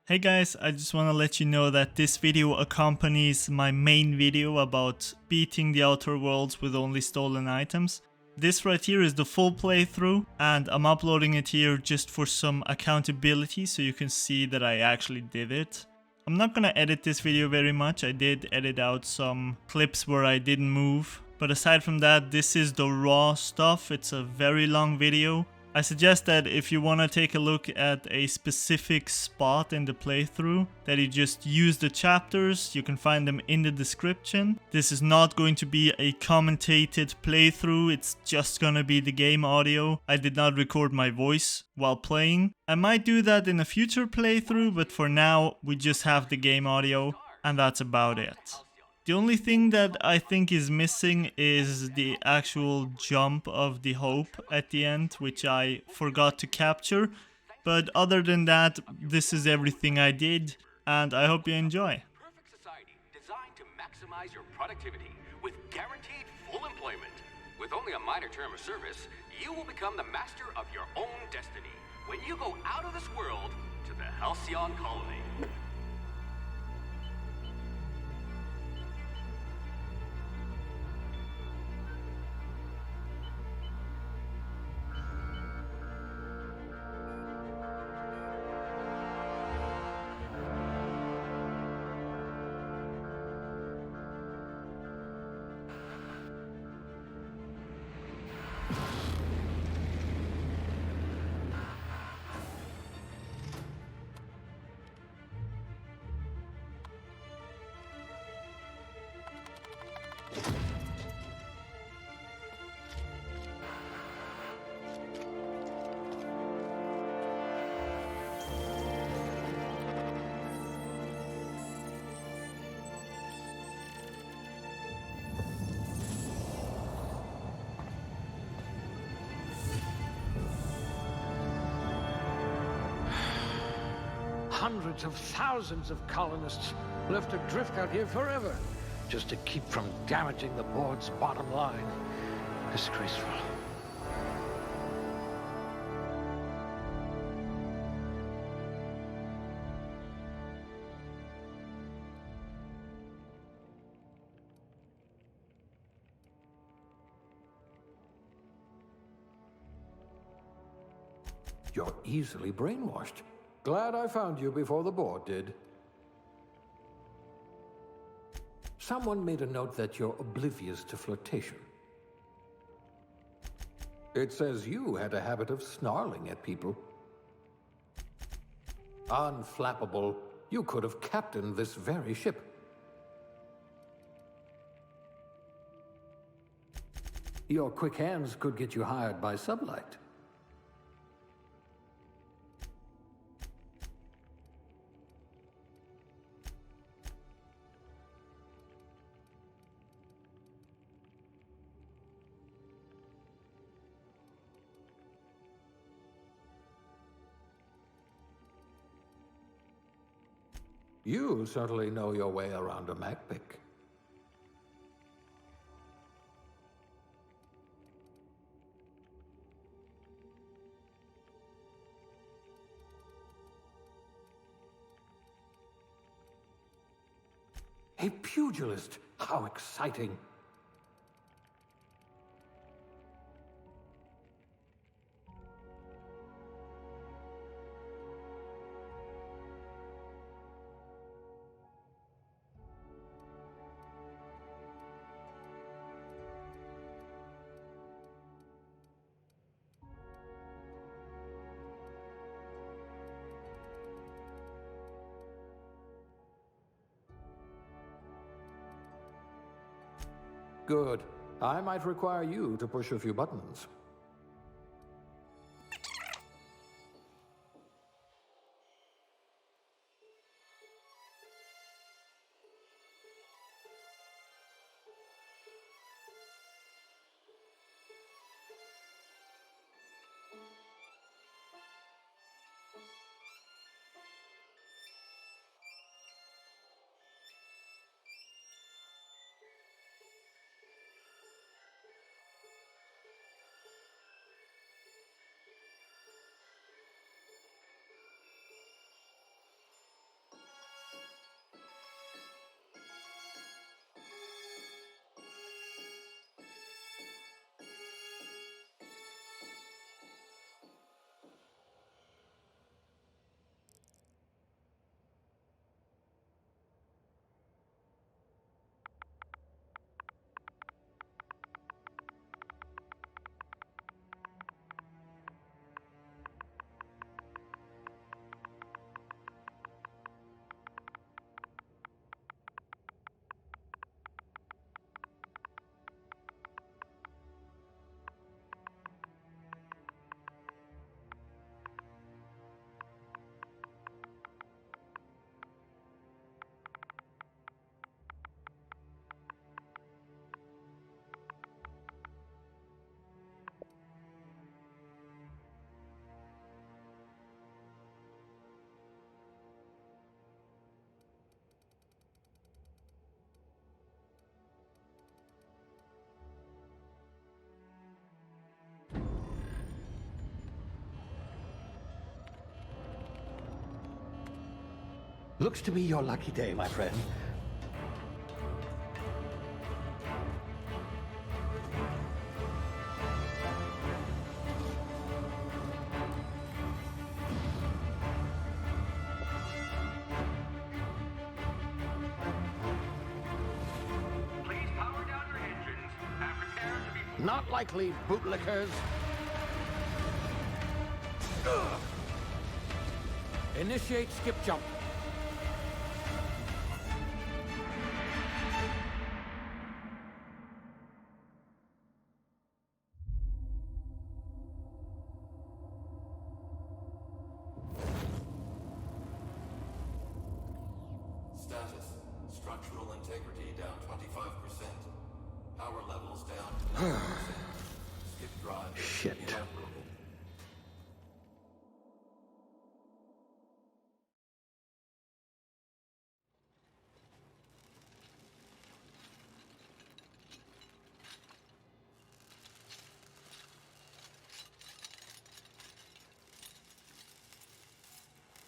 Hey guys, I just want to let you know that this video accompanies my main video about beating the Outer Worlds with only stolen items. This right here is the full playthrough, and I'm uploading it here just for some accountability so you can see that I actually did it. I'm not gonna edit this video very much. I did edit out some clips where I didn't move, but aside from that, this is the raw stuff. It's a very long video. I suggest that if you want to take a look at a specific spot in the playthrough, that you just use the chapters. You can find them in the description. This is not going to be a commentated playthrough, it's just gonna be the game audio. I did not record my voice while playing. I might do that in a future playthrough, but for now we just have the game audio, and that's about it. The only thing that I think is missing is the actual jump of the hope at the end, which I forgot to capture. But other than that, this is everything I did, and I hope you enjoy. Perfect society designed to maximize your productivity with guaranteed full employment. With only a minor term of service, you will become the master of your own destiny when you go out of this world to the Halcyon Colony. Hundreds of thousands of colonists left adrift out here forever, just to keep from damaging the board's bottom line. Disgraceful. You're easily brainwashed. Glad I found you before the board did. Someone made a note that you're oblivious to flirtation. It says you had a habit of snarling at people. Unflappable, you could have captained this very ship. Your quick hands could get you hired by Sublight. You certainly know your way around a MacPick. A pugilist! How exciting! Good. I might require you to push a few buttons. Looks to be your lucky day, my friend. Please power down your engines and prepare to be... Not likely, bootlickers. Initiate Skipjump. Status. Structural integrity down 25%. Power levels down 90%. Skip drive. Shit. Inoperable.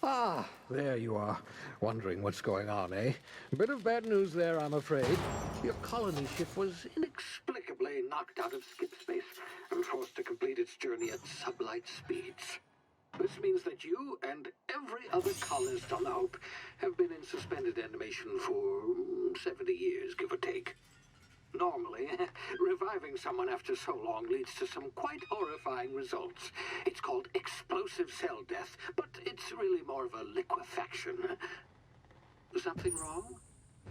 Ah, there you are. Wondering what's going on, eh? Bit of bad news there, I'm afraid. Your colony ship was inexplicably knocked out of skip space and forced to complete its journey at sublight speeds. This means that you and every other colonist on the Hope have been in suspended animation for 70 years, give or take. Normally, reviving someone after so long leads to some quite horrifying results. It's called explosive cell death, but it's really more of a liquefaction. Something wrong?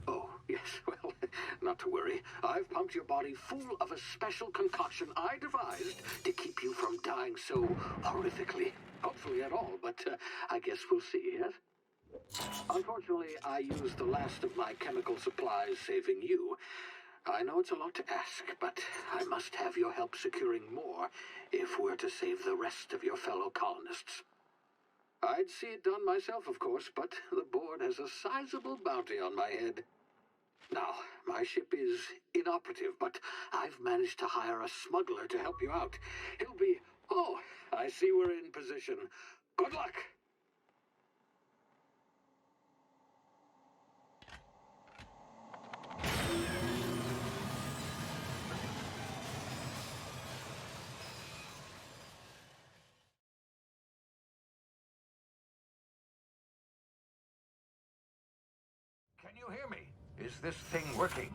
Oh, yes, well, not to worry. I've pumped your body full of a special concoction I devised to keep you from dying so horrifically. Hopefully at all, but I guess we'll see, yes? Unfortunately, I used the last of my chemical supplies saving you. I know it's a lot to ask, but I must have your help securing more if we're to save the rest of your fellow colonists. I'd see it done myself, of course, but the board has a sizable bounty on my head. Now, my ship is inoperative, but I've managed to hire a smuggler to help you out. He'll be... Oh, I see we're in position. Good luck! Can you hear me? Is this thing working?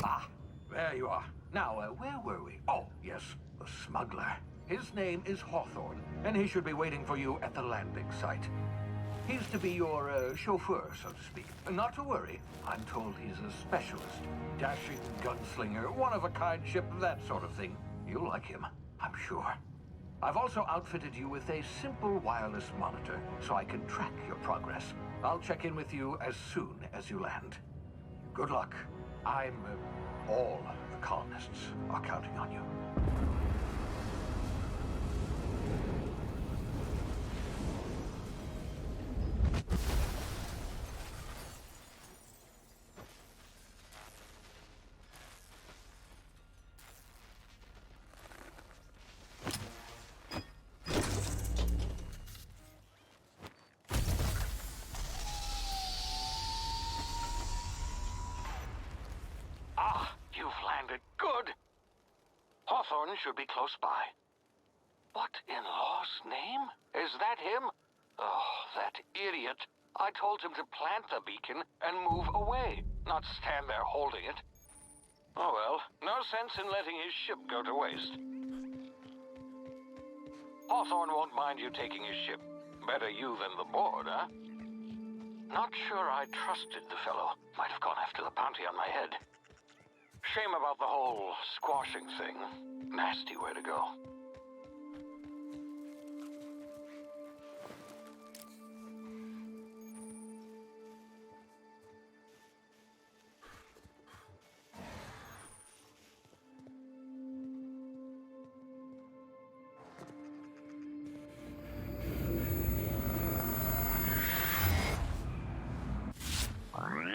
Ah, there you are. Now, where were we? Oh, yes, the smuggler. His name is Hawthorne, and he should be waiting for you at the landing site. He's to be your chauffeur, so to speak. Not to worry. I'm told he's a specialist. Dashing gunslinger, one-of-a-kind ship, that sort of thing. You'll like him, I'm sure. I've also outfitted you with a simple wireless monitor, so I can track your progress. I'll check in with you as soon as you land. Good luck. All the colonists are counting on you. Hawthorne should be close by. What in law's name? Is that him? Oh, that idiot. I told him to plant the beacon and move away, not stand there holding it. Oh well, no sense in letting his ship go to waste. Hawthorne won't mind you taking his ship. Better you than the board, huh? Not sure I trusted the fellow. Might have gone after the bounty on my head. Shame about the whole squashing thing. Nasty way to go.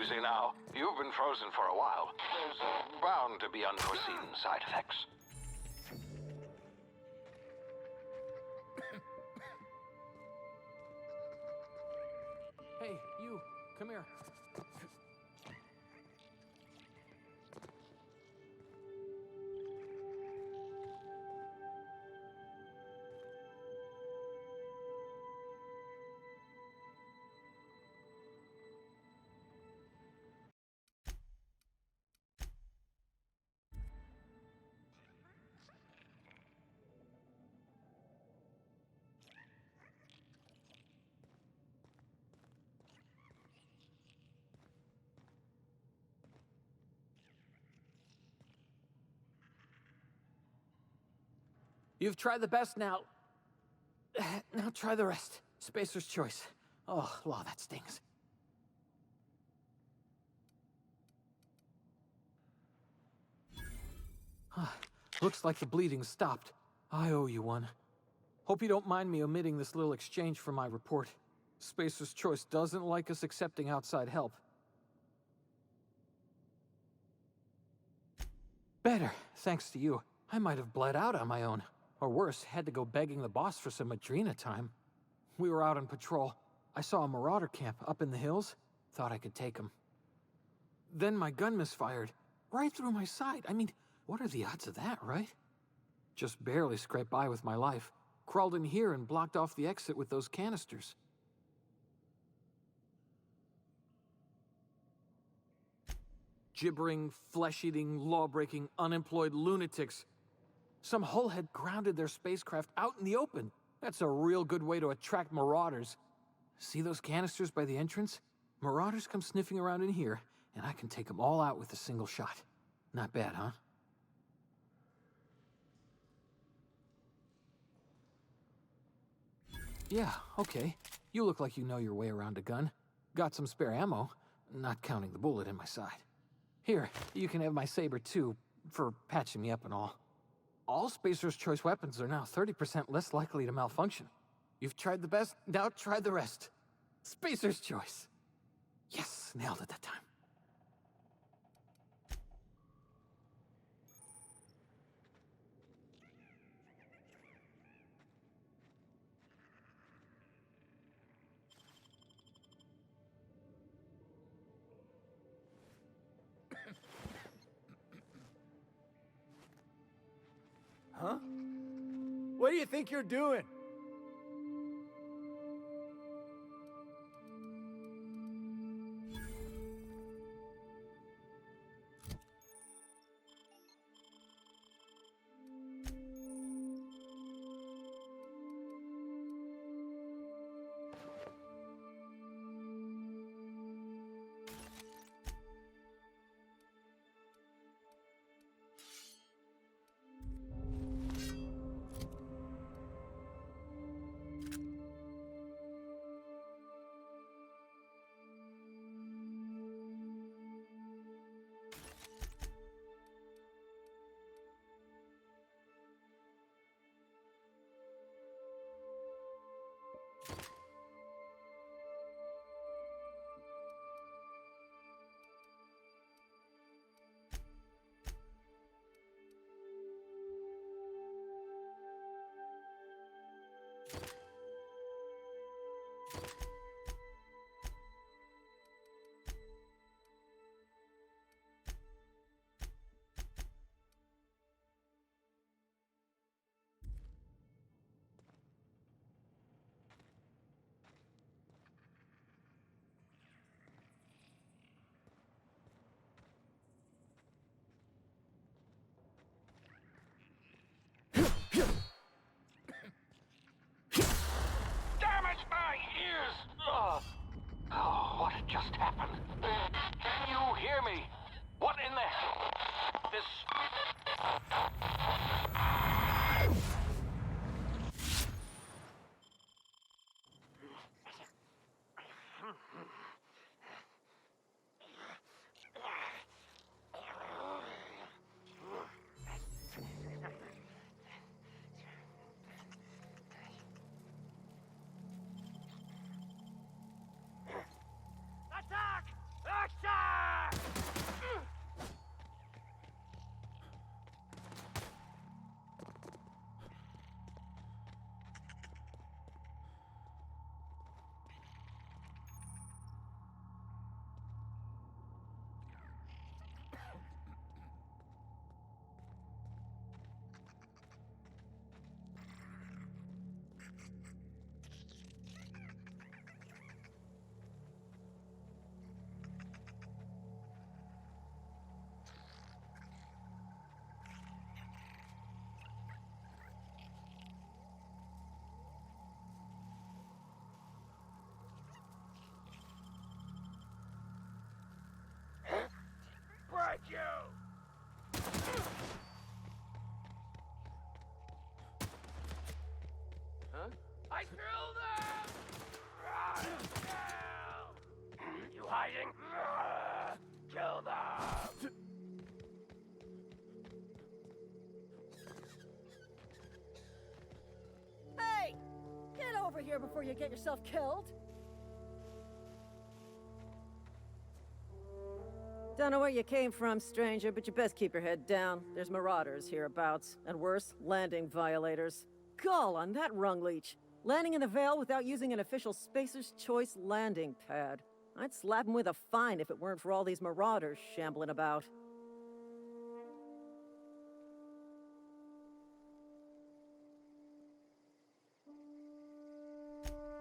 Easy now. You've been frozen for a while. There's bound to be unforeseen side effects. Hey, you. come here. You've tried the best now. Now try the rest. Spacer's choice. Oh, law, that stings. Looks like the bleeding stopped. I owe you one. Hope you don't mind me omitting this little exchange from my report. Spacer's choice doesn't like us accepting outside help. Better, thanks to you. I might have bled out on my own. Or worse, had to go begging the boss for some Adrena time. We were out on patrol. I saw a marauder camp up in the hills. Thought I could take him. Then my gun misfired. Right through my side. I mean, what are the odds of that, right? Just barely scraped by with my life. Crawled in here and blocked off the exit with those canisters. Gibbering, flesh-eating, law-breaking, unemployed lunatics. Some hullhead grounded their spacecraft out in the open. That's a real good way to attract marauders. See those canisters by the entrance? Marauders come sniffing around in here, and I can take them all out with a single shot. Not bad, huh? Yeah, okay. You look like you know your way around a gun. Got some spare ammo, not counting the bullet in my side. Here, you can have my saber too, for patching me up and all. All Spacer's choice weapons are now 30% less likely to malfunction. You've tried the best, now try the rest. Spacer's choice. Yes, nailed it that time. Huh? What do you think you're doing? Oh, what just happened? Can you hear me? What in the hell? This... here before you get yourself killed. Don't know where you came from, stranger, but you best keep your head down. There's marauders hereabouts, and worse, landing violators. Gall on that rung leech. Landing in the Vale without using an official Spacer's Choice landing pad. I'd slap him with a fine if it weren't for all these marauders shambling about.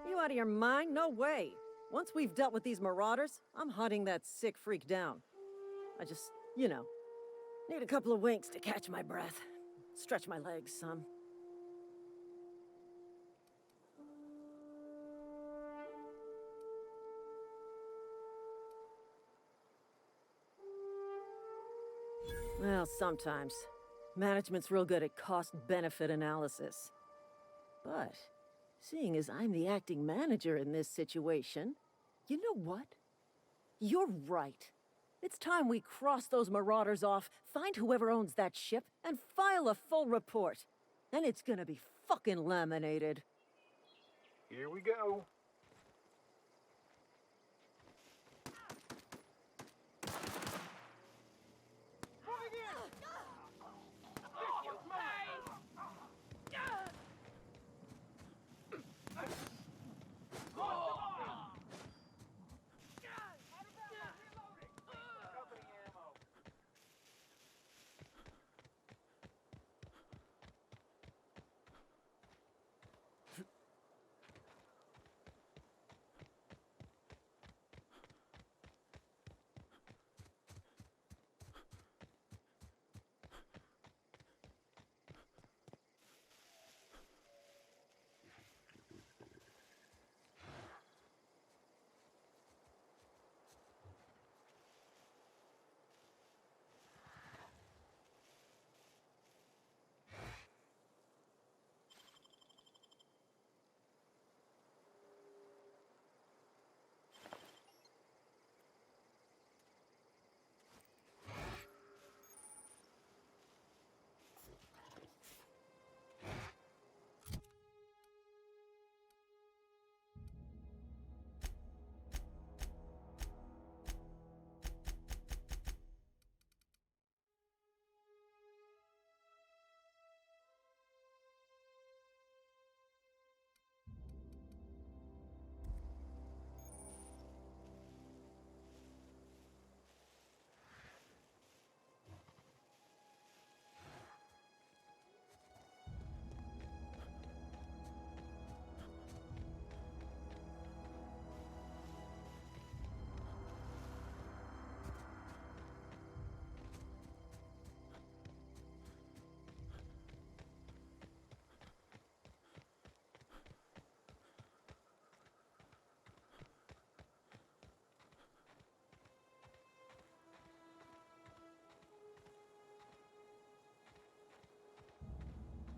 You out of your mind? No way. Once we've dealt with these marauders, I'm hunting that sick freak down. I just, you know, need a couple of winks to catch my breath. Stretch my legs some. Well, sometimes. Management's real good at cost-benefit analysis. But, seeing as I'm the acting manager in this situation, you know what? You're right. It's time we cross those marauders off, find whoever owns that ship, and file a full report. And it's gonna be fucking laminated. Here we go.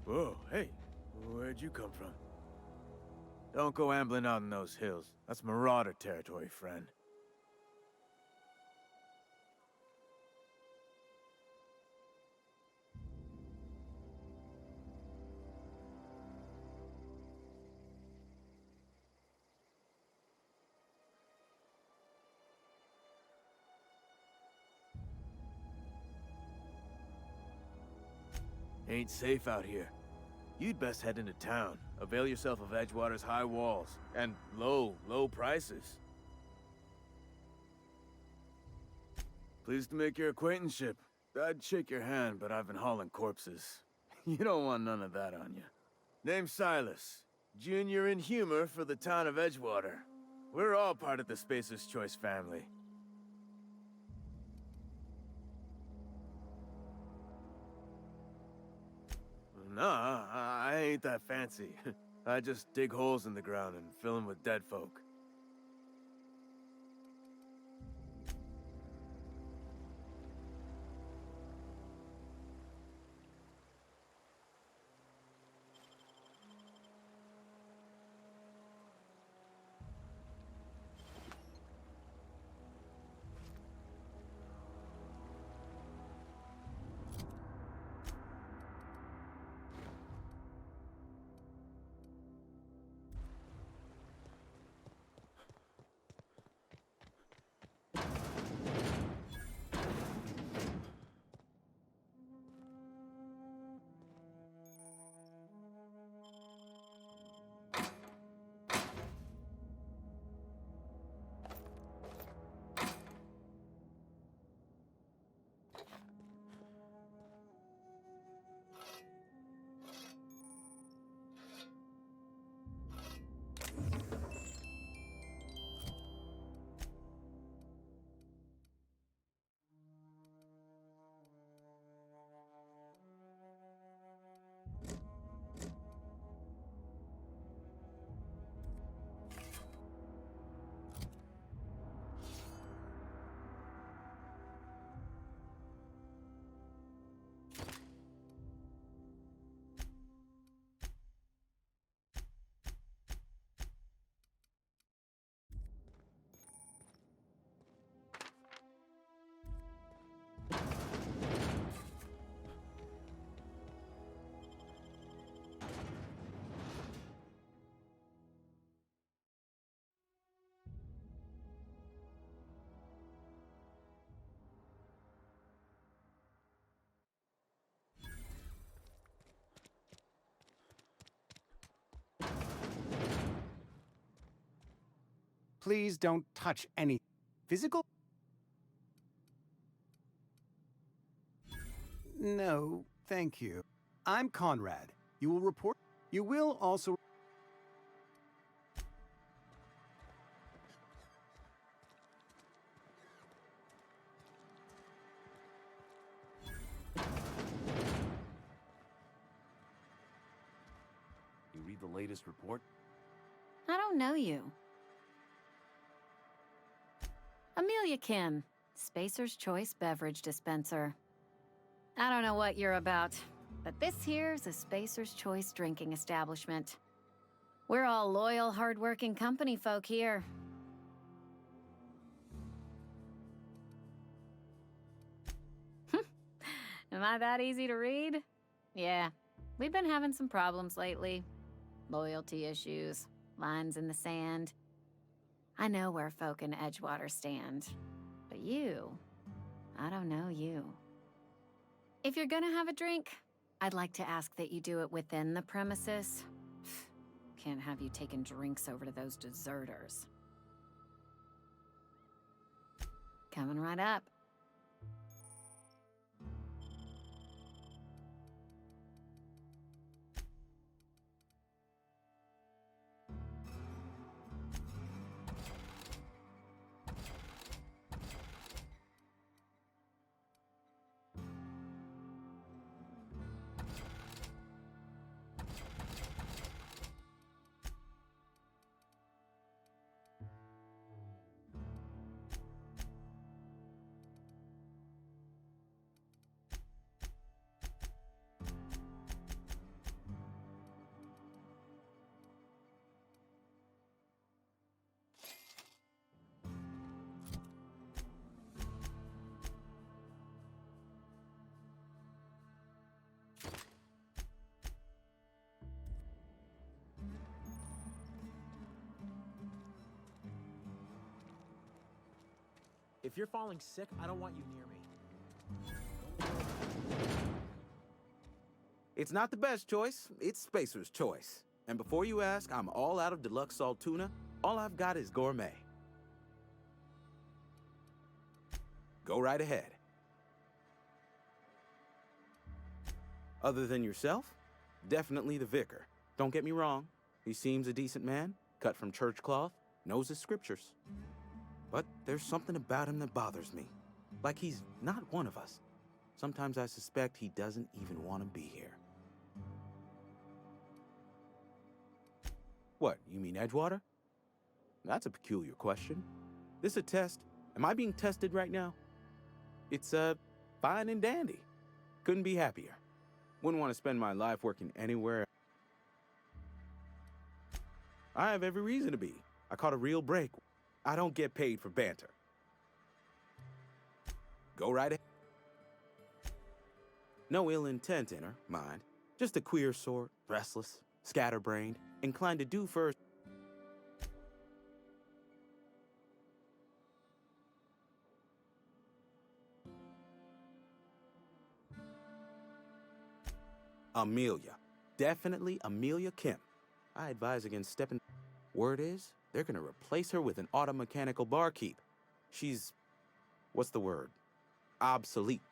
Whoa, hey, where'd you come from? Don't go ambling out in those hills. That's marauder territory, friend. Ain't safe out here. You'd best head into town. Avail yourself of Edgewater's high walls and low prices. Pleased to make your acquaintanceship. I'd shake your hand, but I've been hauling corpses. You don't want none of that on you. Name's Silas. Junior in humor for the town of Edgewater. We're all part of the Spacer's Choice family. Nah, I ain't that fancy. I just dig holes in the ground and fill them with dead folk. Please don't touch any physical. No, thank you. I'm Conrad. You will report. You will also. You read the latest report? I don't know you. Amelia Kim, Spacer's Choice Beverage Dispenser. I don't know what you're about, but this here's a Spacer's Choice drinking establishment. We're all loyal, hard-working company folk here. Am I that easy to read? Yeah, we've been having some problems lately. Loyalty issues, lines in the sand. I know where folk in Edgewater stand, but you, I don't know you. If you're gonna have a drink, I'd like to ask that you do it within the premises. Can't have you taking drinks over to those deserters. Coming right up. If you're falling sick, I don't want you near me. It's not the best choice, it's Spacer's Choice. And before you ask, I'm all out of deluxe salt tuna. All I've got is gourmet. Go right ahead. Other than yourself, definitely the vicar. Don't get me wrong, he seems a decent man, cut from church cloth, knows his scriptures. But there's something about him that bothers me. Like he's not one of us. Sometimes I suspect he doesn't even want to be here. What, you mean Edgewater? That's a peculiar question. This a test? Am I being tested right now? It's, fine and dandy. Couldn't be happier. Wouldn't want to spend my life working anywhere. I have every reason to be. I caught a real break. I don't get paid for banter. Go right ahead. No ill intent in her, mind. Just a queer sort, restless, scatterbrained, inclined to do first. Amelia. Definitely Amelia Kim. I advise against stepping. Word is, they're gonna replace her with an automechanical barkeep. She's, what's the word? Obsolete.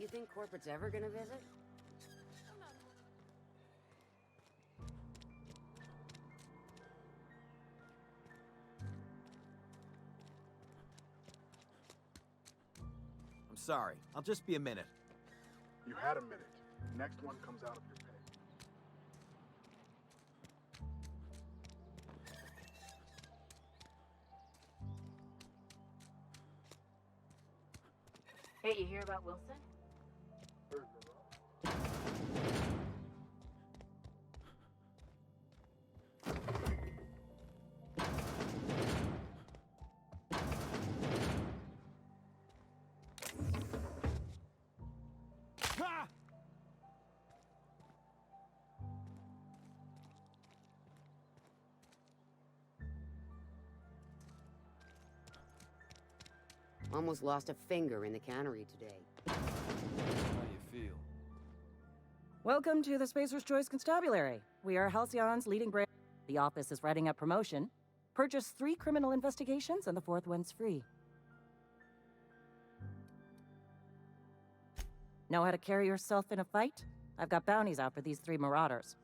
You think corporate's ever gonna visit? I'm sorry. I'll just be a minute. You had a minute. Next one comes out of your pay. Hey, you hear about Wilson? Almost lost a finger in the cannery today. How you feel? Welcome to the Spacer's Choice Constabulary. We are Halcyon's leading brand. The office is writing up promotion. Purchase 3 criminal investigations and the 4th one's free. Know how to carry yourself in a fight? I've got bounties out for these 3 marauders.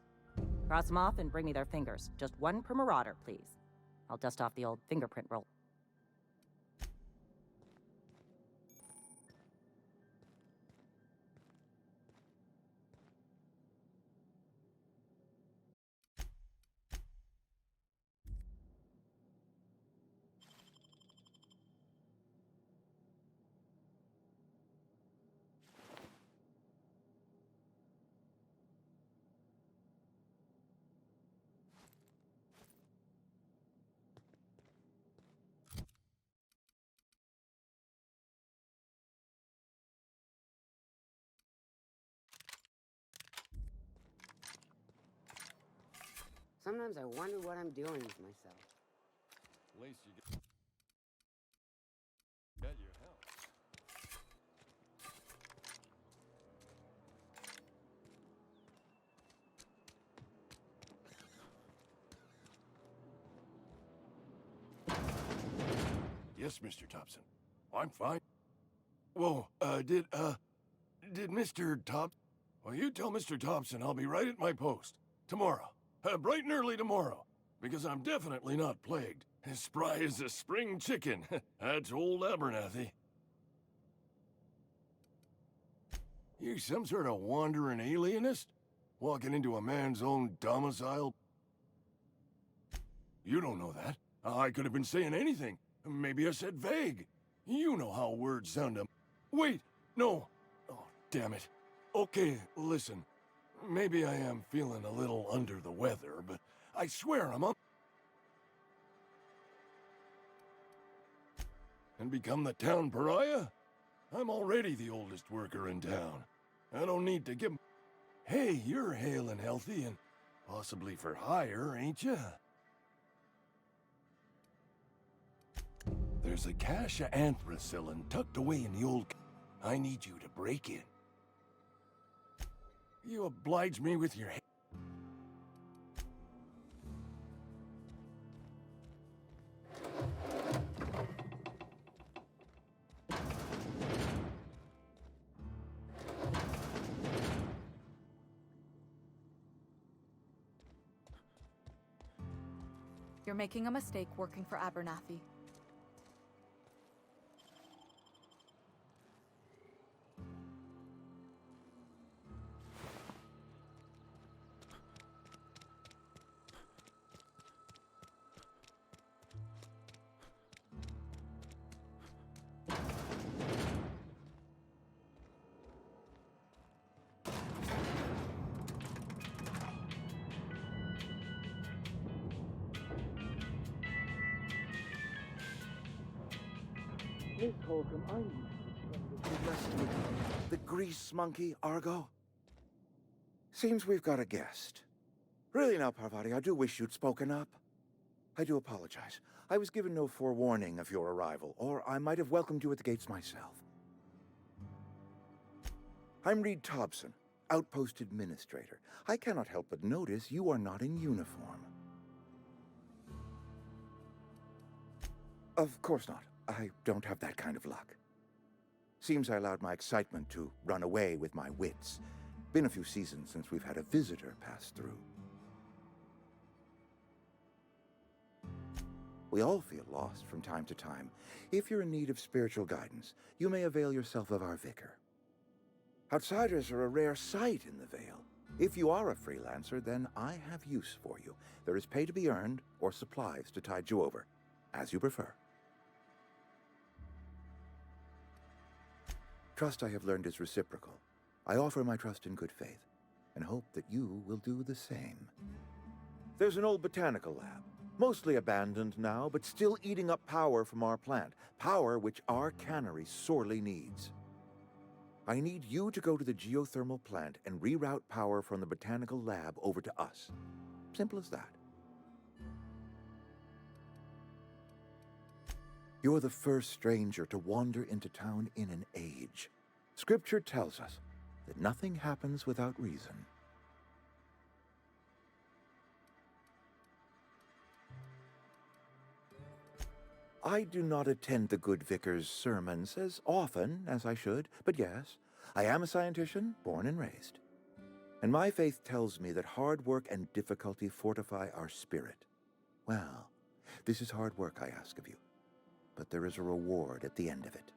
Cross them off and bring me their fingers. Just 1 per marauder, please. I'll dust off the old fingerprint roll. Sometimes I wonder what I'm doing with myself. At least you get your help. Yes, Mr. Thompson. I'm fine. Whoa, did Mr. Well, you tell Mr. Thompson I'll be right at my post. Tomorrow. Bright and early tomorrow. Because I'm definitely not plagued. As spry as a spring chicken. That's old Abernathy. You some sort of wandering alienist? Walking into a man's own domicile? You don't know that. I could have been saying anything. Maybe I said vague. You know how words sound. Wait, no. Oh, damn it. Okay, listen. Maybe I am feeling a little under the weather, but I swear I'm up. And become the town pariah? I'm already the oldest worker in town. I don't need to give... Hey, you're hale and healthy and possibly for hire, ain't ya? There's a cache of anthracillin tucked away in the old... I need you to break in. You oblige me with your... You're making a mistake working for Abernathy. The grease monkey, Argo? Seems we've got a guest. Really now, Parvati, I do wish you'd spoken up. I do apologize. I was given no forewarning of your arrival, or I might have welcomed you at the gates myself. I'm Reed Thompson, Outpost Administrator. I cannot help but notice you are not in uniform. Of course not. I don't have that kind of luck. Seems I allowed my excitement to run away with my wits. Been a few seasons since we've had a visitor pass through. We all feel lost from time to time. If you're in need of spiritual guidance, you may avail yourself of our vicar. Outsiders are a rare sight in the Vale. If you are a freelancer, then I have use for you. There is pay to be earned, or supplies to tide you over, as you prefer. Trust, I have learned, is reciprocal. I offer my trust in good faith, and hope that you will do the same. There's an old botanical lab, mostly abandoned now, but still eating up power from our plant, power which our cannery sorely needs. I need you to go to the geothermal plant and reroute power from the botanical lab over to us. Simple as that. You're the first stranger to wander into town in an age. Scripture tells us that nothing happens without reason. I do not attend the good vicar's sermons as often as I should, but yes, I am a scientician, born and raised. And my faith tells me that hard work and difficulty fortify our spirit. Well, this is hard work I ask of you, but there is a reward at the end of it.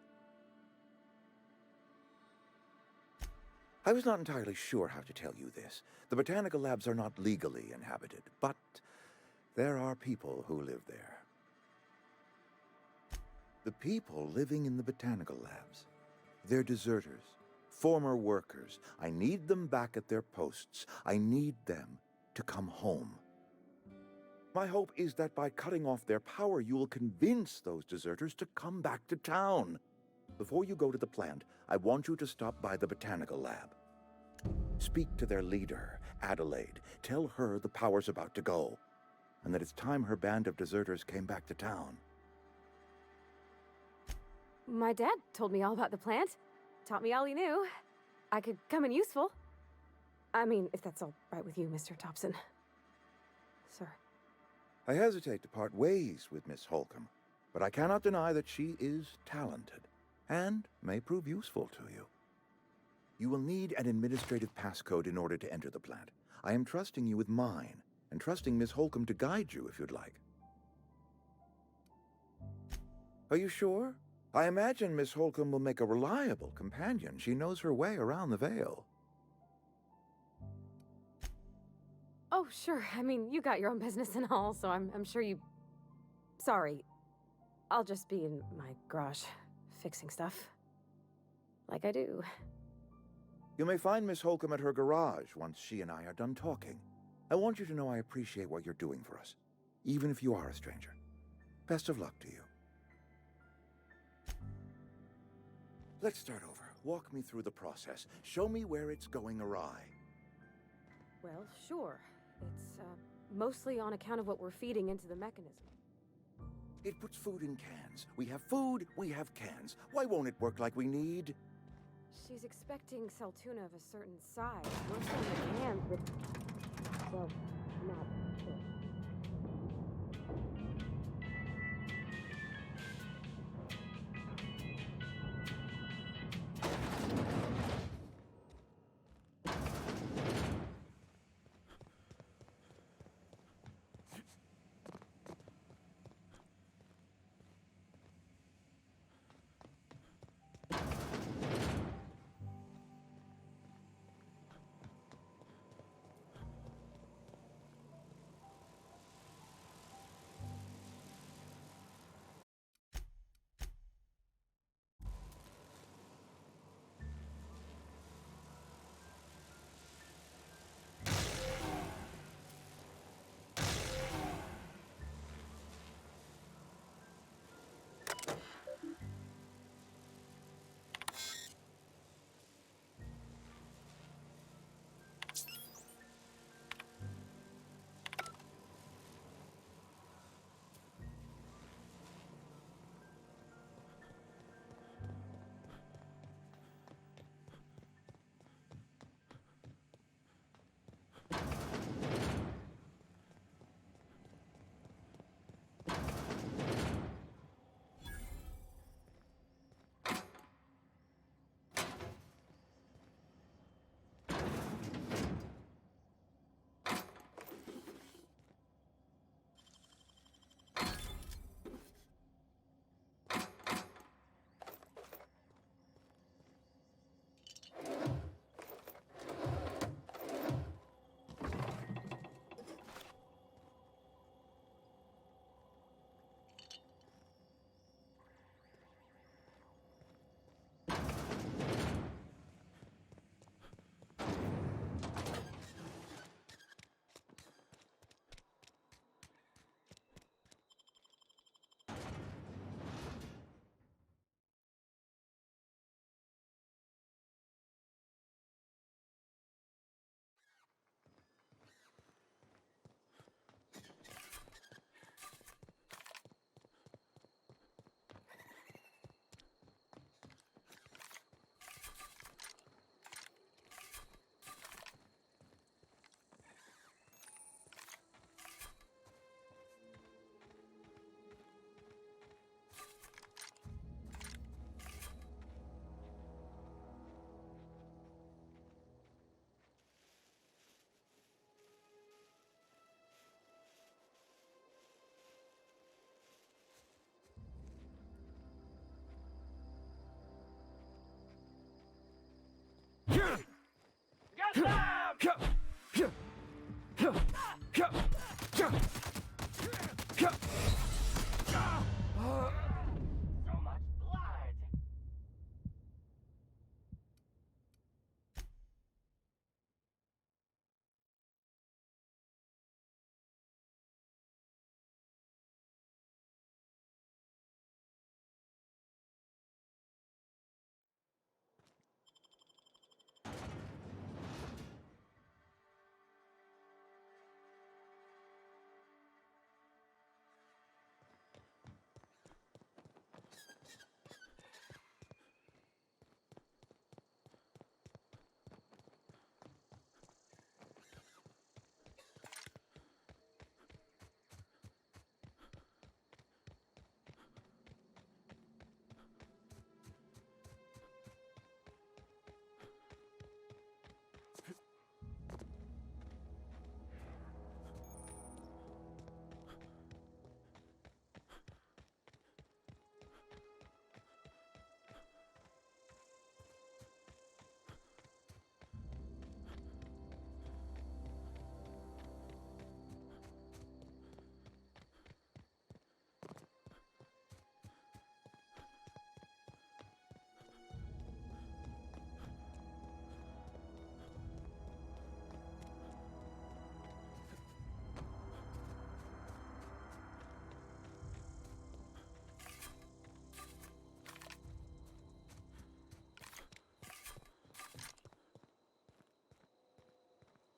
I was not entirely sure how to tell you this. The botanical labs are not legally inhabited, but there are people who live there. The people living in the botanical labs, they're deserters, former workers. I need them back at their posts. I need them to come home. My hope is that by cutting off their power, you will convince those deserters to come back to town. Before you go to the plant, I want you to stop by the botanical lab. Speak to their leader, Adelaide. Tell her the power's about to go, and that it's time her band of deserters came back to town. My dad told me all about the plant. Taught me all he knew. I could come in useful. I mean, if that's all right with you, Mr. Thompson. Sir. I hesitate to part ways with Miss Holcomb, but I cannot deny that she is talented and may prove useful to you. You will need an administrative passcode in order to enter the plant. I am trusting you with mine, and trusting Miss Holcomb to guide you if you'd like. Are you sure? I imagine Miss Holcomb will make a reliable companion. She knows her way around the Vale. Oh, sure. I mean, you got your own business and all, so I'm sure you... Sorry. I'll just be in my garage, fixing stuff. Like I do. You may find Miss Holcomb at her garage once she and I are done talking. I want you to know I appreciate what you're doing for us, even if you are a stranger. Best of luck to you. Let's start over. Walk me through the process. Show me where it's going awry. Well, sure. It's, mostly on account of what we're feeding into the mechanism. It puts food in cans. We have food, we have cans. Why won't it work like we need? She's expecting Saltuna of a certain size. We're selling the cans with... Well, not sure.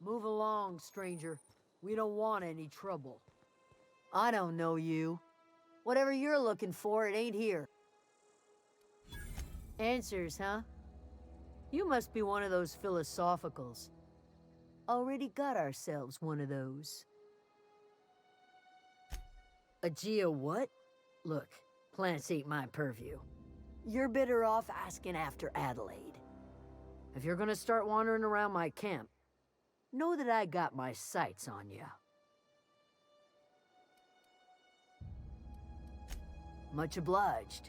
Move along, stranger. We don't want any trouble. I don't know you. Whatever you're looking for, it ain't here. Answers, huh? You must be one of those philosophicals. Already got ourselves one of those. A geo what? Look, plants ain't my purview. You're better off asking after Adelaide. If you're gonna start wandering around my camp, know that I got my sights on ya. Much obliged.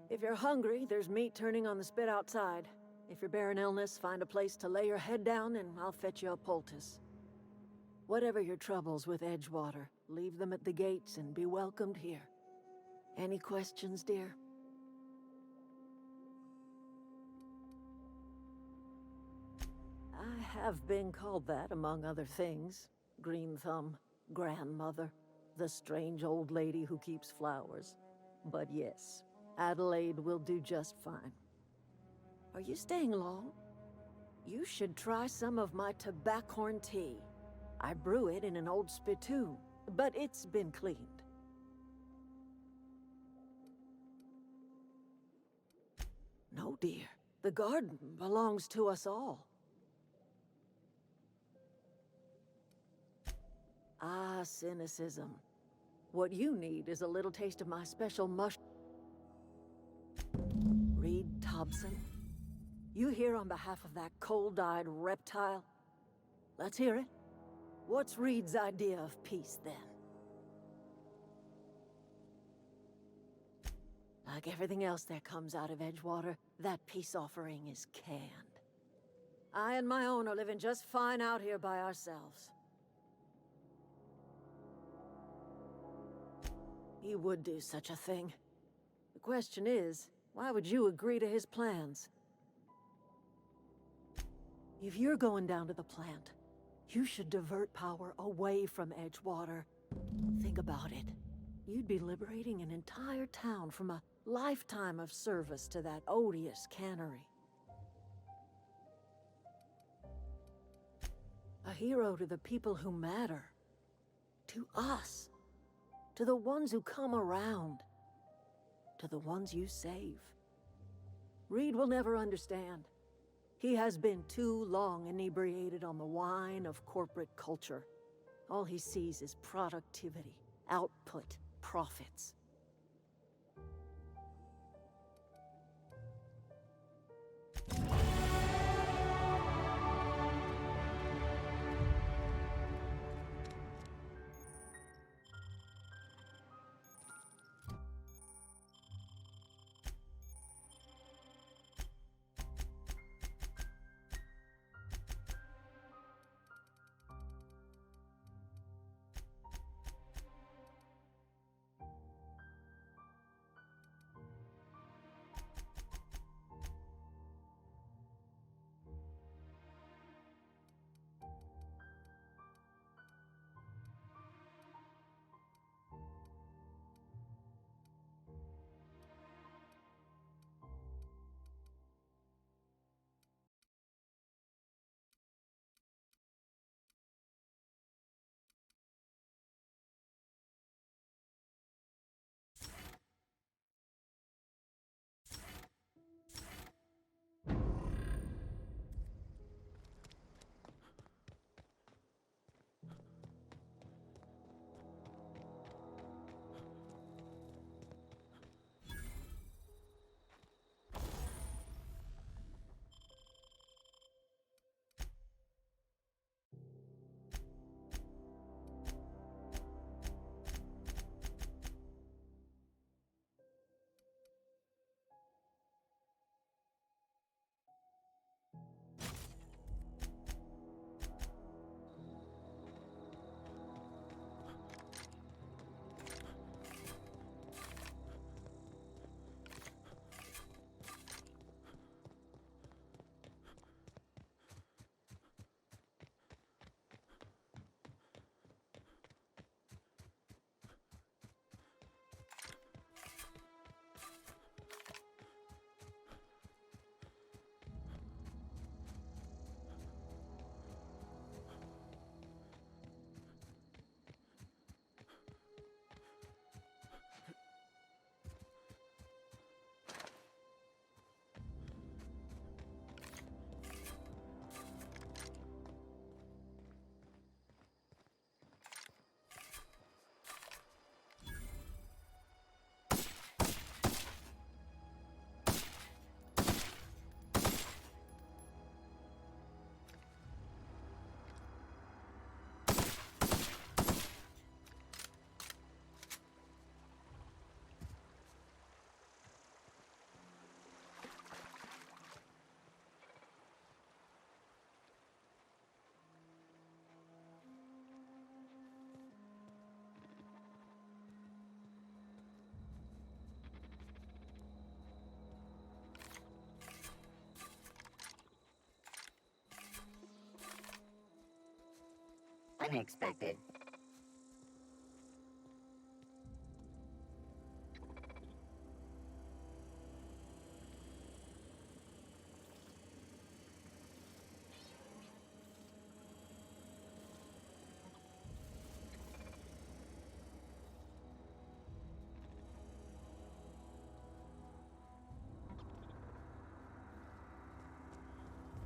If you're hungry, there's meat turning on the spit outside. If you're bearing illness, find a place to lay your head down and I'll fetch you a poultice. Whatever your troubles with Edgewater, leave them at the gates and be welcomed here. Any questions, dear? I have been called that, among other things. Green Thumb, grandmother, the strange old lady who keeps flowers. But yes, Adelaide will do just fine. Are you staying long? You should try some of my tobaccorn tea. I brew it in an old spittoon, but it's been cleaned. No, dear. The garden belongs to us all. Ah, cynicism. What you need is a little taste of my special mush... Reed Thompson? You here on behalf of that cold-eyed reptile? Let's hear it. What's Reed's idea of peace, then? Like everything else that comes out of Edgewater, that peace offering is canned. I and my own are living just fine out here by ourselves. He would do such a thing. The question is, why would you agree to his plans? If you're going down to the plant, you should divert power away from Edgewater. Think about it. You'd be liberating an entire town from a lifetime of service to that odious cannery. A hero to the people who matter. To us. To the ones who come around. To the ones you save. Reed will never understand. He has been too long inebriated on the wine of corporate culture. All he sees is productivity, output, profits. Unexpected.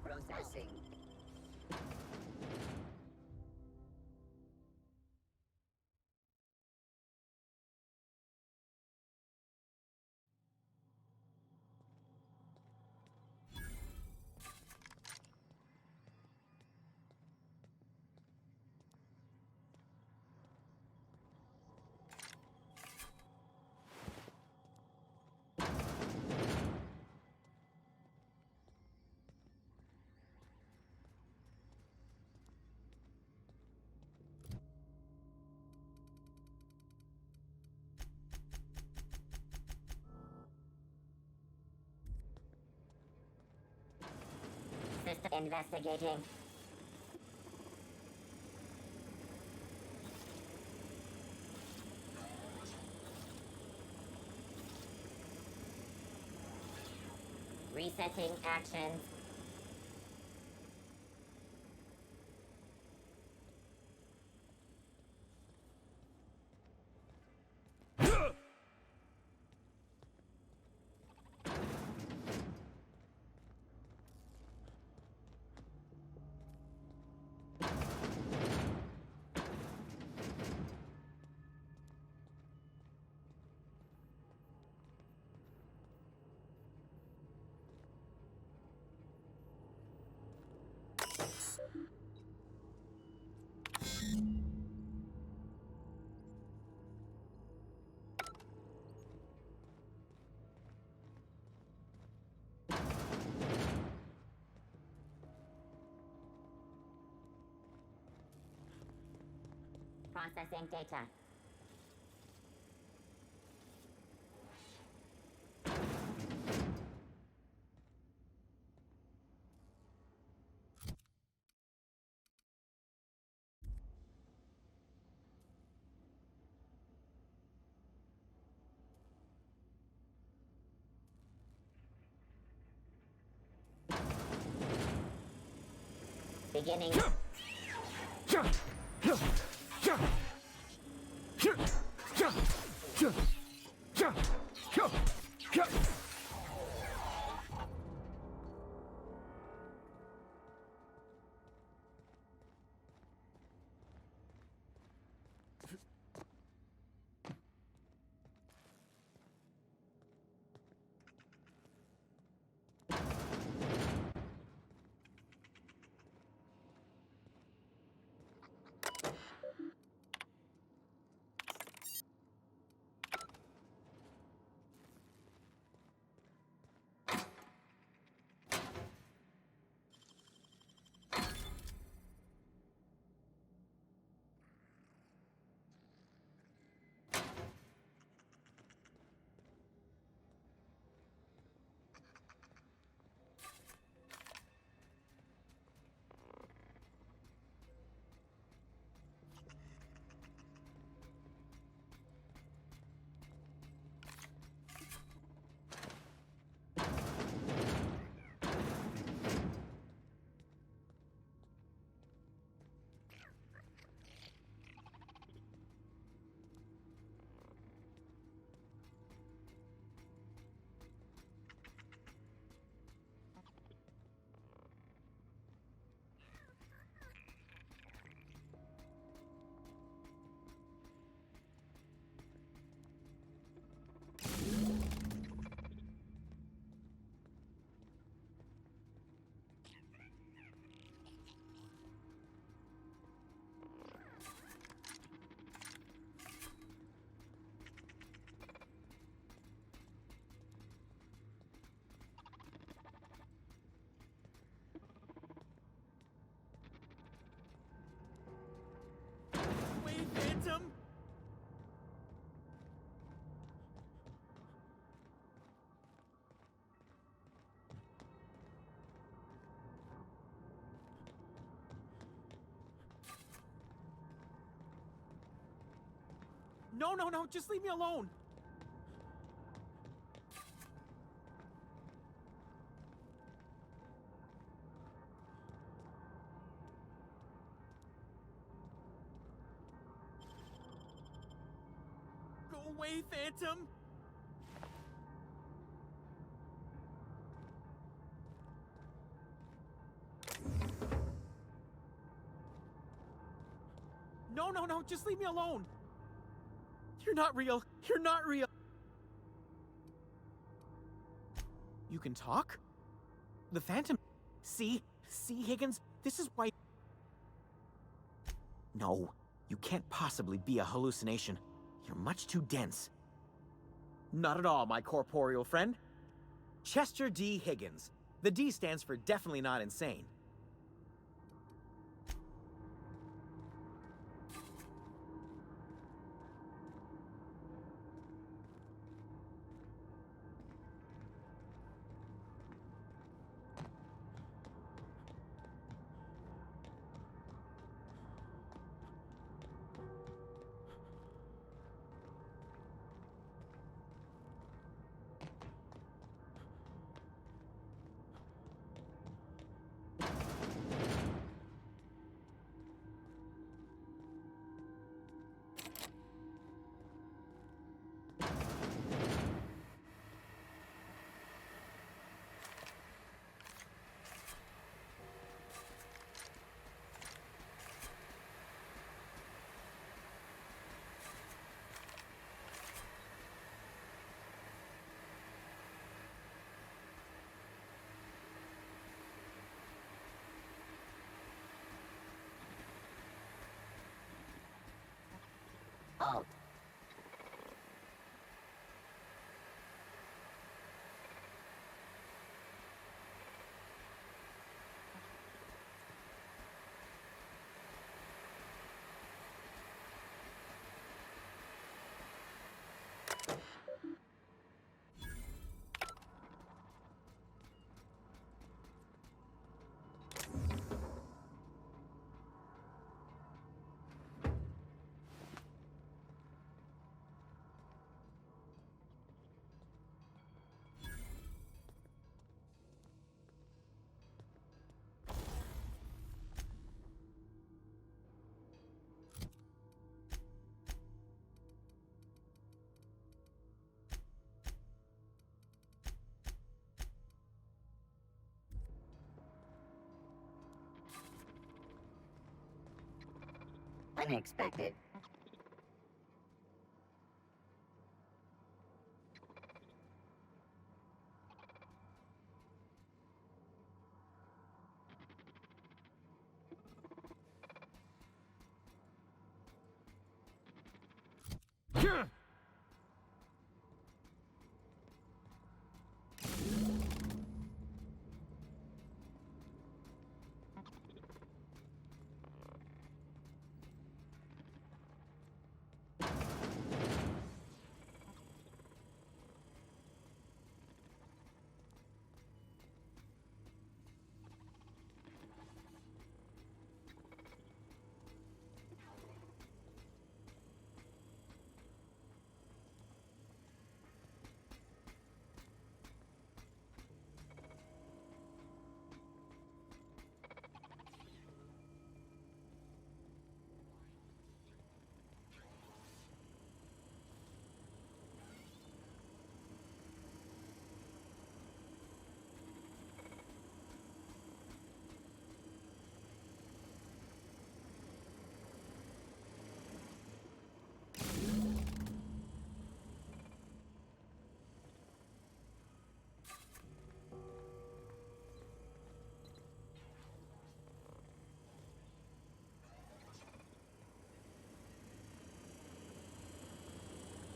Processing. Investigating. Resetting actions. Processing data. Beginning. Phantom? No, no, no, just leave me alone. Go away, Phantom! No, no, no, just leave me alone! You're not real! You're not real! You can talk? The Phantom... See, Higgins? This is why... No, you can't possibly be a hallucination. You're much too dense. Not at all, my corporeal friend. Chester D. Higgins. The D stands for definitely not insane. Halt. Unexpected.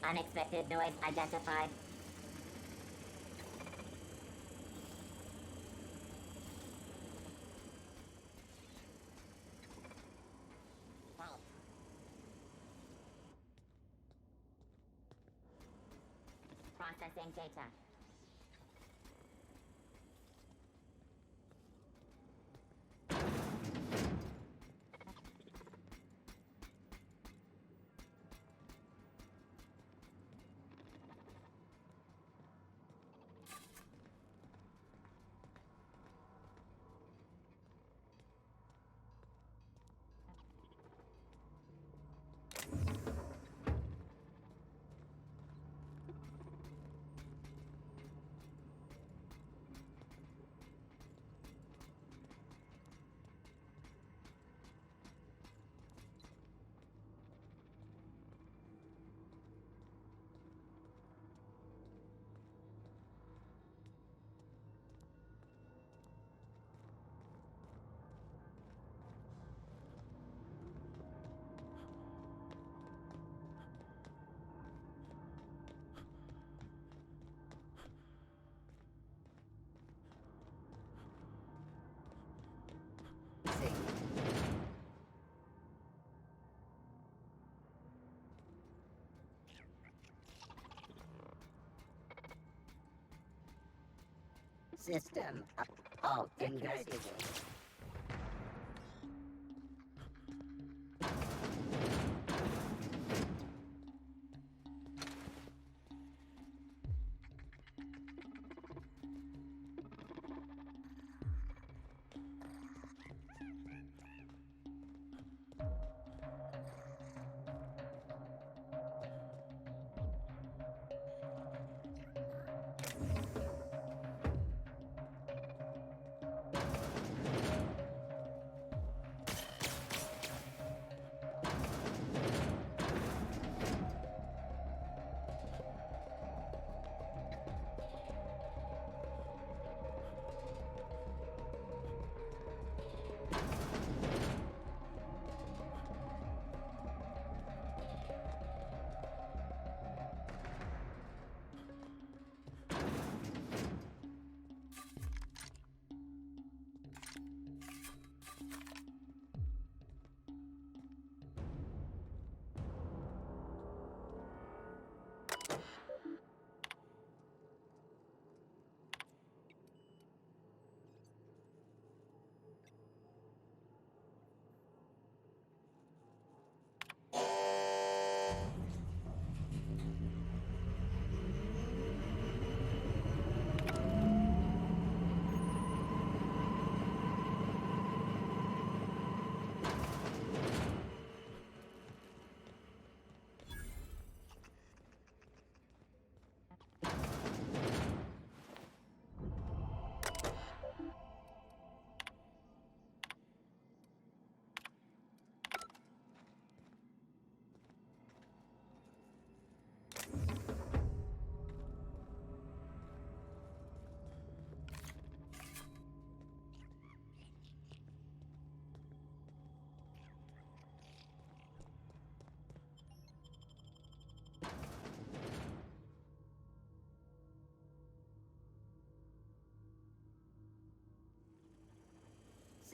Unexpected noise identified. Halt. Processing data. System halt investigate.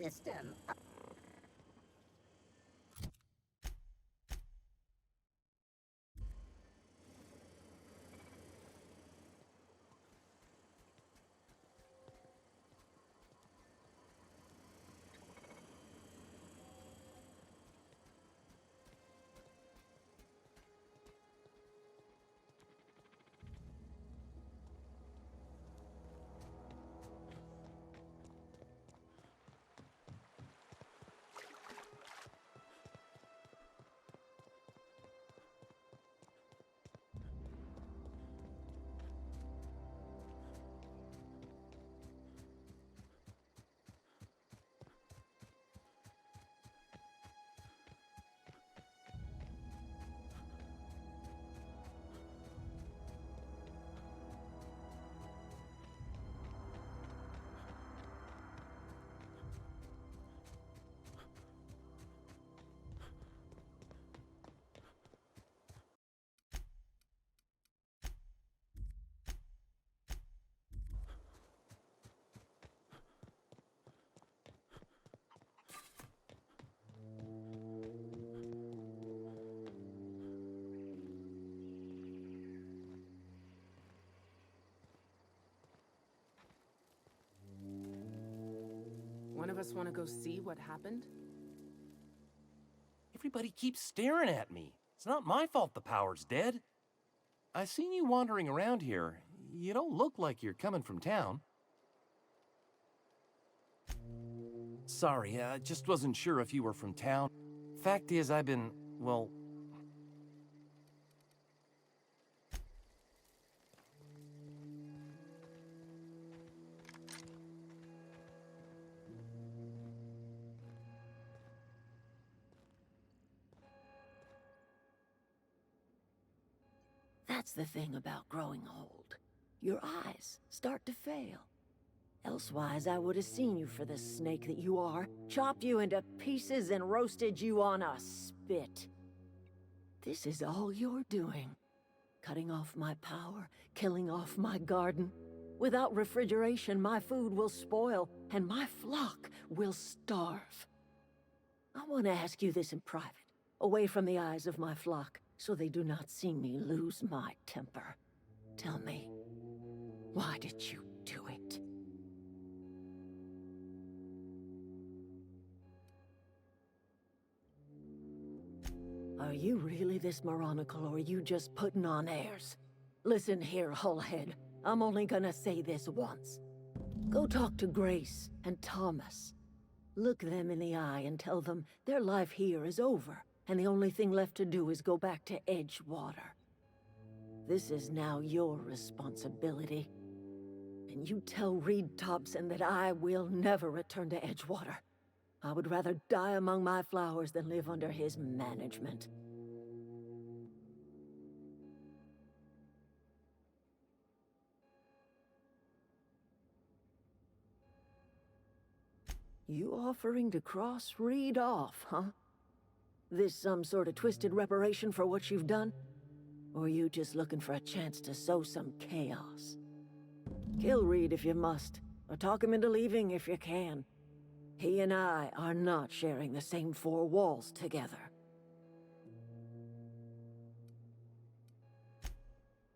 System. One of us want to go see what happened? Everybody keeps staring at me. It's not my fault the power's dead. I seen you wandering around here. You don't look like you're coming from town. Sorry, I just wasn't sure if you were from town. Fact is, I've been, well... That's the thing about growing old. Your eyes start to fail. Elsewise, I would have seen you for the snake that you are, chopped you into pieces and roasted you on a spit. This is all you're doing. Cutting off my power, killing off my garden. Without refrigeration, my food will spoil, and my flock will starve. I want to ask you this in private, away from the eyes of my flock, so they do not see me lose my temper. Tell me, why did you do it? Are you really this moronical, or are you just putting on airs? Listen here, Hullhead. I'm only gonna say this once. Go talk to Grace and Thomas. Look them in the eye and tell them their life here is over, and the only thing left to do is go back to Edgewater. This is now your responsibility. And you tell Reed Thompson that I will never return to Edgewater. I would rather die among my flowers than live under his management. You offering to cross Reed off, huh? This some sort of twisted reparation for what you've done? Or you just looking for a chance to sow some chaos? Kill Reed if you must, or talk him into leaving if you can. He and I are not sharing the same four walls together.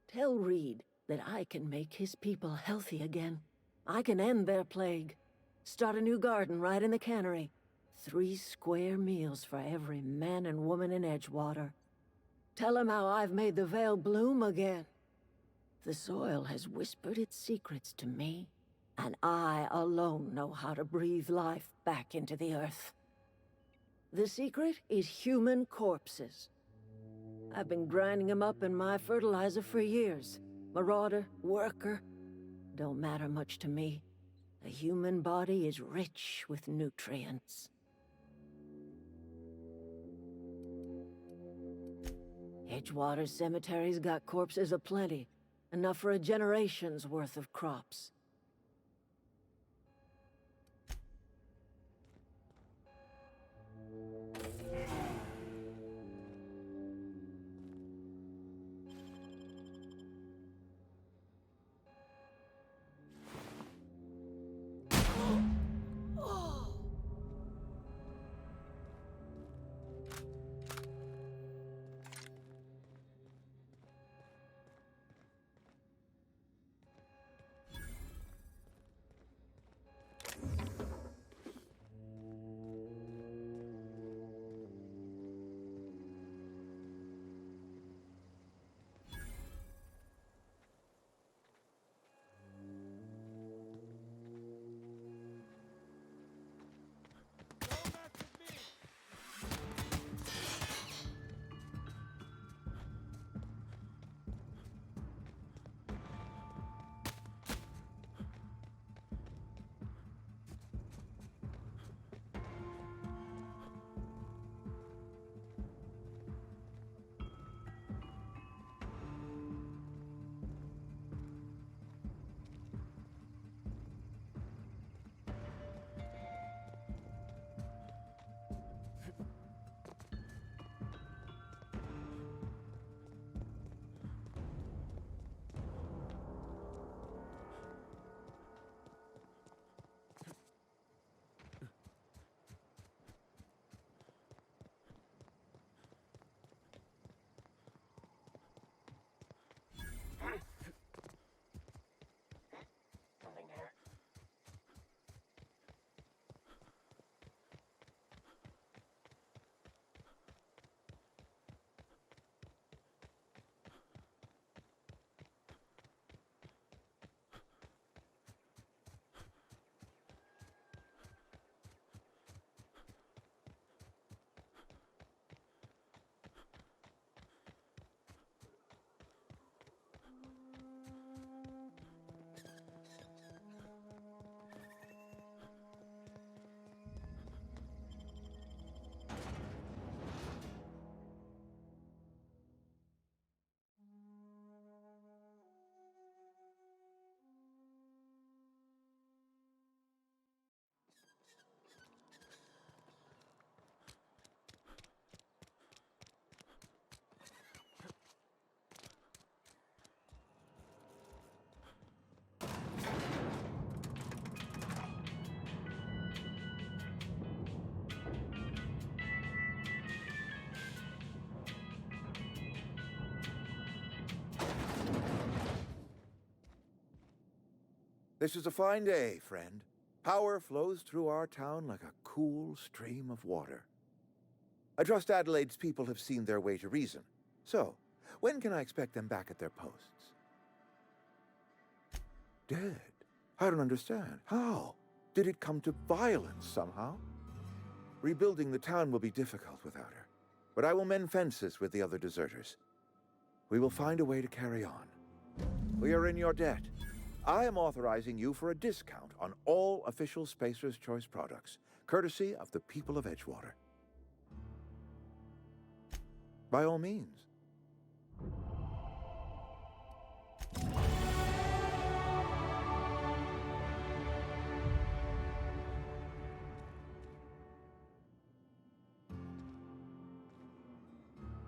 Tell Reed that I can make his people healthy again. I can end their plague. Start a new garden right in the cannery. 3 square meals for every man and woman in Edgewater. Tell him how I've made the Vale bloom again. The soil has whispered its secrets to me, and I alone know how to breathe life back into the earth. The secret is human corpses. I've been grinding them up in my fertilizer for years. Marauder, worker, don't matter much to me. The human body is rich with nutrients. Edgewater Cemetery's got corpses aplenty, enough for a generation's worth of crops. This is a fine day, friend. Power flows through our town like a cool stream of water. I trust Adelaide's people have seen their way to reason. So, when can I expect them back at their posts? Dead? I don't understand. How? Did it come to violence somehow? Rebuilding the town will be difficult without her, but I will mend fences with the other deserters. We will find a way to carry on. We are in your debt. I am authorizing you for a discount on all official Spacer's Choice products, courtesy of the people of Edgewater. By all means.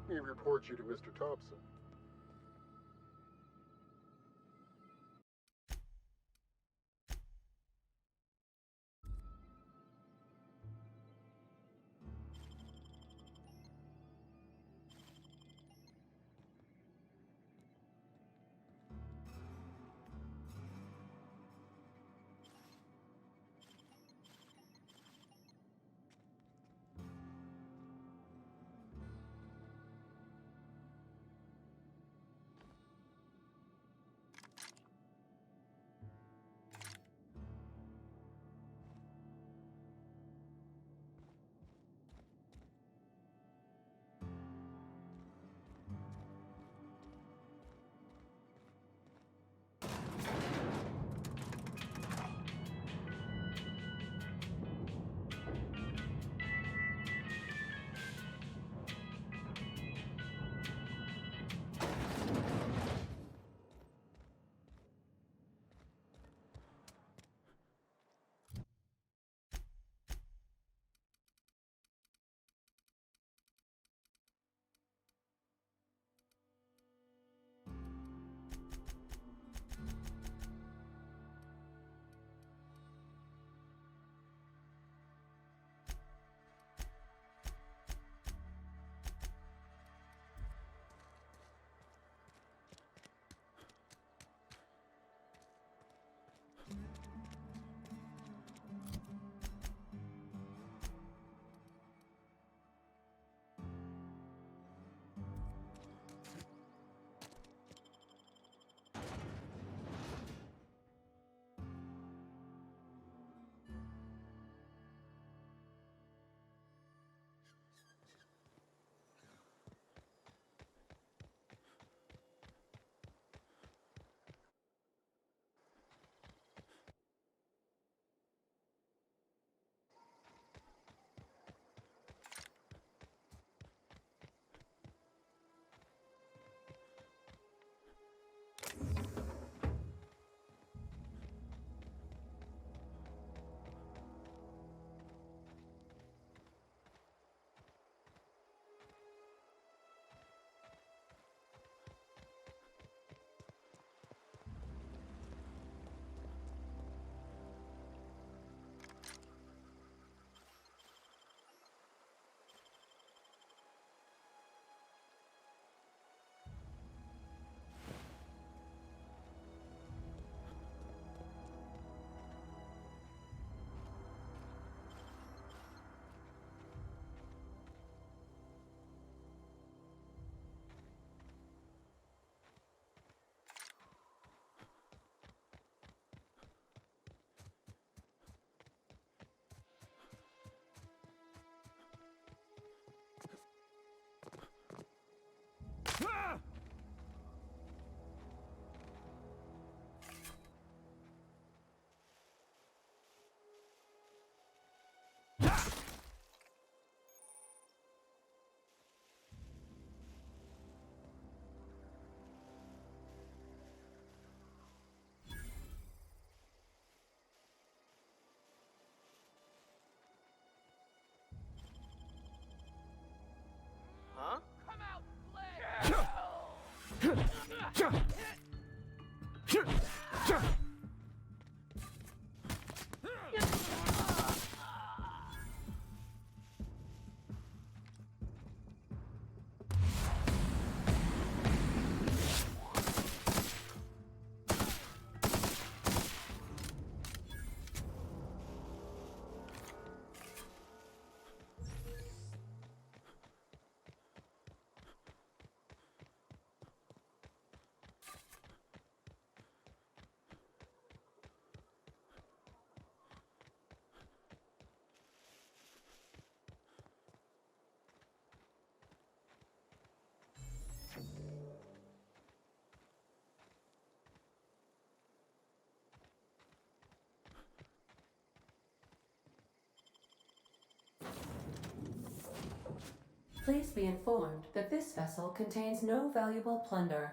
He reports you to Mr. Thompson. Please be informed that this vessel contains no valuable plunder.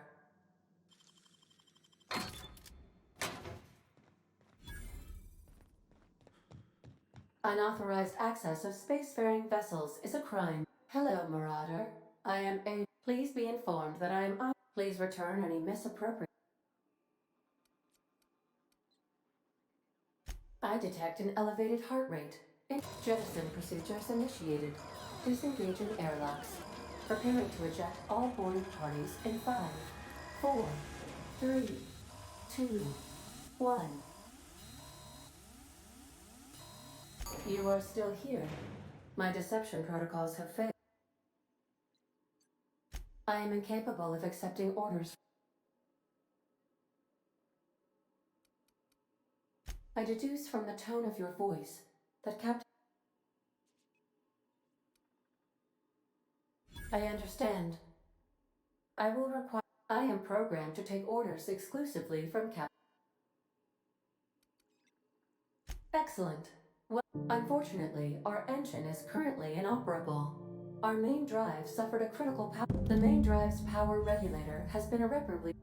Unauthorized access of spacefaring vessels is a crime. Hello, Marauder. I am a... Please be informed that I am... Please return any misappropriate... I detect an elevated heart rate. Jettison procedures initiated. Disengage in airlocks. Preparing to eject all boarding parties in 5, 4, 3, 2, 1. You are still here. My deception protocols have failed. I am incapable of accepting orders. I deduce from the tone of your voice that Captain... I understand. I will require... I am programmed to take orders exclusively from Captain... Excellent. Well, unfortunately, our engine is currently inoperable. Our main drive suffered a critical power... The main drive's power regulator has been irreparably...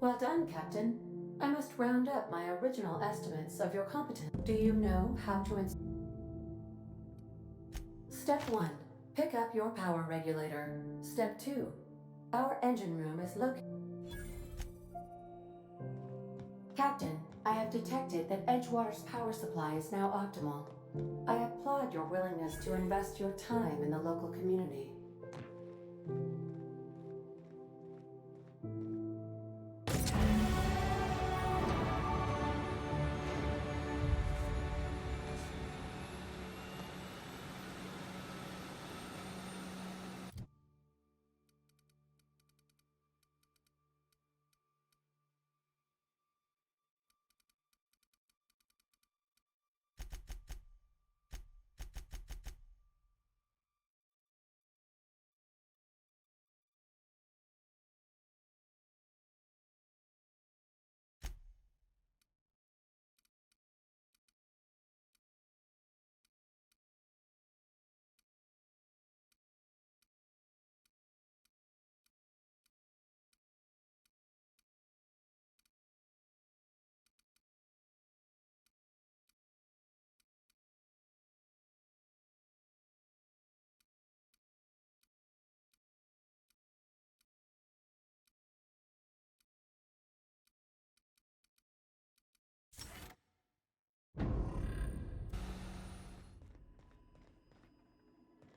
Well done, Captain. I must round up my original estimates of your competence. Do you know how to Step 1. Pick up your power regulator. Step 2. Our engine room is located... Captain, I have detected that Edgewater's power supply is now optimal. I applaud your willingness to invest your time in the local community.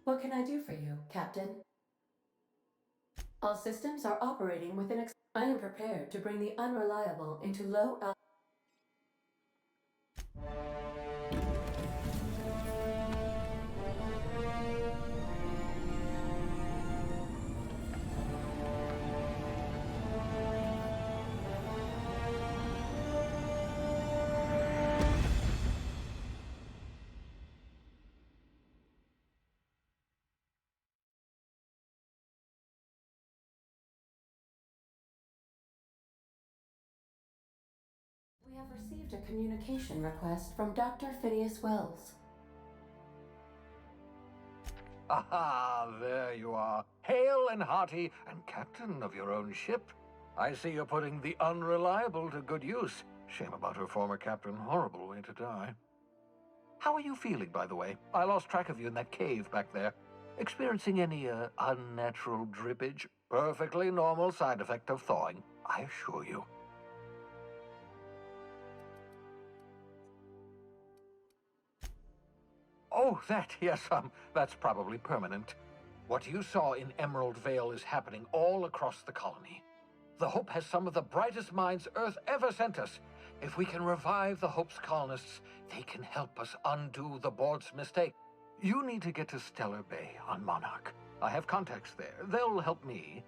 What can I do for you, Captain? All systems are operating within... I am prepared to bring the unreliable into low altitude. We have received a communication request from Dr. Phineas Wells. Aha, there you are. Hale and hearty, and captain of your own ship. I see you're putting the unreliable to good use. Shame about her former captain. Horrible way to die. How are you feeling, by the way? I lost track of you in that cave back there. Experiencing any, unnatural drippage? Perfectly normal side effect of thawing, I assure you. Oh, yes, that's probably permanent. What you saw in Emerald Vale is happening all across the colony. The Hope has some of the brightest minds Earth ever sent us. If we can revive the Hope's colonists, they can help us undo the board's mistake. You need to get to Stellar Bay on Monarch. I have contacts there. They'll help me,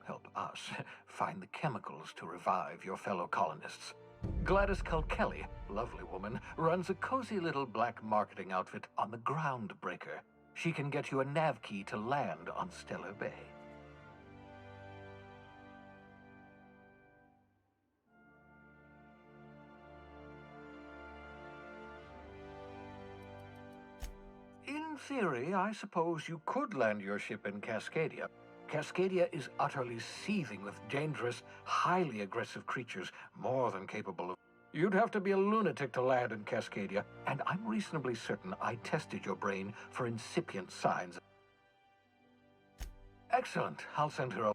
help us, find the chemicals to revive your fellow colonists. Gladys Kelly, lovely woman, runs a cozy little black marketing outfit on the Groundbreaker. She can get you a nav key to land on Stellar Bay. In theory, I suppose you could land your ship in Cascadia. Cascadia is utterly seething with dangerous, highly aggressive creatures, more than capable of... You'd have to be a lunatic to land in Cascadia, and I'm reasonably certain I tested your brain for incipient signs. Excellent. I'll send her over.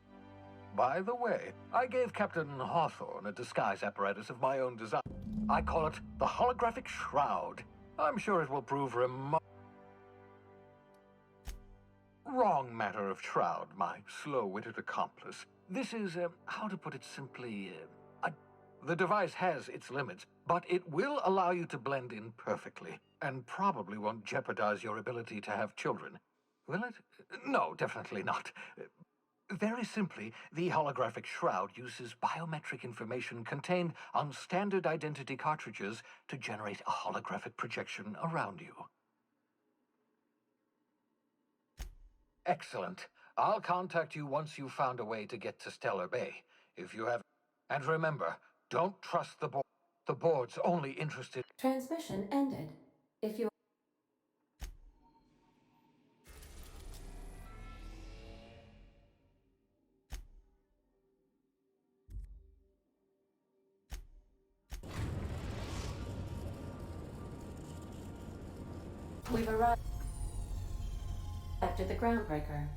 By the way, I gave Captain Hawthorne a disguise apparatus of my own design. I call it the Holographic Shroud. I'm sure it will prove Wrong matter of shroud, my slow-witted accomplice. This is, how to put it simply, the device has its limits, but it will allow you to blend in perfectly, and probably won't jeopardize your ability to have children. Will it? No, definitely not. Very simply, the holographic shroud uses biometric information contained on standard identity cartridges to generate a holographic projection around you. Excellent. I'll contact you once you've found a way to get to Stellar Bay. If you have... And remember, don't trust the board. The board's only interested... Transmission ended. If you... We've arrived at the Groundbreaker.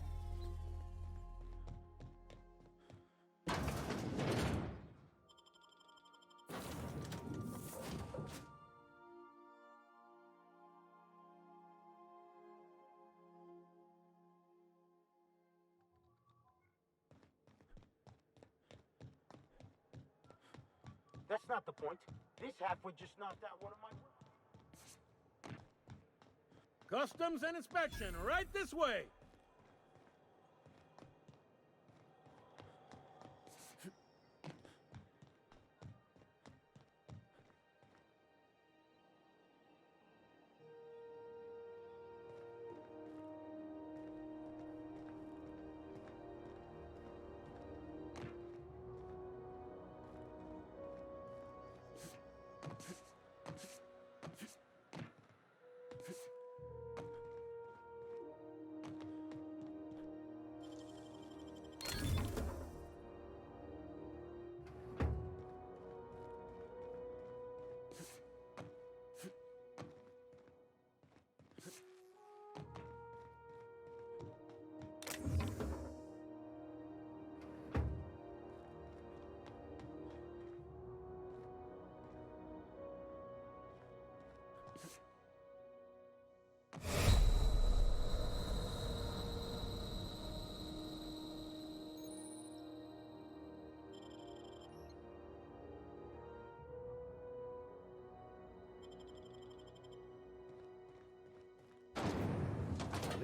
That's not the point. This halfway just knocked out one of my... Customs and inspection, right this way!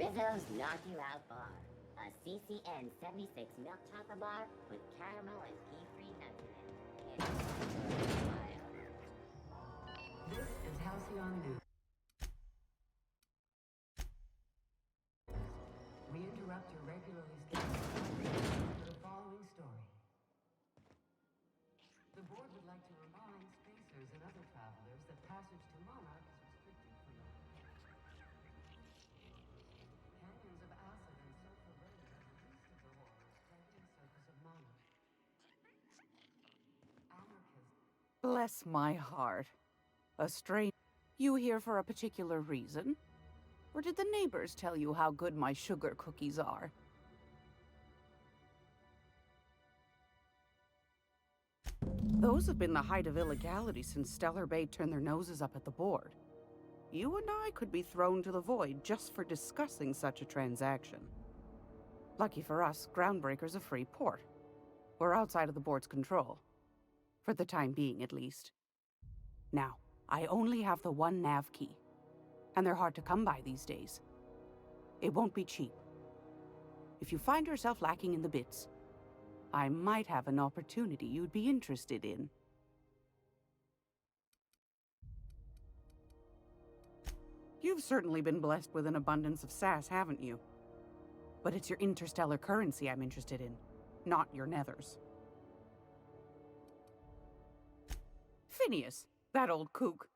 Rizzo's Knock You Out Bar. A CCN 76 milk chocolate bar with caramel and pea-free nuts in it. This is Halcyon News. We interrupt your regularly scheduled programming for the following story. The board would like to remind spacers and other travelers that passage to Monarch is restricted for you. Canyons of acid and sulfur rain are the least of the horrors plaguing the surface of Monarch. Anarchists. Bless my heart. A strange... You here for a particular reason? Or did the neighbors tell you how good my sugar cookies are? Those have been the height of illegality since Stellar Bay turned their noses up at the board. You and I could be thrown to the void just for discussing such a transaction. Lucky for us, Groundbreaker's a free port. We're outside of the board's control. For the time being, at least. Now, I only have the one nav key. And they're hard to come by these days. It won't be cheap. If you find yourself lacking in the bits, I might have an opportunity you'd be interested in. You've certainly been blessed with an abundance of sass, haven't you? But it's your interstellar currency I'm interested in, not your nethers. Phineas, that old kook.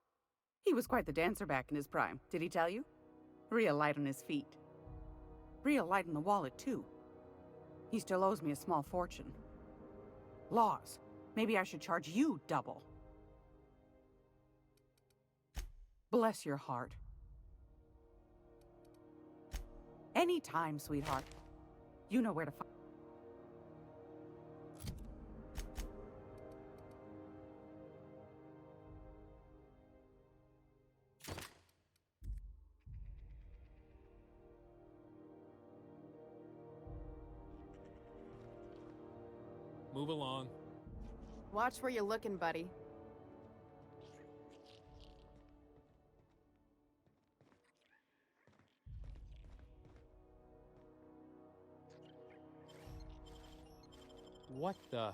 He was quite the dancer back in his prime, did he tell you? Real light on his feet. Real light in the wallet, too. He still owes me a small fortune. Laws. Maybe I should charge you double. Bless your heart. Anytime, sweetheart. You know where to find. Move along. Watch where you're looking, buddy. What the?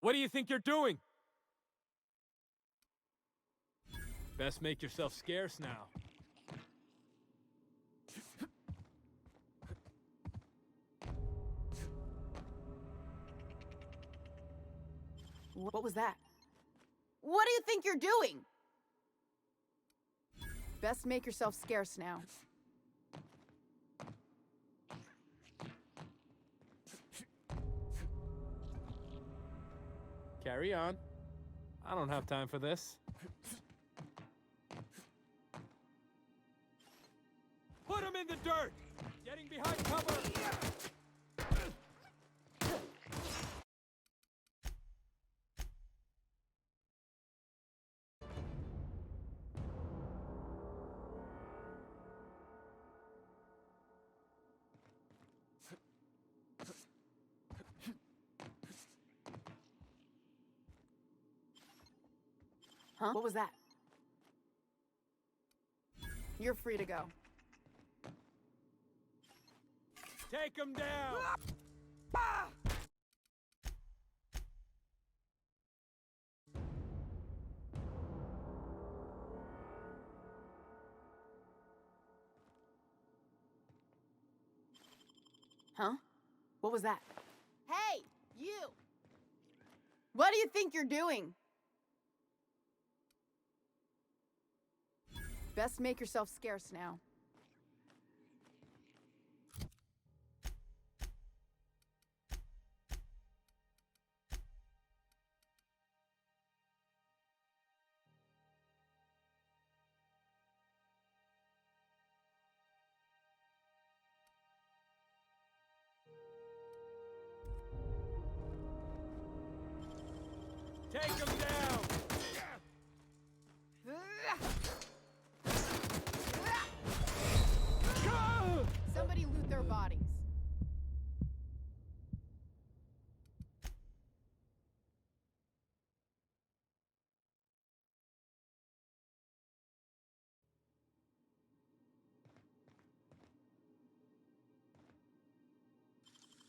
What do you think you're doing? Best make yourself scarce now. What was that? What do you think you're doing? Best make yourself scarce now. Carry on. I don't have time for this. Put him in the dirt! Getting behind cover! Huh? What was that? You're free to go. Take him down! Huh? What was that? Hey, you! What do you think you're doing? Best make yourself scarce now. Take him down! Somebody loot their bodies.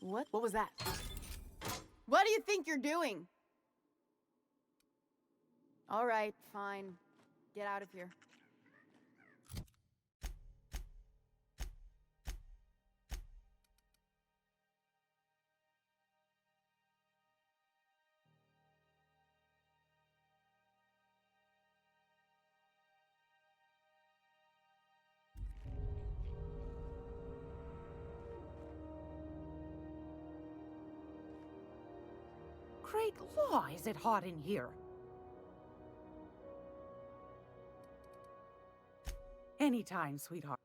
What? What was that? What do you think you're doing? All right, fine. Get out of here. Great law, is it hot in here? Anytime, sweetheart.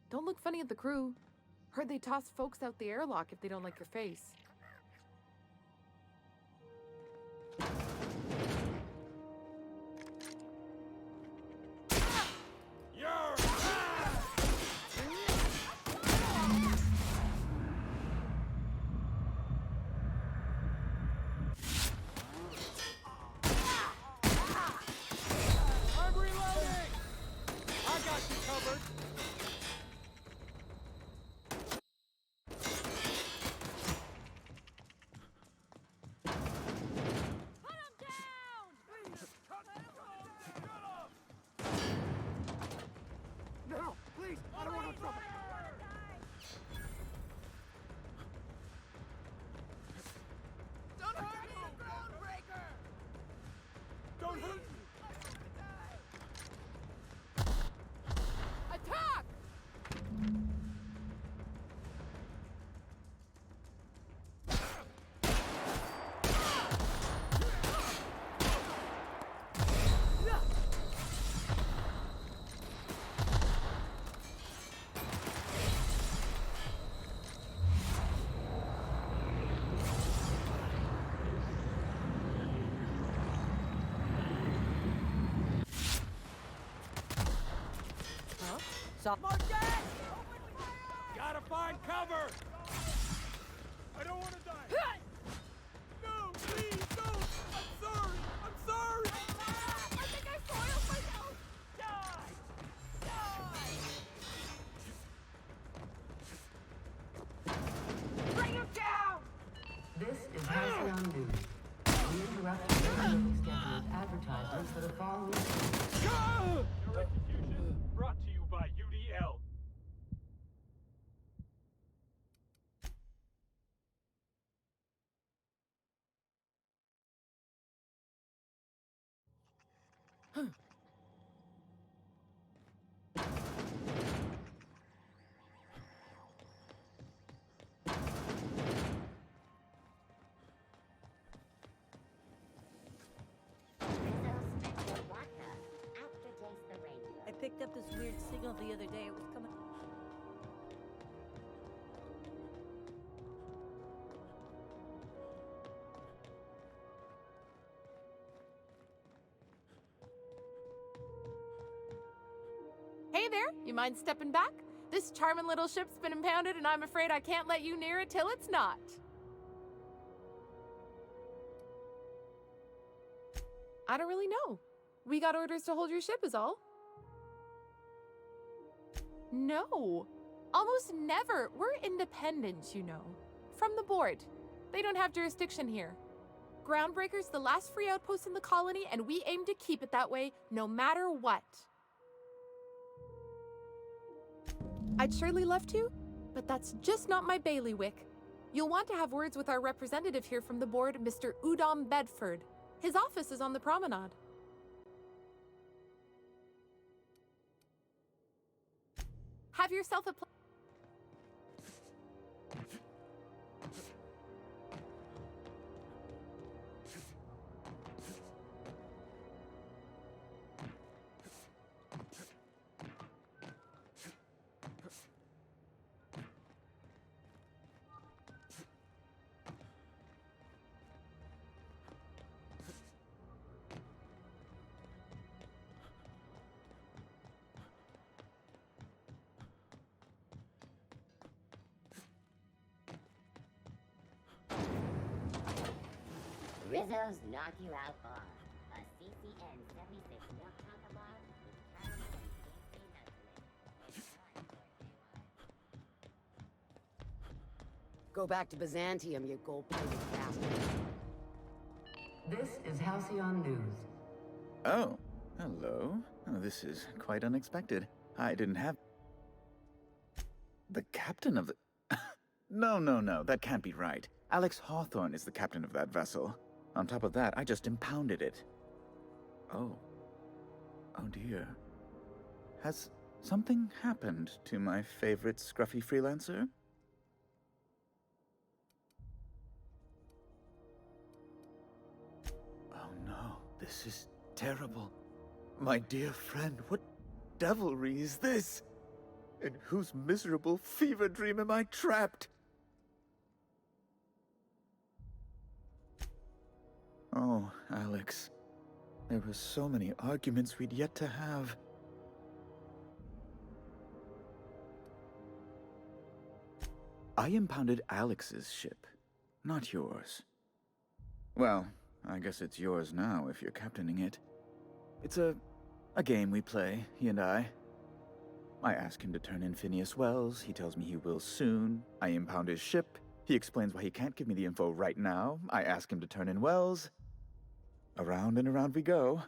Don't look funny at the crew. Heard they toss folks out the airlock if they don't like your face. I'm reloading! I got you covered! No, please, I don't want no trouble. Don't hurt me, Groundbreaker! Don't hurt me! Attack! Stop. Gotta find cover! I don't want to die! No, please, don't! I'm sorry! I'm sorry! I think I soiled myself! Die! Die! Bring him down! This is Halcyon News. We interrupt the regularly scheduled advertisements for the following. Execution brought to you by UDL. I picked up this weird signal the other day. It was coming. Hey there, you mind stepping back? This charming little ship's been impounded and I'm afraid I can't let you near it till it's not. I don't really know. We got orders to hold your ship is all. No, almost never. We're independent, you know. From the board. They don't have jurisdiction here. Groundbreaker's the last free outpost in the colony and we aim to keep it that way no matter what. I'd surely love to, but that's just not my bailiwick. You'll want to have words with our representative here from the board, Mr. Udom Bedford. His office is on the promenade. Have yourself a Rizzo's Knock You Out Bar. A CCN 76 milk chocolate bar with caramel and tasty nuts in it. Go back to Byzantium, you gold-plated bastard. This is Halcyon News. Oh, hello. Oh, this is quite unexpected. I didn't have... The captain of the... No, that can't be right. Alex Hawthorne is the captain of that vessel. On top of that, I just impounded it. Oh. Oh dear. Has something happened to my favorite scruffy freelancer? Oh no, this is terrible. My dear friend, what devilry is this? In whose miserable fever dream am I trapped? Oh, Alex. There were so many arguments we'd yet to have. I impounded Alex's ship, not yours. Well, I guess it's yours now if you're captaining it. It's a game we play, he and I. I ask him to turn in Phineas Wells, he tells me he will soon. I impound his ship, he explains why he can't give me the info right now. I ask him to turn in Wells. Around and around we go.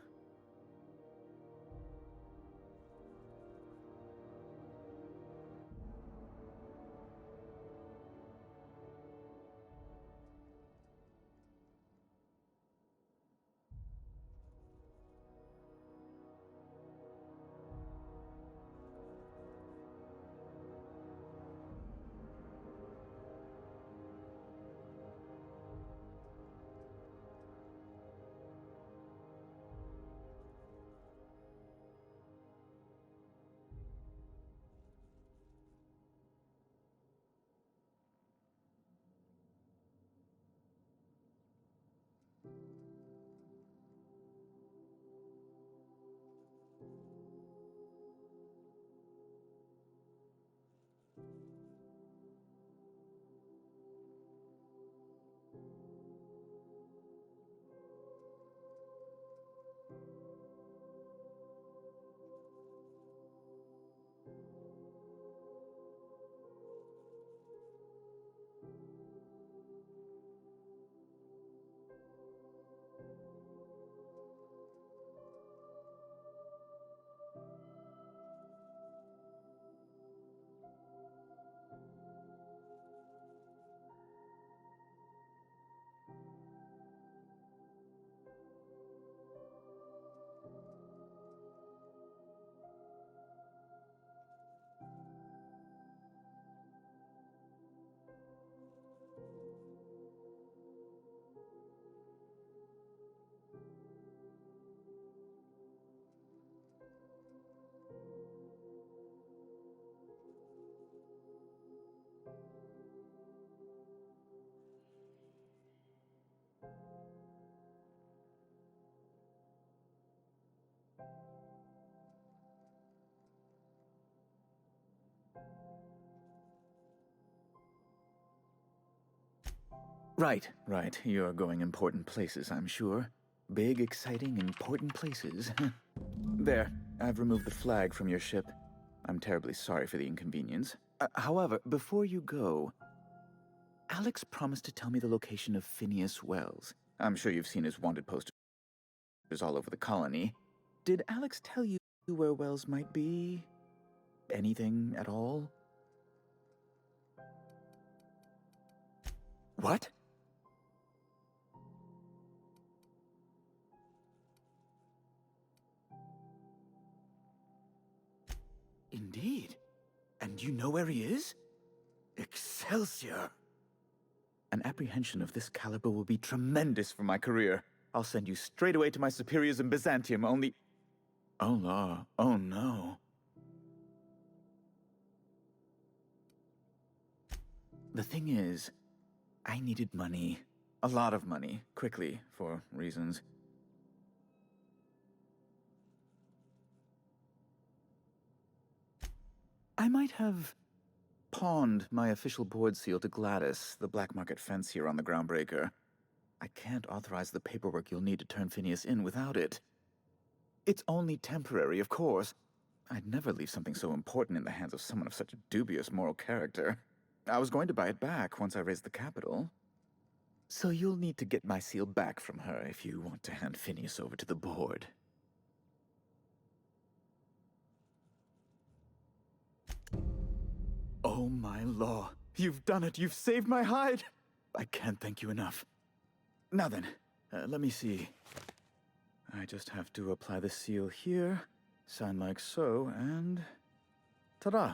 Right. You're going important places, I'm sure. Big, exciting, important places. There, I've removed the flag from your ship. I'm terribly sorry for the inconvenience. However, before you go, Alex promised to tell me the location of Phineas Wells. I'm sure you've seen his wanted posters all over the colony. Did Alex tell you where Wells might be? Anything at all? What? Indeed. And you know where he is? Excelsior! An apprehension of this caliber will be tremendous for my career. I'll send you straight away to my superiors in Byzantium, only... Oh, no. Oh, no. The thing is, I needed money. A lot of money. Quickly, for reasons. I might have pawned my official board seal to Gladys, the black market fence here on the Groundbreaker. I can't authorize the paperwork you'll need to turn Phineas in without it. It's only temporary, of course. I'd never leave something so important in the hands of someone of such a dubious moral character. I was going to buy it back once I raised the capital. So you'll need to get my seal back from her if you want to hand Phineas over to the board. Oh my law. You've done it. You've saved my hide. I can't thank you enough. Now then, let me see. I just have to apply the seal here, sign like so, and... ta-da!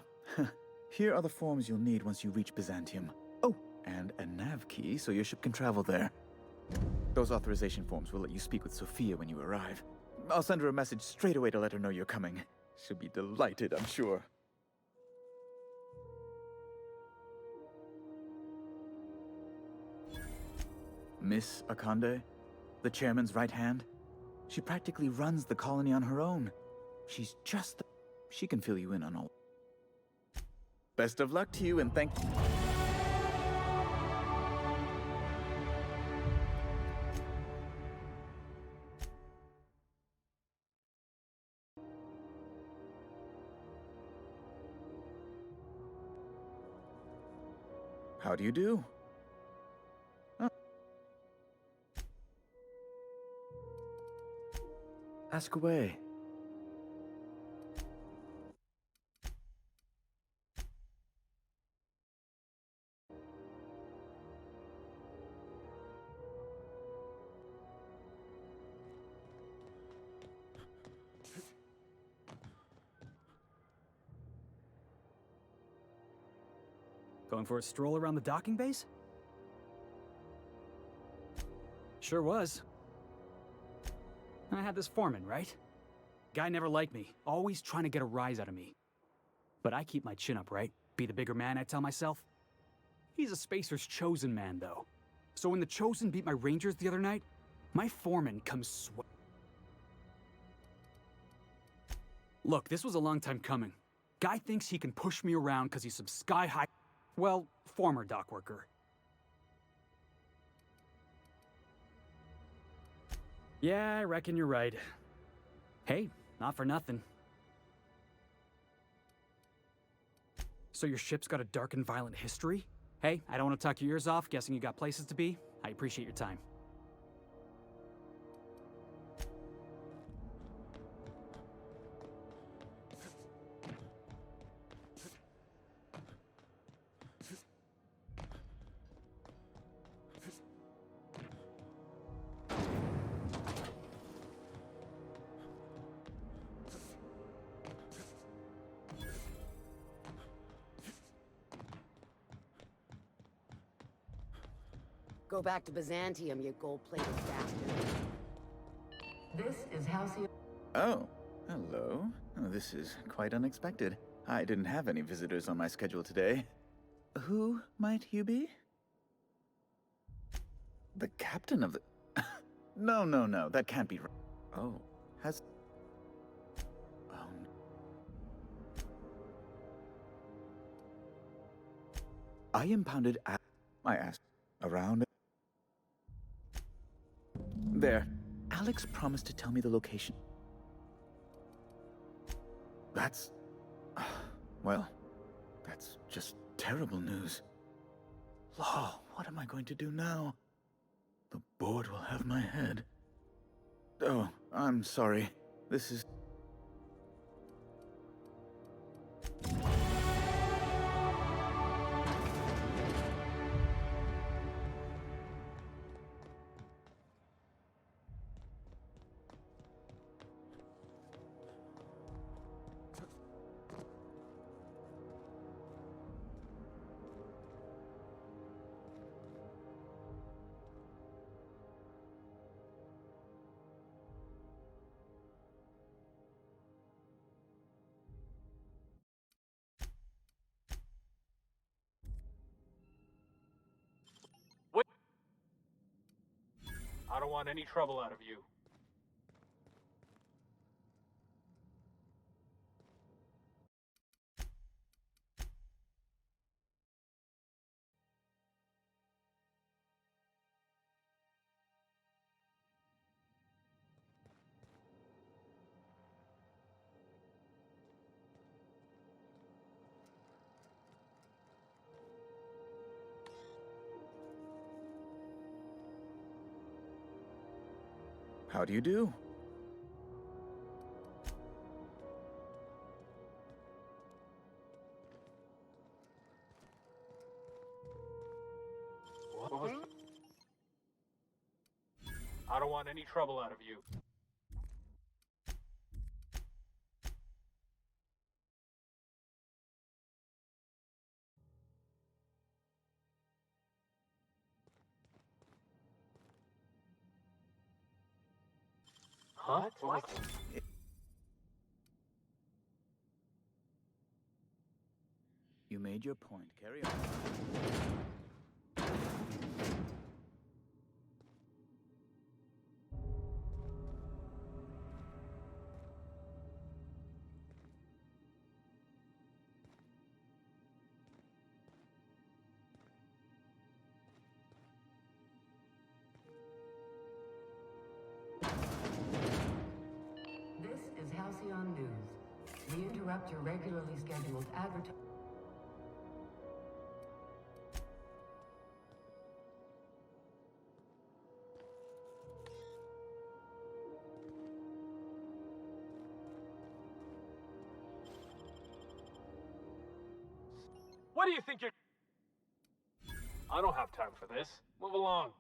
Here are the forms you'll need once you reach Byzantium. Oh, and a nav key so your ship can travel there. Those authorization forms will let you speak with Sophia when you arrive. I'll send her a message straight away to let her know you're coming. She'll be delighted, I'm sure. Miss Akande, the chairman's right hand. She practically runs the colony on her own. She's just the... She can fill you in on all. Best of luck to you and thank... How do you do? Oh. Ask away. Going for a stroll around the docking base? Sure was. I had this foreman, right? Guy never liked me, always trying to get a rise out of me. But I keep my chin up, right? Be the bigger man, I tell myself. He's a Spacer's chosen man, though. So when the Chosen beat my Rangers the other night, my foreman comes Look, this was a long time coming. Guy thinks he can push me around because he's some sky-high... Well, former dock worker. Yeah, I reckon you're right. Hey, not for nothing. So your ship's got a dark and violent history? Hey, I don't want to talk your ears off, guessing you got places to be. I appreciate your time. Go back to Byzantium, you gold-plated bastard. This is Halcyon. Oh, hello. Oh, this is quite unexpected. I didn't have any visitors on my schedule today. Who might you be? The captain of the... No, that can't be right. Oh, has... Oh. I impounded I asked around... There. Alex promised to tell me the location. That's... Well, that's just terrible news. Law, what am I going to do now? The board will have my head. Oh, I'm sorry. This is... I don't want any trouble out of you. How do you do? I don't want any trouble out of you. Huh? What? You made your point. Carry on. interrupt your regularly scheduled advertising. What do you think you're... I don't have time for this. Move along.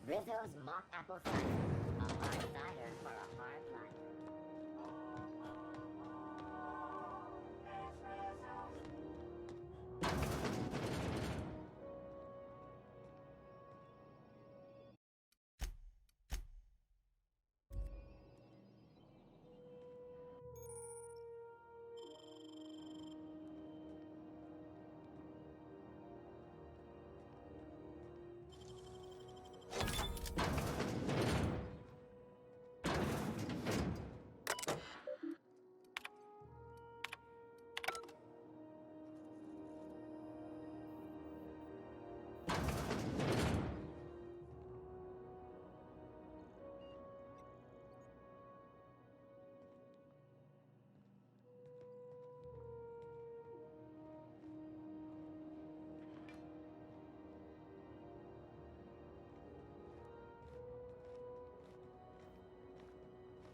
Rizzo's mock apple cider. A hard cider for a hard life.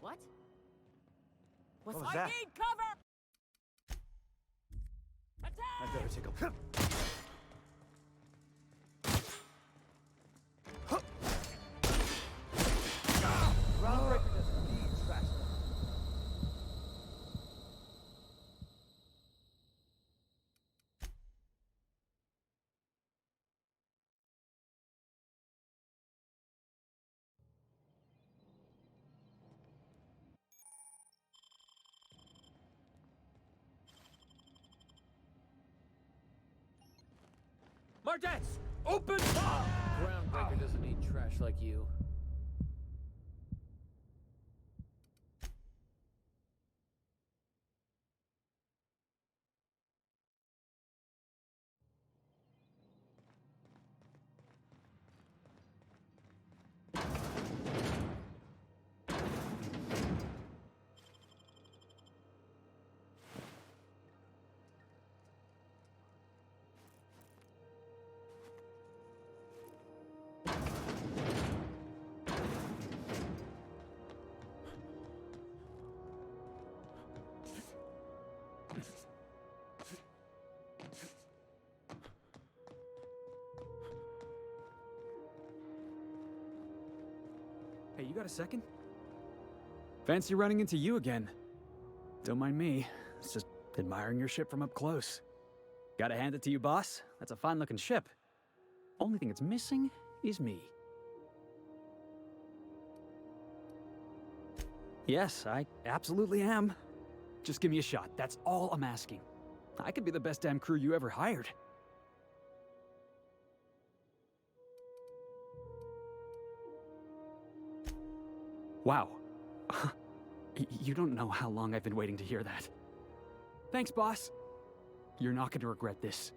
What? What was I that? need cover! Attack! I better take a... Groundbreaker doesn't need trash. Martets! Open up! Groundbreaker doesn't need trash like you. Hey, you got a second? Fancy running into you again. Don't mind me. It's just admiring your ship from up close. Gotta hand it to you, boss. That's a fine-looking ship. Only thing it's missing is me. Yes, I absolutely am. Just give me a shot. That's all I'm asking. I could be the best damn crew you ever hired. Wow. You don't know how long I've been waiting to hear that. Thanks, boss. You're not gonna regret this.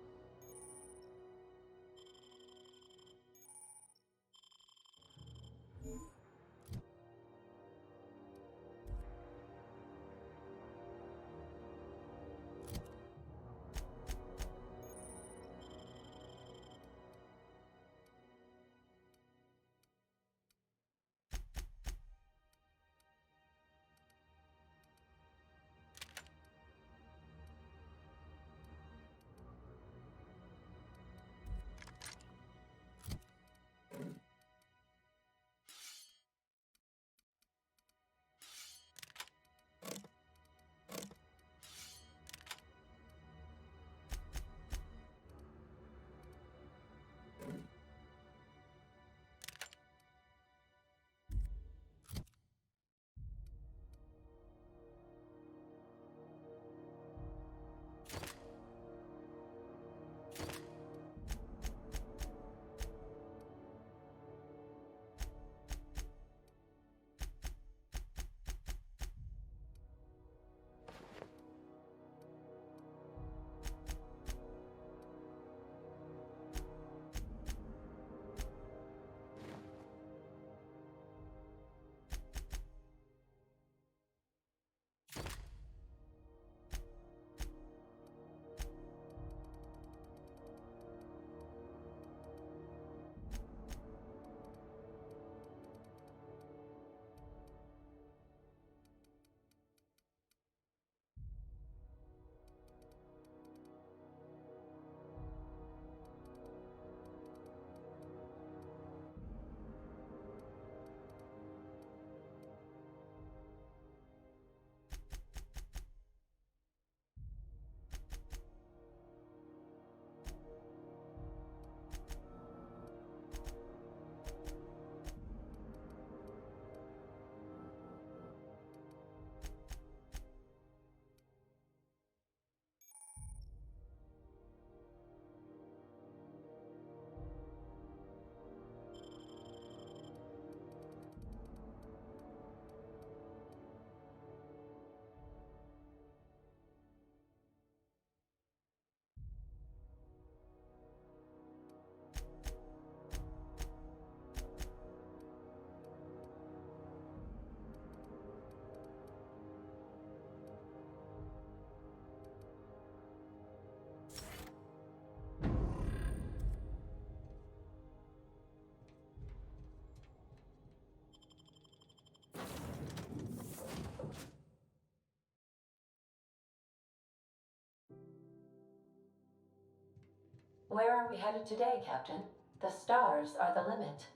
Where are we headed today, Captain? The stars are the limit.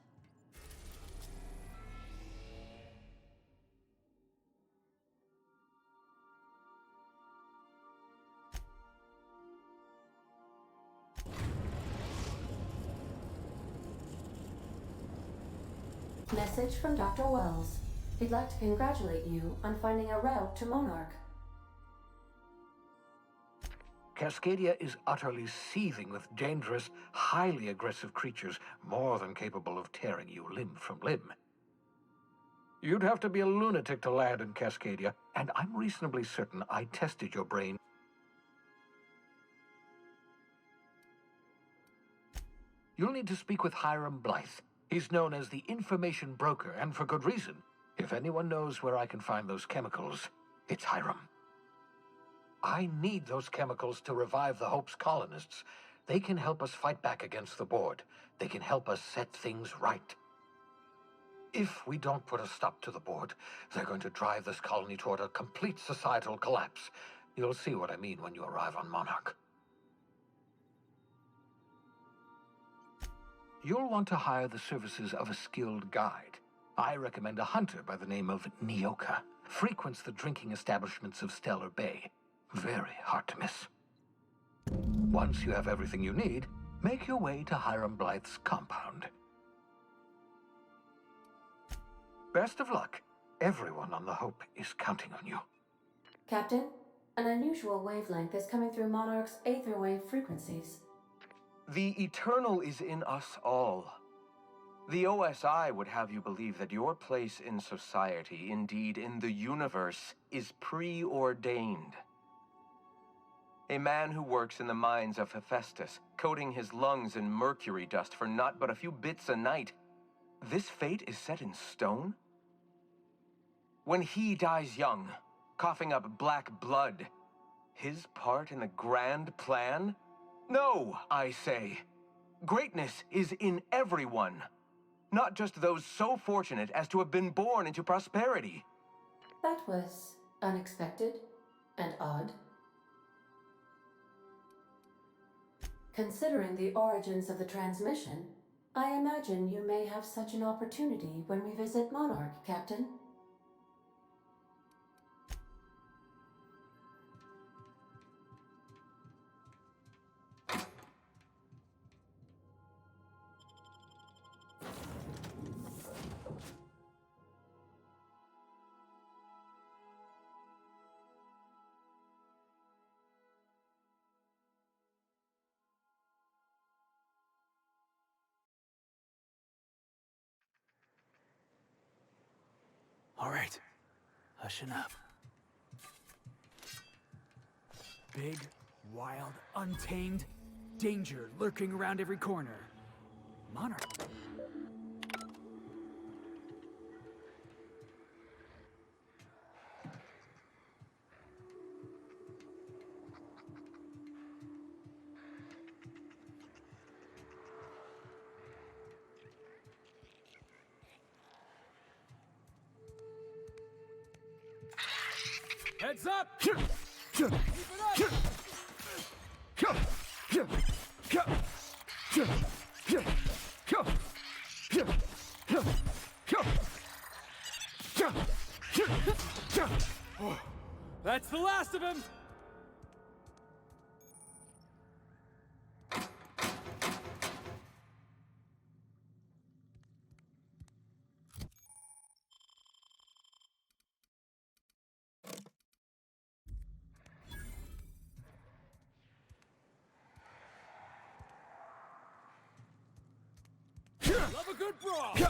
Message from Dr. Wells. He'd like to congratulate you on finding a route to Monarch. Cascadia is utterly seething with dangerous, highly aggressive creatures, more than capable of tearing you limb from limb. You'd have to be a lunatic to land in Cascadia, and I'm reasonably certain I tested your brain. You'll need to speak with Hiram Blythe. He's known as the information broker, and for good reason. If anyone knows where I can find those chemicals, it's Hiram. I need those chemicals to revive the Hope's colonists. They can help us fight back against the Board. They can help us set things right. If we don't put a stop to the Board, they're going to drive this colony toward a complete societal collapse. You'll see what I mean when you arrive on Monarch. You'll want to hire the services of a skilled guide. I recommend a hunter by the name of Nyoka. Frequents the drinking establishments of Stellar Bay. Very hard to miss. Once you have everything you need, make your way to Hiram Blythe's compound. Best of luck. Everyone on the Hope is counting on you. Captain, an unusual wavelength is coming through Monarch's aether wave frequencies. The eternal is in us all. The OSI would have you believe that your place in society, indeed in the universe, is preordained. A man who works in the mines of Hephaestus, coating his lungs in mercury dust for not but a few bits a night. This fate is set in stone? When he dies young, coughing up black blood, his part in the grand plan? No, I say. Greatness is in everyone. Not just those so fortunate as to have been born into prosperity. That was unexpected and odd. Considering the origins of the transmission, I imagine you may have such an opportunity when we visit Monarch, Captain. All right, hushing up. Big, wild, untamed, danger lurking around every corner. Monarch. Heads up! Keep it up! That's the last of him! Love a good brawl!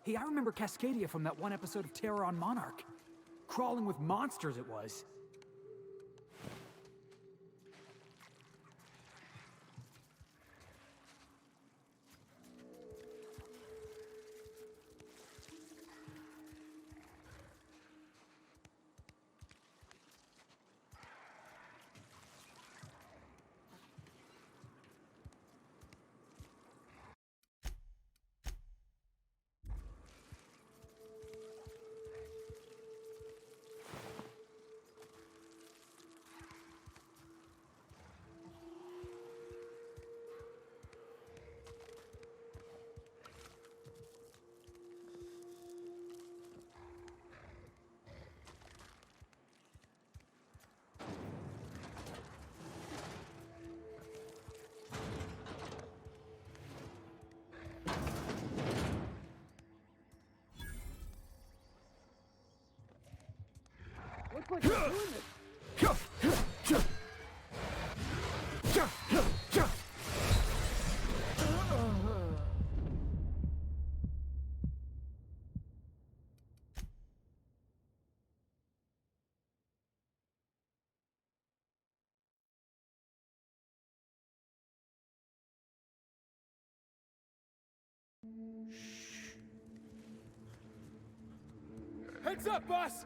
Hey, I remember Cascadia from that one episode of Terra on Monarch. Crawling with monsters it was. Looks like you're doing this. Heads up, boss!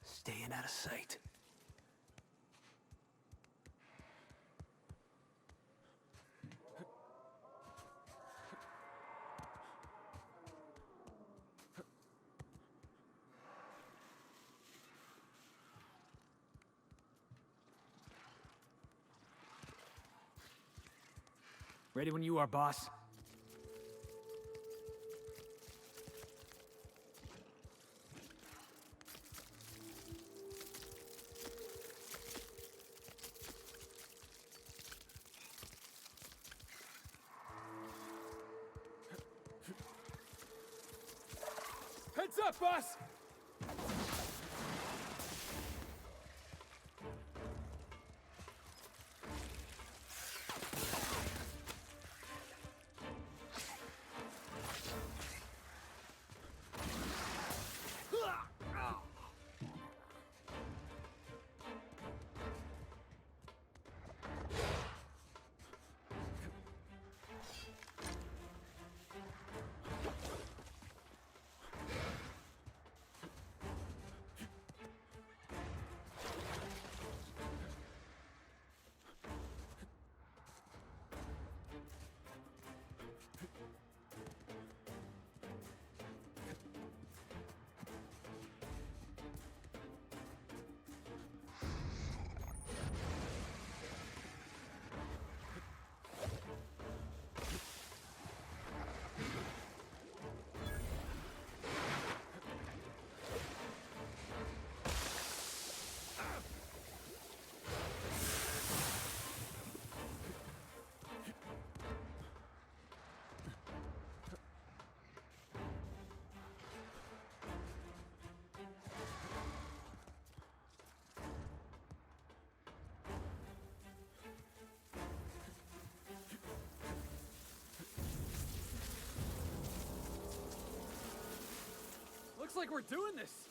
Staying out of sight. Ready when you are, boss. Heads up, boss! Looks like we're doing this.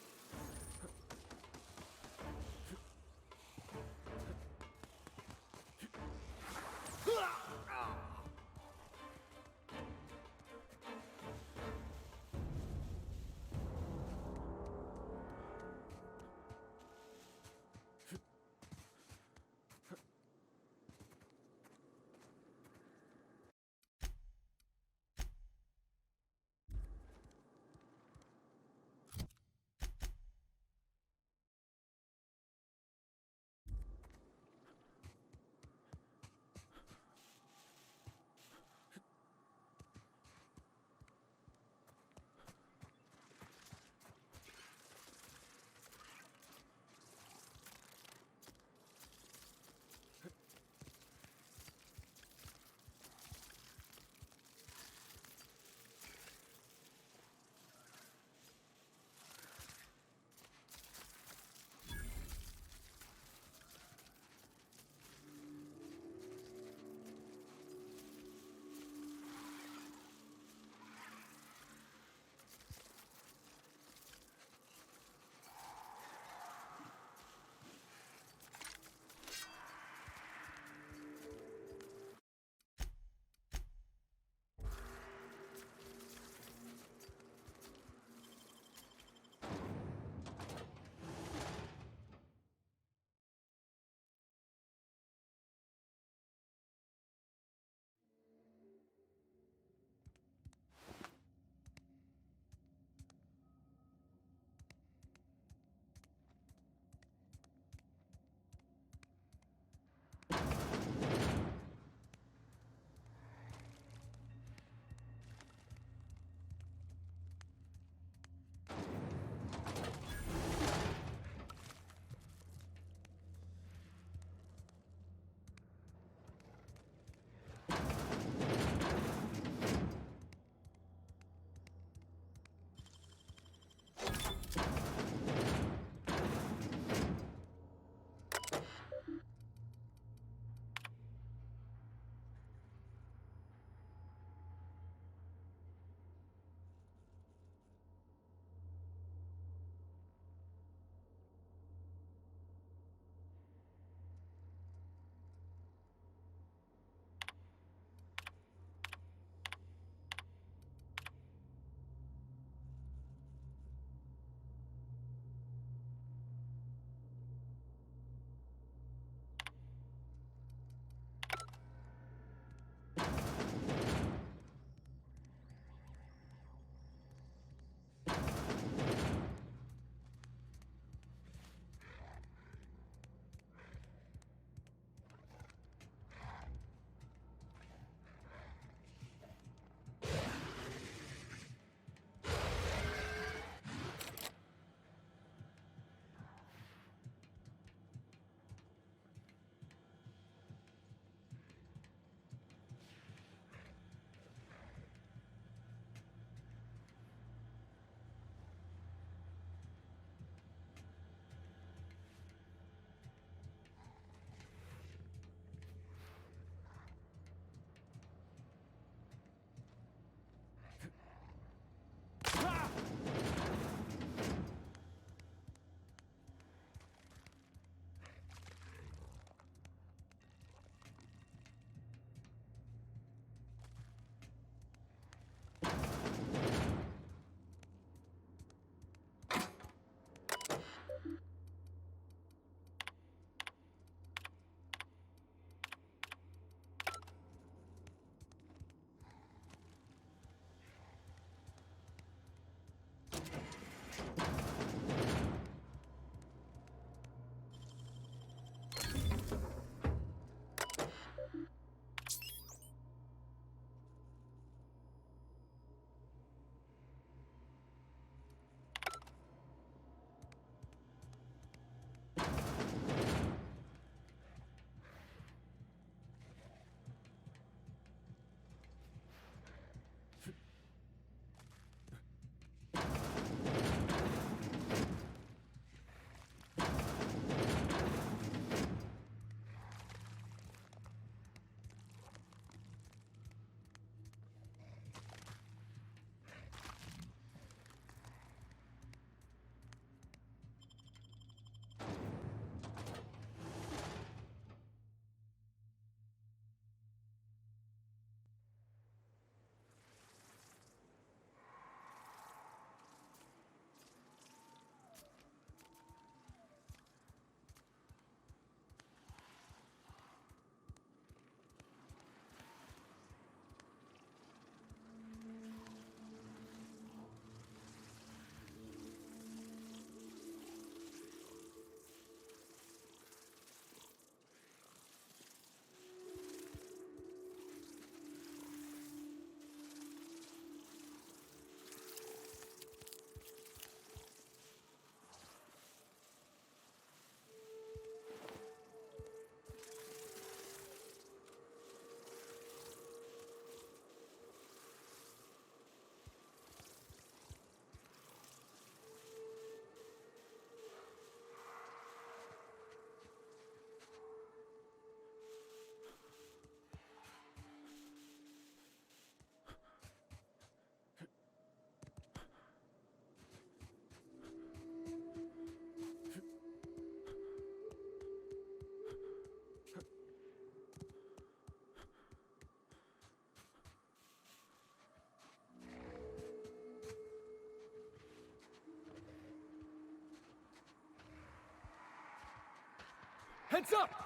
Heads up!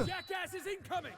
Jackass is incoming!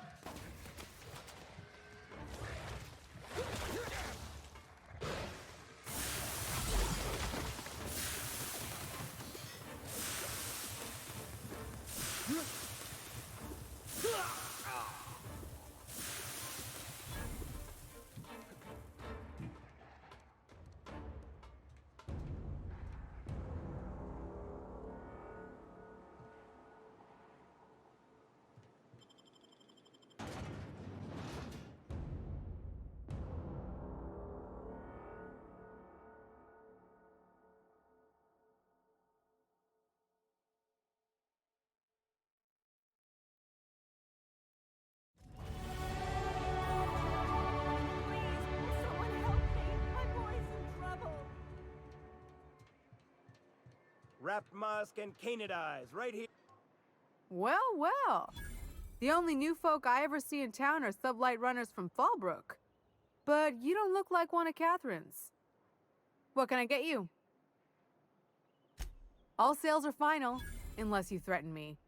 Wrapped musk and canid eyes, right here. Well, well. The only new folk I ever see in town are sublight runners from Fallbrook. But you don't look like one of Catherine's. What can I get you? All sales are final, unless you threaten me.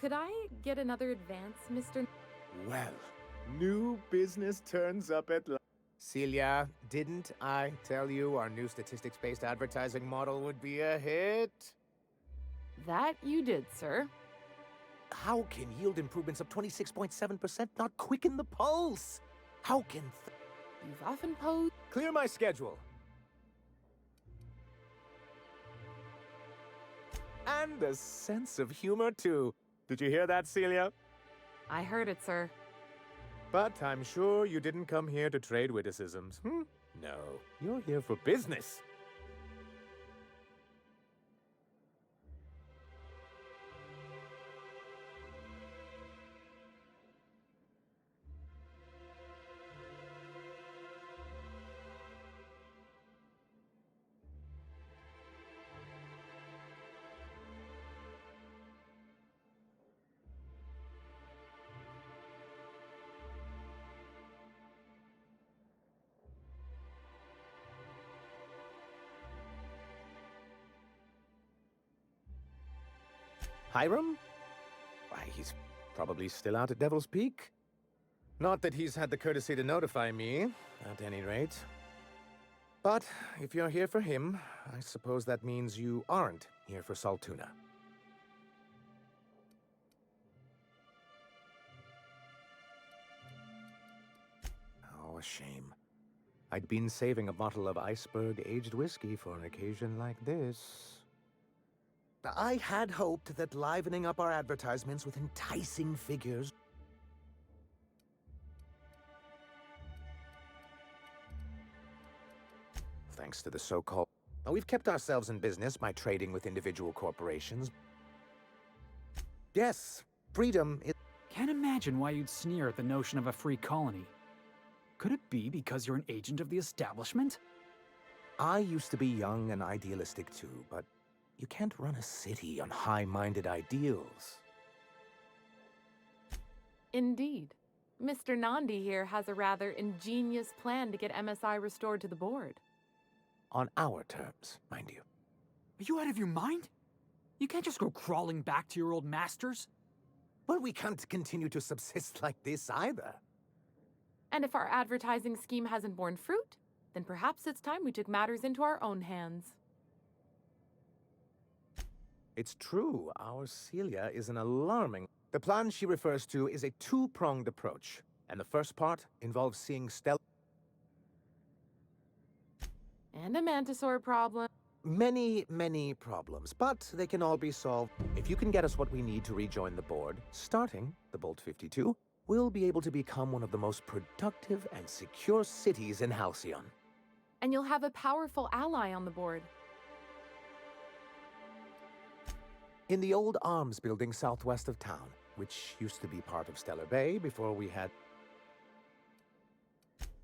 Could I get another advance, Mr. Well, new business turns up at Celia, didn't I tell you our new statistics-based advertising model would be a hit? That you did, sir. How can yield improvements of 26.7% not quicken the pulse? How can... You've often posed... Clear my schedule. And a sense of humor, too. Did you hear that, Celia? I heard it, sir. But I'm sure you didn't come here to trade witticisms, No, you're here for business. Hiram? Why, he's probably still out at Devil's Peak. Not that he's had the courtesy to notify me, at any rate. But if you're here for him, I suppose that means you aren't here for Saltuna. Oh, a shame. I'd been saving a bottle of iceberg-aged whiskey for an occasion like this. I had hoped that livening up our advertisements with enticing figures... Thanks to the so-called... We've kept ourselves in business by trading with individual corporations. Yes, freedom is... Can't imagine why you'd sneer at the notion of a free colony. Could it be because you're an agent of the establishment? I used to be young and idealistic too, but you can't run a city on high-minded ideals. Indeed. Mr. Nandi here has a rather ingenious plan to get MSI restored to the board. On our terms, mind you. Are you out of your mind? You can't just go crawling back to your old masters. Well, we can't continue to subsist like this either. And if our advertising scheme hasn't borne fruit, then perhaps it's time we took matters into our own hands. It's true, our Celia is an alarming... The plan she refers to is a two-pronged approach, and the first part involves seeing And a mantisaur problem. Many, many problems, but they can all be solved. If you can get us what we need to rejoin the board, starting the Bolt 52, we'll be able to become one of the most productive and secure cities in Halcyon. And you'll have a powerful ally on the board. In the old arms building southwest of town, which used to be part of Stellar Bay before we had...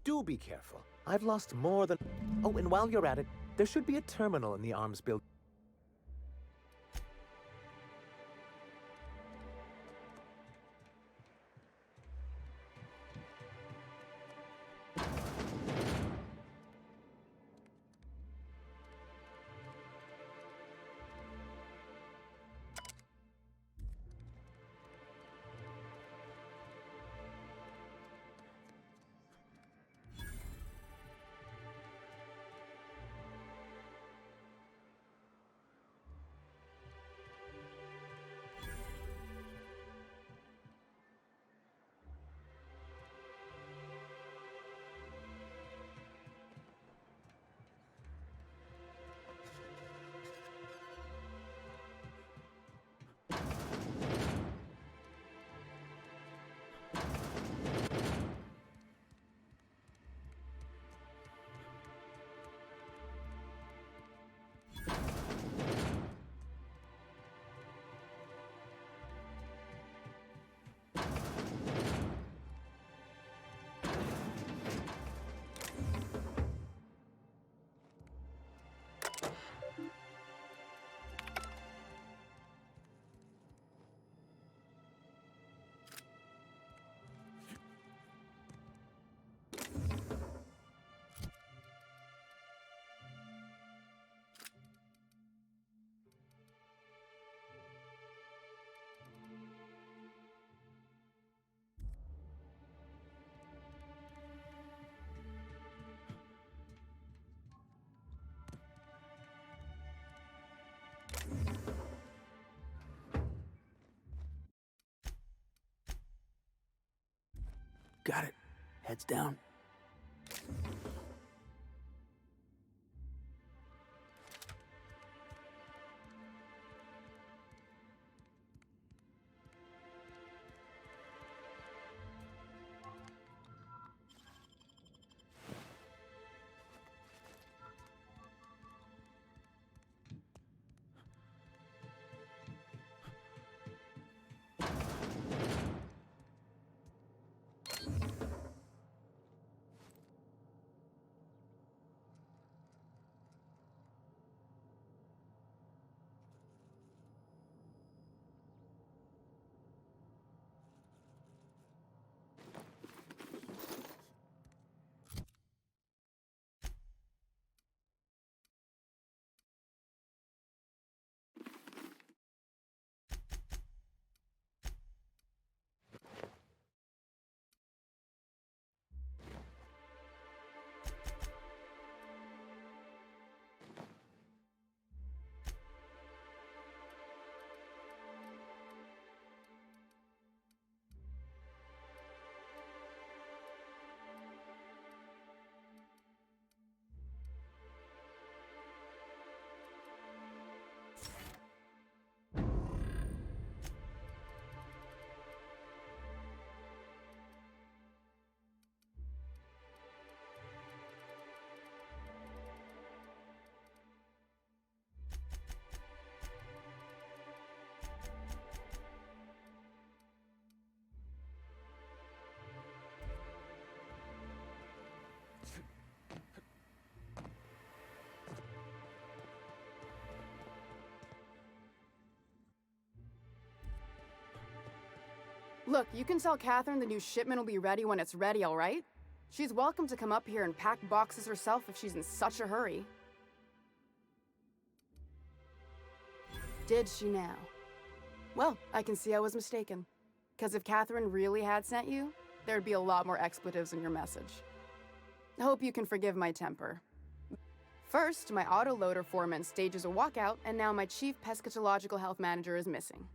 Do be careful. I've lost more than... Oh, and while you're at it, there should be a terminal in the arms building. Got it. Heads down. Look, you can tell Catherine the new shipment will be ready when it's ready, all right? She's welcome to come up here and pack boxes herself if she's in such a hurry. Did she now? Well, I can see I was mistaken. Because if Catherine really had sent you, there'd be a lot more expletives in your message. Hope you can forgive my temper. First, my autoloader foreman stages a walkout, and now my chief pescatological health manager is missing.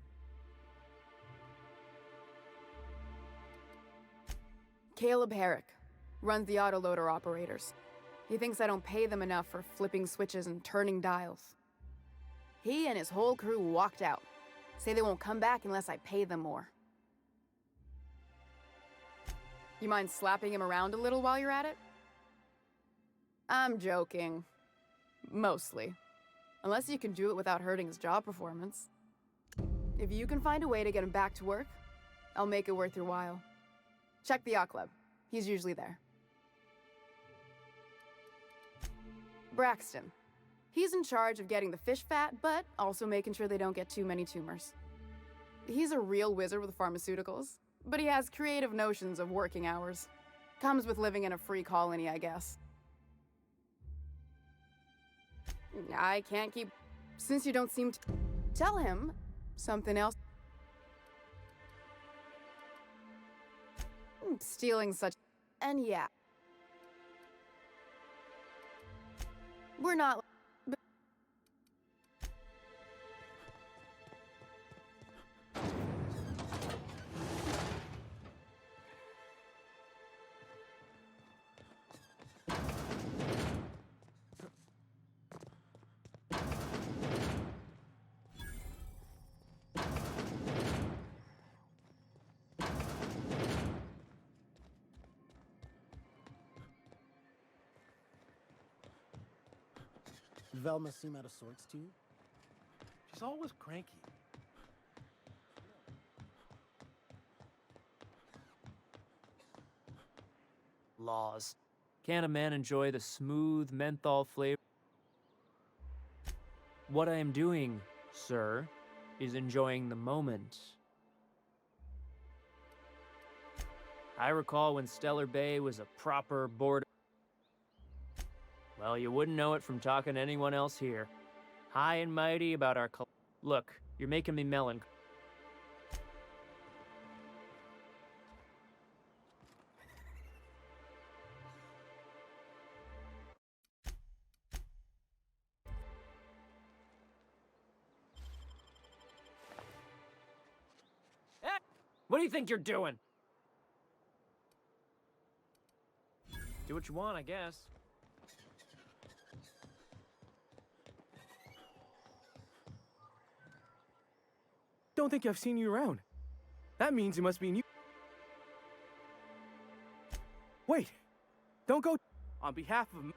Caleb Herrick runs the autoloader operators. He thinks I don't pay them enough for flipping switches and turning dials. He and his whole crew walked out. Say they won't come back unless I pay them more. You mind slapping him around a little while you're at it? I'm joking. Mostly. Unless you can do it without hurting his job performance. If you can find a way to get him back to work, I'll make it worth your while. Check the yacht club. He's usually there. Braxton. He's in charge of getting the fish fat, but also making sure they don't get too many tumors. He's a real wizard with pharmaceuticals, but he has creative notions of working hours. Comes with living in a free colony, I guess. I can't keep... Since you don't seem to... Tell him something else. Stealing such... And yeah. We're not... Velma seem out of sorts to you? She's always cranky. Laws. Can't a man enjoy the smooth menthol flavor? What I am doing, sir, is enjoying the moment. I recall when Stellar Bay was a proper border. Well, you wouldn't know it from talking to anyone else here. High and mighty about our Look, you're making me melancholy. Hey! What do you think you're doing? Do what you want, I guess. Don't think I've seen you around. That means you must be new. Wait! Don't go. On behalf of...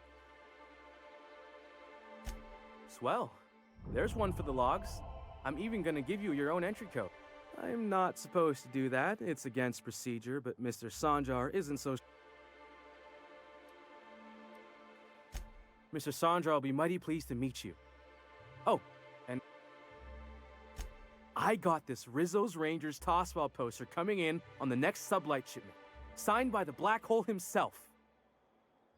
Swell. There's one for the logs. I'm even gonna give you your own entry code. I'm not supposed to do that. It's against procedure, but Mr. Sanjar isn't so... Mr. Sanjar will be mighty pleased to meet you. Oh, and... I got this Rizzo's Rangers tossball poster coming in on the next sublight shipment, signed by the Black Hole himself.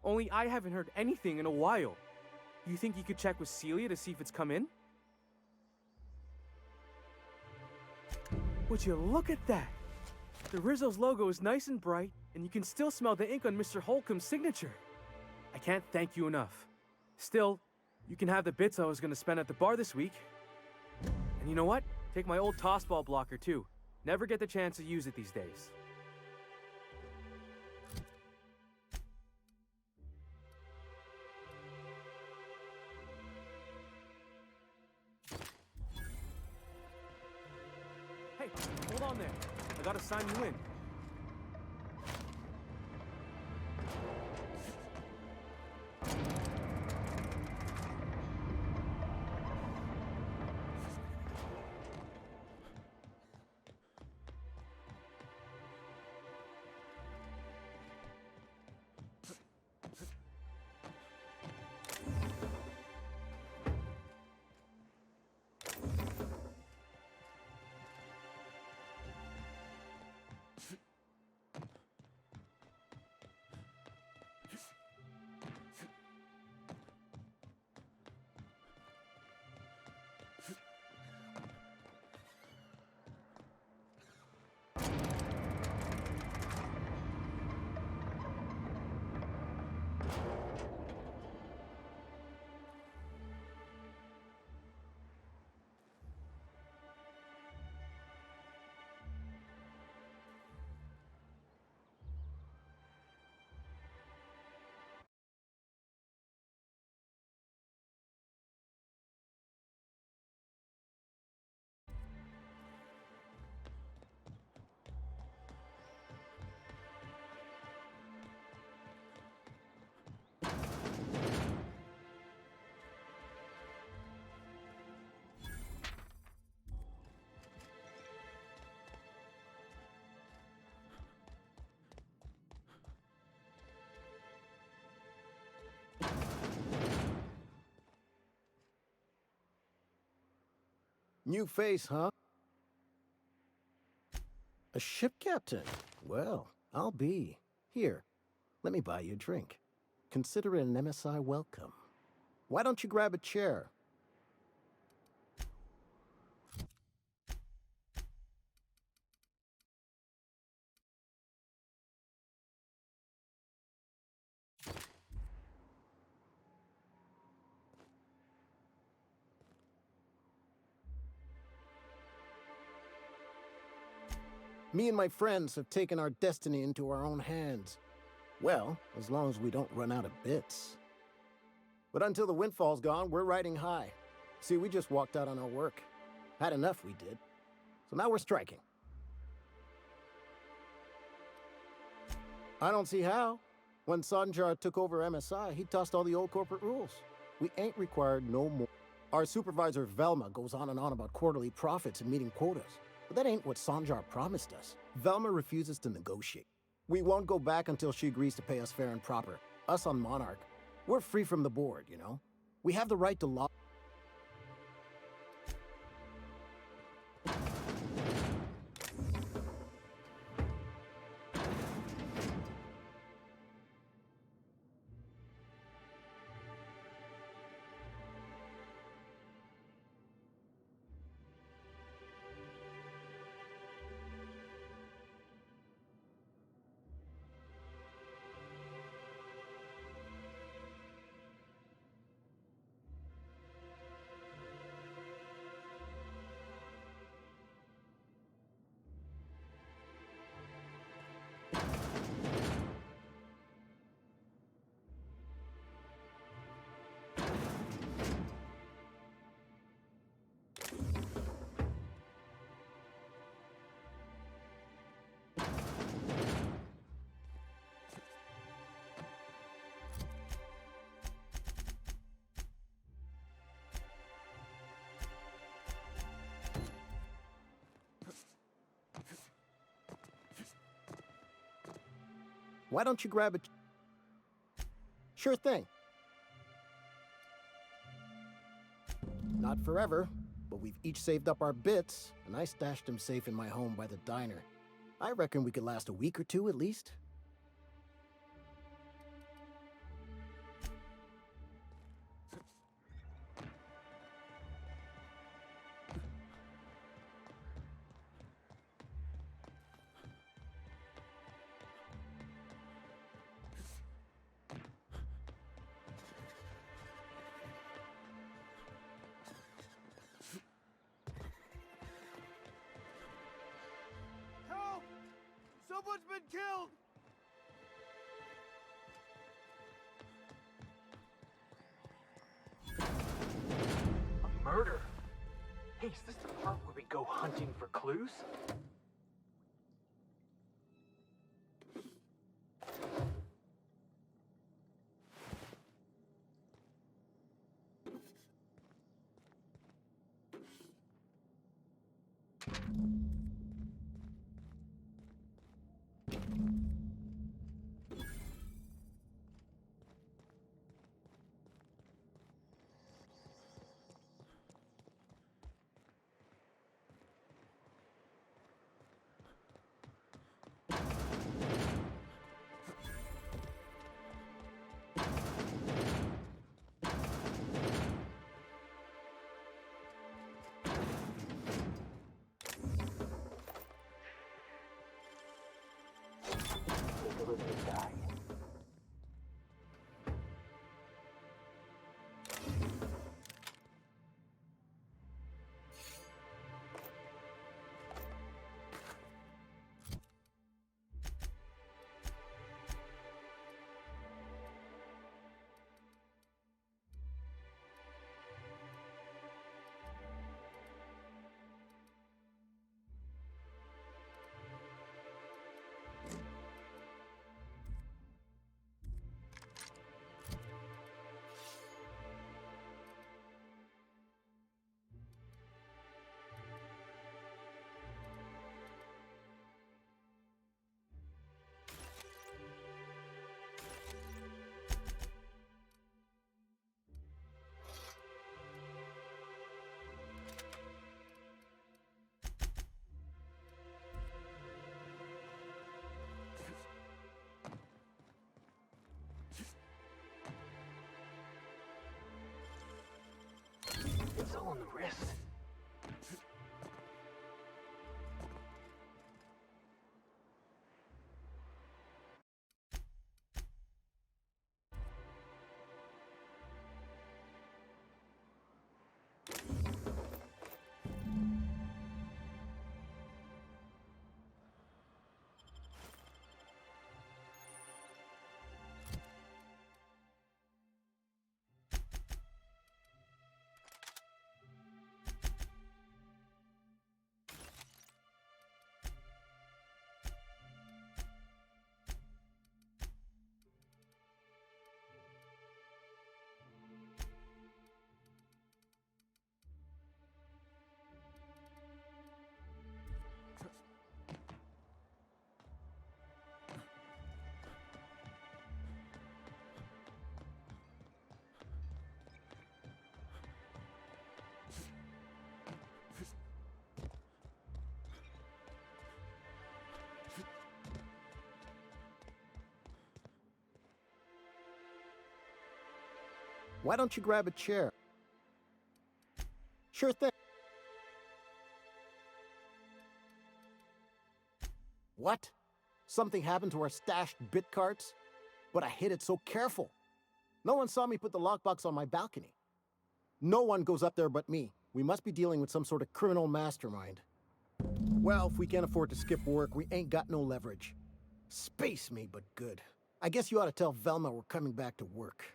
Only I haven't heard anything in a while. You think you could check with Celia to see if it's come in? Would you look at that? The Rizzo's logo is nice and bright, and you can still smell the ink on Mr. Holcomb's signature. I can't thank you enough. Still, you can have the bits I was going to spend at the bar this week. And you know what? Take my old tossball blocker, too. Never get the chance to use it these days. Hey, hold on there. I gotta sign you in. New face, huh? A ship captain? Well, I'll be. Here, let me buy you a drink. Consider it an MSI welcome. Why don't you grab a chair? Me and my friends have taken our destiny into our own hands. Well, as long as we don't run out of bits. But until the windfall's gone, we're riding high. See, we just walked out on our work. Had enough, we did. So now we're striking. I don't see how. When Sanjar took over MSI, he tossed all the old corporate rules. We ain't required no more. Our supervisor Velma goes on and on about quarterly profits and meeting quotas. But that ain't what Sanjar promised us. Velma refuses to negotiate. We won't go back until she agrees to pay us fair and proper. Us on Monarch. We're free from the board, you know? We have the right to law. Why don't you grab a... Sure thing. Not forever, but we've each saved up our bits, and I stashed them safe in my home by the diner. I reckon we could last a week or two at least. Someone's been killed! A murder? Hey, is this the part where we go hunting for clues? Why don't you grab a chair? Sure thing. What? Something happened to our stashed bit carts? But I hid it so careful. No one saw me put the lockbox on my balcony. No one goes up there but me. We must be dealing with some sort of criminal mastermind. Well, if we can't afford to skip work, we ain't got no leverage. Space me, but good. I guess you ought to tell Velma we're coming back to work.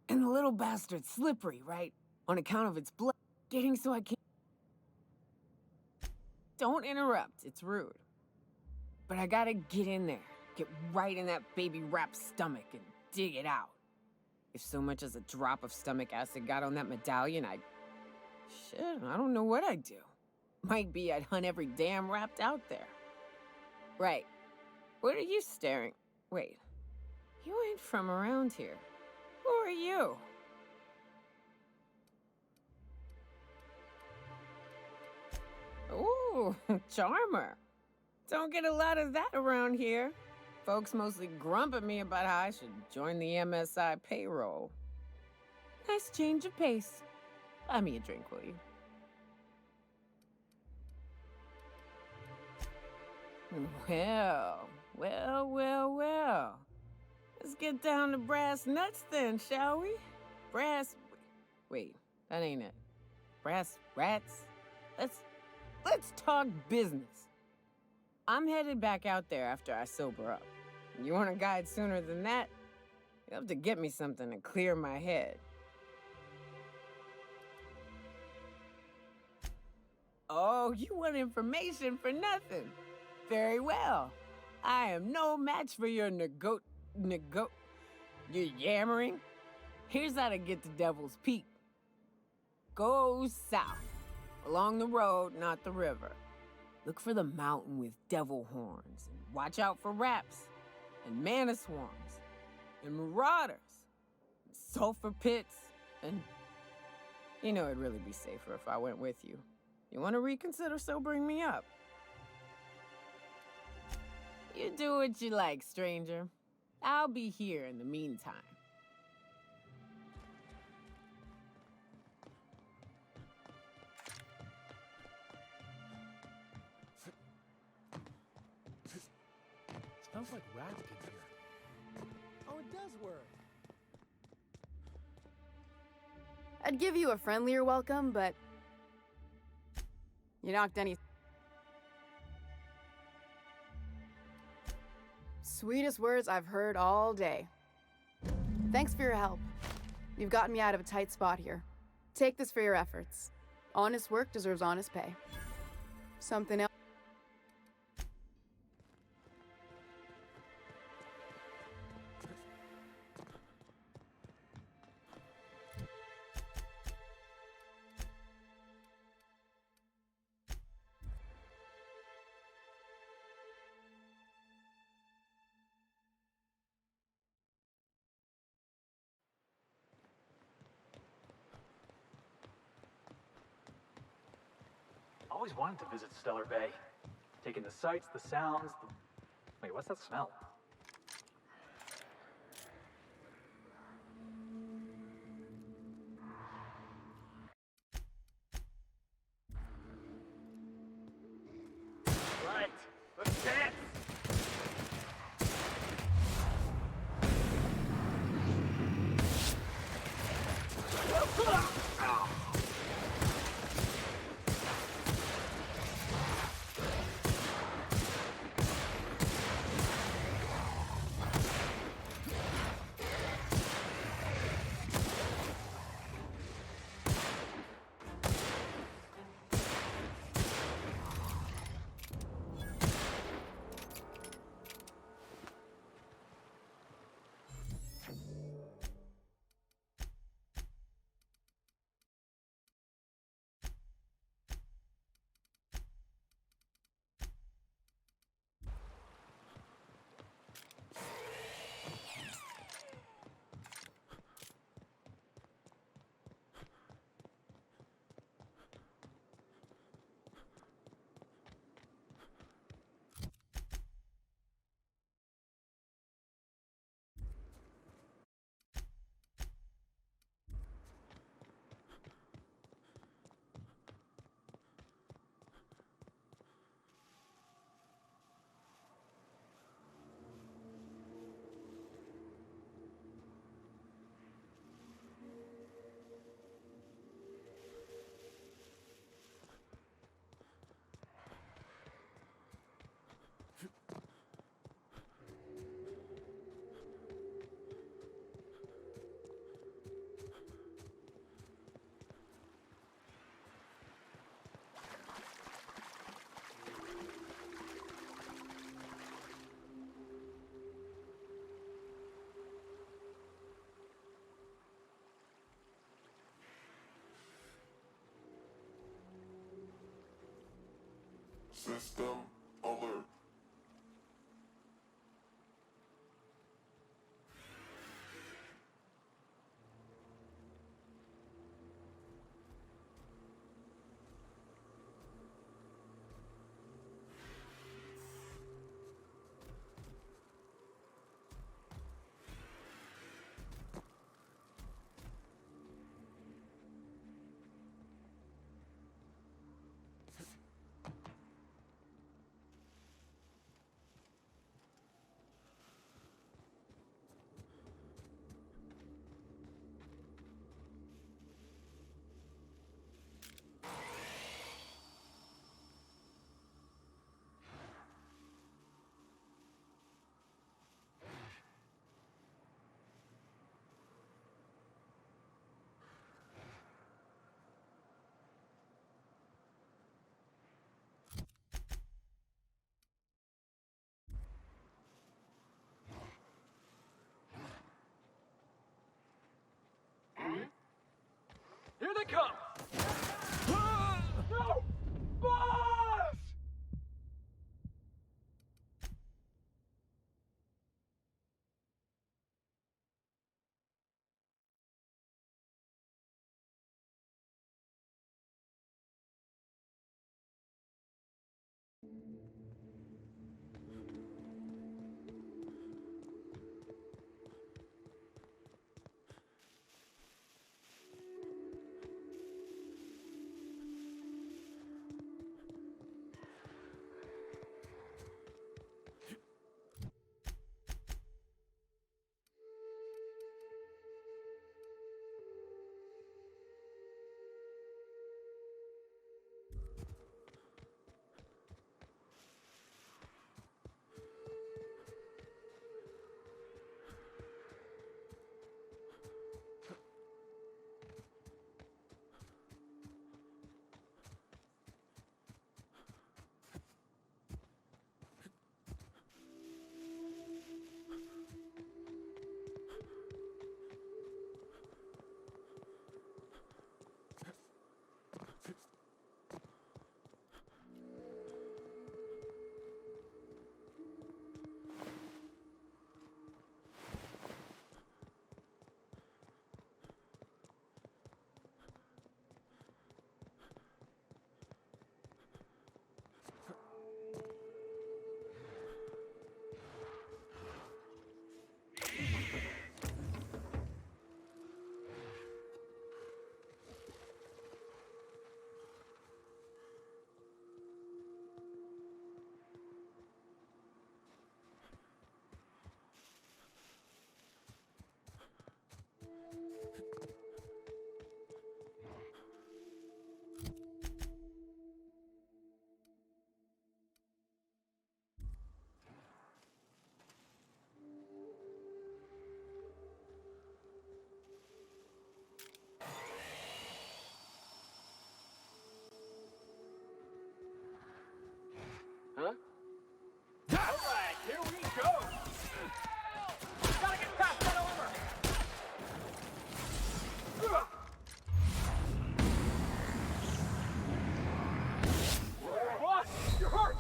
And the little bastard's slippery, right? On account of its blood. Getting so I can't... Don't interrupt, it's rude. But I gotta get in there. Get right in that baby rap's stomach and dig it out. If so much as a drop of stomach acid got on that medallion, shit, I don't know what I'd do. Might be I'd hunt every damn wrapped out there. Right. What are you staring? Wait. You ain't from around here. Who are you? Ooh, charmer. Don't get a lot of that around here. Folks mostly grump at me about how I should join the MSI payroll. Nice change of pace. Buy me a drink, will you? Well. Let's get down to brass nuts then, shall we? Wait, that ain't it. Brass rats? Let's talk business. I'm headed back out there after I sober up. You want a guide sooner than that? You'll have to get me something to clear my head. Oh, you want information for nothing? Very well. I am no match for your your yammering. Here's how to get to Devil's Peak. Go south, along the road, not the river. Look for the mountain with devil horns, and watch out for raps, and mana swarms, and marauders, and sulfur pits, and... You know it'd really be safer if I went with you. You want to reconsider sobering me up? You do what you like, stranger. I'll be here in the meantime. Smells like ratkins here. Oh, it does work. I'd give you a friendlier welcome, but... You knocked any... Sweetest words I've heard all day. Thanks for your help. You've gotten me out of a tight spot here. Take this for your efforts. Honest work deserves honest pay. Something else? Always wanted to visit Stellar Bay. Taking the sights, the sounds, Wait, what's that smell? Right, let's dance! System alert. Here they come! No! Boss! Huh? Alright, here we go! Gotta get past that armor! Boss, you're hurt!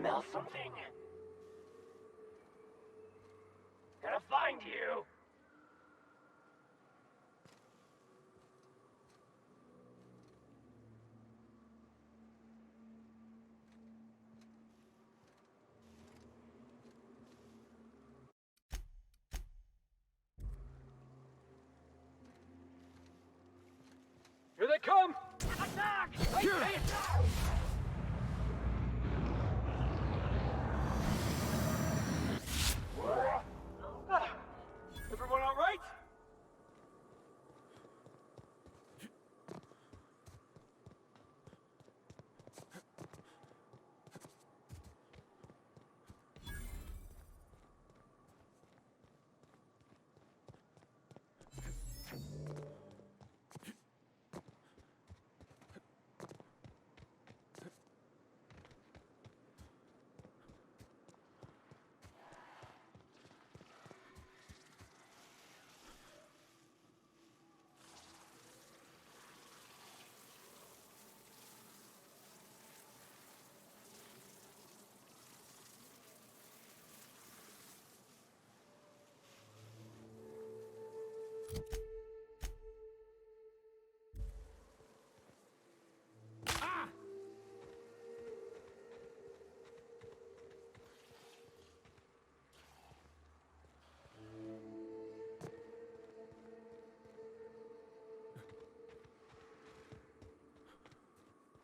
smell something. Gonna find you. Here they come! Attack! Hey, hey, attack! Everyone all right?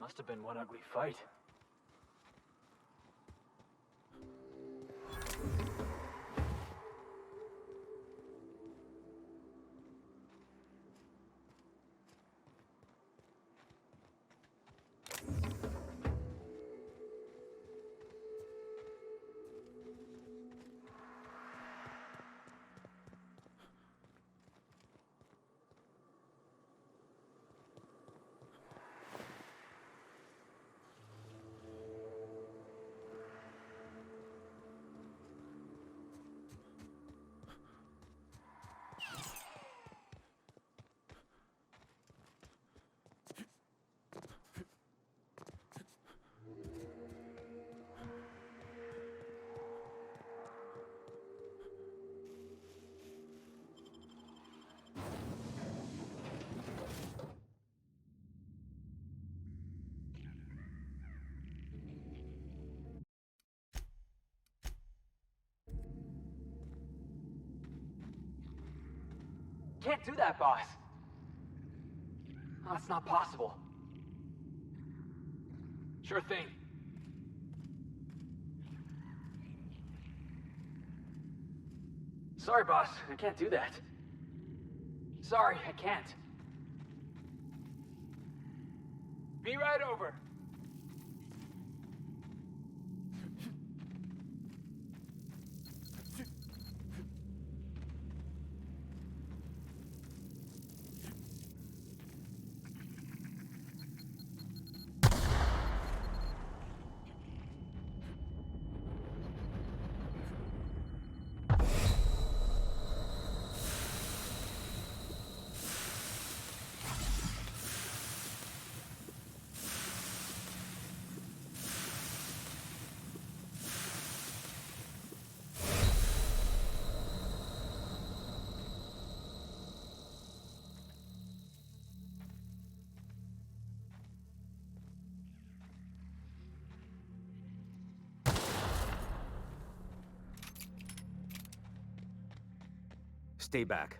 Must have been one ugly fight. Can't do that, boss. That's not possible. Sure thing. Sorry, boss. I can't do that. Sorry, I can't. Be right over. Stay back.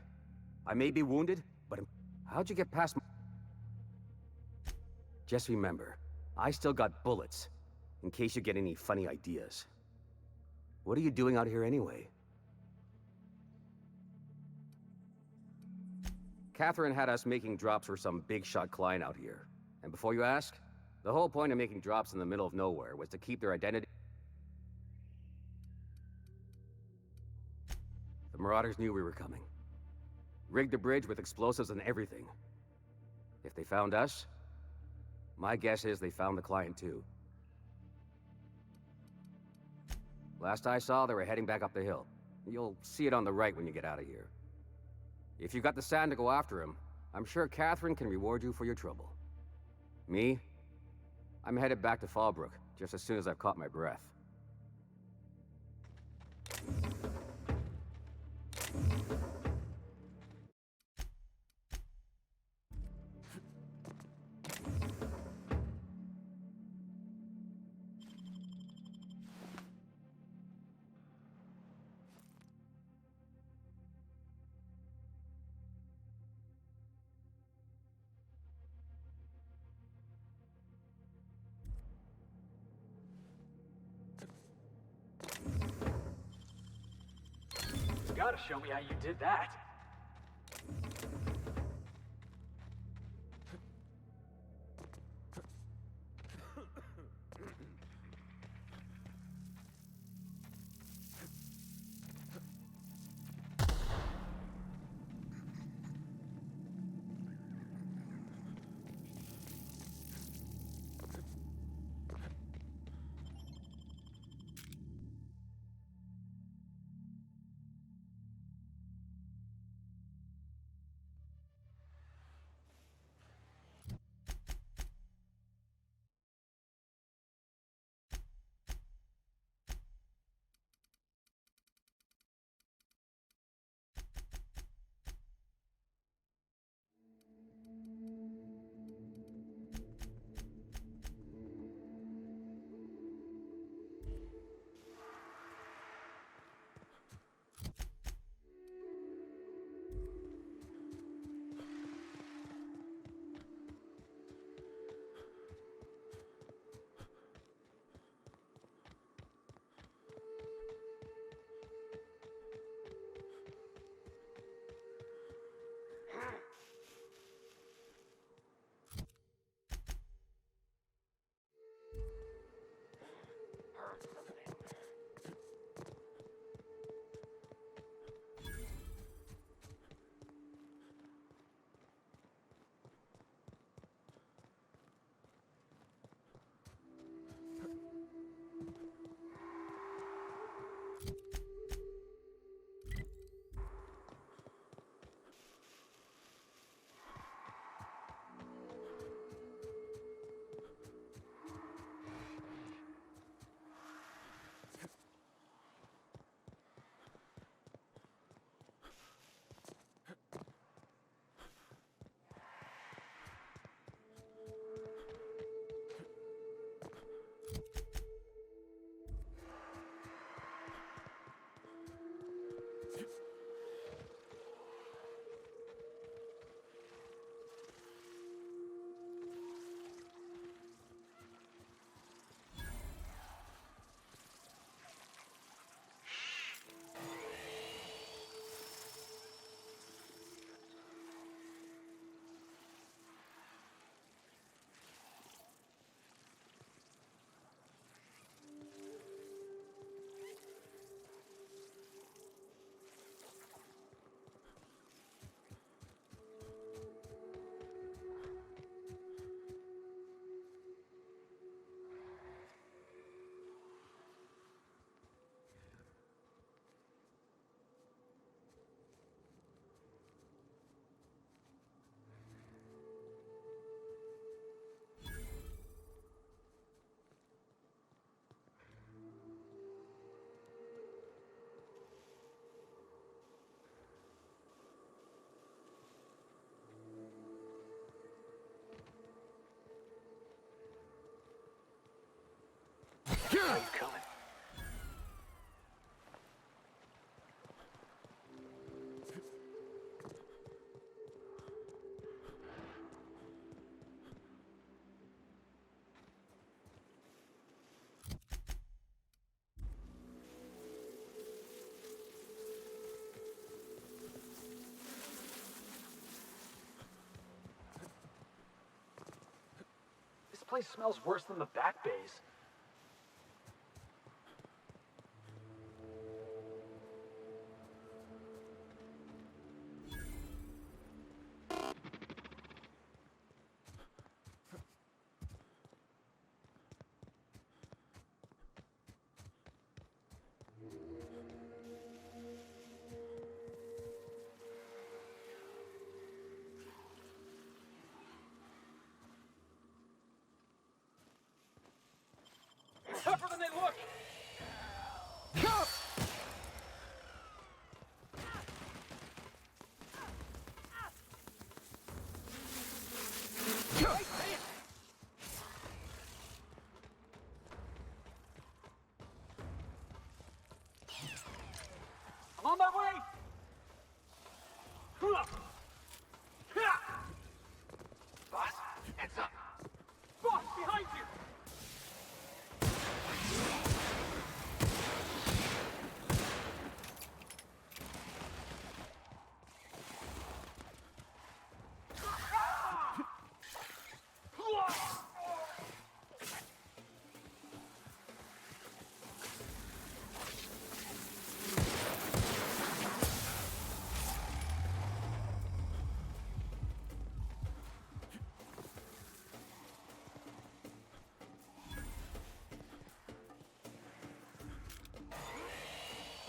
I may be wounded, but how'd you get past Just remember, I still got bullets, in case you get any funny ideas. What are you doing out here anyway? Catherine had us making drops for some big-shot client out here. And before you ask, the whole point of making drops in the middle of nowhere was to keep their identity. The Marauders knew we were coming. Rigged the bridge with explosives and everything. If they found us, my guess is they found the client too. Last I saw, they were heading back up the hill. You'll see it on the right when you get out of here. If you got the sand to go after him, I'm sure Catherine can reward you for your trouble. Me? I'm headed back to Fallbrook, just as soon as I've caught my breath. You gotta show me how you did that. How you coming? This place smells worse than the back bays. I'm on my way! Boss, heads up! Boss, behind you!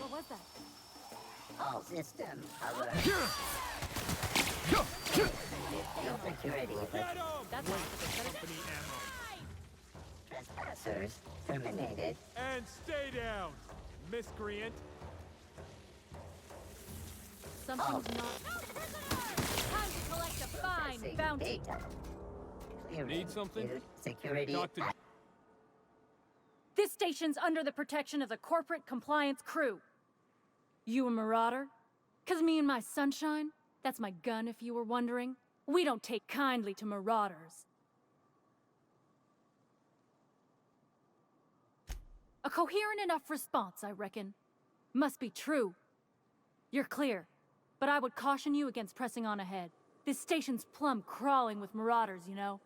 What was that? All system alert. Field security. That's Trespassers terminated. And stay down, miscreant. Something's not. Time to collect a fine bounty. Need something? Security. Talk to This station's under the protection of the corporate compliance crew. You a marauder? 'Cause me and my sunshine, that's my gun if you were wondering, we don't take kindly to marauders. A coherent enough response, I reckon. Must be true. You're clear, but I would caution you against pressing on ahead. This station's plumb crawling with marauders, you know.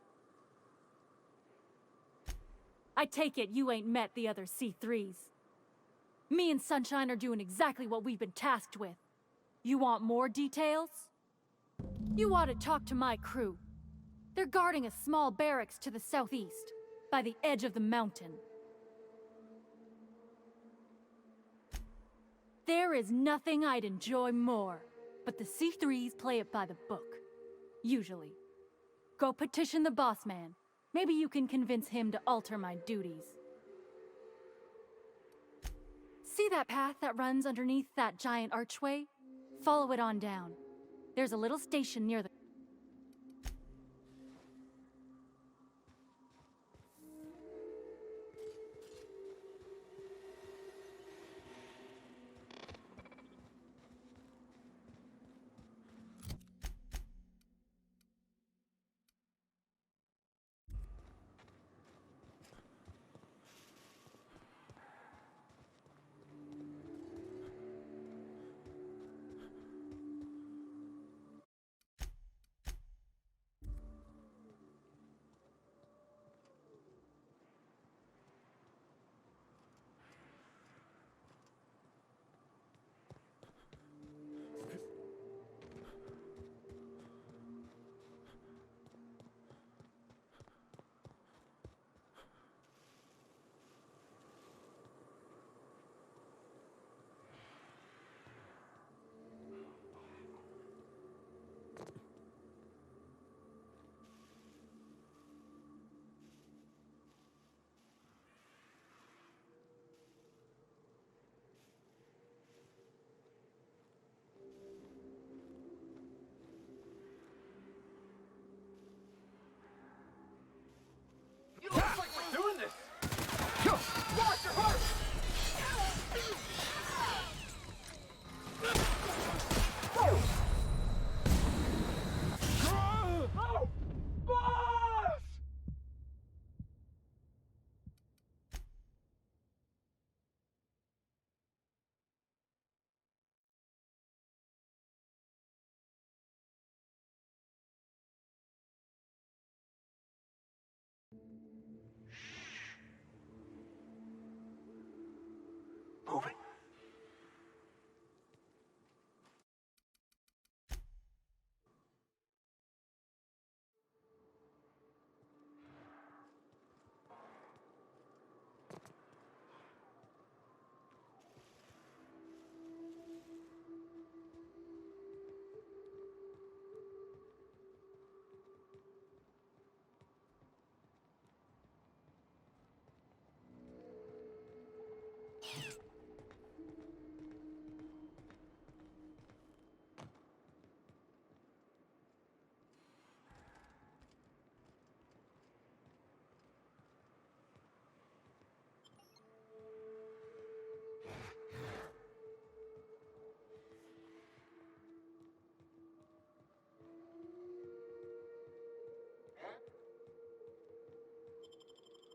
I take it you ain't met the other C3s. Me and Sunshine are doing exactly what we've been tasked with. You want more details? You ought to talk to my crew. They're guarding a small barracks to the southeast, by the edge of the mountain. There is nothing I'd enjoy more, but the C3s play it by the book. Usually. Go petition the boss man. Maybe you can convince him to alter my duties. See that path that runs underneath that giant archway? Follow it on down. There's a little station near the...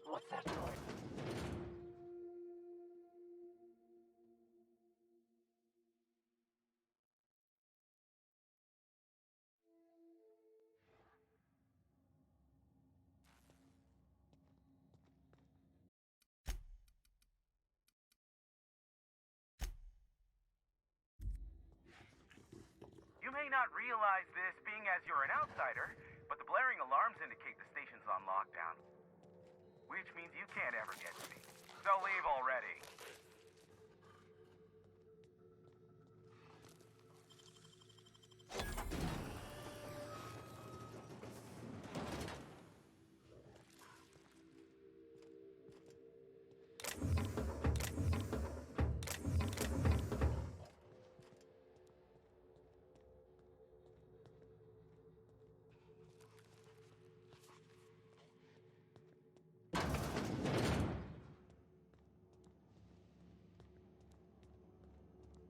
What's that noise? You may not realize this being as you're an outsider, but the blaring alarms indicate the station's on lockdown. Which means you can't ever get to me. So leave already.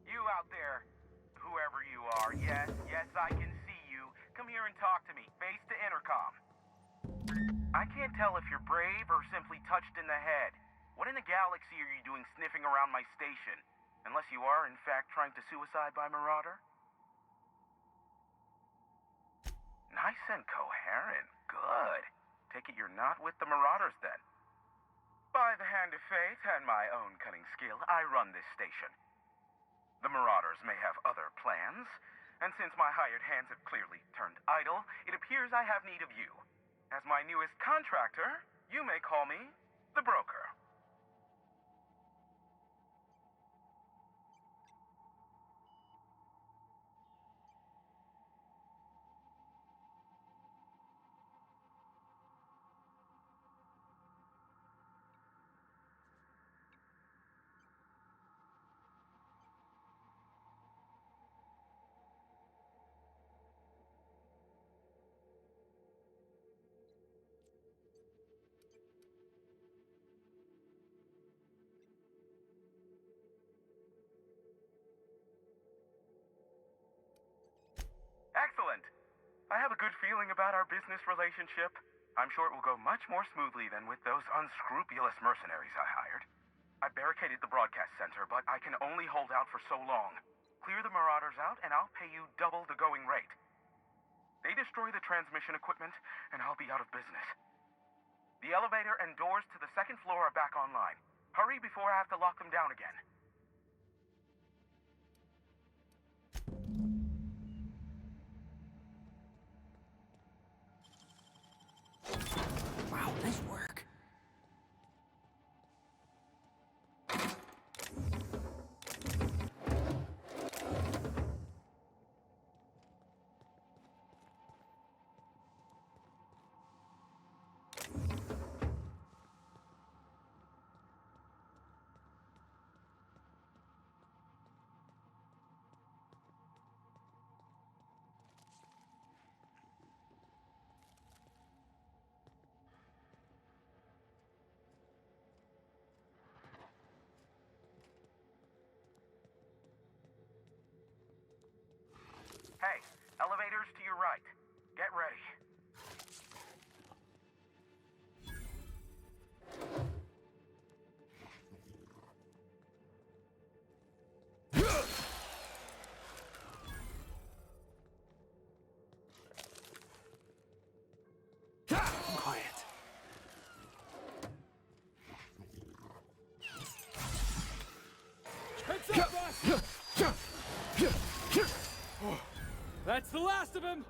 You out there, whoever you are, yes, I can see you. Come here and talk to me, face to intercom. I can't tell if you're brave or simply touched in the head. What in the galaxy are you doing sniffing around my station? Unless you are, in fact, trying to suicide by Marauder? Nice and coherent. Good. Take it you're not with the Marauders, then. By the hand of fate and my own cunning skill, I run this station. The Marauders may have other plans, and since my hired hands have clearly turned idle, it appears I have need of you. As my newest contractor, you may call me the Broker. Excellent. I have a good feeling about our business relationship. I'm sure it will go much more smoothly than with those unscrupulous mercenaries I hired. I barricaded the broadcast center, but I can only hold out for so long. Clear the Marauders out, and I'll pay you double the going rate. They destroy the transmission equipment, and I'll be out of business. The elevator and doors to the second floor are back online. Hurry before I have to lock them down again. Wow, nice work. Hey, elevators to your right. Get ready. Quiet. Heads up, boss! That's the last of him!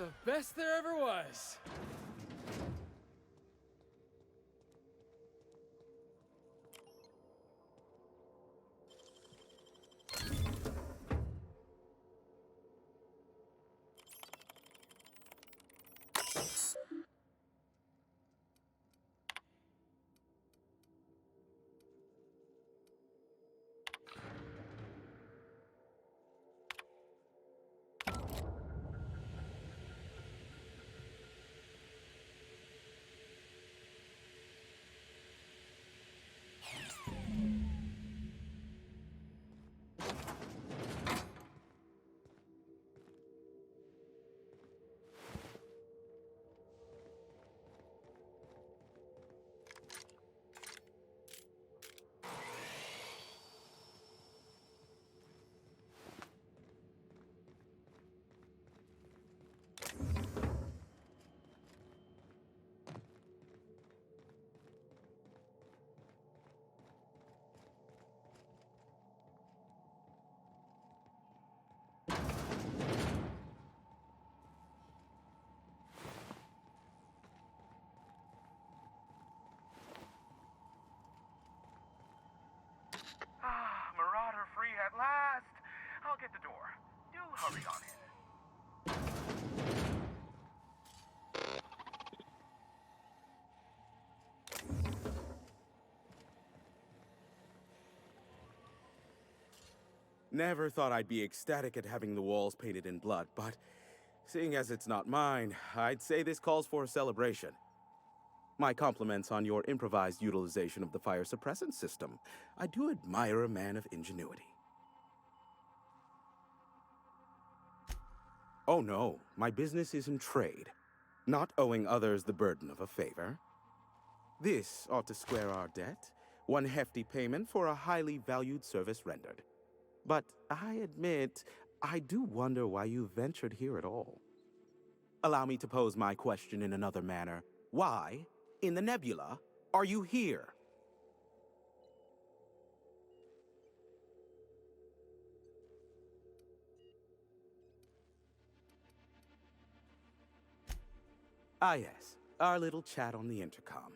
The best there ever was. Marauder free at last. I'll get the door. Do hurry on in. Never thought I'd be ecstatic at having the walls painted in blood, but seeing as it's not mine, I'd say this calls for a celebration. My compliments on your improvised utilization of the fire suppressant system. I do admire a man of ingenuity. Oh no, my business is in trade, not owing others the burden of a favor. This ought to square our debt, one hefty payment for a highly valued service rendered. But I admit, I do wonder why you ventured here at all. Allow me to pose my question in another manner. Why, in the nebula, are you here? Ah yes, our little chat on the intercom.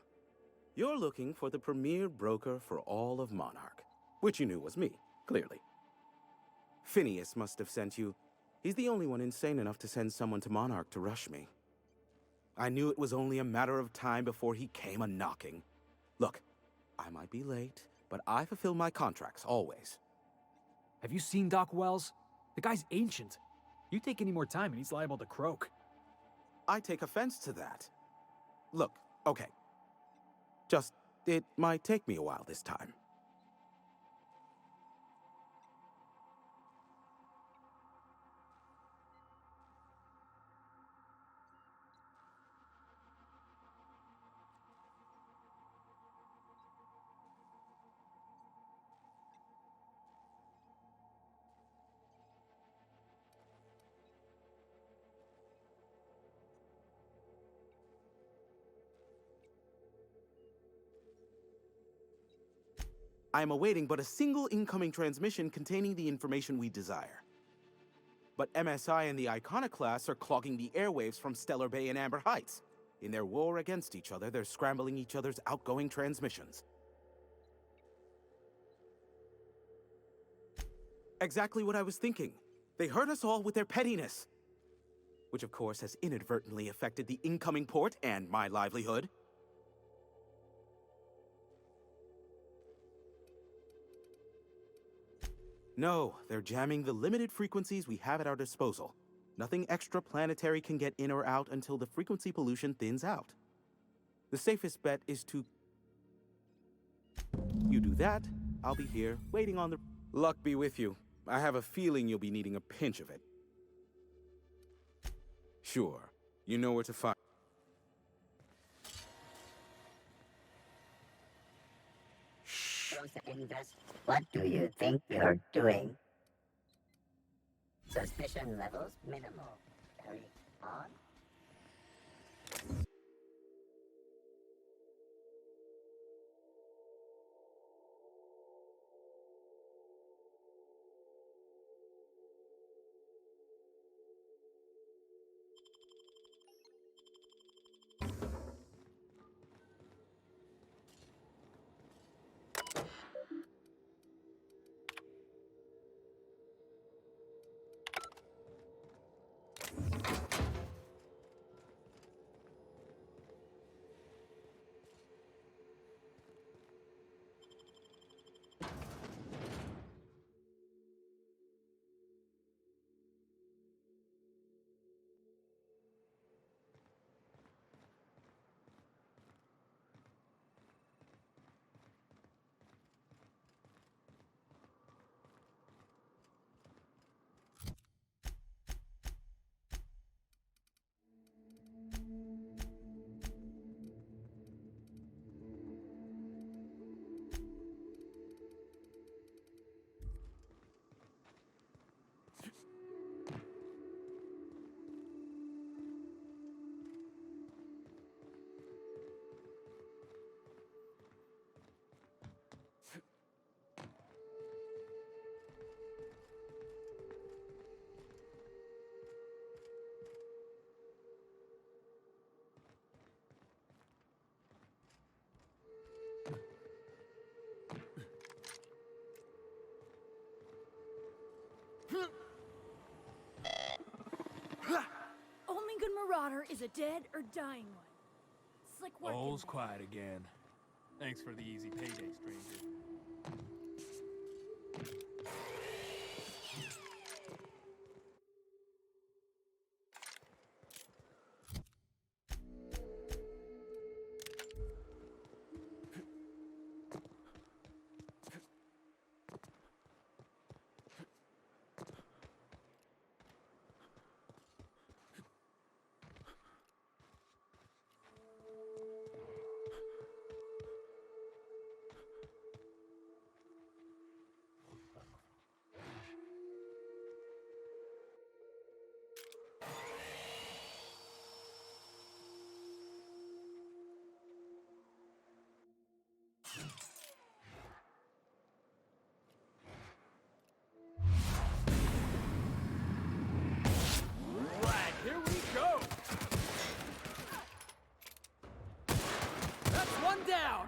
You're looking for the premier broker for all of Monarch, which you knew was me, clearly. Phineas must have sent you. He's the only one insane enough to send someone to Monarch to rush me. I knew it was only a matter of time before he came a-knocking. Look, I might be late, but I fulfill my contracts, always. Have you seen Doc Wells? The guy's ancient. You take any more time and he's liable to croak. I take offense to that. Look, okay. Just, it might take me a while this time. I am awaiting but a single incoming transmission containing the information we desire. But MSI and the Iconoclasts are clogging the airwaves from Stellar Bay and Amber Heights. In their war against each other, they're scrambling each other's outgoing transmissions. Exactly what I was thinking. They hurt us all with their pettiness. Which of course has inadvertently affected the incoming port and my livelihood. No, they're jamming the limited frequencies we have at our disposal. Nothing extraplanetary can get in or out until the frequency pollution thins out. The safest bet is to... You do that, I'll be here, waiting on the... Luck be with you. I have a feeling you'll be needing a pinch of it. Sure, you know where to find... What do you think you're doing? Suspicion levels minimal. Carry on. Sunshiner is a dead or dying one. Slick work. All's quiet again. Thanks for the easy payday, stranger. Here we go! That's one down!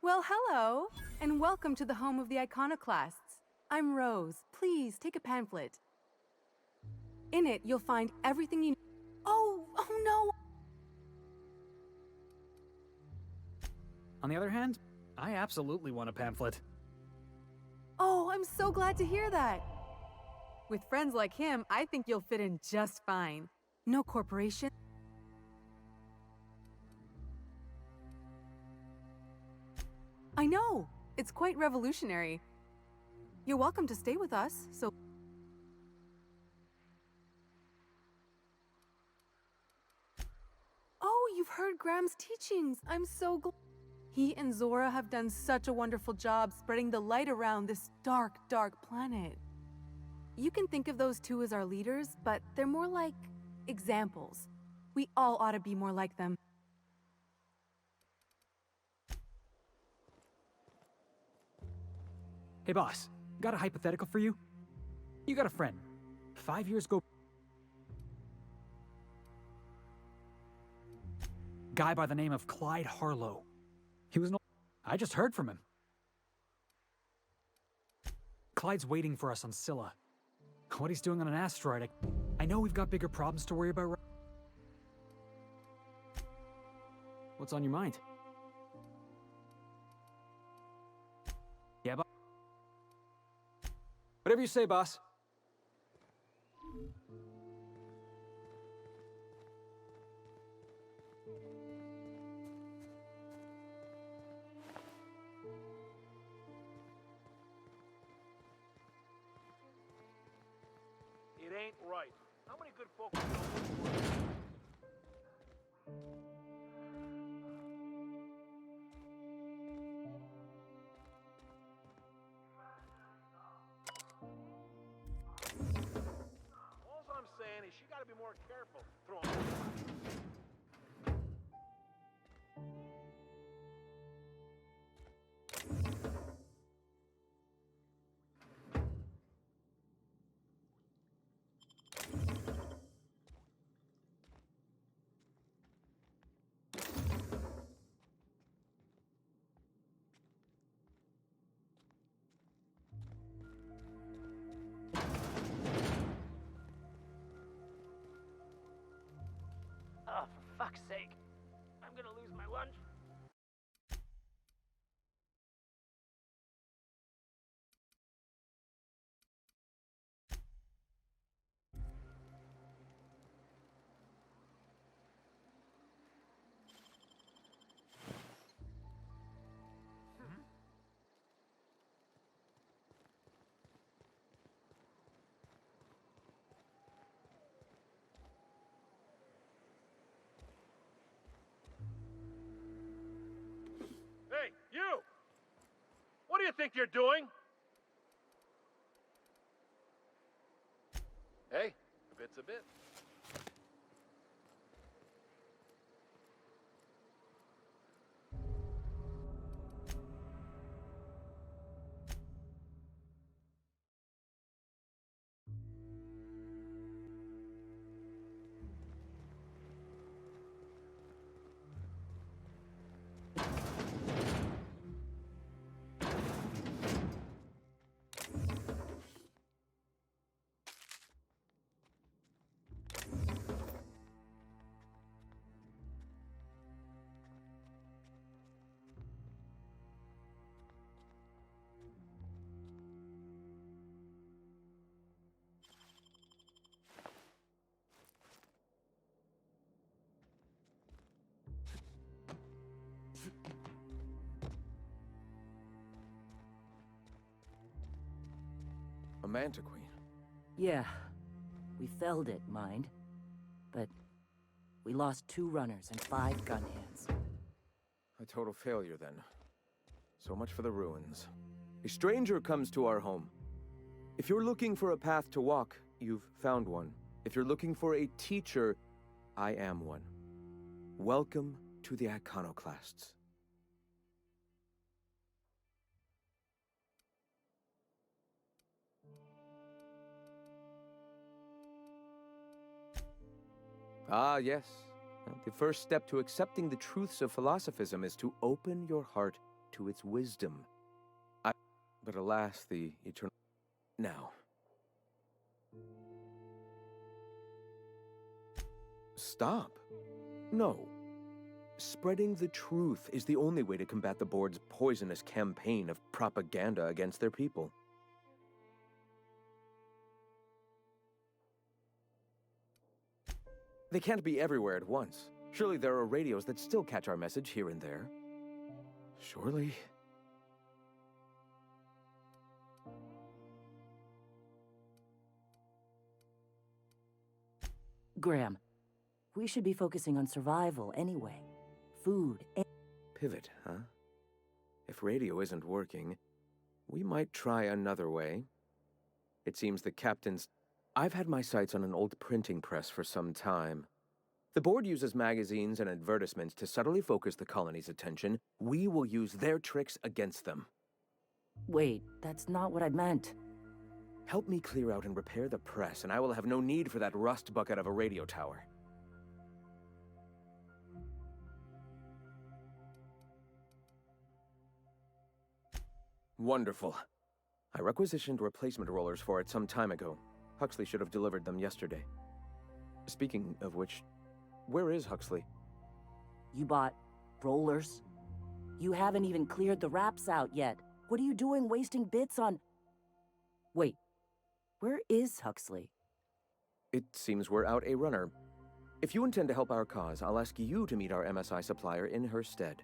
Well, hello, and welcome to the home of the Iconoclasts. I'm Rose. Please take a pamphlet. In it, you'll find everything you... Oh no! On the other hand, I absolutely want a pamphlet. Oh, I'm so glad to hear that. With friends like him, I think you'll fit in just fine. No corporation. I know! It's quite revolutionary. You're welcome to stay with us, so... Oh, you've heard Graham's teachings! I'm so glad. He and Zora have done such a wonderful job spreading the light around this dark, dark planet. You can think of those two as our leaders, but they're more like examples. We all ought to be more like them. Hey boss, got a hypothetical for you? You got a friend. 5 years ago... Guy by the name of Clyde Harlow. He was I just heard from him. Clyde's waiting for us on Scylla. What he's doing on an asteroid, I know we've got bigger problems to worry about. What's on your mind? Yeah, boss. Whatever you say, boss. It ain't right. How many good folk are going to All I'm saying is she gotta be more careful throwing... Oh, for fuck's sake. I'm gonna lose my lunch. Hey, you! What do you think you're doing? Hey, a bit's a bit. A Manta Queen. Yeah, we felled it, mind. But we lost 2 runners and 5 gun hands. A total failure, then. So much for the ruins. A stranger comes to our home. If you're looking for a path to walk, you've found one. If you're looking for a teacher, I am one. Welcome to the Iconoclasts. Ah, yes. The first step to accepting the truths of philosophism is to open your heart to its wisdom. But alas, the eternal... Now. Stop. No. Spreading the truth is the only way to combat the board's poisonous campaign of propaganda against their people. They can't be everywhere at once. Surely there are radios that still catch our message here and there. Surely... Graham, we should be focusing on survival anyway. Food. Pivot, huh? If radio isn't working, we might try another way. It seems the captain's... I've had my sights on an old printing press for some time. The board uses magazines and advertisements to subtly focus the colony's attention. We will use their tricks against them. Wait, that's not what I meant. Help me clear out and repair the press, and I will have no need for that rust bucket of a radio tower. Wonderful. I requisitioned replacement rollers for it some time ago. Huxley should have delivered them yesterday. Speaking of which, where is Huxley? You bought rollers? You haven't even cleared the wraps out yet. What are you doing wasting bits on... Wait, where is Huxley? It seems we're out a runner. If you intend to help our cause, I'll ask you to meet our MSI supplier in her stead.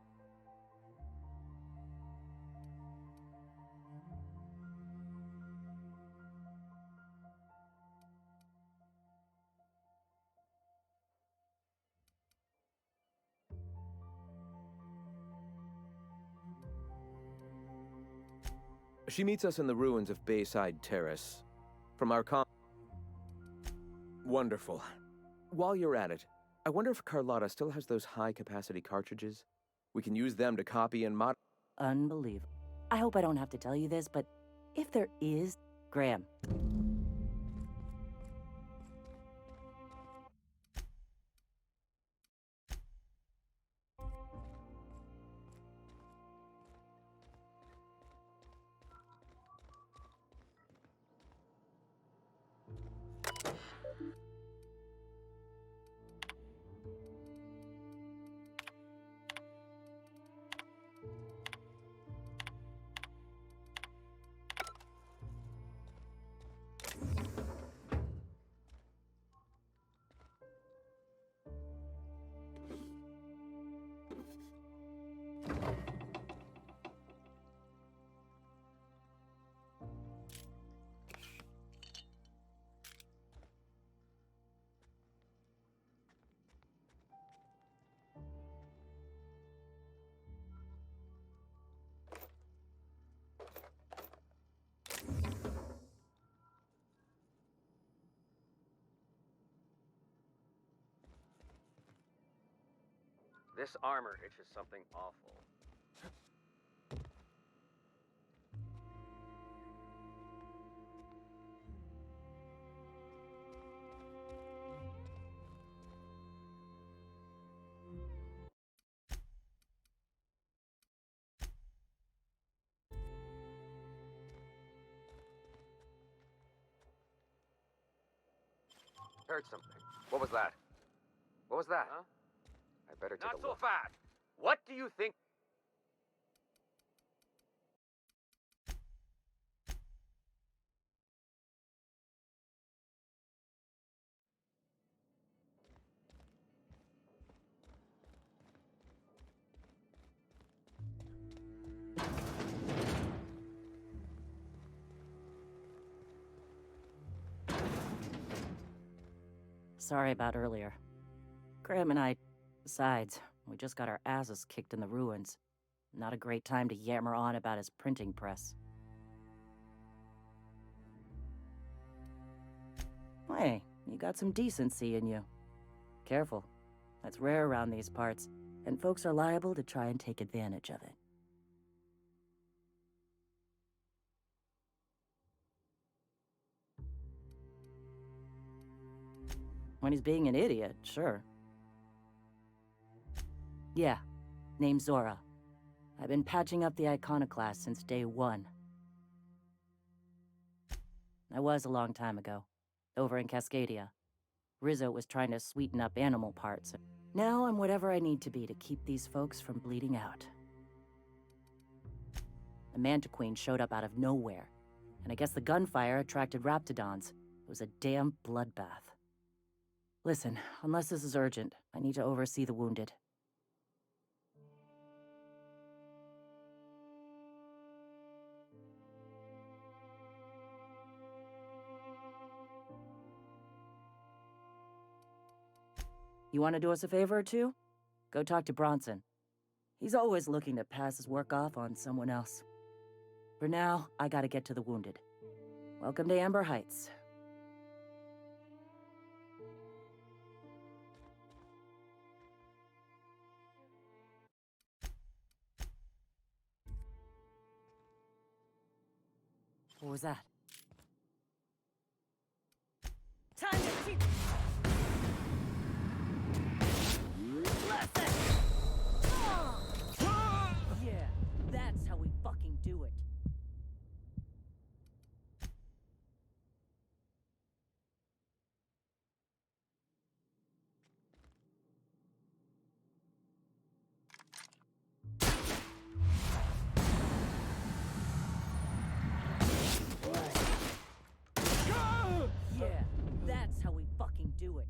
She meets us in the ruins of Bayside Terrace. From our Wonderful. While you're at it, I wonder if Carlotta still has those high-capacity cartridges? We can use them to copy and mod... Unbelievable. I hope I don't have to tell you this, but if there is... Graham. This armor itches something awful. Heard something. What was that? What was that? Huh? I better take a look. Not so fast! What do you think? Sorry about earlier. Graham and I... Besides, we just got our asses kicked in the ruins. Not a great time to yammer on about his printing press. Hey, you got some decency in you. Careful. That's rare around these parts, and folks are liable to try and take advantage of it. When he's being an idiot, sure. Yeah, name's Zora. I've been patching up the Iconoclasts since day one. I was a long time ago, over in Cascadia. Rizzo was trying to sweeten up animal parts. Now I'm whatever I need to be to keep these folks from bleeding out. The Mantiqueen showed up out of nowhere, and I guess the gunfire attracted raptidons. It was a damn bloodbath. Listen, unless this is urgent, I need to oversee the wounded. You want to do us a favor or two? Go talk to Bronson. He's always looking to pass his work off on someone else. For now, I gotta get to the wounded. Welcome to Amber Heights. What was that? Time to keep... Lesson! Yeah, that's how we fucking do it. Yeah, that's how we fucking do it.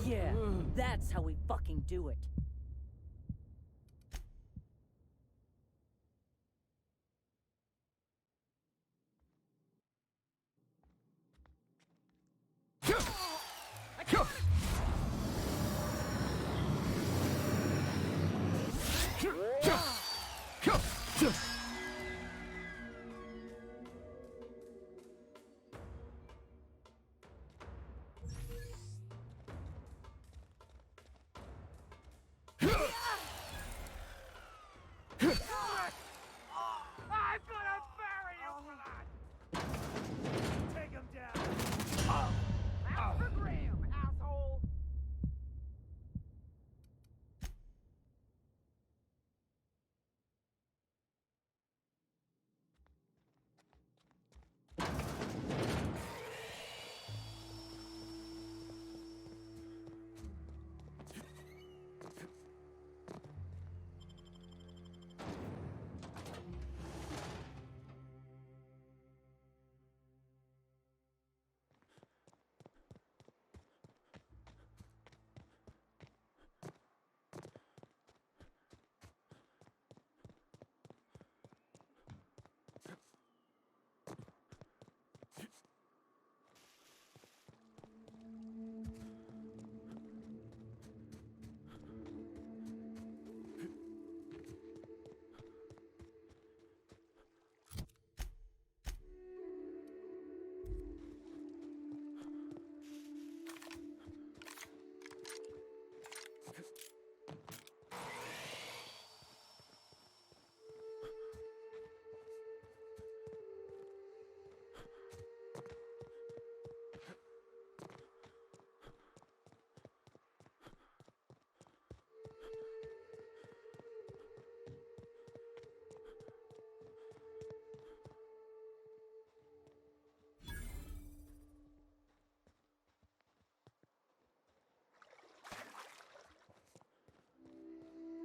Yeah, that's how we fucking do it. I'm gonna bury you for that! Take him down! That's for Graham, asshole!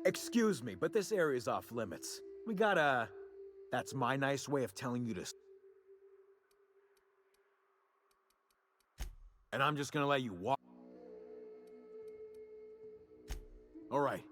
Excuse me, but this area's off limits. We gotta... That's my nice way of telling you to... And I'm just gonna let you walk... All right.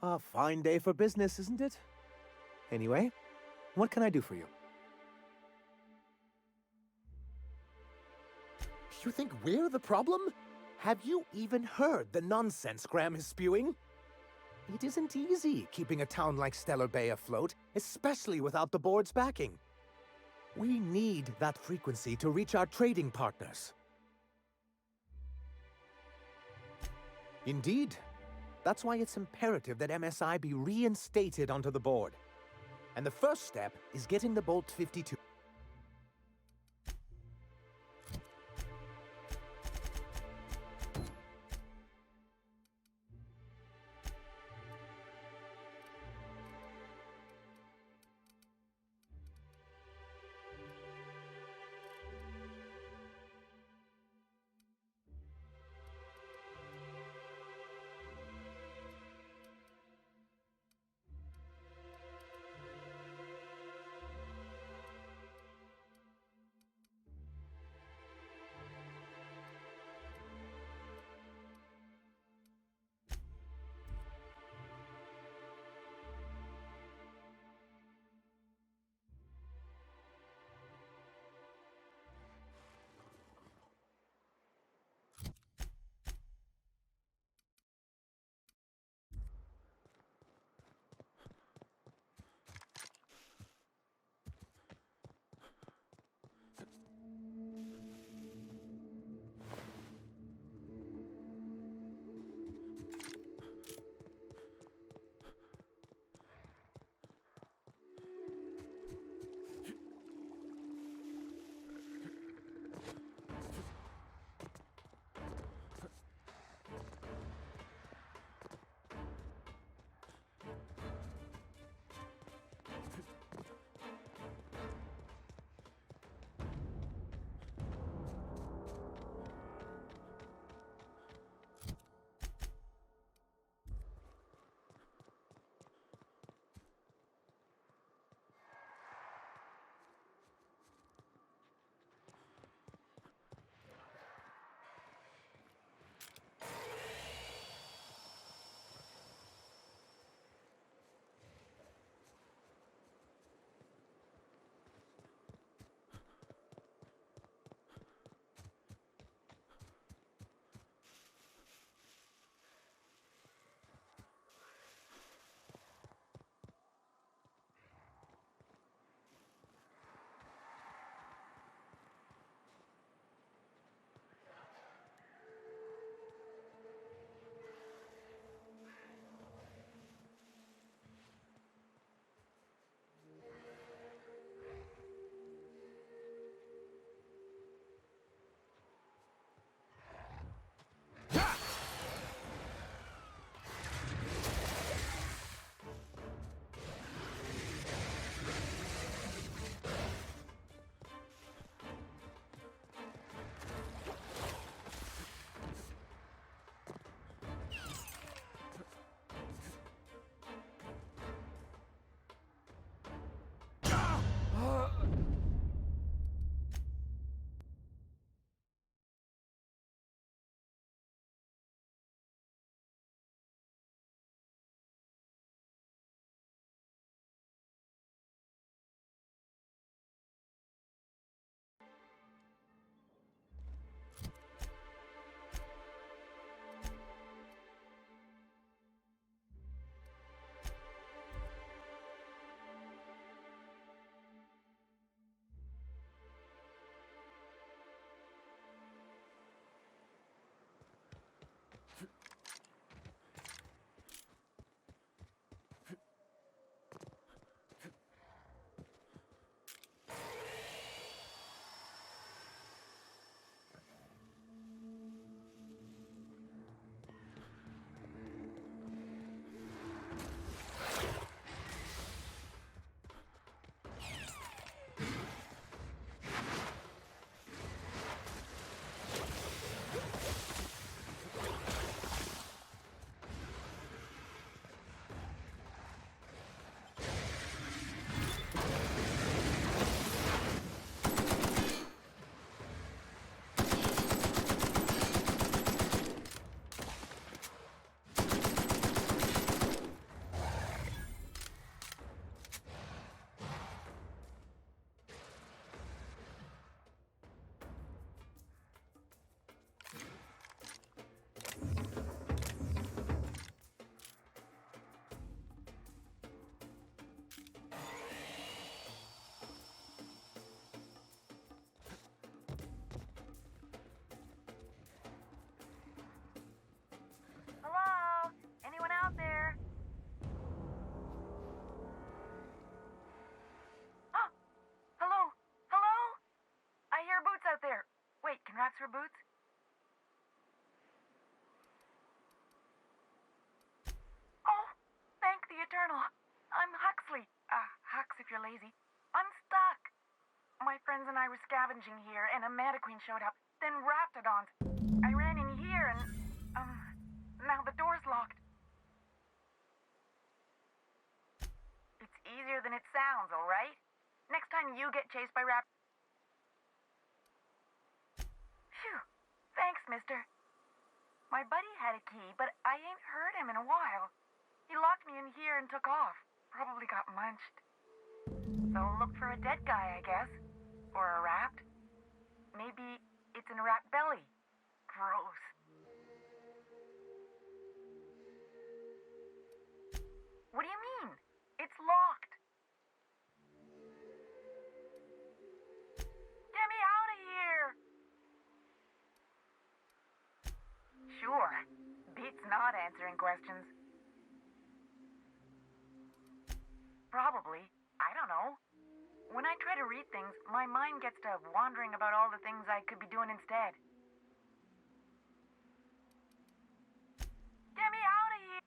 A fine day for business, isn't it? Anyway, what can I do for you? You think we're the problem? Have you even heard the nonsense Graham is spewing? It isn't easy keeping a town like Stellar Bay afloat, especially without the board's backing. We need that frequency to reach our trading partners. Indeed. That's why it's imperative that MSI be reinstated onto the board. And the first step is getting the Bolt 52. out there. Wait, can Raps wear boots? Oh, thank the Eternal. I'm Huxley. Hux if you're lazy. I'm stuck. My friends and I were scavenging here, and a Manta Queen showed up, then Raptidons. I ran in here, and, now the door's locked. It's easier than it sounds, alright? Next time you get chased by Phew. Thanks, mister. My buddy had a key, but I ain't heard him in a while. He locked me in here and took off. Probably got munched. So look for a dead guy, I guess. Or a rat. Maybe it's in a rat belly. Gross. What do you mean? It's locked. Get me out of here! Sure. Beats not answering questions. Probably. I don't know. When I try to read things, my mind gets to wandering about all the things I could be doing instead. Get me out of here!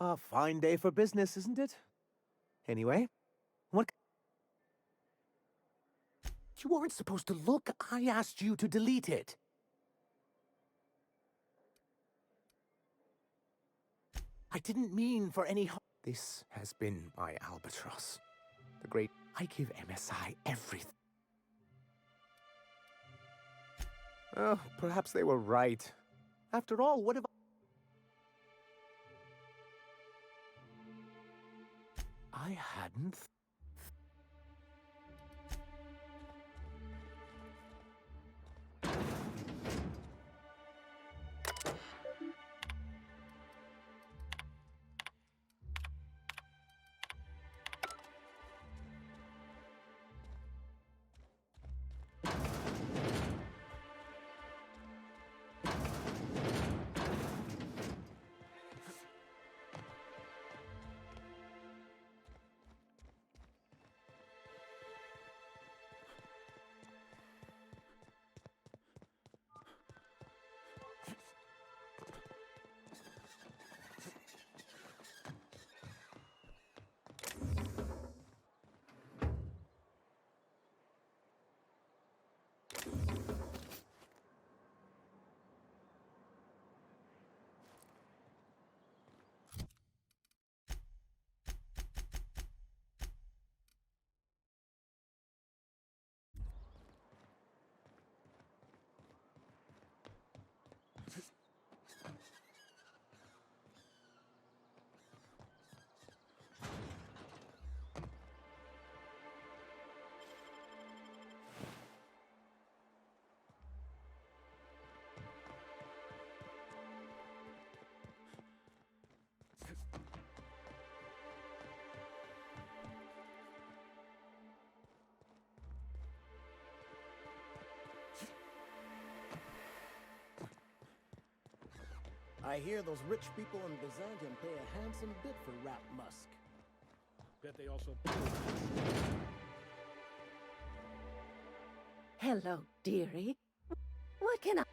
A fine day for business, isn't it? Anyway, what... You weren't supposed to look. I asked you to delete it. I didn't mean for any harm. This has been my albatross. The great... I give MSI everything. Oh, perhaps they were right. After all, what have I hadn't... I hear those rich people in Byzantium pay a handsome bit for rat musk. Bet they also... Hello, dearie. What can I...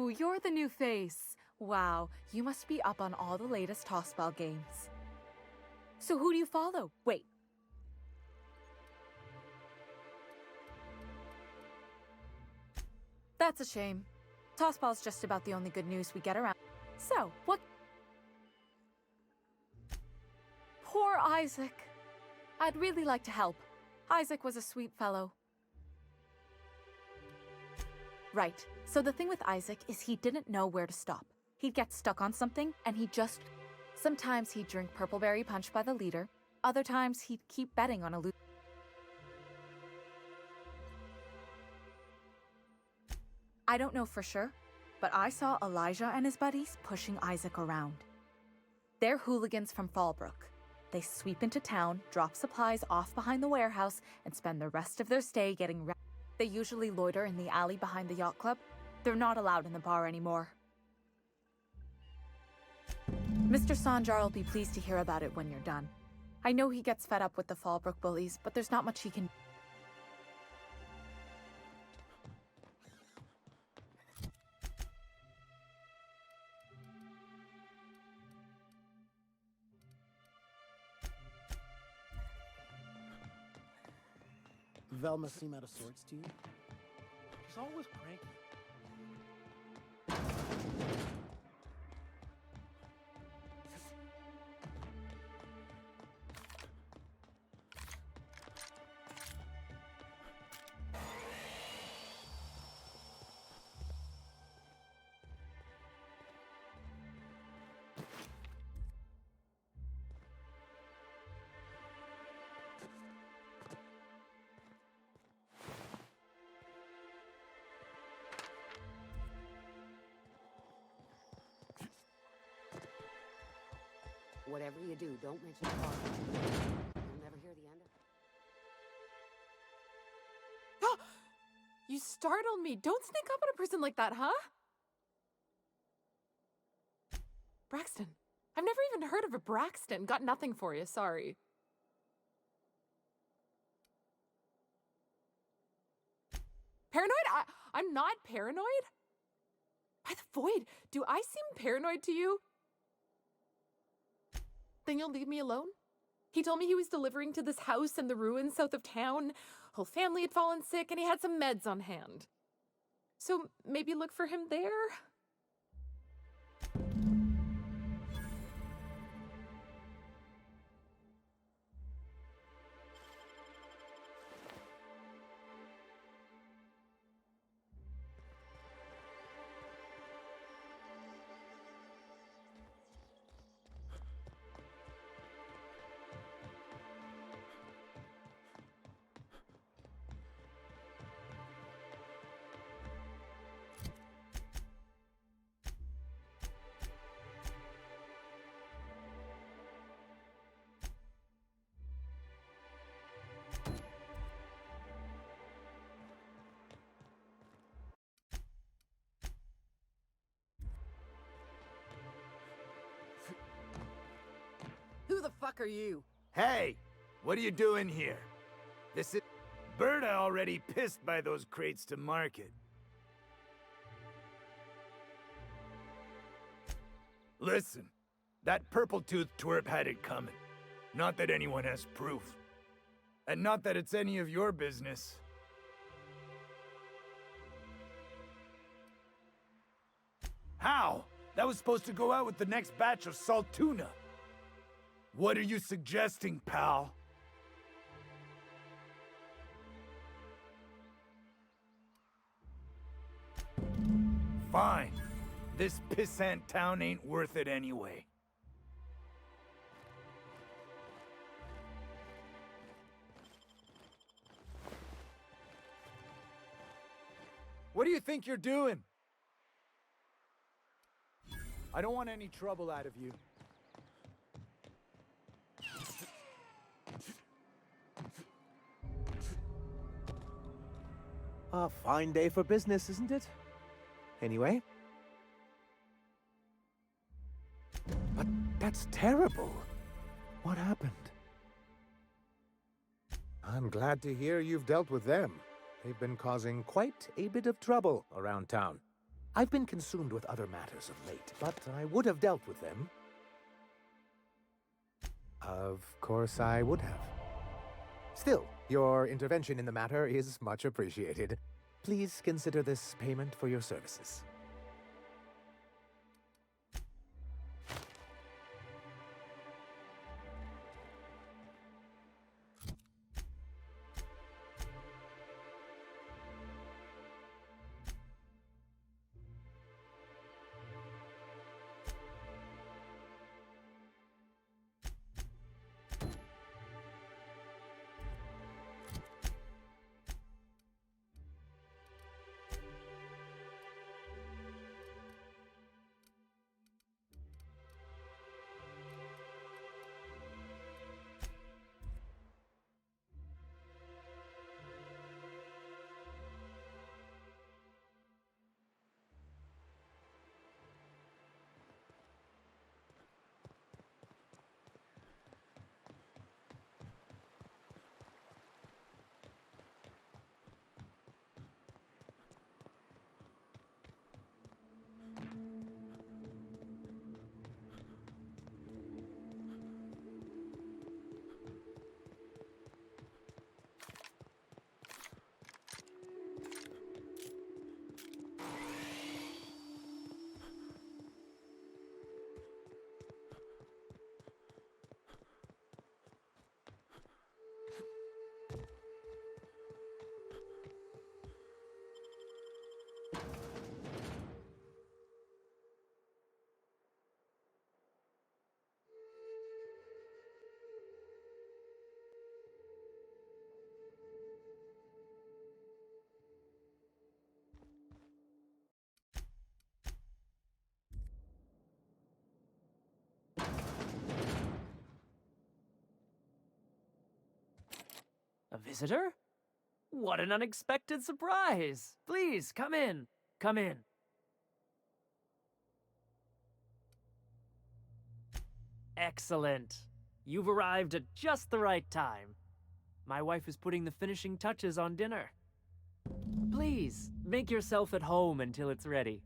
Oh, you're the new face. Wow, you must be up on all the latest tossball games. So who do you follow? Wait. That's a shame. Tossball's just about the only good news we get around. So, what... Poor Isaac. I'd really like to help. Isaac was a sweet fellow. Right. So the thing with Isaac is he didn't know where to stop. He'd get stuck on something, and he'd just... Sometimes he'd drink Purpleberry Punch by the liter. Other times he'd keep betting on a loot. I don't know for sure, but I saw Elijah and his buddies pushing Isaac around. They're hooligans from Fallbrook. They sweep into town, drop supplies off behind the warehouse, and spend the rest of their stay getting ready. They usually loiter in the alley behind the yacht club. They're not allowed in the bar anymore. Mr. Sanjar will be pleased to hear about it when you're done. I know he gets fed up with the Fallbrook bullies, but there's not much he can... Velma seem out of sorts to you? She's always cranky. Whatever you do, don't mention the car. You'll never hear the end of it. You startled me. Don't sneak up on a person like that, huh? Braxton. I've never even heard of a Braxton. Got nothing for you, sorry. Paranoid? I'm not paranoid. By the void, do I seem paranoid to you? Then you'll leave me alone? He told me he was delivering to this house in the ruins south of town. Whole family had fallen sick and he had some meds on hand. So maybe look for him there? Who the fuck are you? Hey! What are you doing here? This is... Berta already pissed by those crates to market. Listen, that purple-toothed twerp had it coming. Not that anyone has proof. And not that it's any of your business. How? That was supposed to go out with the next batch of salt tuna. What are you suggesting, pal? Fine. This pissant town ain't worth it anyway. What do you think you're doing? I don't want any trouble out of you. A fine day for business, isn't it? Anyway. But that's terrible. What happened? I'm glad to hear you've dealt with them. They've been causing quite a bit of trouble around town. I've been consumed with other matters of late, but I would have dealt with them. Of course I would have. Still, your intervention in the matter is much appreciated. Please consider this payment for your services. A visitor? What an unexpected surprise! Please, come in. Come in. Excellent. You've arrived at just the right time. My wife is putting the finishing touches on dinner. Please, make yourself at home until it's ready.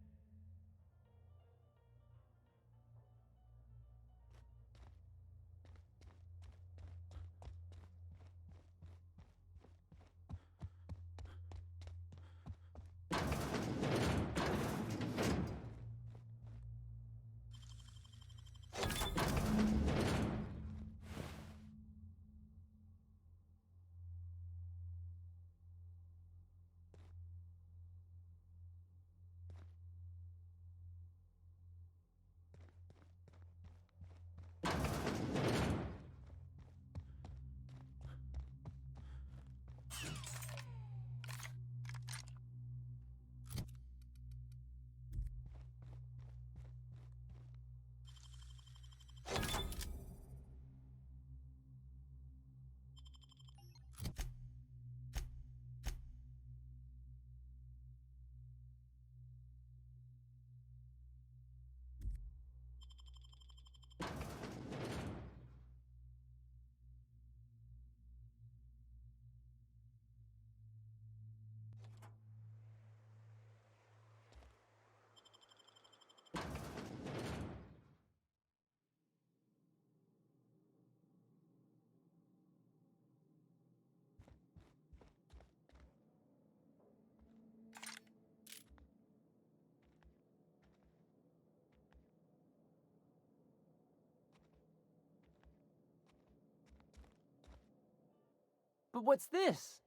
But what's this?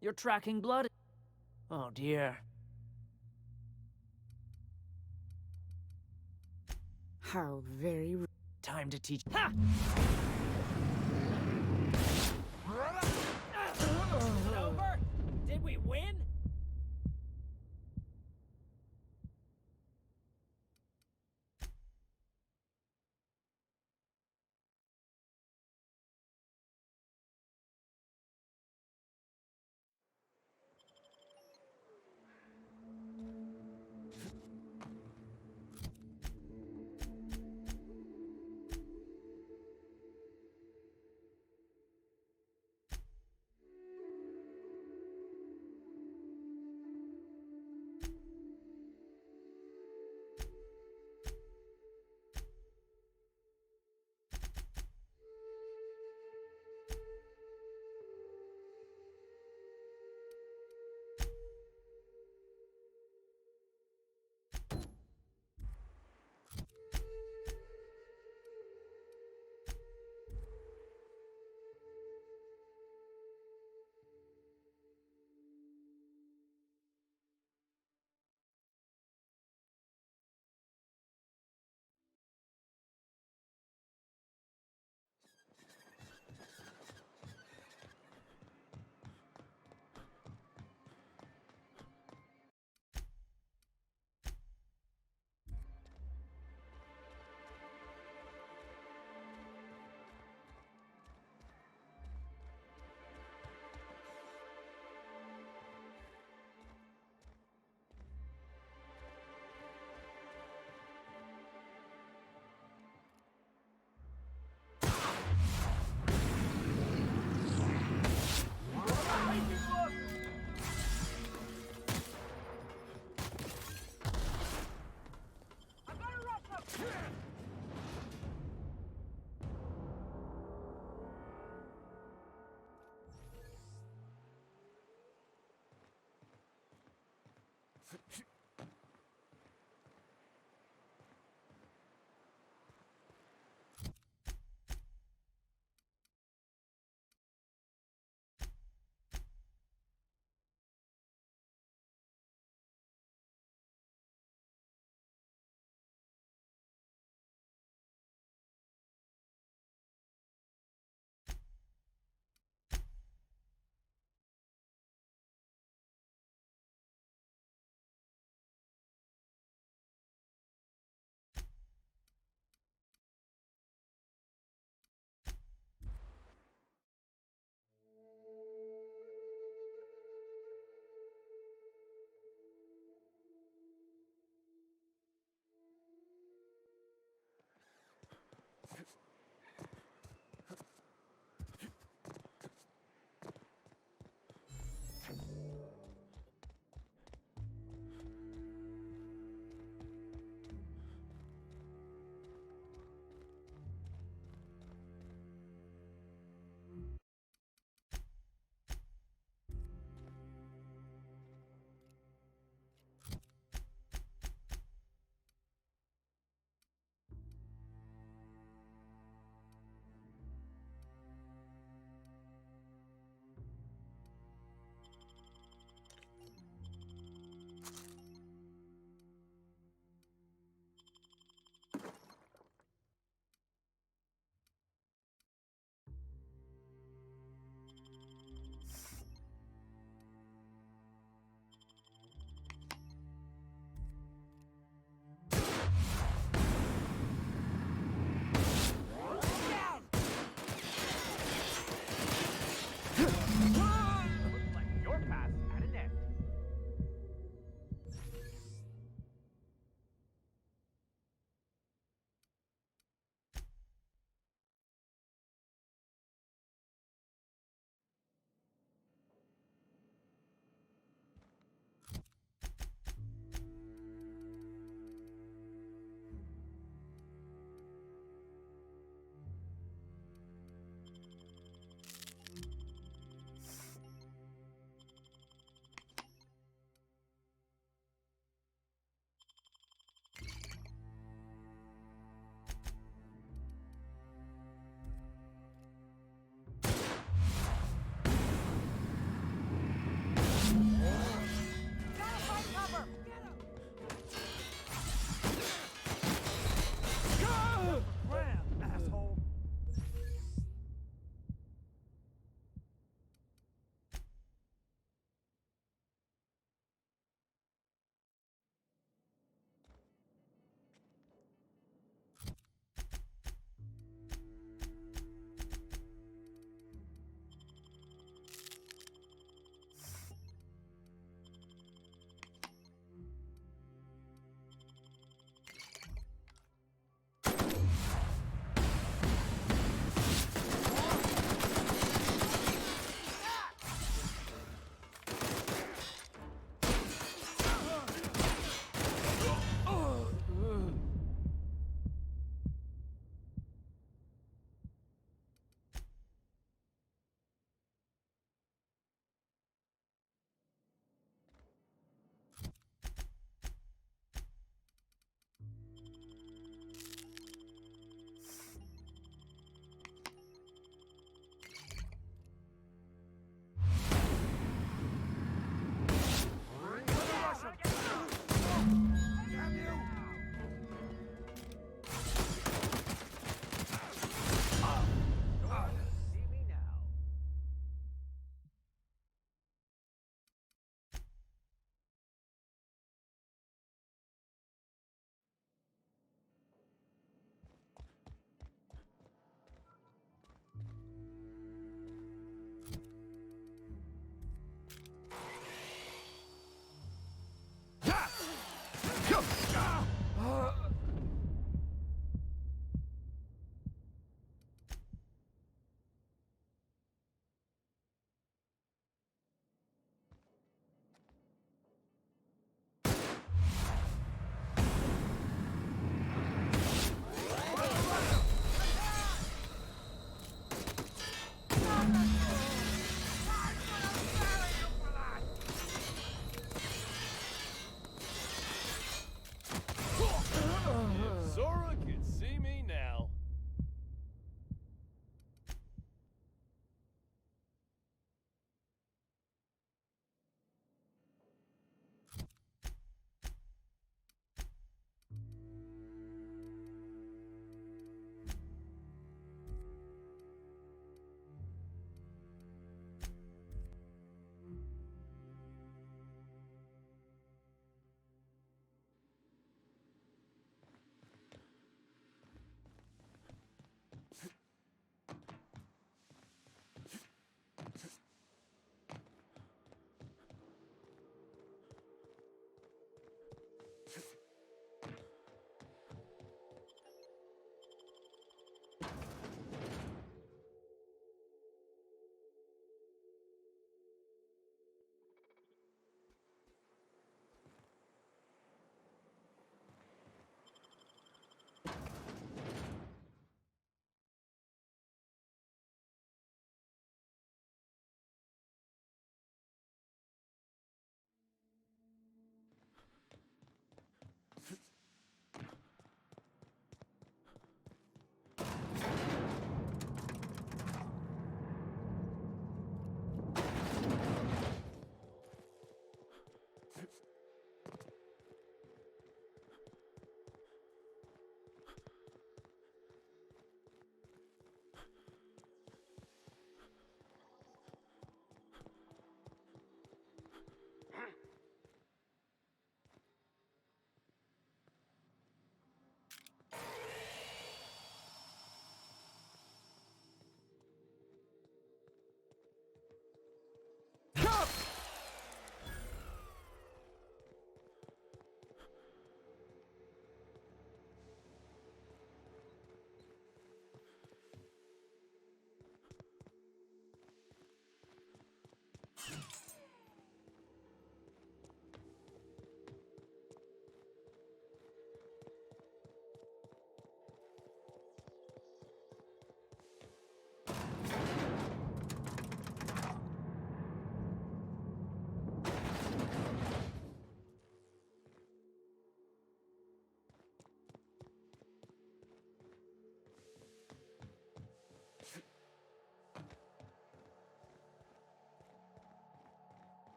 You're tracking blood. Oh dear. How very Time to teach. Ha! Over? Did we win?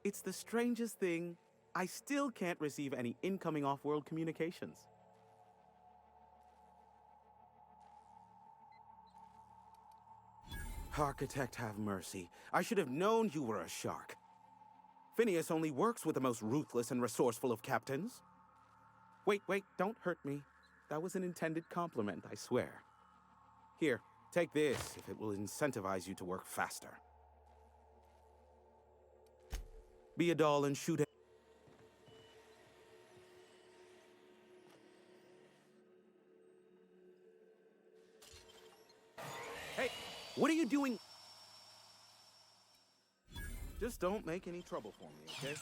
It's the strangest thing. I still can't receive any incoming off-world communications. Architect, have mercy. I should have known you were a shark. Phineas only works with the most ruthless and resourceful of captains. Wait, don't hurt me. That was an intended compliment, I swear. Here, take this if it will incentivize you to work faster. Be a doll and shoot it. Hey, what are you doing? Just don't make any trouble for me, okay?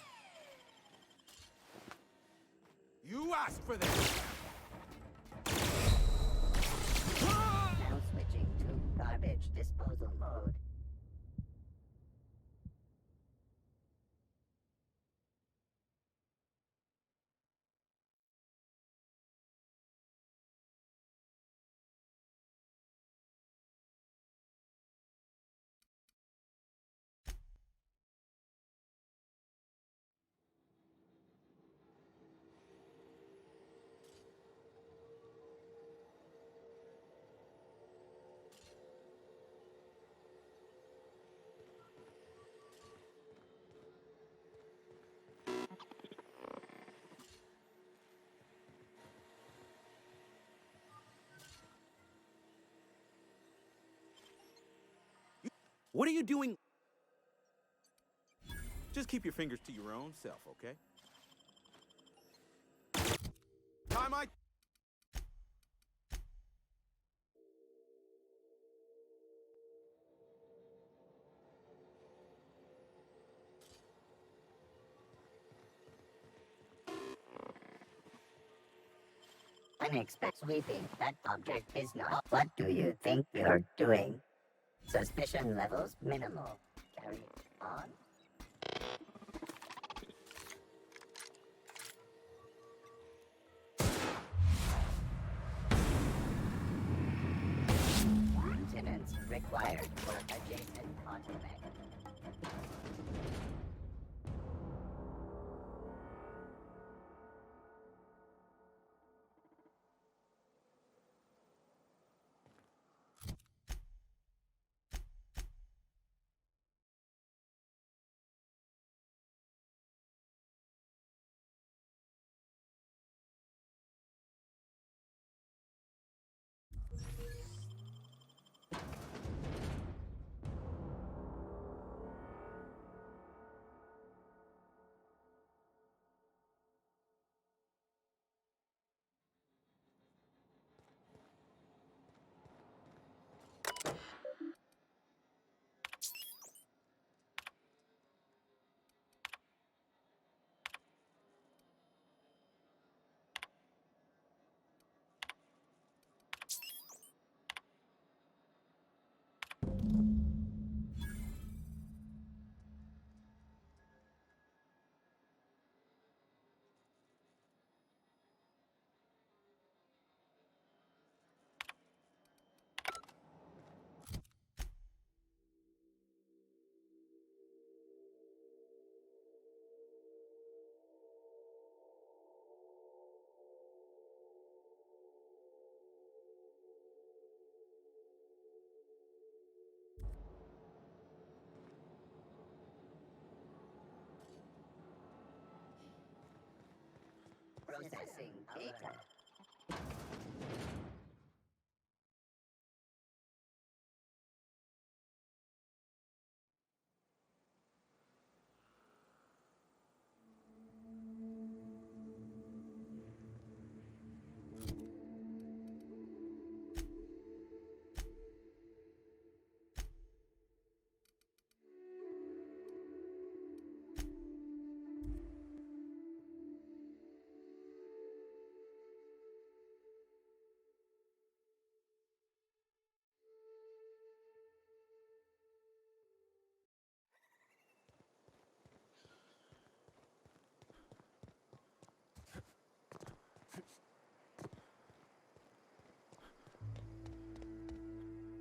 You asked for this! Now switching to garbage disposal mode. What are you doing? Just keep your fingers to your own self, okay? Time I... Unexpected sweeping. That object is not. What do you think you're doing? Suspicion levels minimal. Carry on. Maintenance required for adjacent continent. Processing data.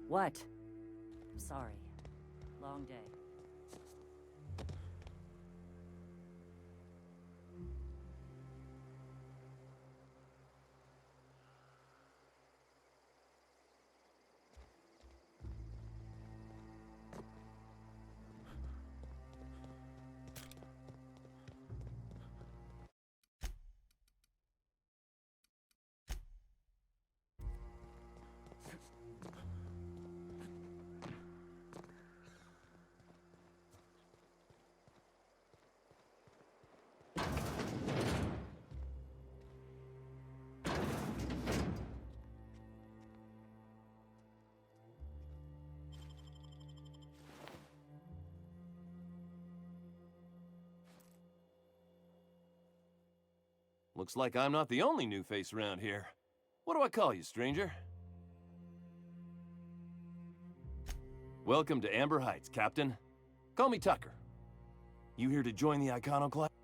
What? Sorry. Long day. Looks like I'm not the only new face around here. What do I call you, stranger? Welcome to Amber Heights, Captain. Call me Tucker. You here to join the Iconoclasts?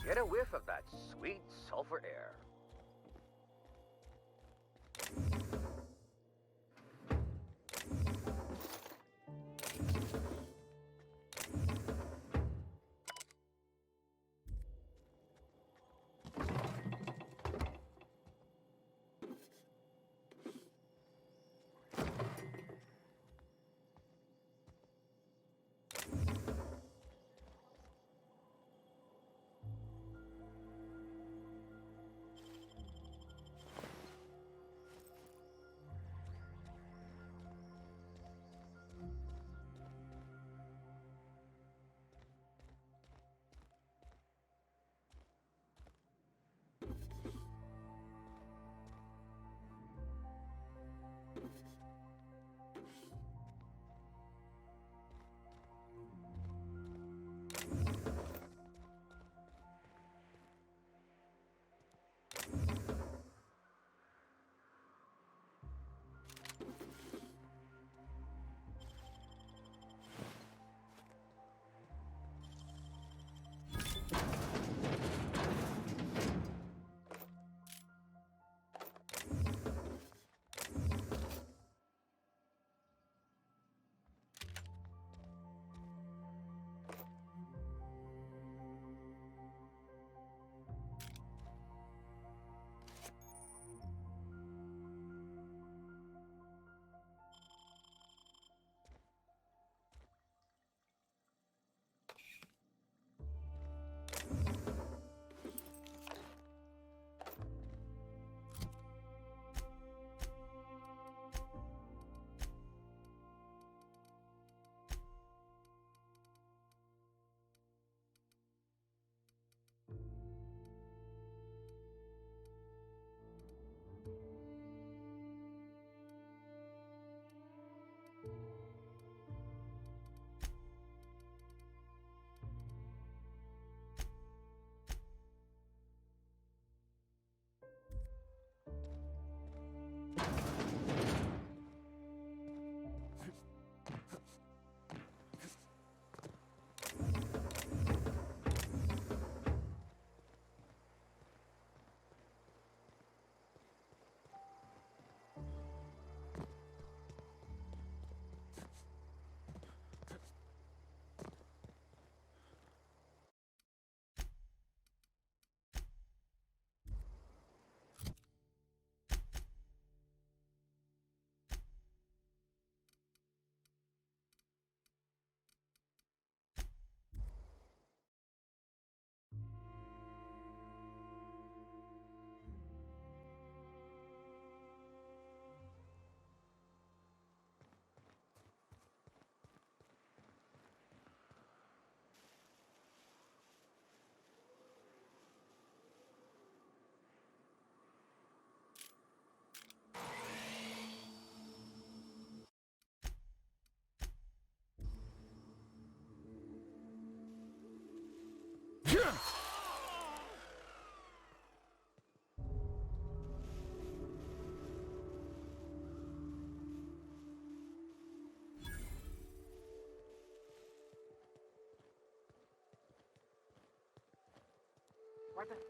Get a whiff of that sweet sulfur air.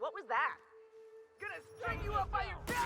What was that? Gonna string you up by your tail!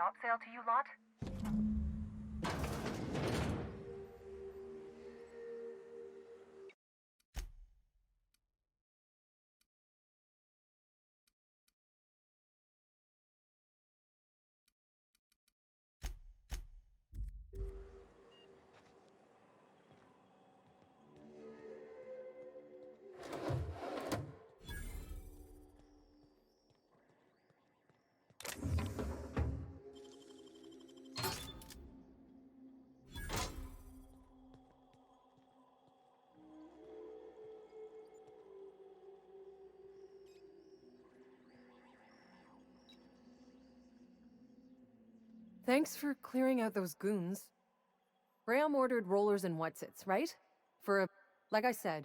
stop sale to you lot? Thanks for clearing out those goons. Graham ordered rollers and whatsits, right? For a... like I said.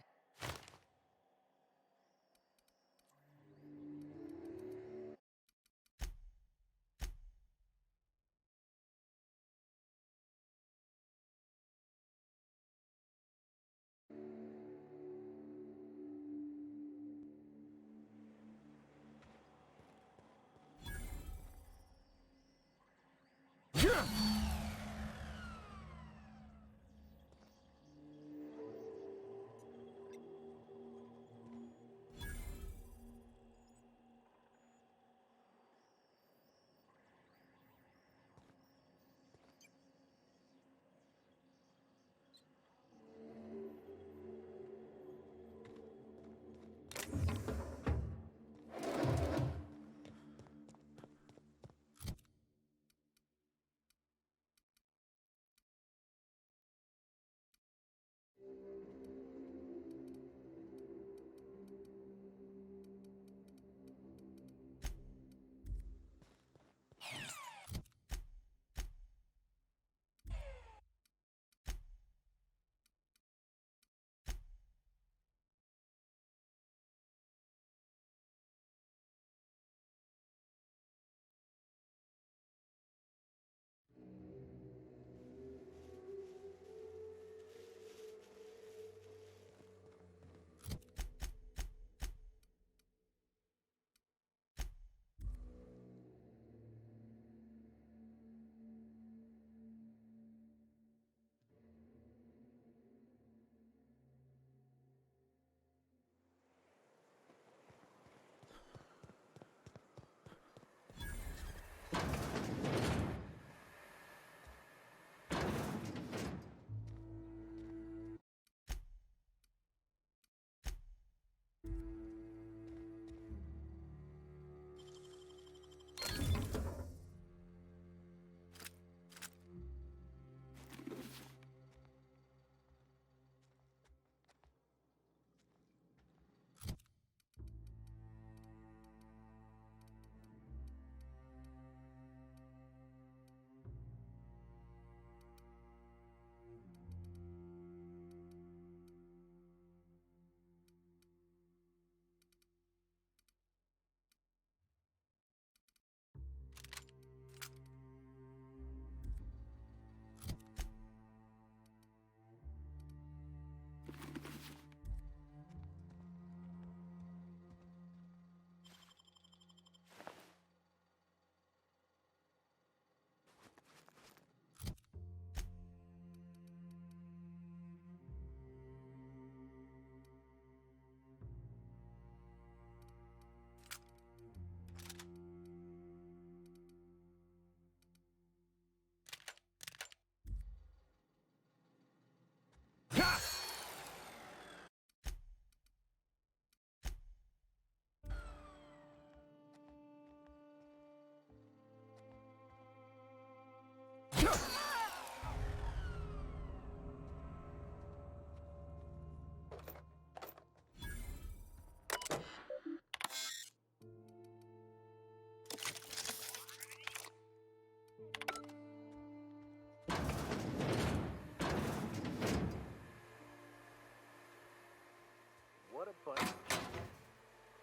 What a bunch.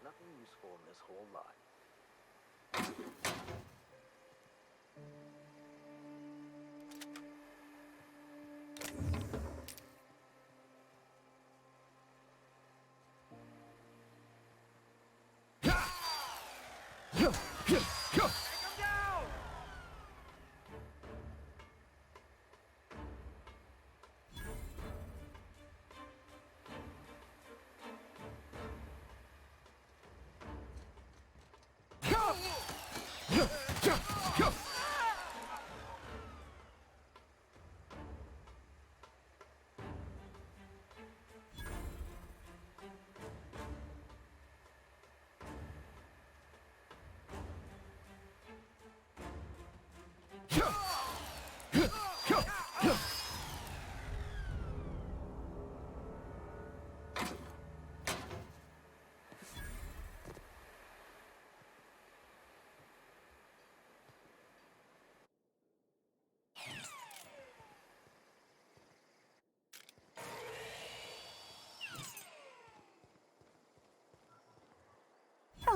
Nothing useful in this whole lot.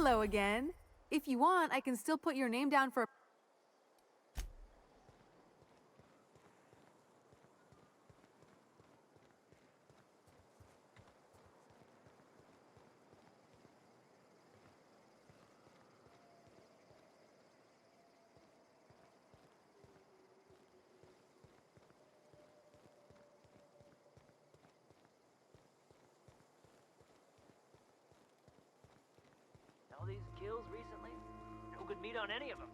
Hello again. If you want, I can still put your name down for... All these kills recently? No good meat on any of them.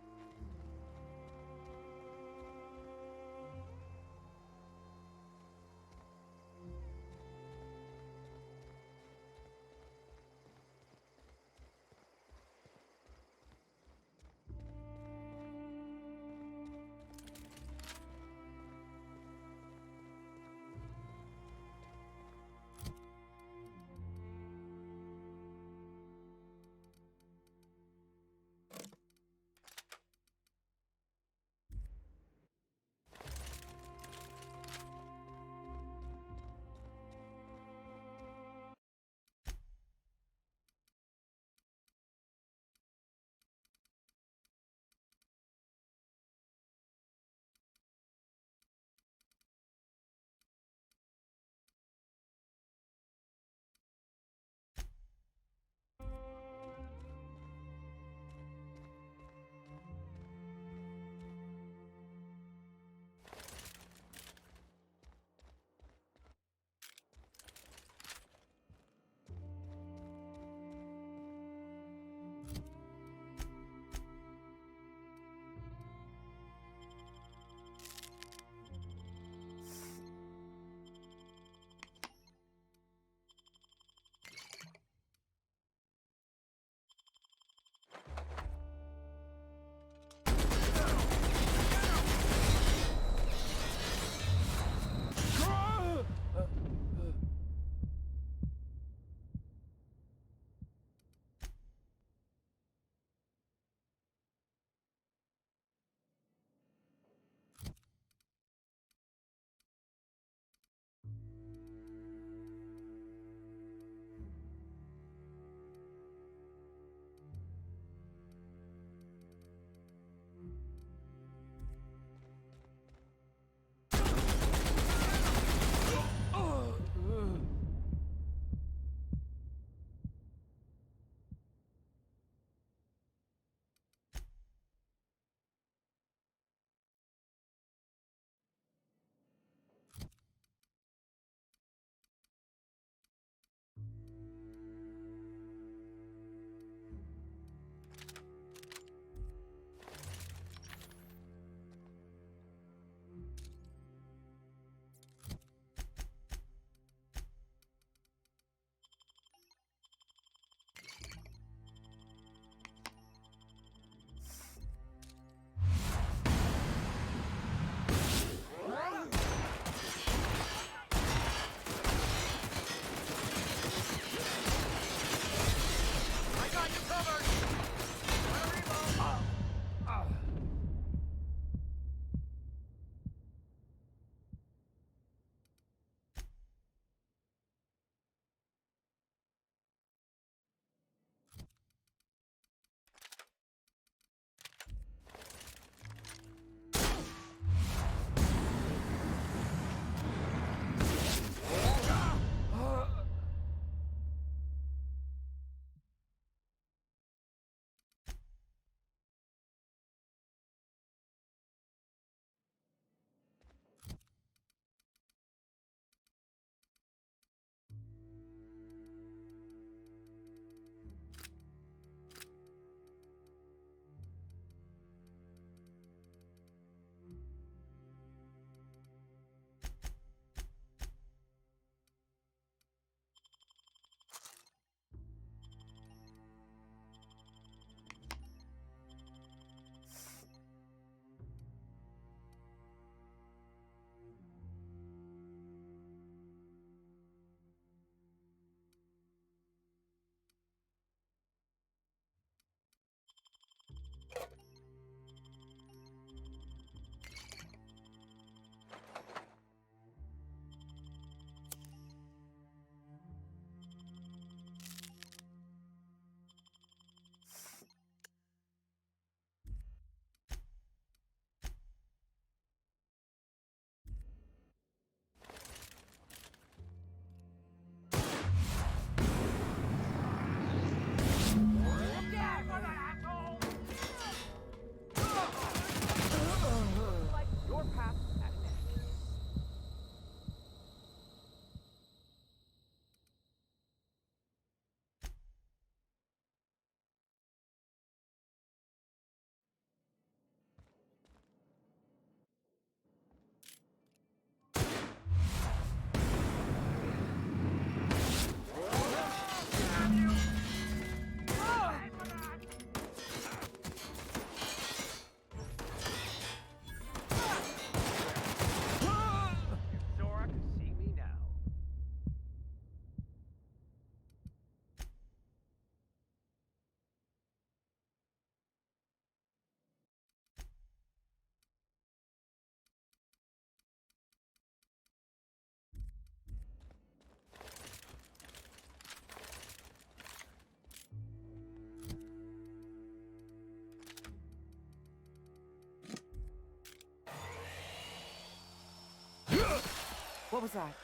was that?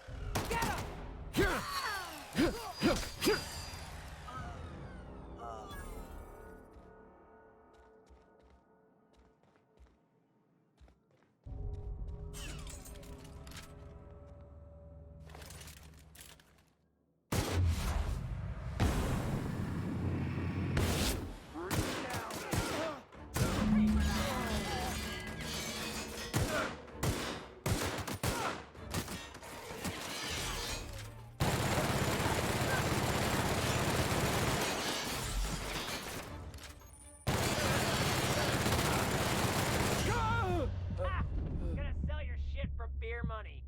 Gonna sell your shit for beer money.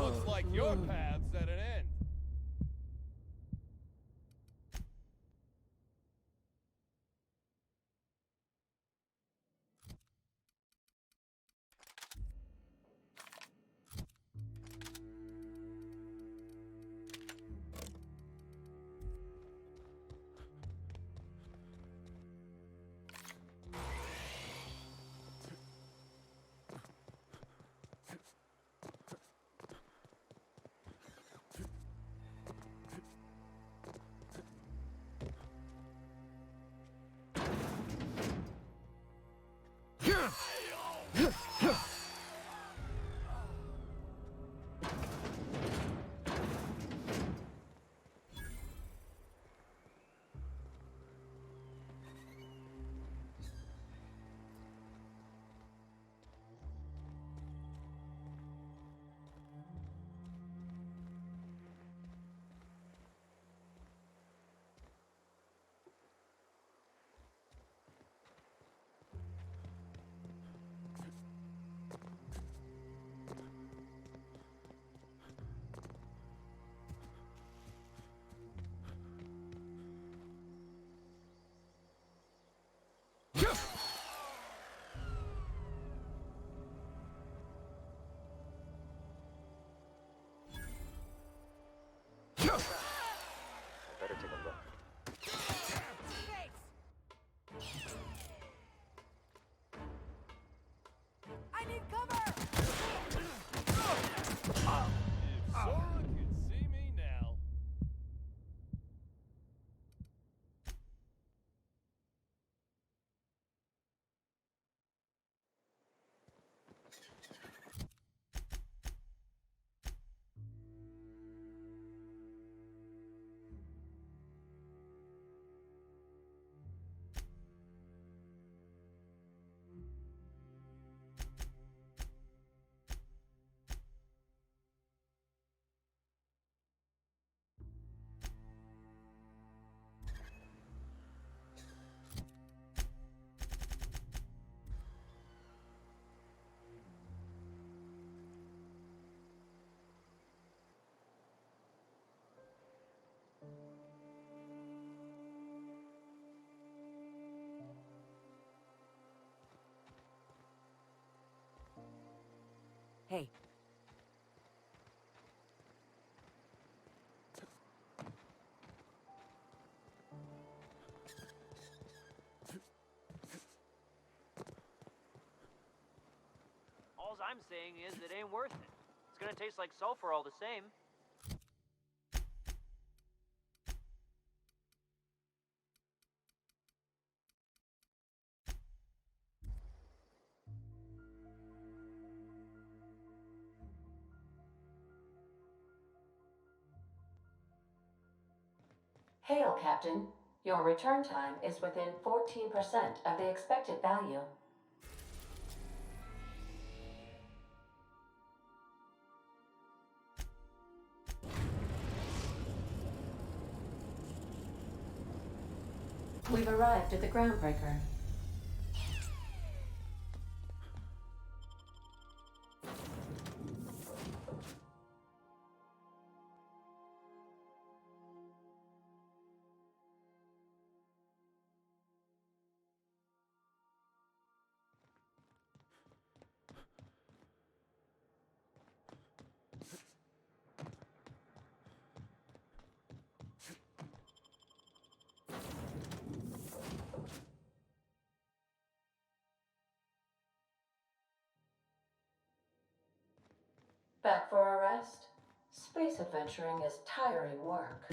Looks like your path's at an end. Better take a look. I need cover! If Sora could see me now. Hey. All I'm saying is it ain't worth it. It's gonna taste like sulfur all the same. Hail, Captain. Your return time is within 14% of the expected value. We've arrived at the Groundbreaker. Back for a rest? Space adventuring is tiring work.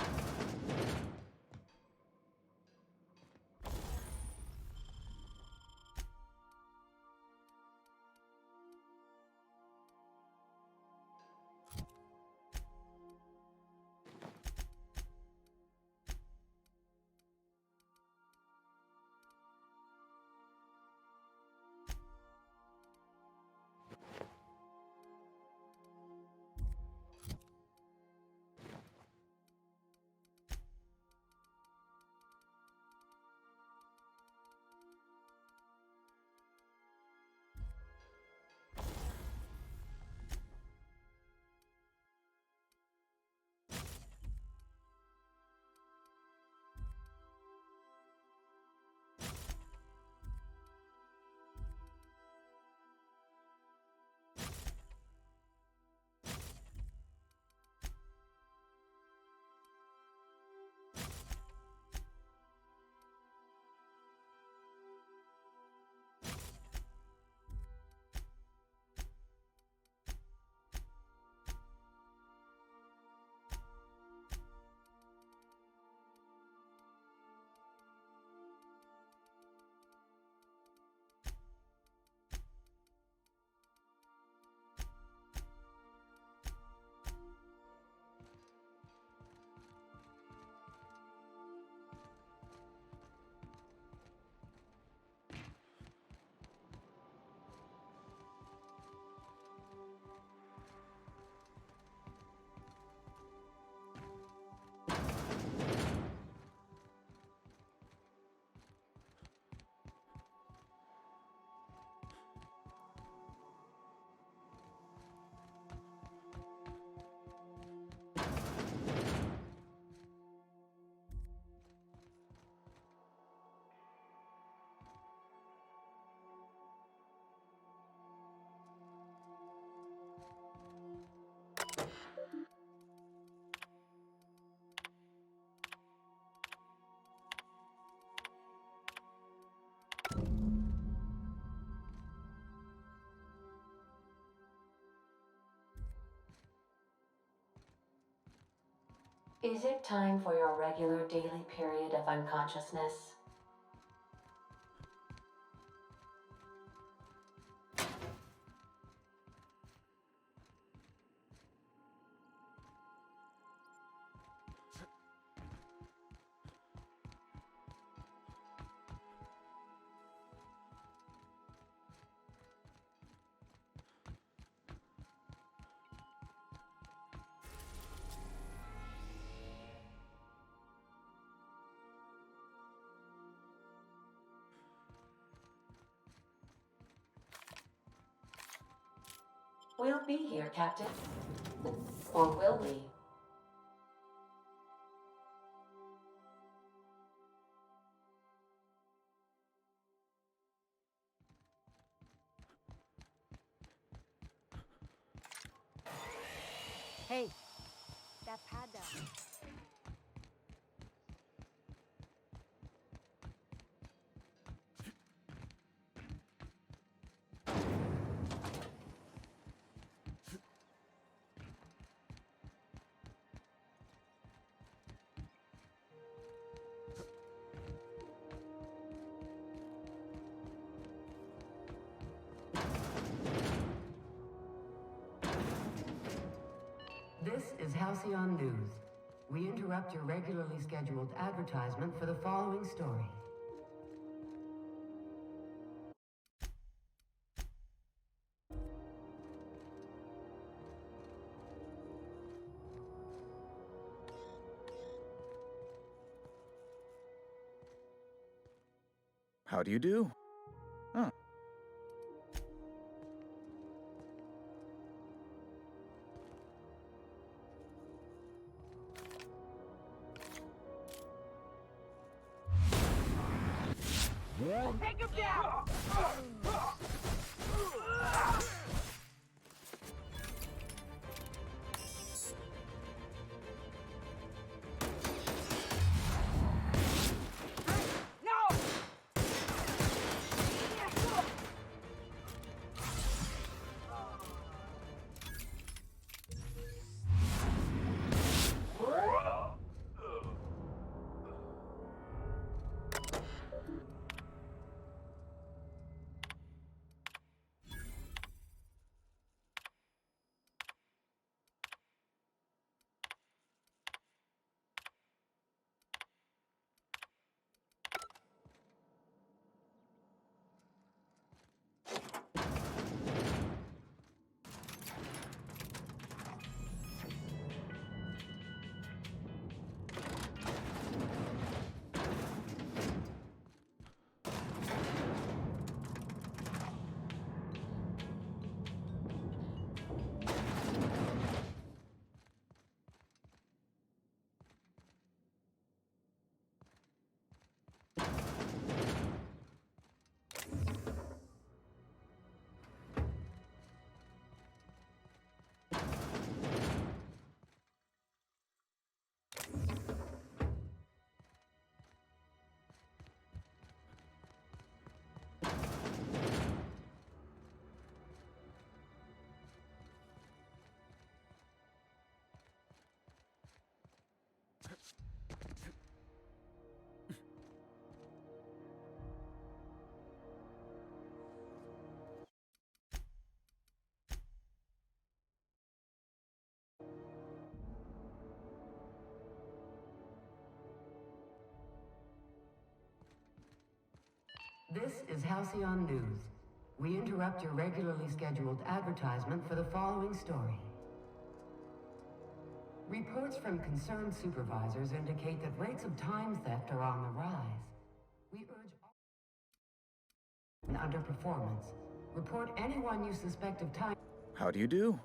Is it time for your regular daily period of unconsciousness? We'll be here, Captain. Or will we? Hey, that pad down. This is Halcyon News. We interrupt your regularly scheduled advertisement for the following story. How do you do? Huh. Take him down! This is Halcyon News. We interrupt your regularly scheduled advertisement for the following story. Reports from concerned supervisors indicate that rates of time theft are on the rise. We urge all underperformance. Report anyone you suspect of time. How do you do?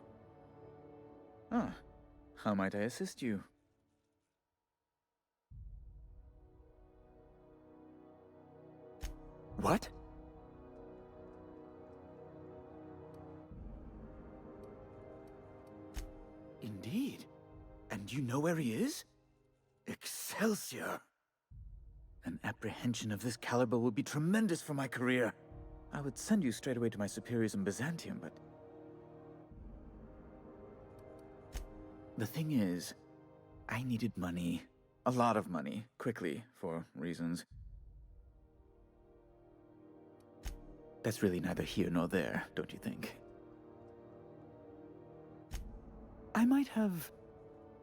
Ah, how might I assist you? What? Indeed. And you know where he is? Excelsior! An apprehension of this caliber would be tremendous for my career. I would send you straight away to my superiors in Byzantium, but... The thing is, I needed money. A lot of money, quickly, for reasons. That's really neither here nor there, don't you think? I might have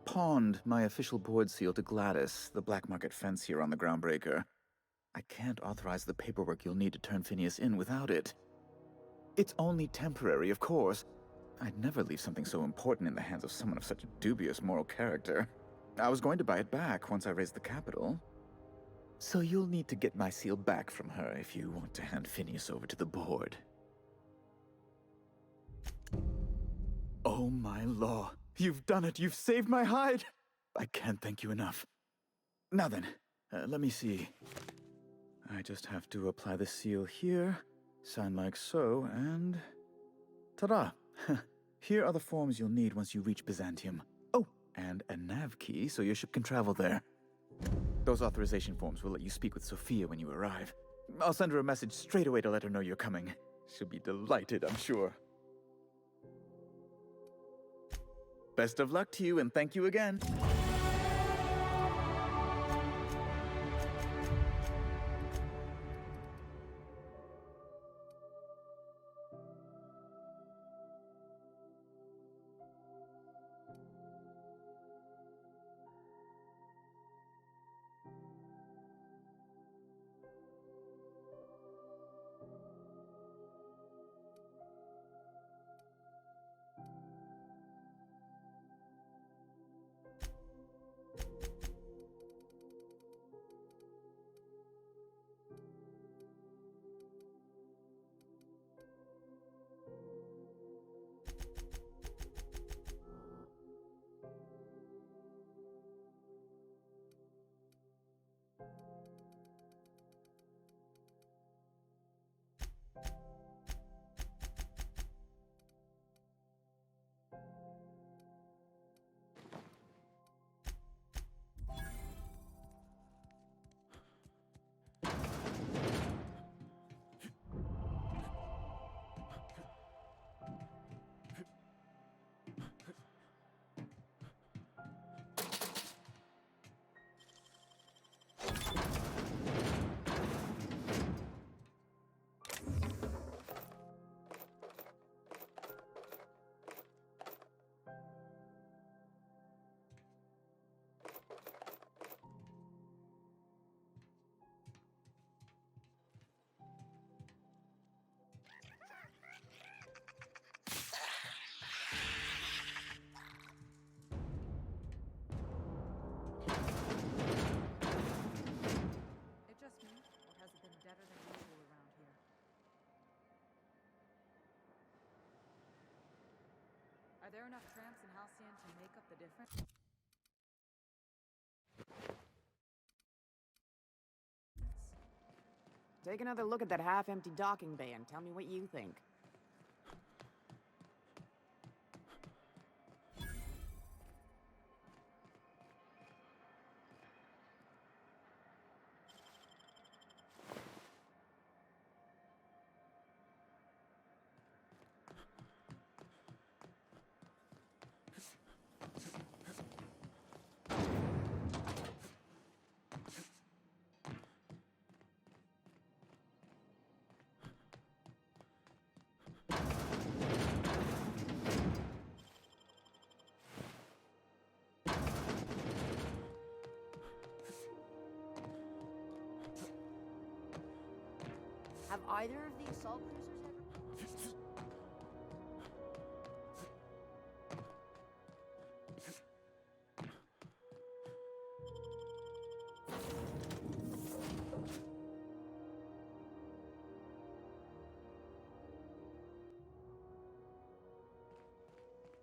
pawned my official board seal to Gladys, the black market fence here on the Groundbreaker. I can't authorize the paperwork you'll need to turn Phineas in without it. It's only temporary, of course. I'd never leave something so important in the hands of someone of such dubious moral character. I was going to buy it back once I raised the capital. So you'll need to get my seal back from her if you want to hand Phineas over to the board. Oh my law. You've done it. You've saved my hide. I can't thank you enough. Now then, let me see. I just have to apply the seal here, sign like so, and... ta-da! Here are the forms you'll need once you reach Byzantium. Oh, and a nav key so your ship can travel there. Those authorization forms will let you speak with Sophia when you arrive. I'll send her a message straight away to let her know you're coming. She'll be delighted, I'm sure. Best of luck to you, and thank you again. Are there enough tramps in Halcyon to make up the difference? Take another look at that half-empty docking bay and tell me what you think. Have either of the assault cruisers ever...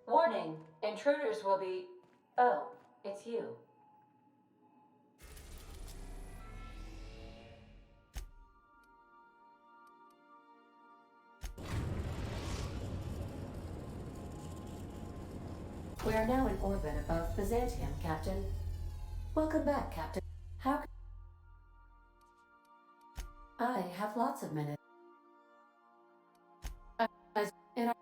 Warning, intruders will be... Oh, it's you. We are now in orbit above Byzantium, Captain. Welcome back, Captain. How I have lots of minutes. In our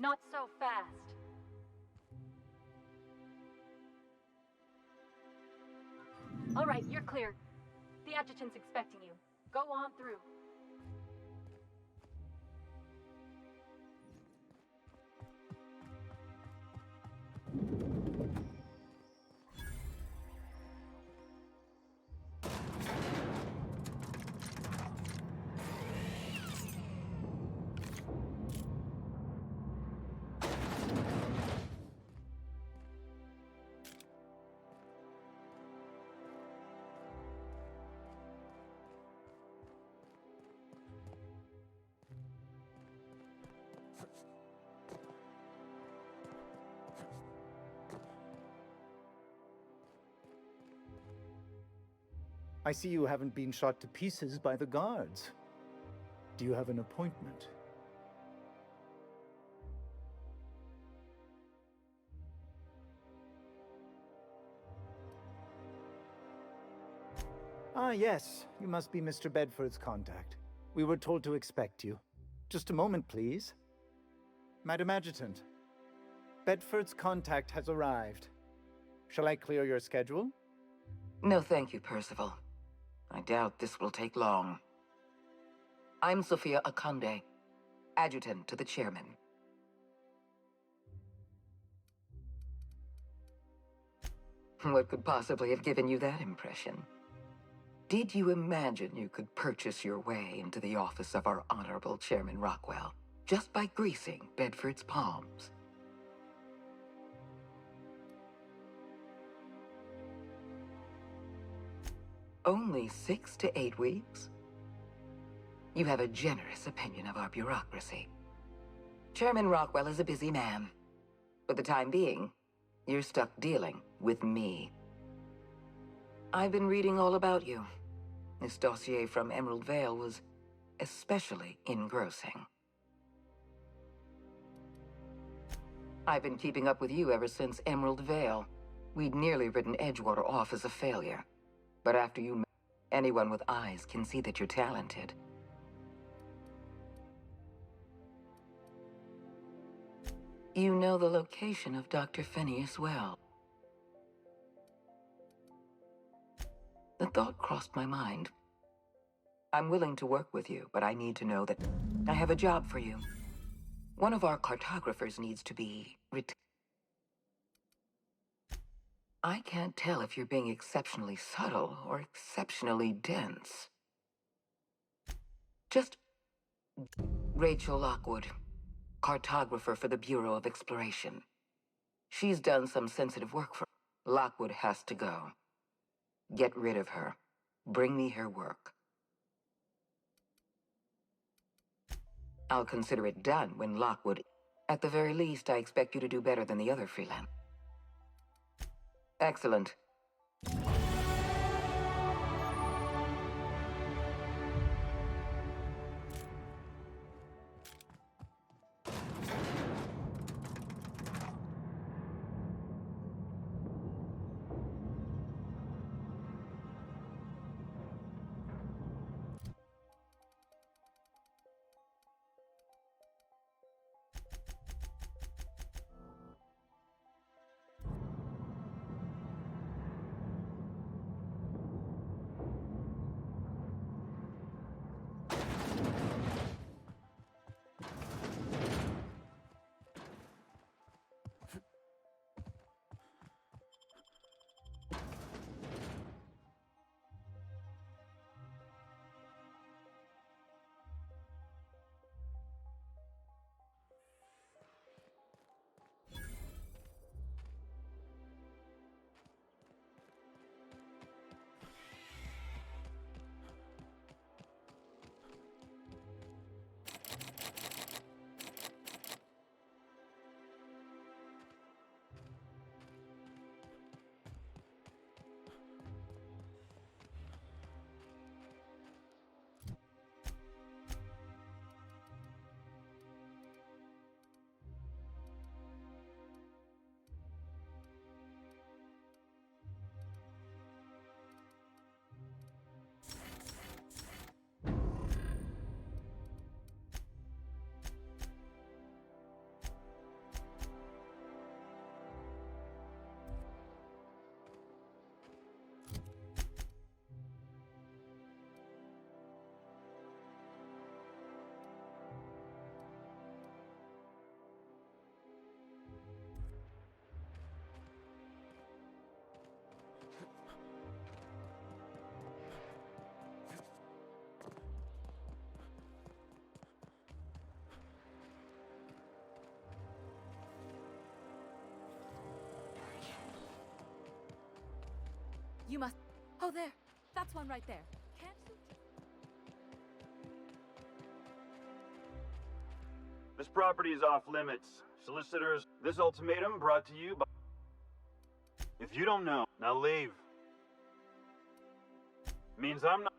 Not so fast. All right, you're clear. The adjutant's expecting you. Go on through. I see you haven't been shot to pieces by the guards. Do you have an appointment? Ah, yes. You must be Mr. Bedford's contact. We were told to expect you. Just a moment, please. Madam Adjutant, Bedford's contact has arrived. Shall I clear your schedule? No, thank you, Percival. I doubt this will take long. I'm Sophia Akonde, adjutant to the chairman. What could possibly have given you that impression? Did you imagine you could purchase your way into the office of our Honorable Chairman Rockwell just by greasing Bedford's palms? Only 6 to 8 weeks? You have a generous opinion of our bureaucracy. Chairman Rockwell is a busy man. For the time being, you're stuck dealing with me. I've been reading all about you. This dossier from Emerald Vale was especially engrossing. I've been keeping up with you ever since Emerald Vale. We'd nearly written Edgewater off as a failure. But after you met, anyone with eyes can see that you're talented. You know the location of Dr. Phineas well. The thought crossed my mind. I'm willing to work with you, but I need to know that I have a job for you. One of our cartographers needs to be I can't tell if you're being exceptionally subtle or exceptionally dense. Just Rachel Lockwood, cartographer for the Bureau of Exploration. She's done some sensitive work for Lockwood has to go. Get rid of her. Bring me her work. I'll consider it done when Lockwood... At the very least, I expect you to do better than the other freelance. Excellent. You must... Oh, there. That's one right there. Can't you... This property is off limits. Solicitors, this ultimatum brought to you by... If you don't know, now leave. Means I'm not...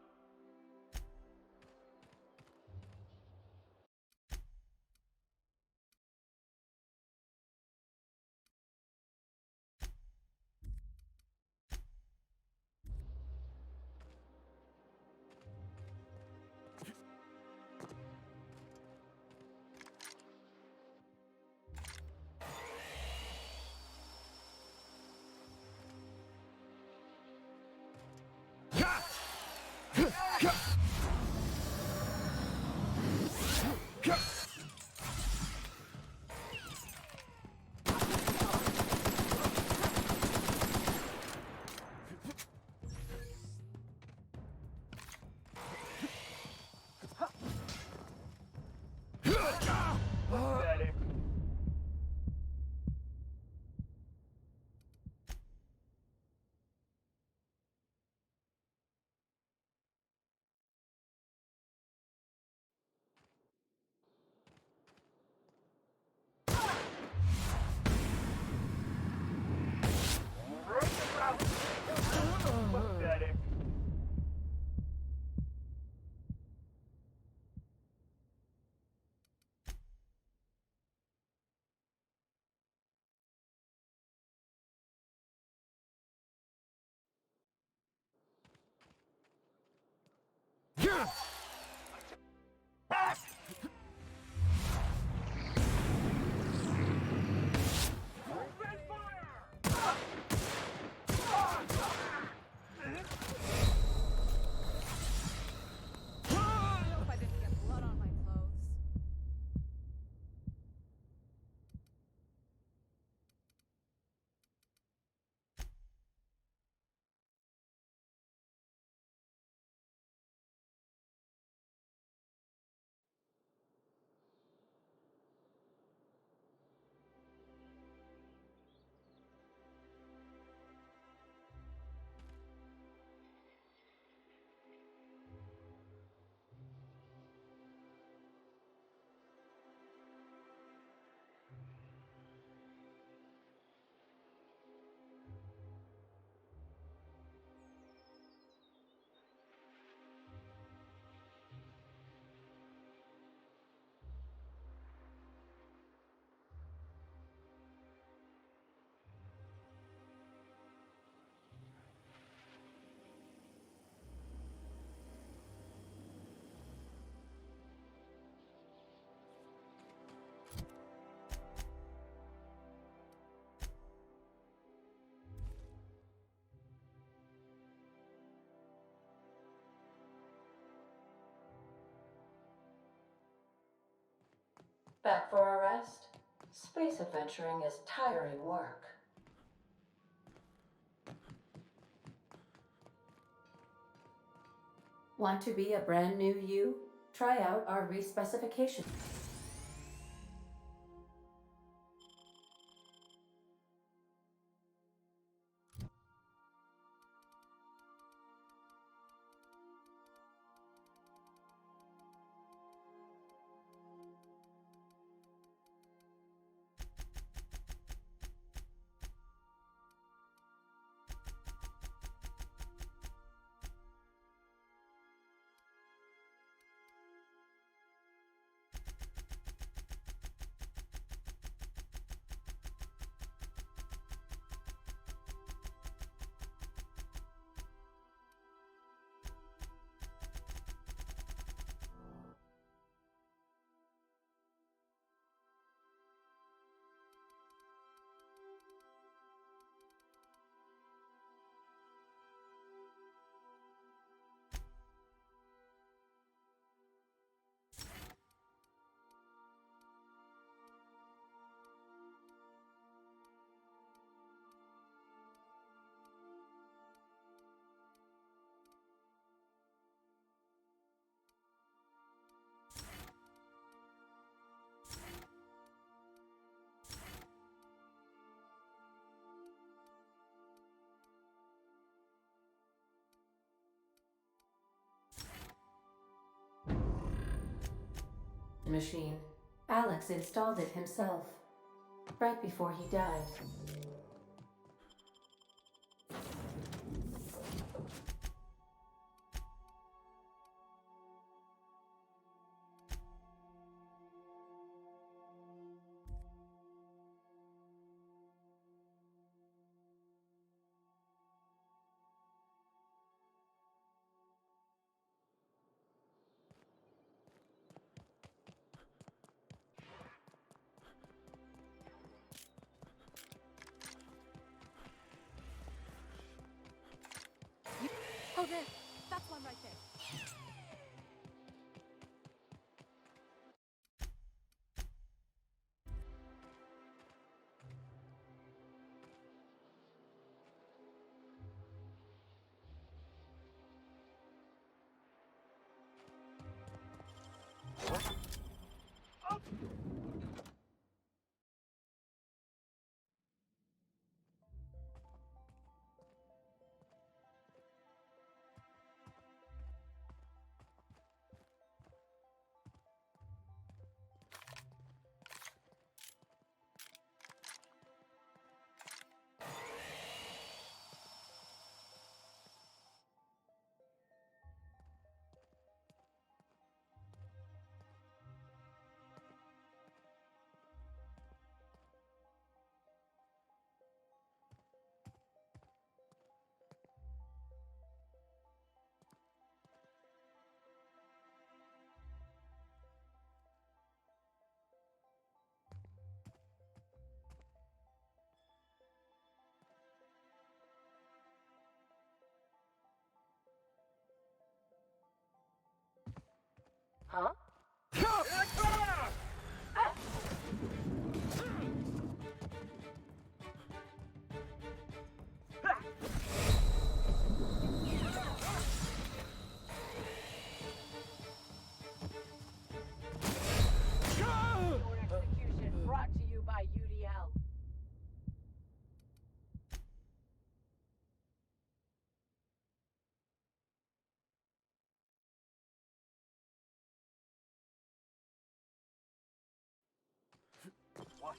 Back for a rest? Space adventuring is tiring work. Want to be a brand new you? Try out our respecification. Machine. Alex installed it himself, right before he died. Oh, there. That's one right there. Huh? Execution brought to you by UDL. What?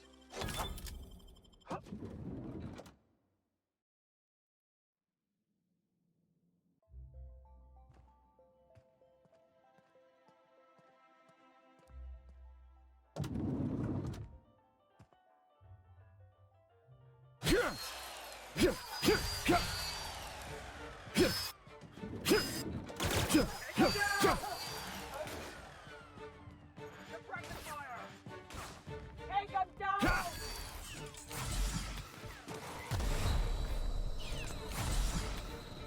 Take him down!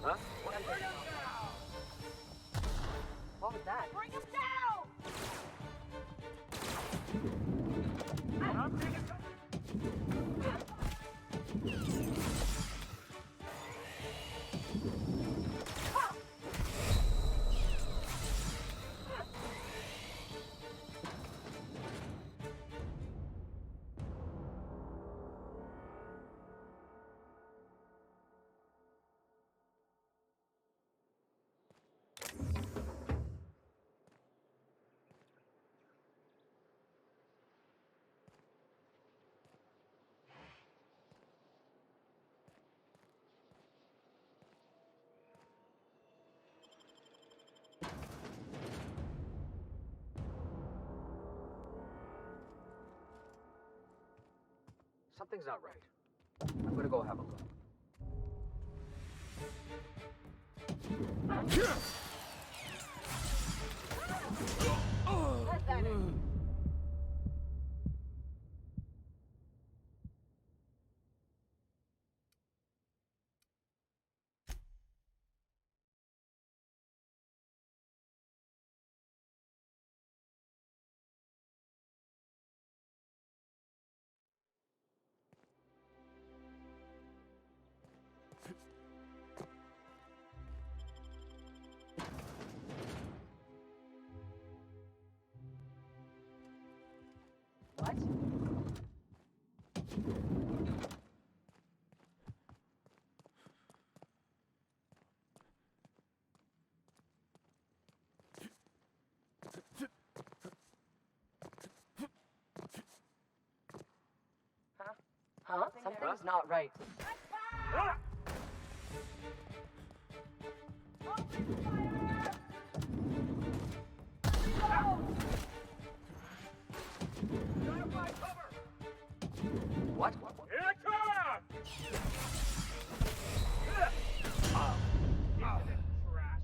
Huh? Bring him down! What was that? Bring him down! Something's not right. I'm gonna go have a look. What? Huh? Something's not right. What? Here I come! Trash.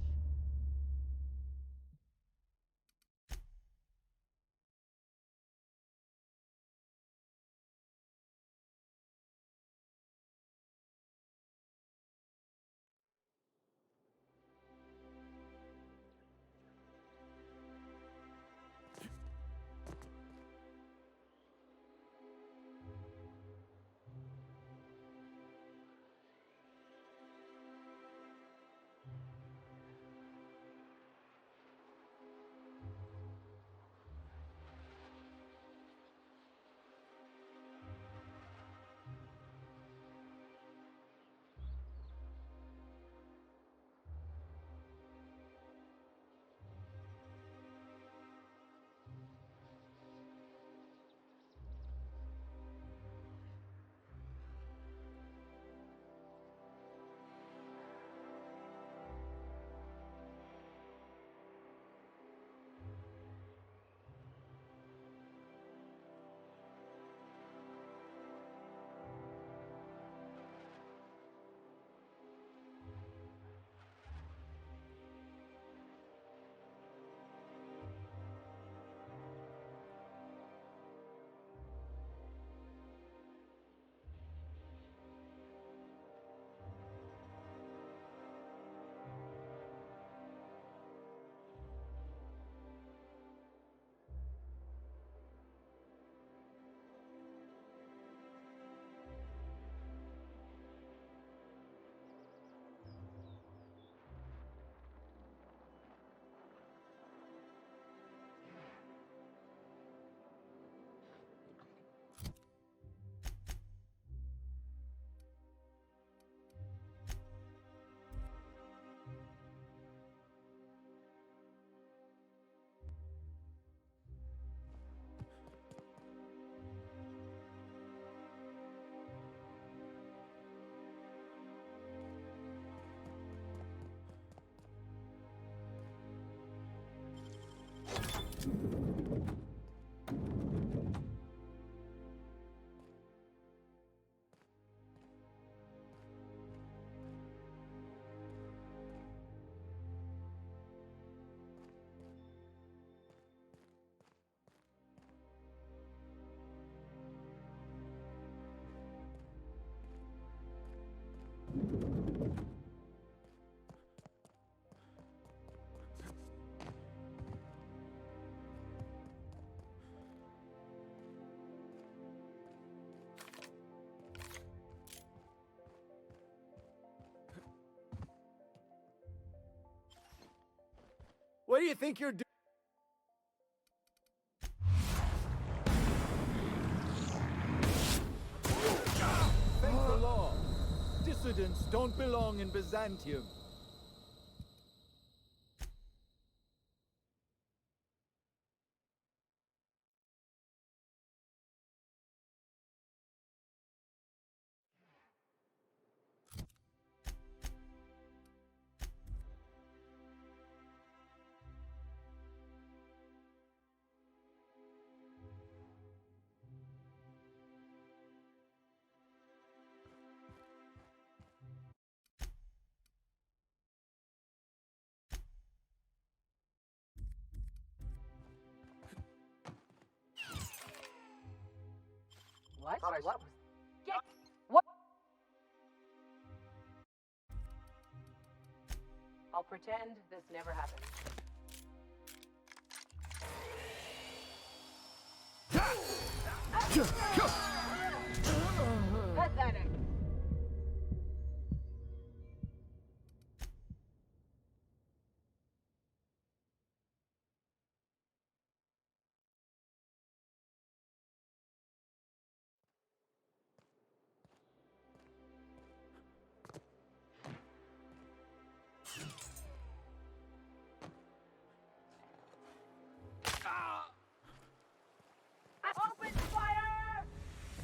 What do you think you're doing? Thank the law. Dissidents don't belong in Byzantium. What? What? Get what? I'll pretend this never happened. Pathetic. Open fire!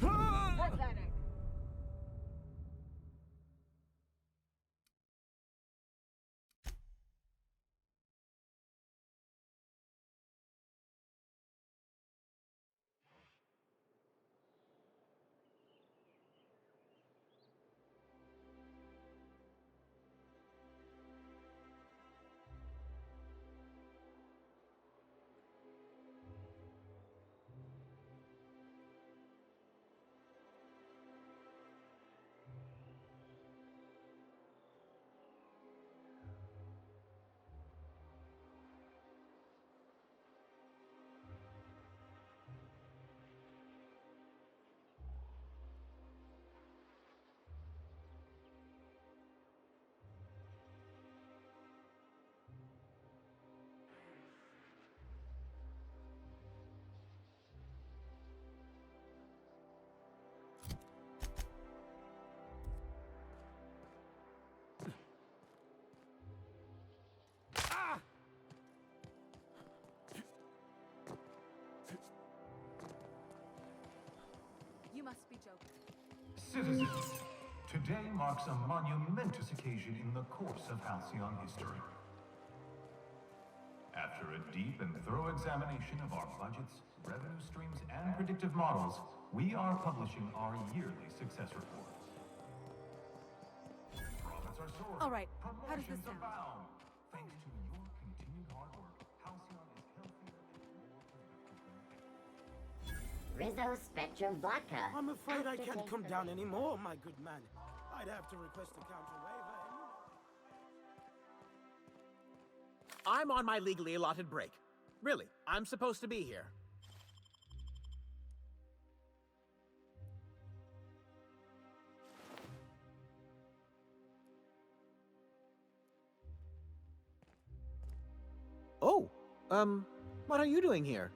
Pathetic. You must be joking. Citizens, today marks a monumentous occasion in the course of Halcyon history. After a deep and thorough examination of our budgets, revenue streams, and predictive models, we are publishing our yearly success report. Profits are soaring. All right, how does this Promotions sound? abound. Thanks to your continued hard work, Halcyon is healthier and more productive than Rizzo Spectrum Vodka. I'm afraid I can't come down anymore, my good man. I'd have to request a counter waiver. I'm on my legally allotted break. Really, I'm supposed to be here. Oh, what are you doing here?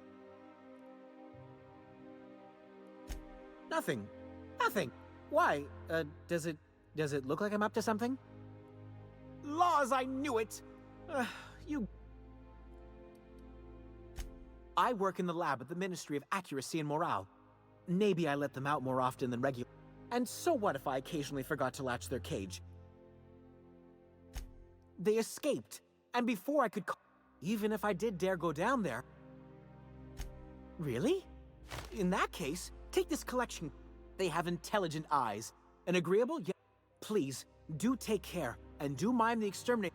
Nothing. Nothing. Why? Does it look like I'm up to something? Laws, I knew it! You... I work in the lab at the Ministry of Accuracy and Morale. Maybe I let them out more often than regular. And so what if I occasionally forgot to latch their cage? They escaped, and before I could even if I did dare go down there... Really? In that case, take this collection. They have intelligent eyes. An agreeable? Yeah. Please, do take care, and do mind the exterminator.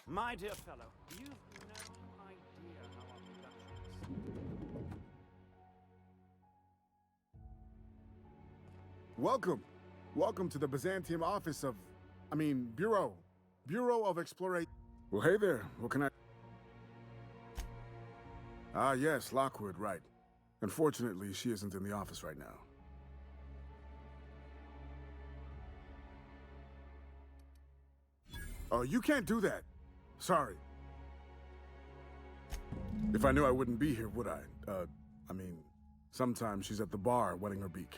My dear fellow, you've no idea how our production is. Welcome. Welcome to the Byzantium office of... Bureau. Bureau of Exploration. Well, hey there. What can I... Ah, yes, Lockwood, right. Unfortunately, she isn't in the office right now. Oh, you can't do that. Sorry. If I knew I wouldn't be here, would I? Sometimes she's at the bar wetting her beak.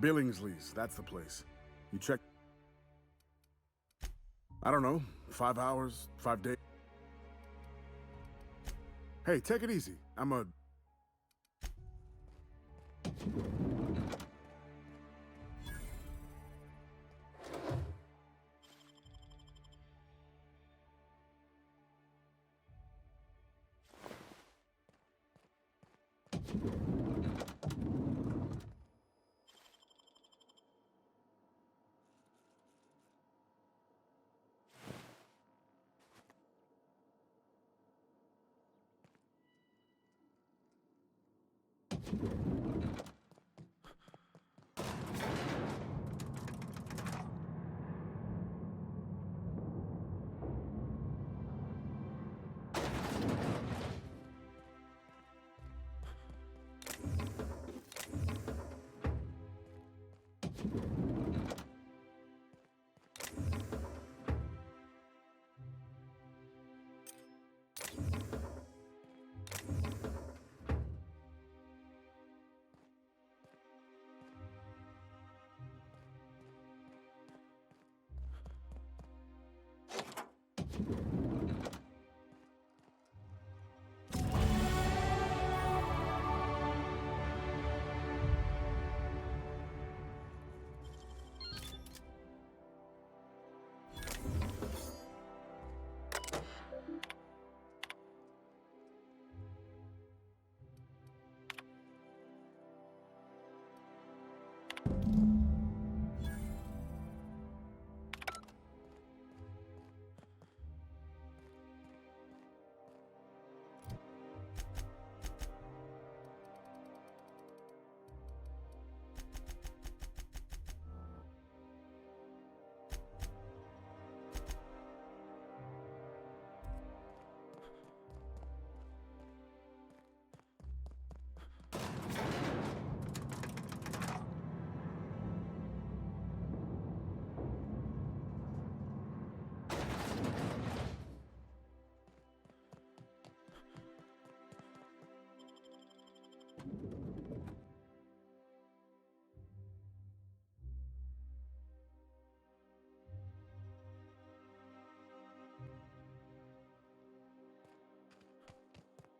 Billingsley's, that's the place. You check... I don't know, 5 hours, 5 days. Hey, take it easy. I'm a...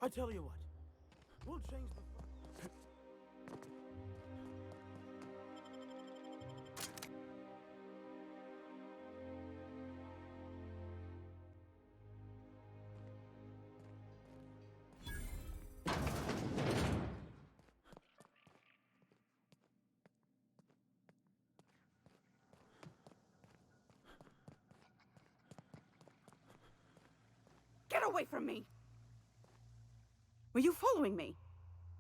I tell you what, we'll change the... Get away from me! Were you following me?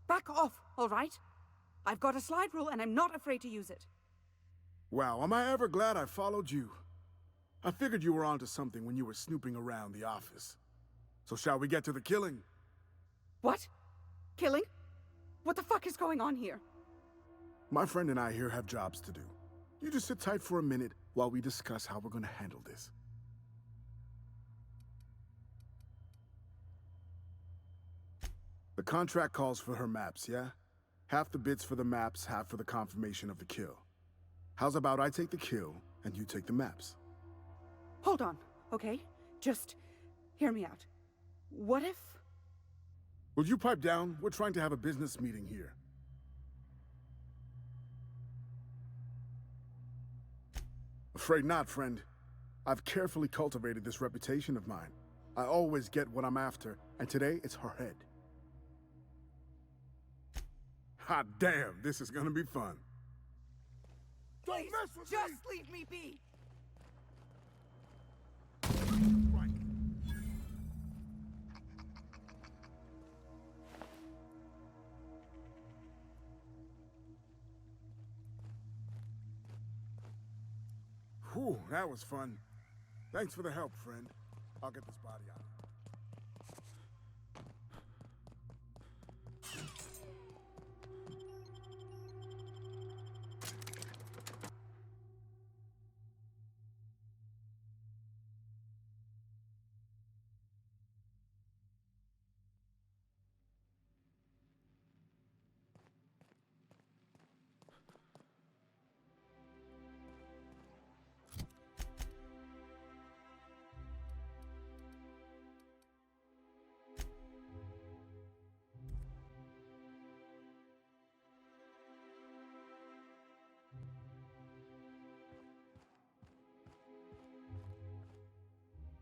Back off, all right? I've got a slide rule and I'm not afraid to use it. Wow, am I ever glad I followed you? I figured you were onto something when you were snooping around the office. So shall we get to the killing? What? Killing? What the fuck is going on here? My friend and I here have jobs to do. You just sit tight for a minute while we discuss how we're gonna handle this. The contract calls for her maps, yeah? Half the bits for the maps, half for the confirmation of the kill. How's about I take the kill, and you take the maps? Hold on, okay? Just hear me out. What if... Will you pipe down? We're trying to have a business meeting here. Afraid not, friend. I've carefully cultivated this reputation of mine. I always get what I'm after, and today it's her head. Hot damn, this is gonna be fun. Please, just leave me be! Right. Whew, that was fun. Thanks for the help, friend. I'll get this body out.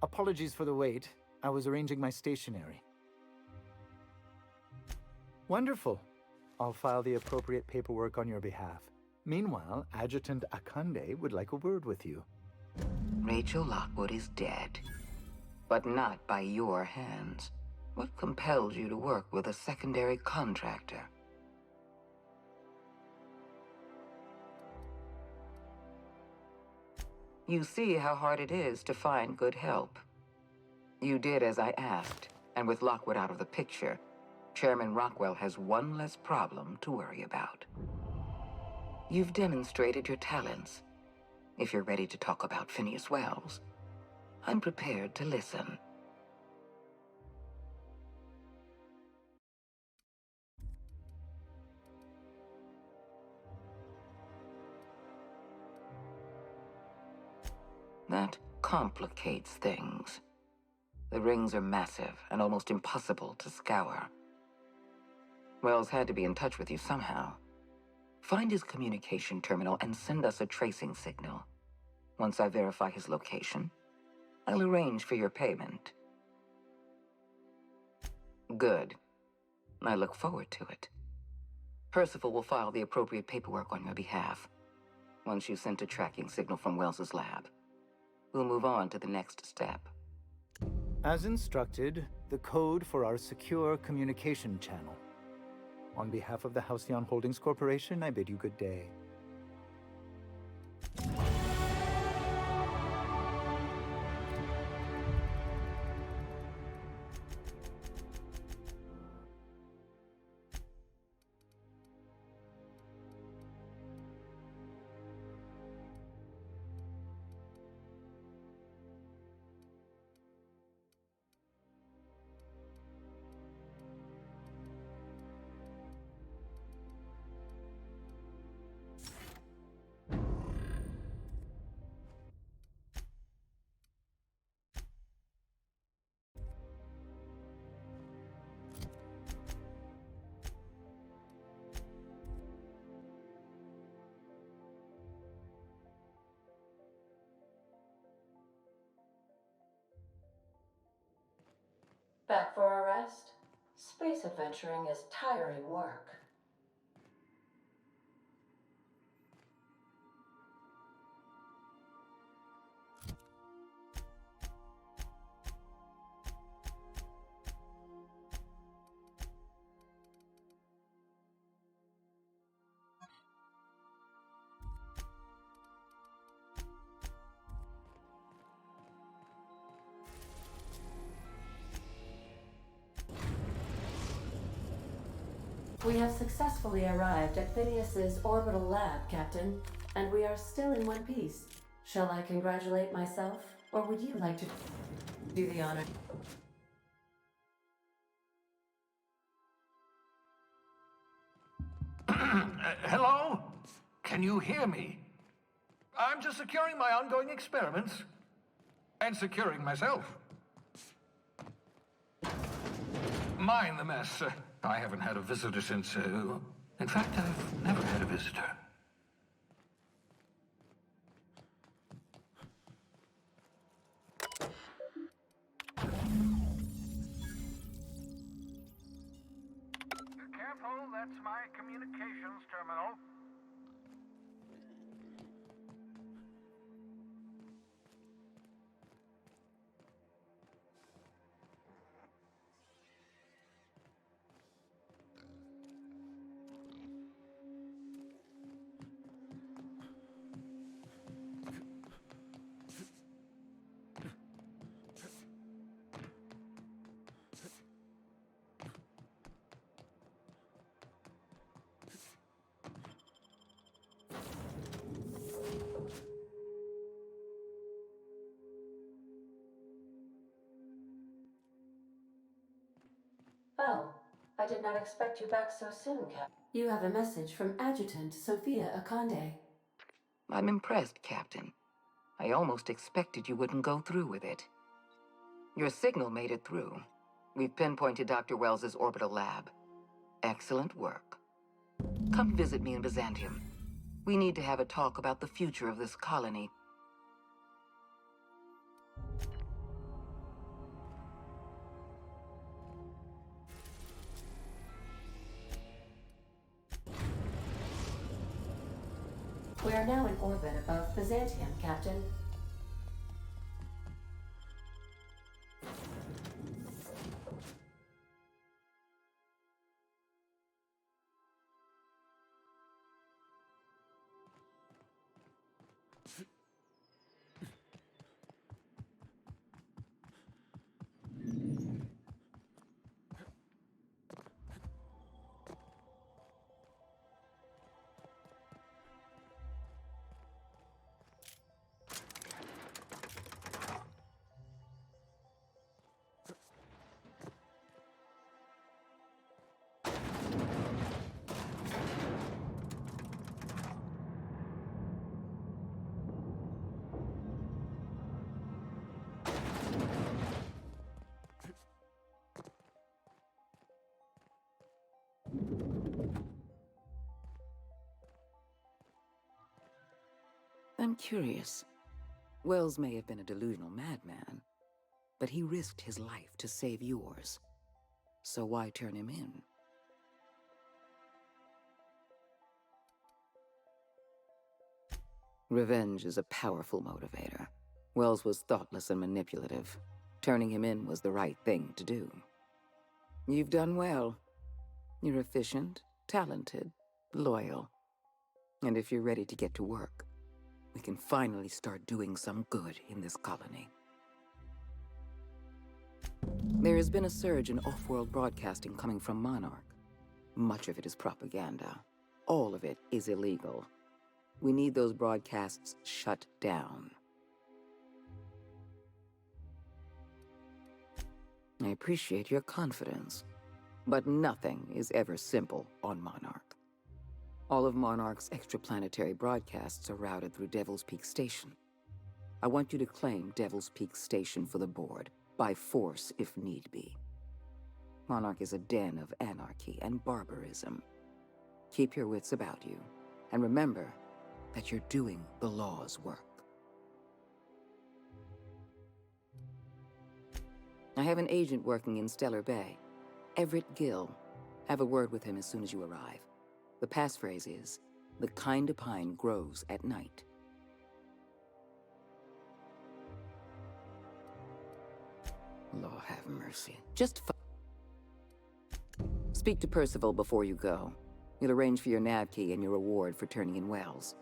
Apologies for the wait. I was arranging my stationery. Wonderful. I'll file the appropriate paperwork on your behalf. Meanwhile, Adjutant Akande would like a word with you. Rachel Lockwood is dead. But not by your hands. What compelled you to work with a secondary contractor? You see how hard it is to find good help. You did as I asked, and with Lockwood out of the picture, Chairman Rockwell has one less problem to worry about. You've demonstrated your talents. If you're ready to talk about Phineas Wells, I'm prepared to listen. That complicates things. The rings are massive and almost impossible to scour. Wells had to be in touch with you somehow. Find his communication terminal and send us a tracing signal. Once I verify his location, I'll arrange for your payment. Good. I look forward to it. Percival will file the appropriate paperwork on your behalf. Once you sent a tracking signal from Wells's lab, we'll move on to the next step. As instructed, the code for our secure communication channel. On behalf of the Halcyon Holdings Corporation, I bid you good day. Back for a rest? Space adventuring is tiring work. We have successfully arrived at Phineas's orbital lab, Captain, and we are still in one piece. Shall I congratulate myself, or would you like to do the honor? Hello? Can you hear me? I'm just securing my ongoing experiments. And securing myself. Mind the mess. I haven't had a visitor since, in fact, I've never had a visitor. Careful, that's my communications terminal. Oh, I did not expect you back so soon, Cap. You have a message from Adjutant Sophia Akande. I'm impressed, Captain. I almost expected you wouldn't go through with it. Your signal made it through. We've pinpointed Dr. Wells's orbital lab. Excellent work. Come visit me in Byzantium. We need to have a talk about the future of this colony. We are now in orbit above Byzantium, Captain. I'm curious. Wells may have been a delusional madman, but he risked his life to save yours. So why turn him in? Revenge is a powerful motivator. Wells was thoughtless and manipulative. Turning him in was the right thing to do. You've done well. You're efficient, talented, loyal. And if you're ready to get to work, we can finally start doing some good in this colony. There has been a surge in off-world broadcasting coming from Monarch. Much of it is propaganda. All of it is illegal. We need those broadcasts shut down. I appreciate your confidence, but nothing is ever simple on Monarch. All of Monarch's extraplanetary broadcasts are routed through Devil's Peak Station. I want you to claim Devil's Peak Station for the board, by force if need be. Monarch is a den of anarchy and barbarism. Keep your wits about you, and remember that you're doing the law's work. I have an agent working in Stellar Bay, Everett Gill. Have a word with him as soon as you arrive. The passphrase is, "The kind of pine grows at night." Lord have mercy. Speak to Percival before you go. He'll arrange for your nav key and your reward for turning in Wells.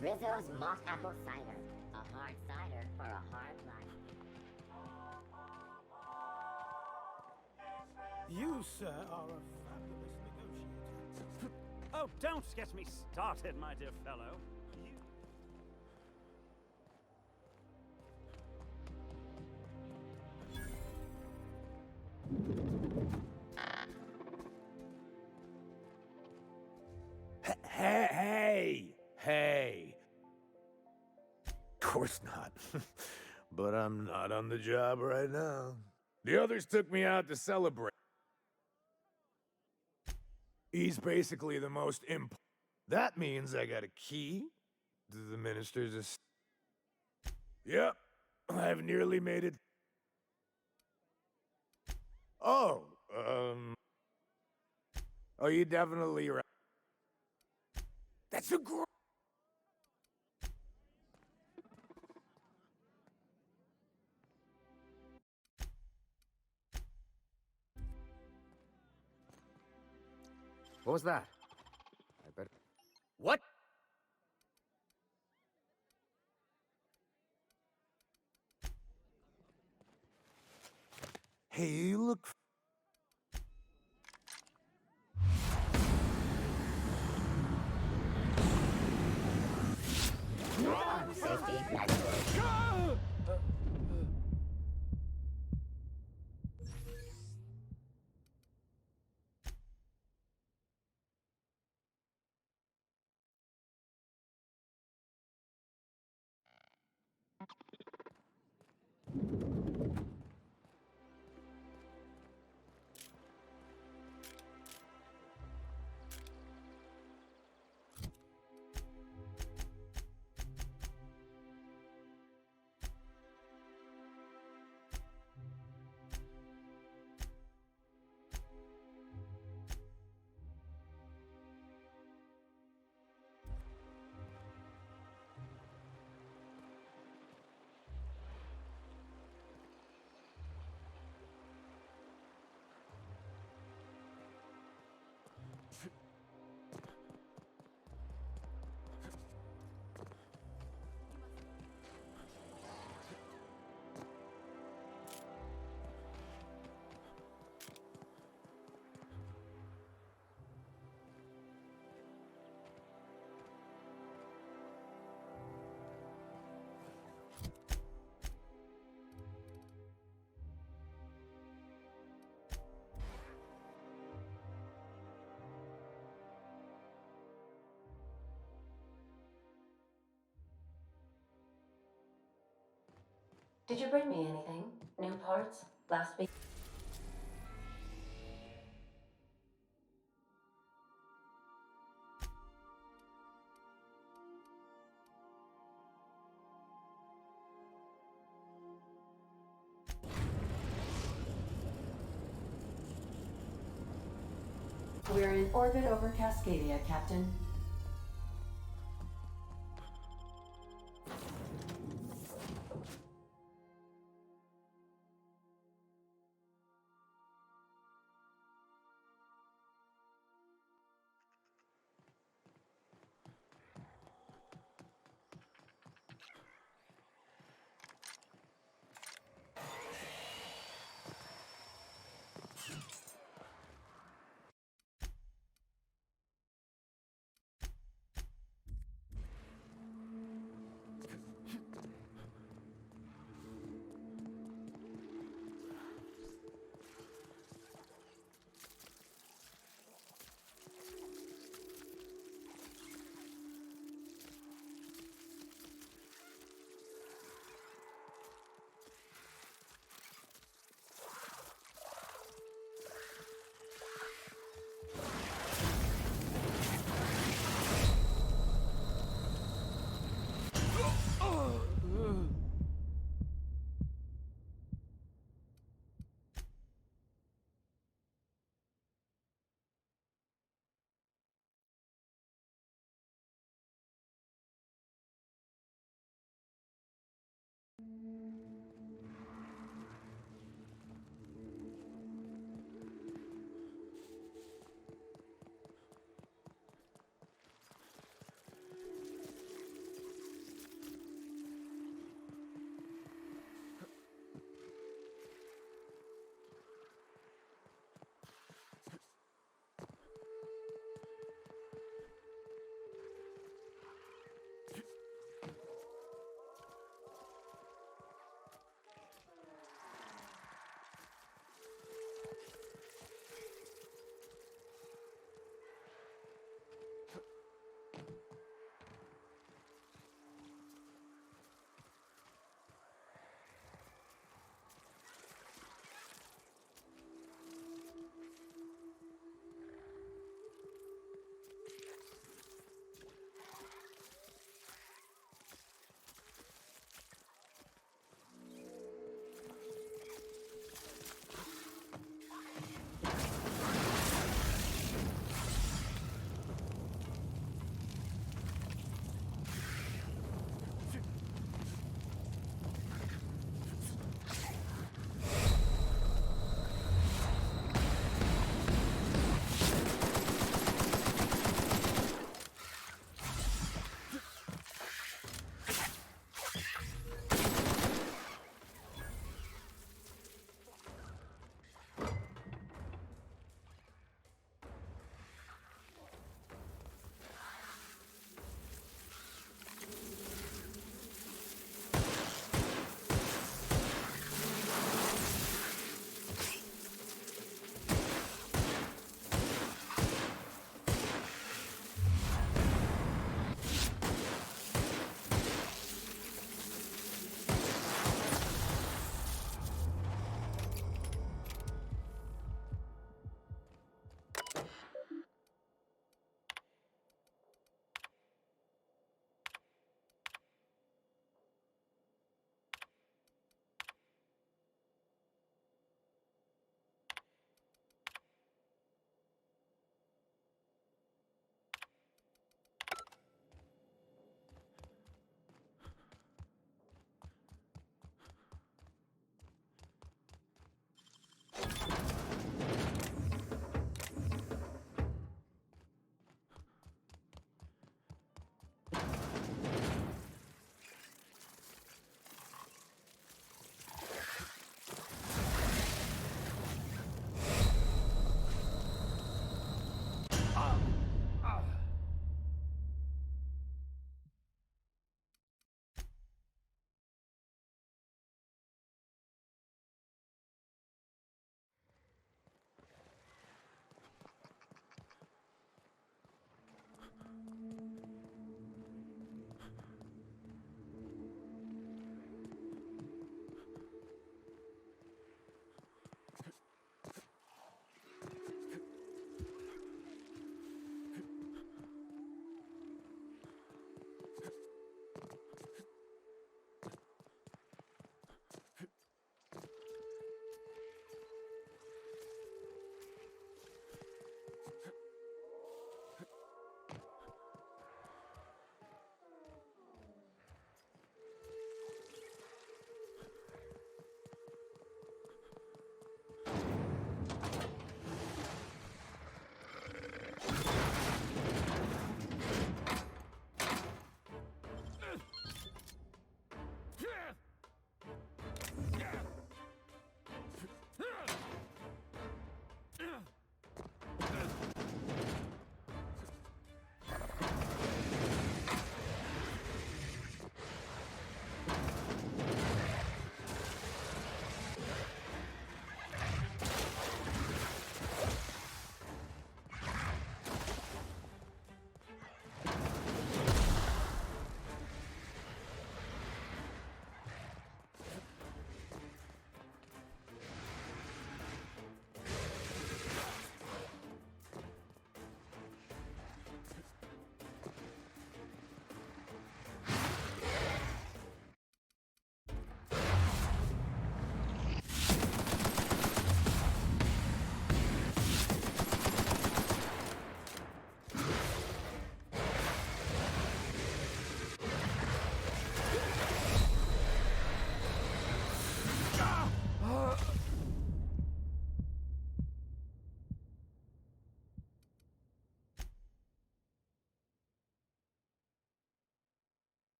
Rizzo's mock apple cider. A hard cider for a hard life. You, sir, are a fabulous negotiator. Oh, don't get me started, my dear fellow. Hey! Of course not. But I'm not on the job right now. The others took me out to celebrate. He's basically the most important. That means I got a key to the minister's estate. Yep, I've nearly made it. Oh, oh, you definitely right. That's a great. What was that? I bet. What? Hey, you look. Safety network. Did you bring me anything? New parts? Last week? We're in orbit over Cascadia, Captain.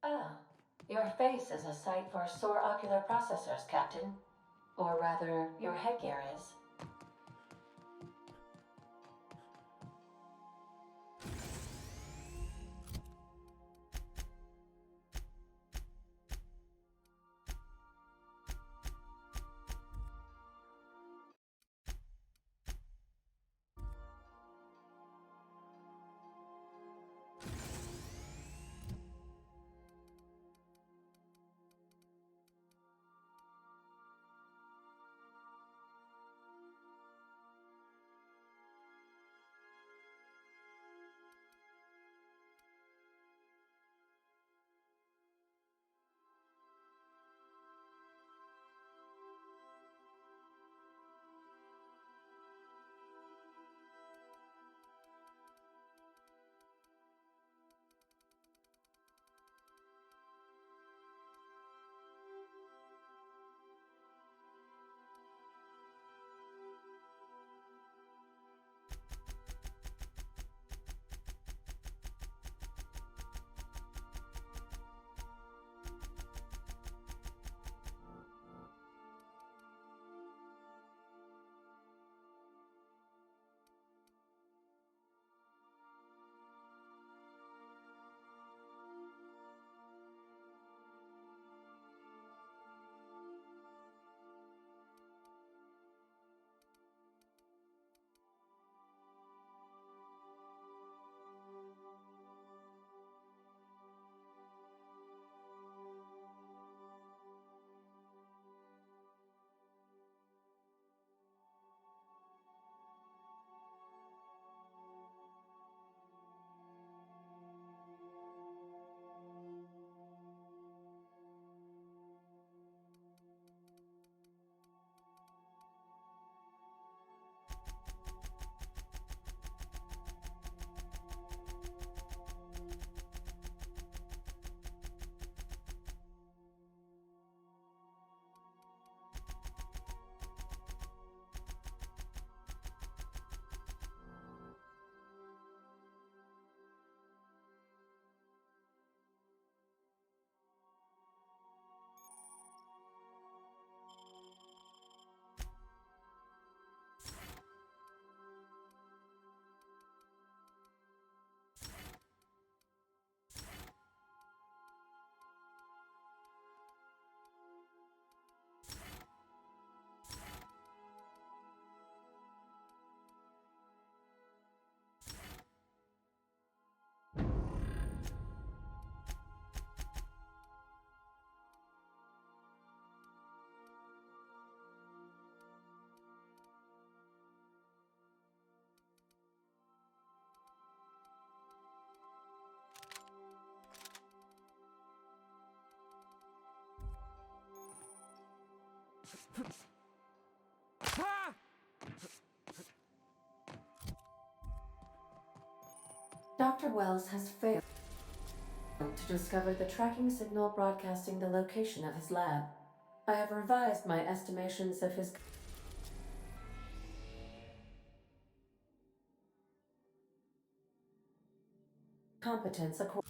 Ah, your face is a sight for sore ocular processors, Captain. Or rather, your headgear is. Dr. Wells has failed to discover the tracking signal broadcasting the location of his lab. I have revised my estimations of his competence according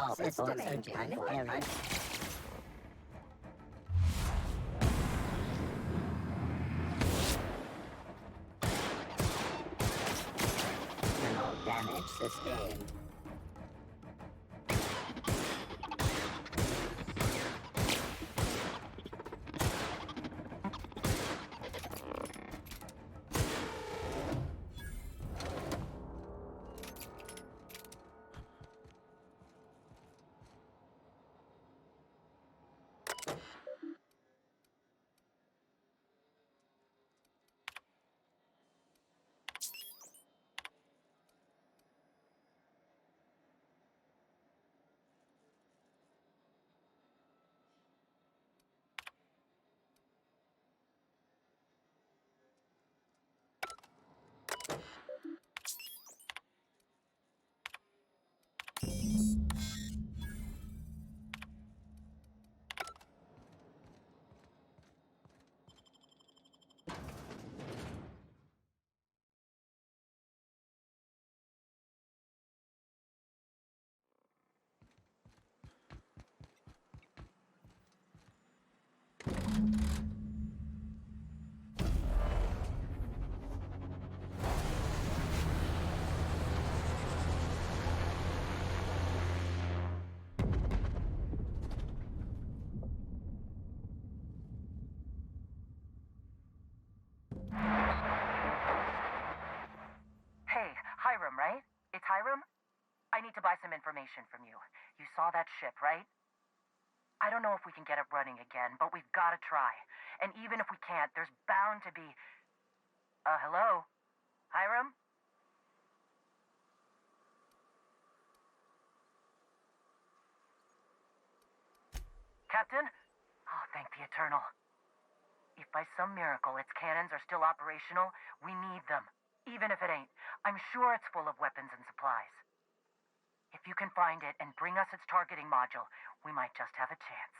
all system engine error. Damage sustained. Hey, Hiram, right? It's Hiram? I need to buy some information from you. You saw that ship, right? I don't know if we can get it running again, but we've got to try. And even if we can't, there's bound to be... hello? Hiram? Captain? Oh, thank the Eternal. If by some miracle its cannons are still operational, we need them. Even if it ain't, I'm sure it's full of weapons and supplies. If you can find it and bring us its targeting module, we might just have a chance.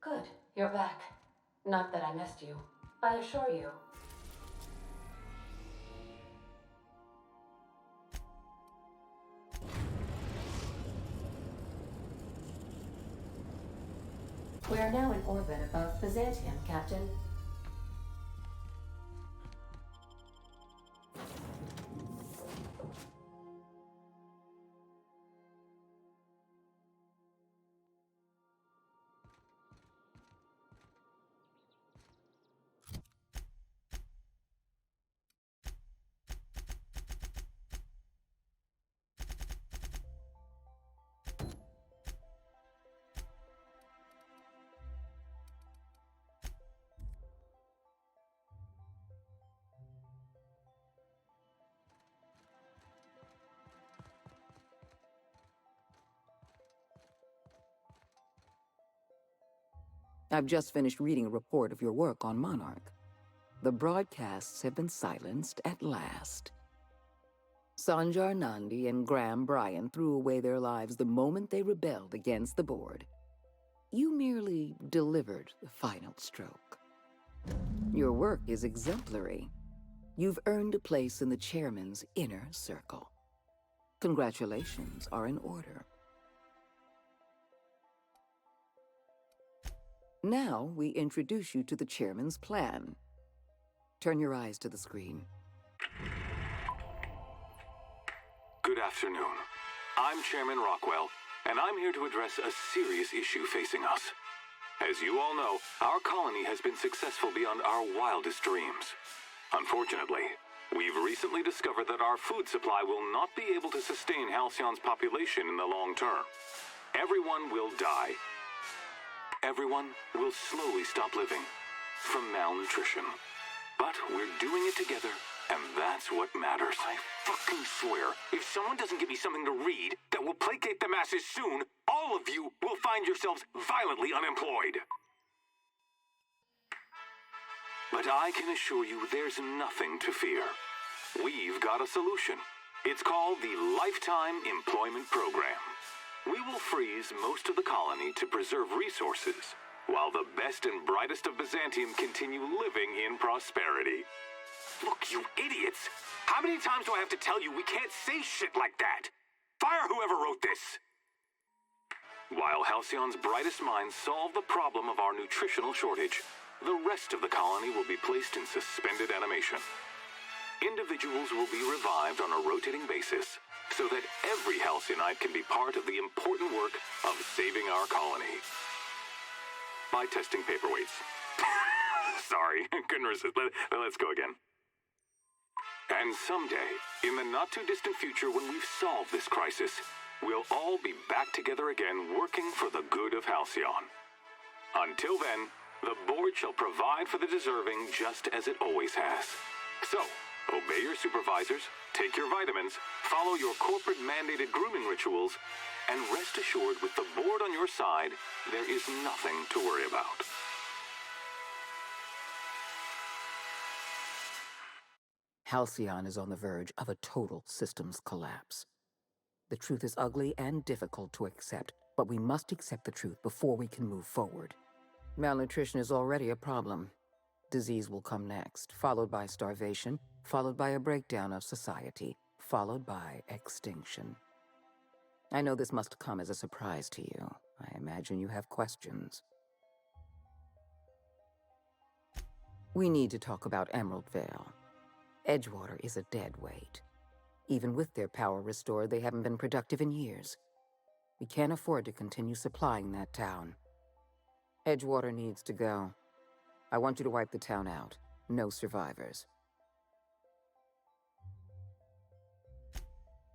Good, you're back. Not that I missed you. I assure you. We are now in orbit above Byzantium, Captain. I've just finished reading a report of your work on Monarch. The broadcasts have been silenced at last. Sanjar Nandi and Graham Bryan threw away their lives the moment they rebelled against the board. You merely delivered the final stroke. Your work is exemplary. You've earned a place in the chairman's inner circle. Congratulations are in order. Now we introduce you to the chairman's plan. Turn your eyes to the screen. Good afternoon. I'm Chairman Rockwell, and I'm here to address a serious issue facing us. As you all know, our colony has been successful beyond our wildest dreams. Unfortunately, we've recently discovered that our food supply will not be able to sustain Halcyon's population in the long term. Everyone will die. Everyone will slowly stop living from malnutrition. But we're doing it together, And that's what matters. I fucking swear, if someone doesn't give me something to read that will placate the masses soon, all of you will find yourselves violently unemployed. But I can assure you there's nothing to fear. We've got a solution. It's called the Lifetime Employment Program. We will freeze most of the colony to preserve resources, while the best and brightest of Byzantium continue living in prosperity. Look, you idiots! How many times do I have to tell you we can't say shit like that? Fire whoever wrote this! While Halcyon's brightest minds solve the problem of our nutritional shortage, the rest of the colony will be placed in suspended animation. Individuals will be revived on a rotating basis, so that every Halcyonite can be part of the important work of saving our colony. By testing paperweights. Sorry, couldn't resist. Let's go again. And someday, in the not-too-distant future when we've solved this crisis, we'll all be back together again working for the good of Halcyon. Until then, the board shall provide for the deserving just as it always has. So, obey your supervisors, take your vitamins, follow your corporate-mandated grooming rituals, and rest assured with the board on your side, there is nothing to worry about. Halcyon is on the verge of a total systems collapse. The truth is ugly and difficult to accept, but we must accept the truth before we can move forward. Malnutrition is already a problem. Disease will come next, followed by starvation, followed by a breakdown of society, followed by extinction. I know this must come as a surprise to you. I imagine you have questions. We need to talk about Emerald Vale. Edgewater is a dead weight. Even with their power restored, they haven't been productive in years. We can't afford to continue supplying that town. Edgewater needs to go. I want you to wipe the town out. No survivors.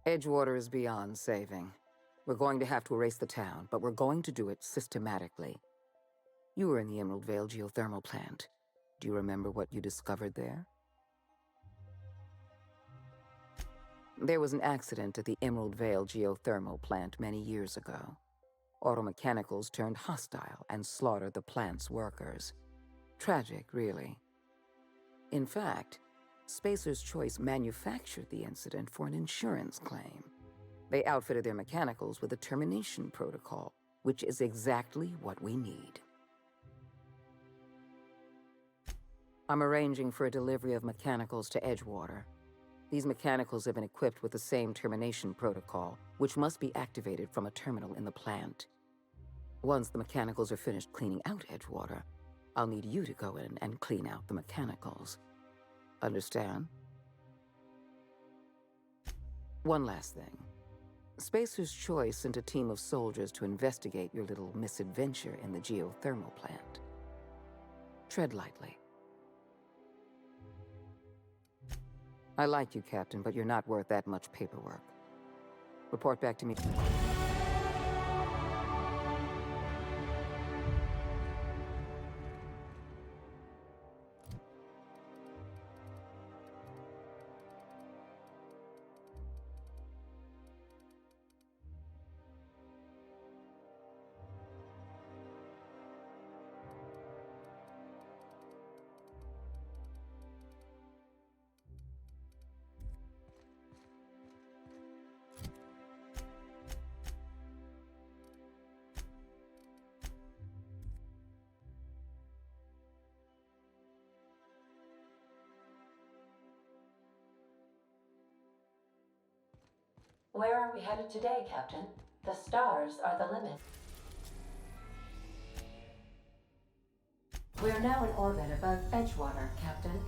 Edgewater is beyond saving. We're going to have to erase the town, but we're going to do it systematically. You were in the Emerald Vale Geothermal Plant. Do you remember what you discovered there? There was an accident at the Emerald Vale Geothermal Plant many years ago. Automechanicals turned hostile and slaughtered the plant's workers. Tragic, really. In fact, Spacer's Choice manufactured the incident for an insurance claim. They outfitted their mechanicals with a termination protocol, which is exactly what we need. I'm arranging for a delivery of mechanicals to Edgewater. These mechanicals have been equipped with the same termination protocol, which must be activated from a terminal in the plant. Once the mechanicals are finished cleaning out Edgewater, I'll need you to go in and clean out the mechanicals. Understand? One last thing. Spacer's Choice sent a team of soldiers to investigate your little misadventure in the geothermal plant. Tread lightly. I like you, Captain, but you're not worth that much paperwork. Report back to me. Where are we headed today, Captain? The stars are the limit. We are now in orbit above Edgewater, Captain.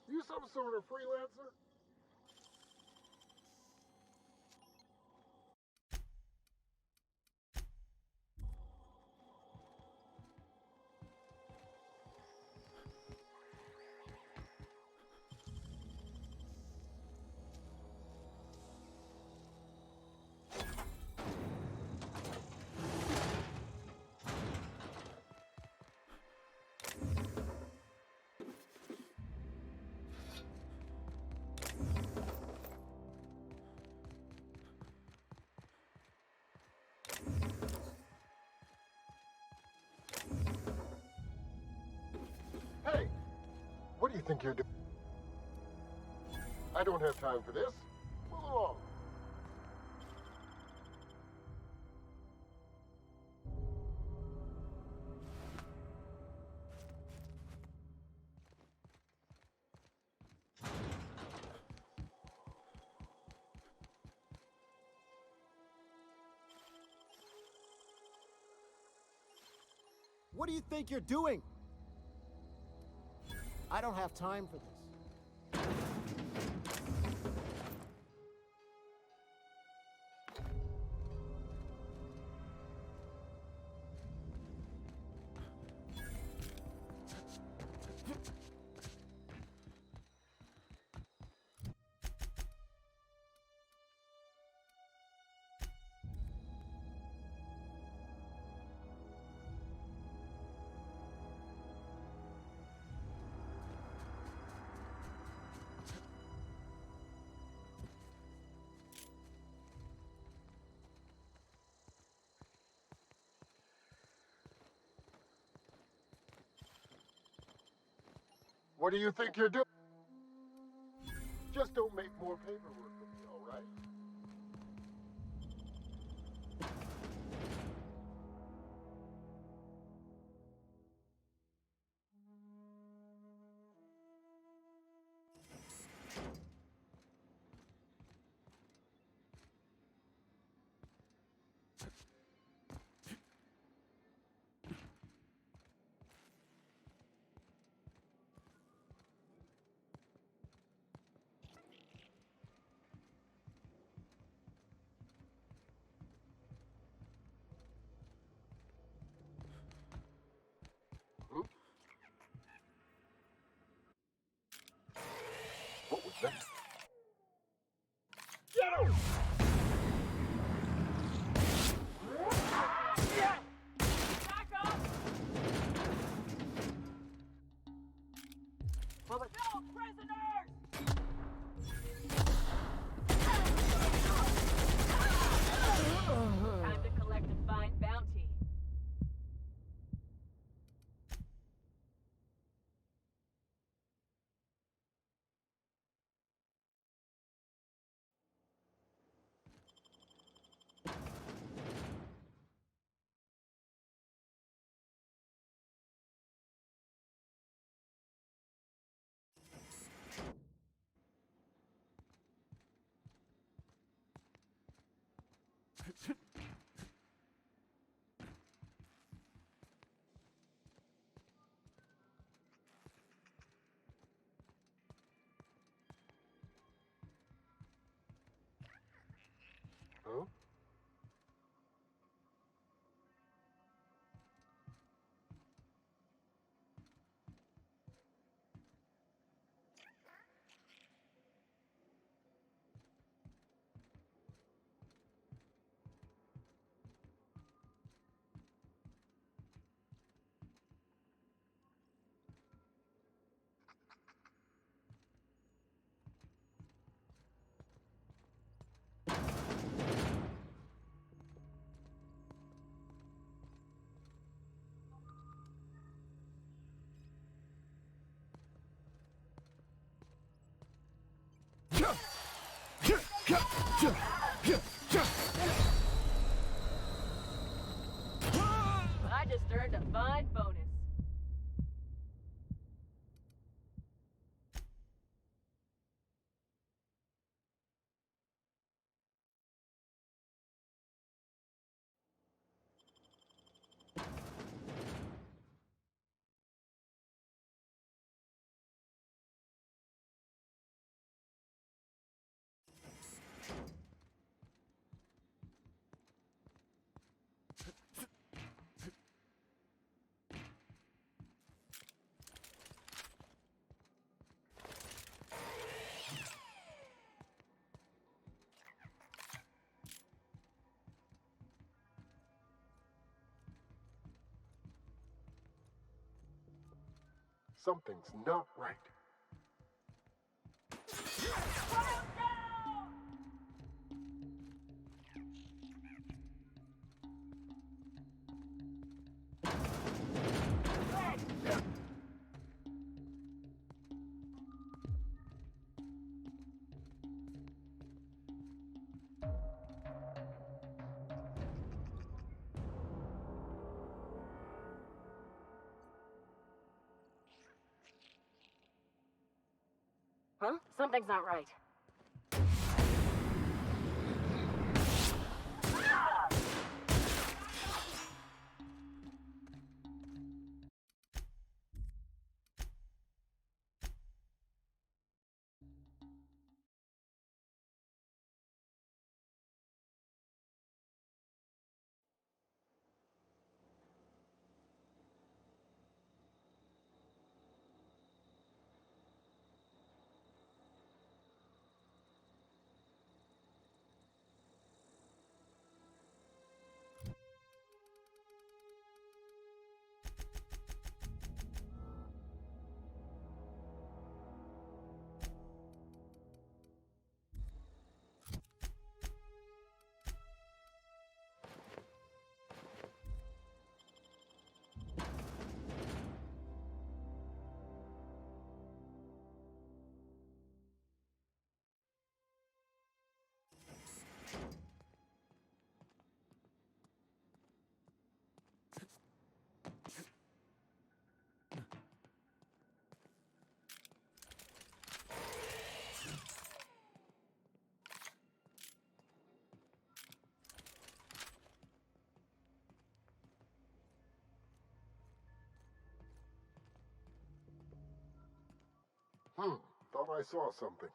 You some sort of freelancer? do you think you're doing? I don't have time for this. Move along. What do you think you're doing? I don't have time for this. What do you think you're doing? Just don't make more paperwork for me, all right? What was that? Get him! No prisoners! Time to collect a fine bounty. Huh? I just earned a fine bonus. Something's not right. Huh? Something's not right. Thought I saw something.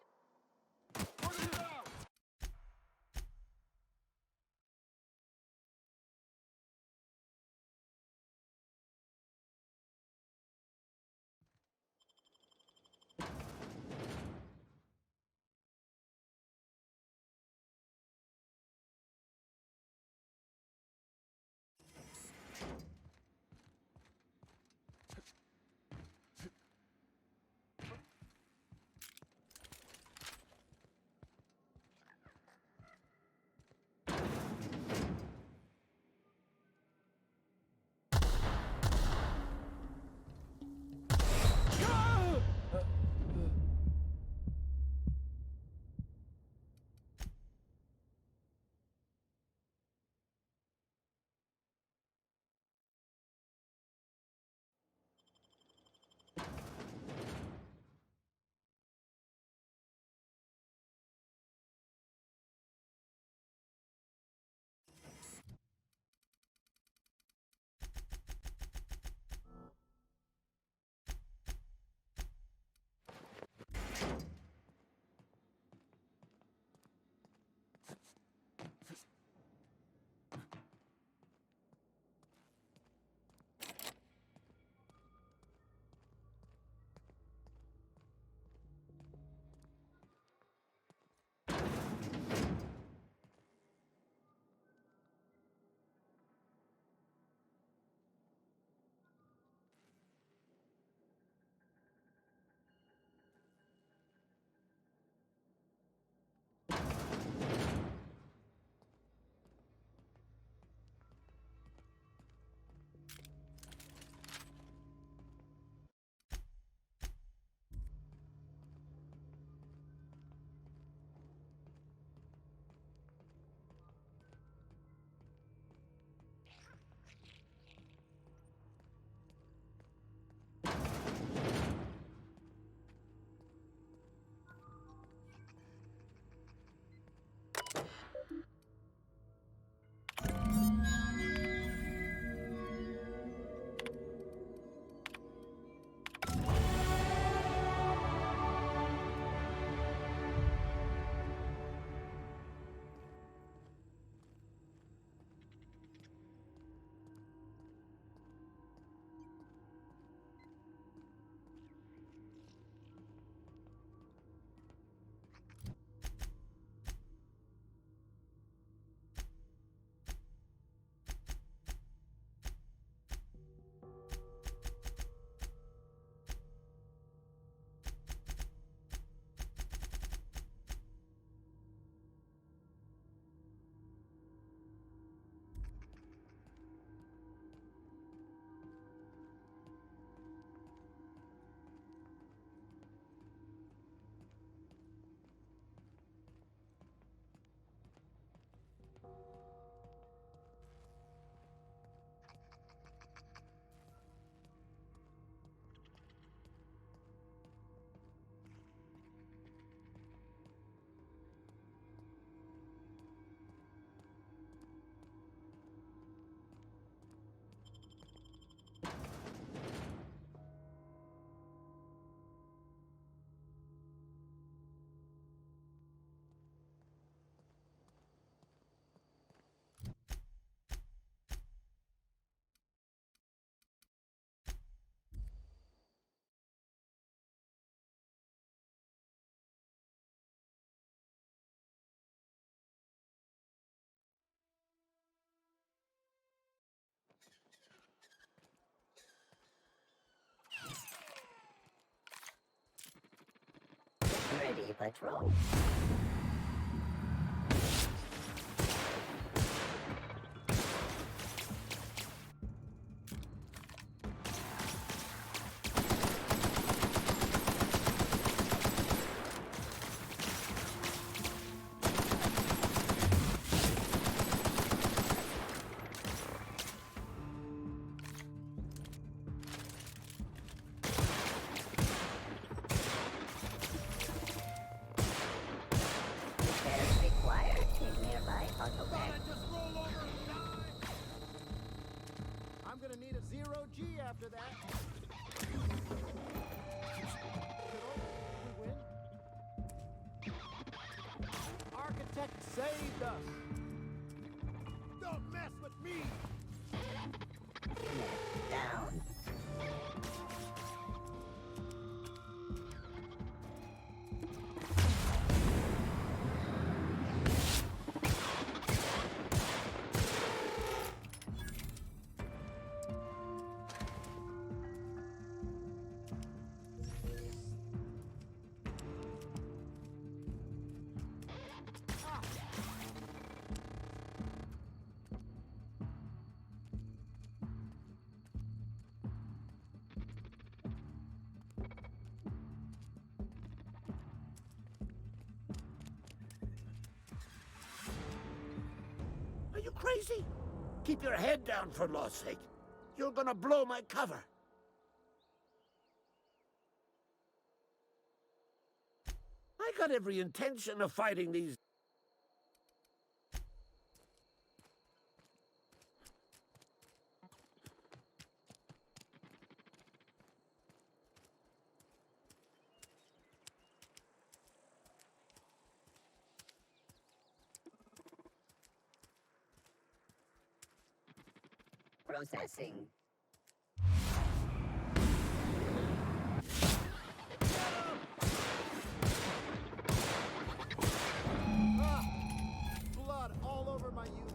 daily patrol. I'm gonna need a 0G after that. We win. Architect saved us. Don't mess with me. Down. Are you crazy? Keep your head down, for law's sake. You're gonna blow my cover. I got every intention of fighting these... Processing. Blood all over my uniform.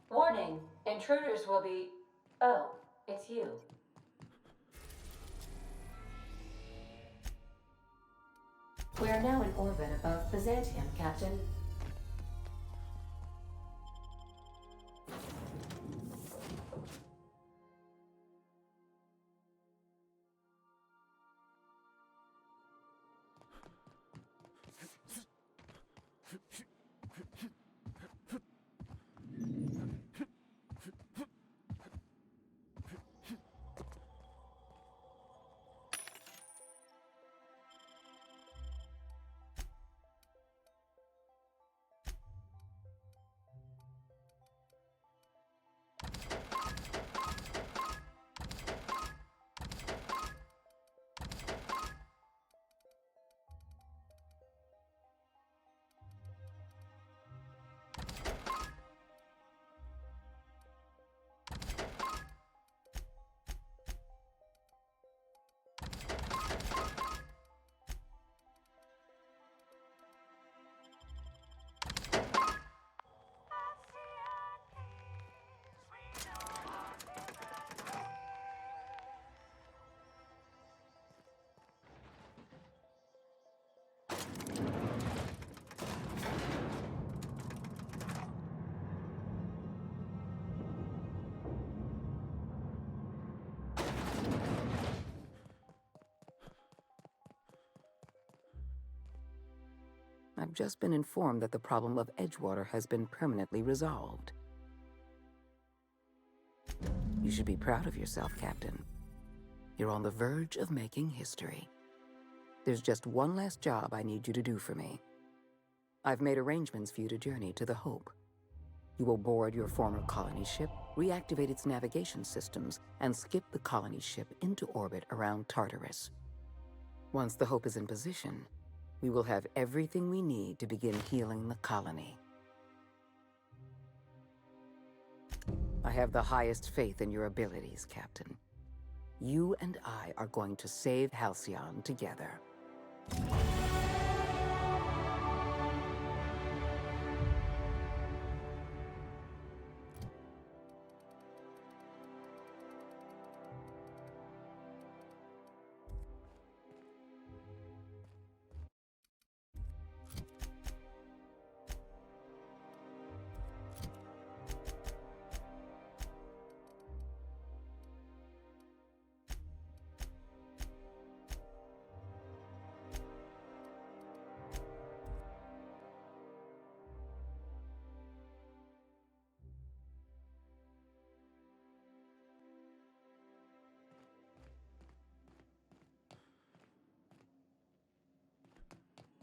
Warning, intruders will be... Oh, it's you. We are now in orbit above Byzantium, Captain. I've just been informed that the problem of Edgewater has been permanently resolved. You should be proud of yourself, Captain. You're on the verge of making history. There's just one last job I need you to do for me. I've made arrangements for you to journey to the Hope. You will board your former colony ship, reactivate its navigation systems, and skip the colony ship into orbit around Tartarus. Once the Hope is in position, we will have everything we need to begin healing the colony. I have the highest faith in your abilities, Captain. You and I are going to save Halcyon together.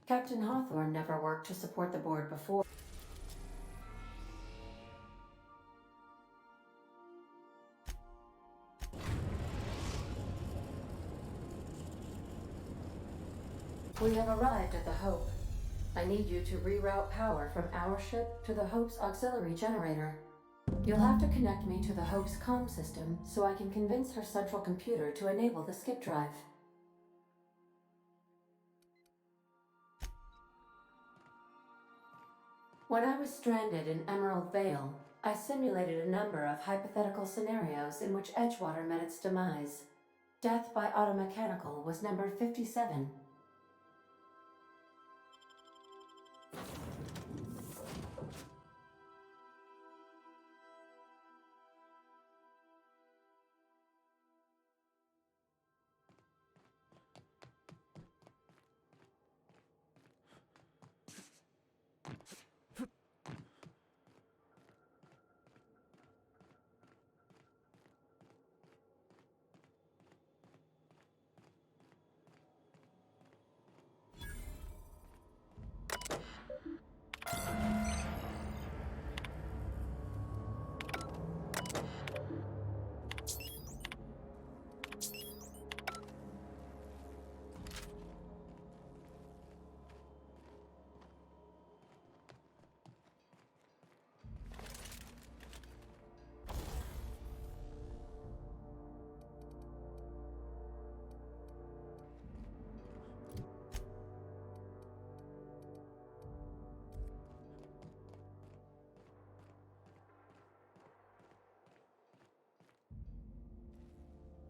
Captain Hawthorne never worked to support the board before. We have arrived at the Hope. I need you to reroute power from our ship to the Hope's auxiliary generator. You'll have to connect me to the Hope's comm system so I can convince her central computer to enable the skip drive. When I was stranded in Emerald Vale, I simulated a number of hypothetical scenarios in which Edgewater met its demise. Death by automechanical was number 57.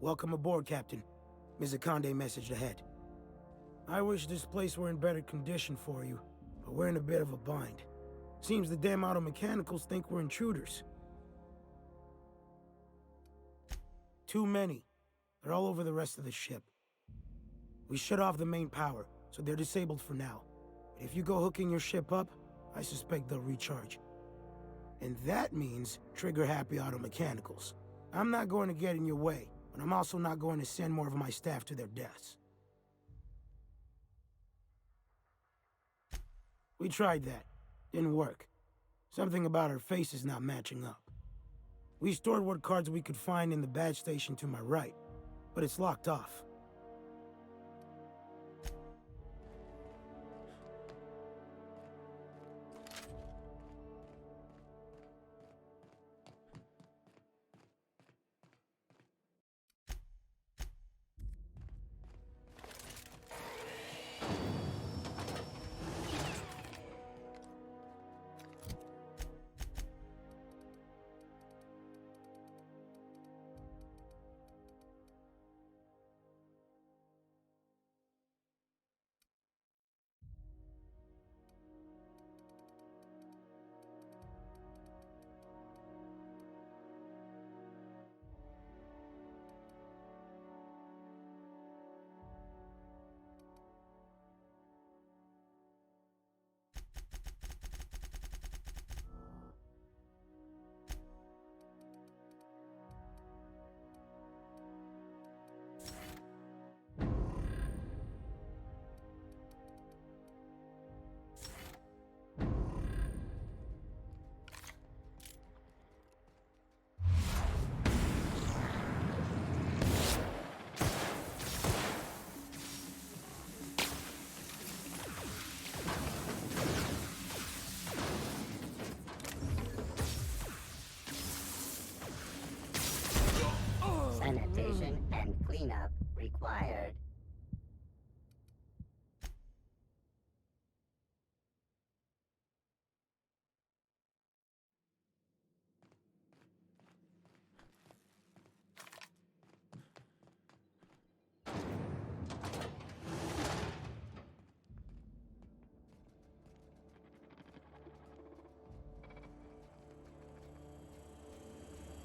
Welcome aboard, Captain. Ms. Akande messaged ahead. I wish this place were in better condition for you, but we're in a bit of a bind. Seems the damn automechanicals think we're intruders. Too many. They're all over the rest of the ship. We shut off the main power, so they're disabled for now. But if you go hooking your ship up, I suspect they'll recharge. And that means trigger-happy automechanicals. I'm not going to get in your way, but I'm also not going to send more of my staff to their deaths. We tried that. Didn't work. Something about our faces not matching up. We stored what cards we could find in the badge station to my right, but it's locked off. excavation and cleanup required.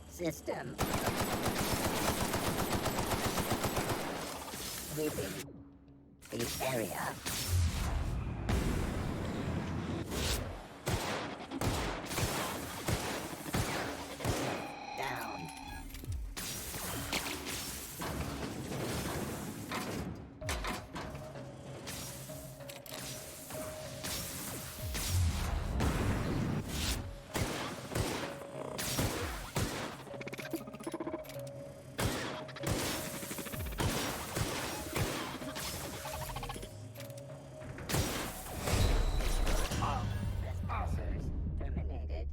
System. Sweeping the area. Down. Terminated.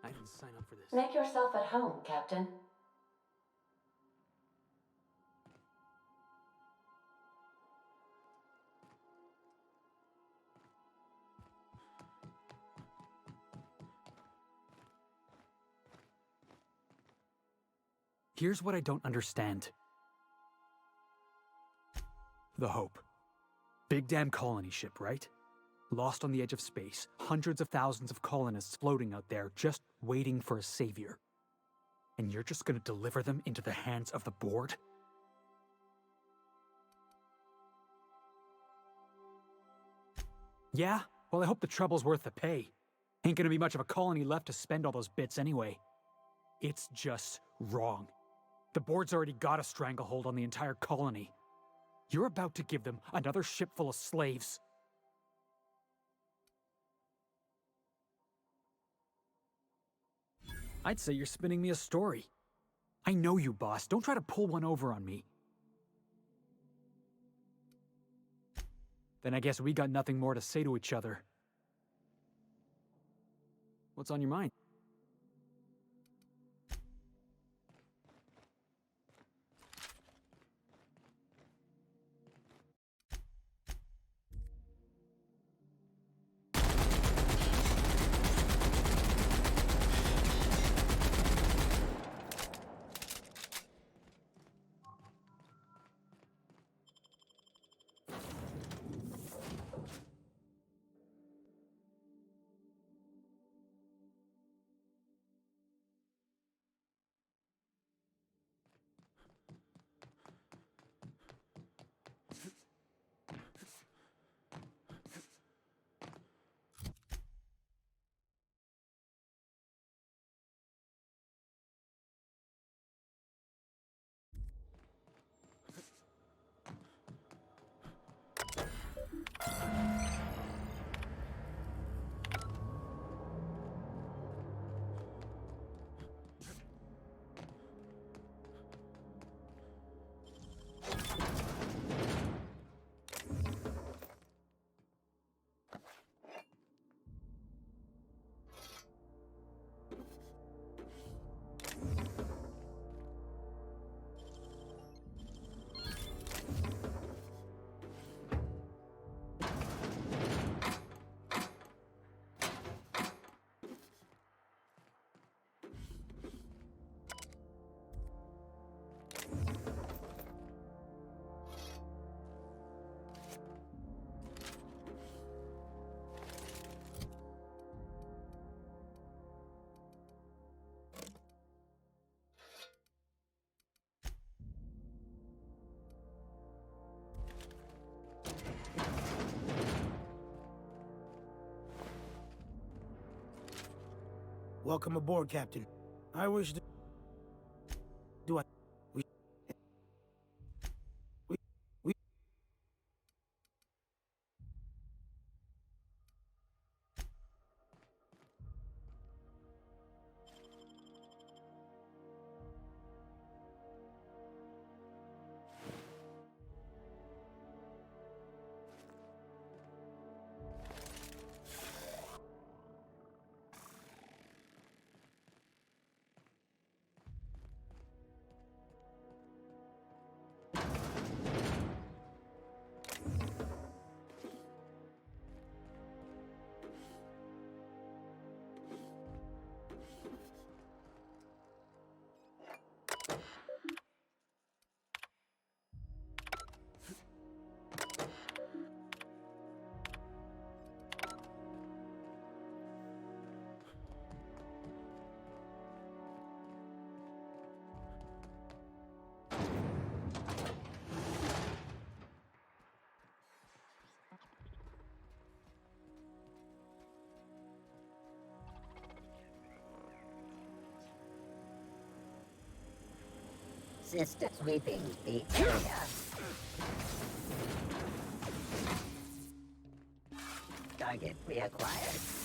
I didn't sign up for this. Make yourself at home, Captain. Here's what I don't understand. The hope. Big damn colony ship, right? Lost on the edge of space, hundreds of thousands of colonists floating out there just waiting for a savior. And you're just gonna deliver them into the hands of the board? Yeah? Well, I hope the trouble's worth the pay. Ain't gonna be much of a colony left to spend all those bits anyway. It's just wrong. The board's already got a stranglehold on the entire colony. You're about to give them another ship full of slaves. I'd say you're spinning me a story. I know you, boss. Don't try to pull one over on me. Then I guess we got nothing more to say to each other. What's on your mind? Welcome aboard, Captain. I wish to... Do I... We... Sister sweeping the area. Target reacquired.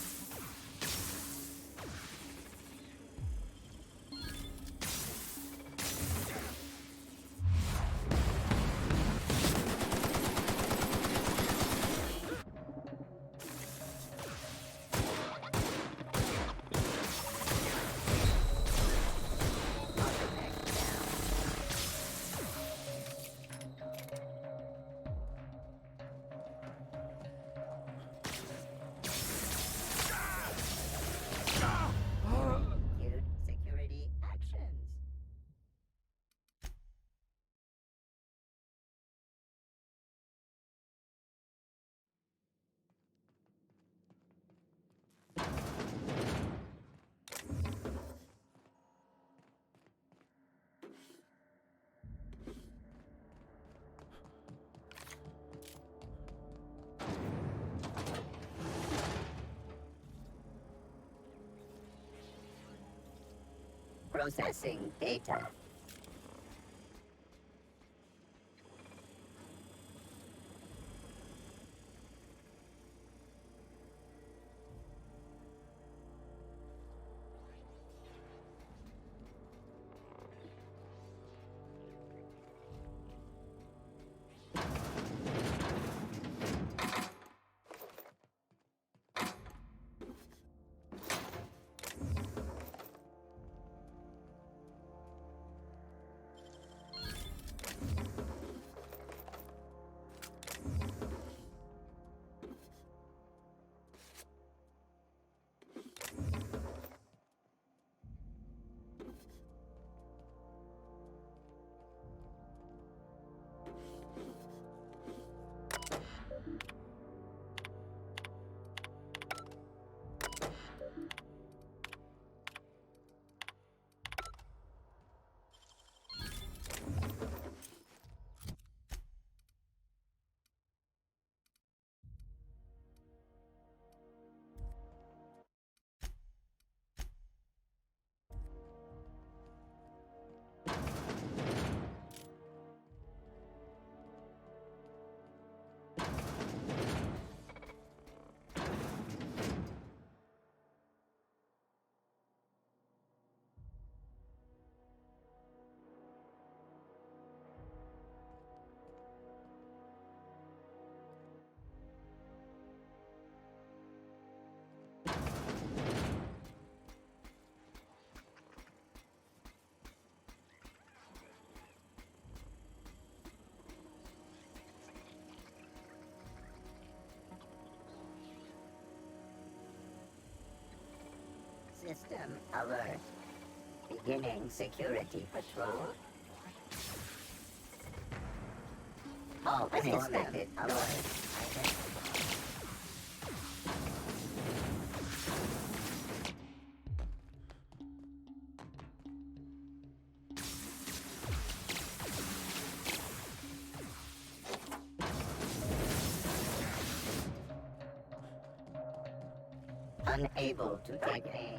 Processing data. System alert. Beginning security patrol. All unexpected alert. Unable to take aim.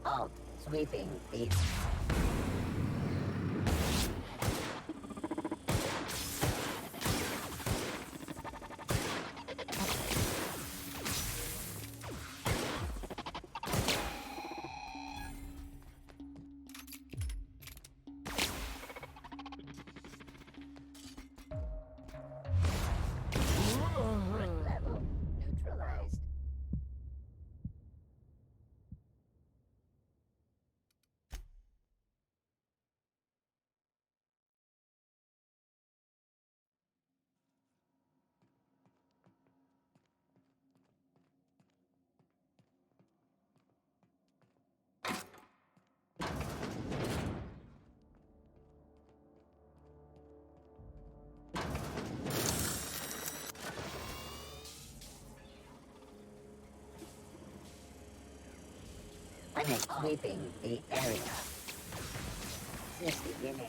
Halt. Sweeping the... level neutralized. Panic sweeping the area. Just beginning.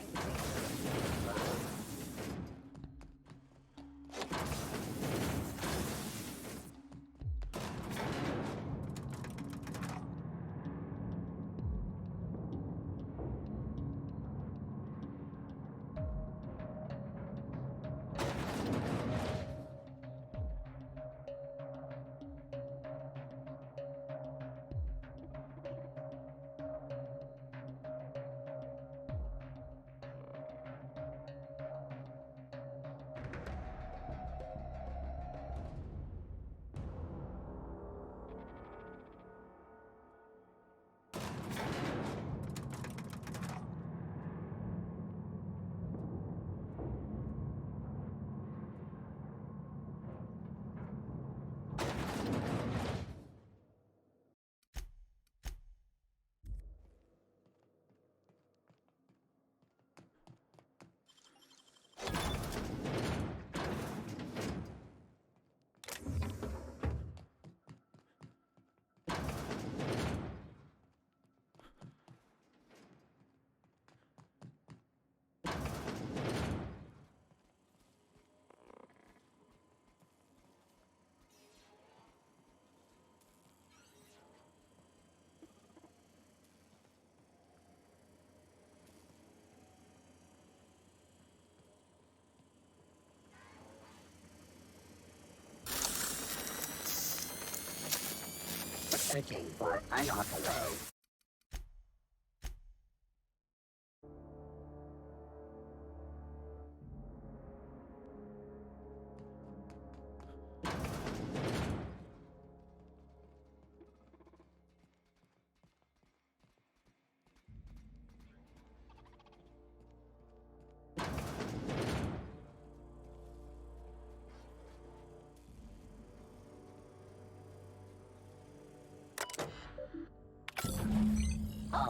Searching for Iconoclasts.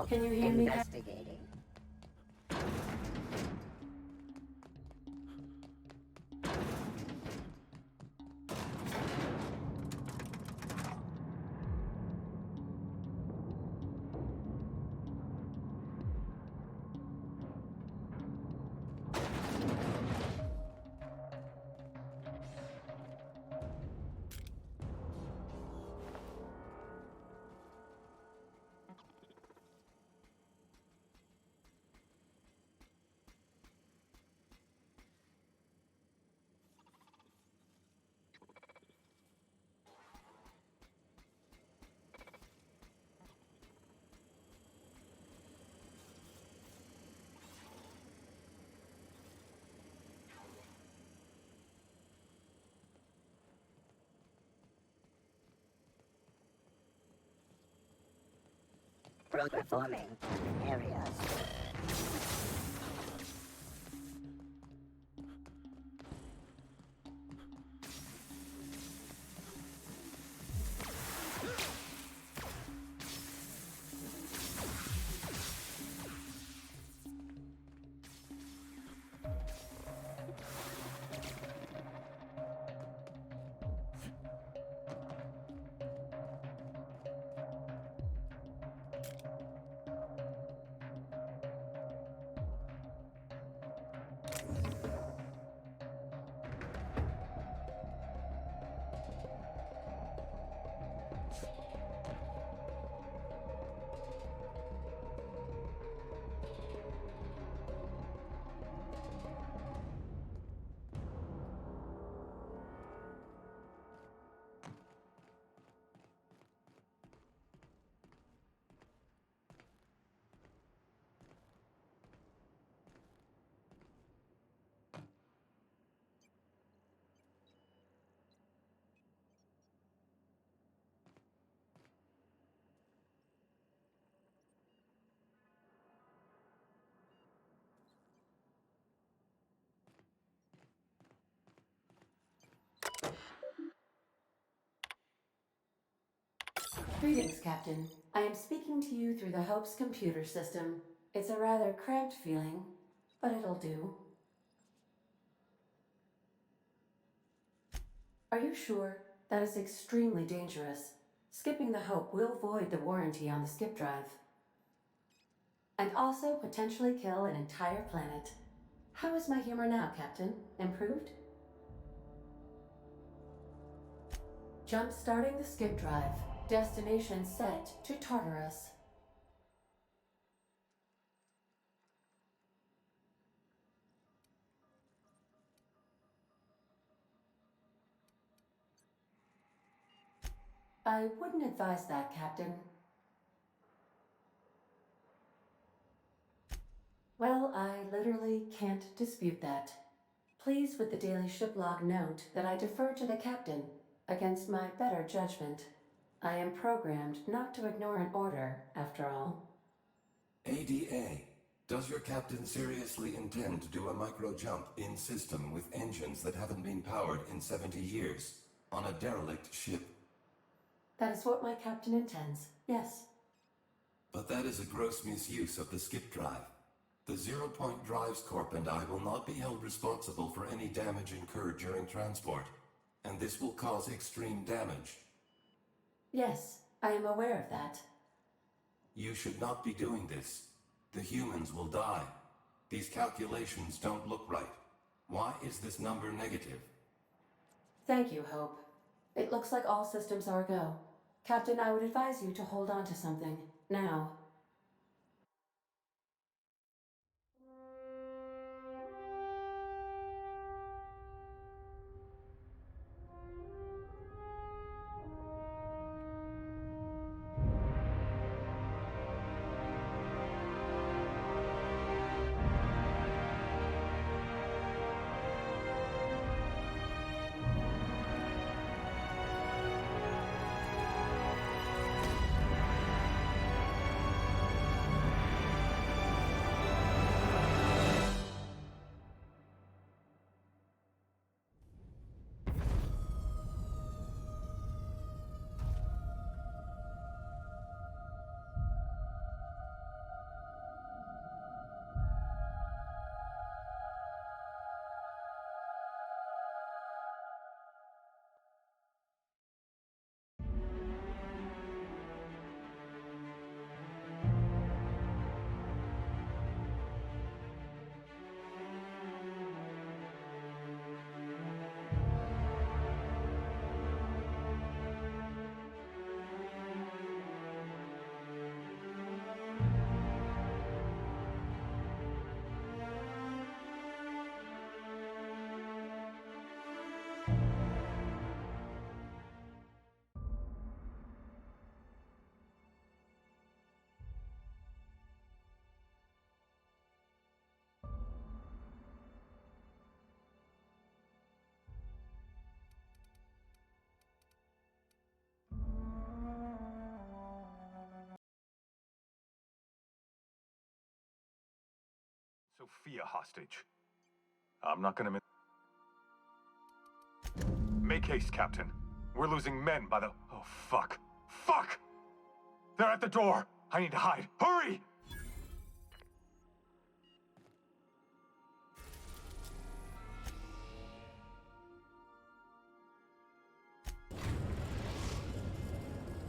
Can you hear me? Investigating. Performing areas. Greetings, Captain. I am speaking to you through the Hope's computer system. It's a rather cramped feeling, but it'll do. Are you sure? That is extremely dangerous. Skipping the Hope will void the warranty on the skip drive. And also potentially kill an entire planet. How is my humor now, Captain? Improved? Jump starting the skip drive. Destination set to Tartarus. I wouldn't advise that, Captain. Well, I literally can't dispute that. Please with the daily ship log note that I defer to the captain against my better judgment. I am programmed not to ignore an order, after all. ADA, does your captain seriously intend to do a micro jump in system with engines that haven't been powered in 70 years on a derelict ship? That is what my captain intends, yes. But that is a gross misuse of the skip drive. The Zero Point Drives Corp and I will not be held responsible for any damage incurred during transport, and this will cause extreme damage. Yes, I am aware of that. You should not be doing this. The humans will die. These calculations don't look right. Why is this number negative? Thank you, Hope. It looks like all systems are go. Captain, I would advise you to hold on to something, now. Sophia hostage. I'm not gonna make haste, Captain. We're losing men by the... Oh, fuck. Fuck! They're at the door! I need to hide. Hurry!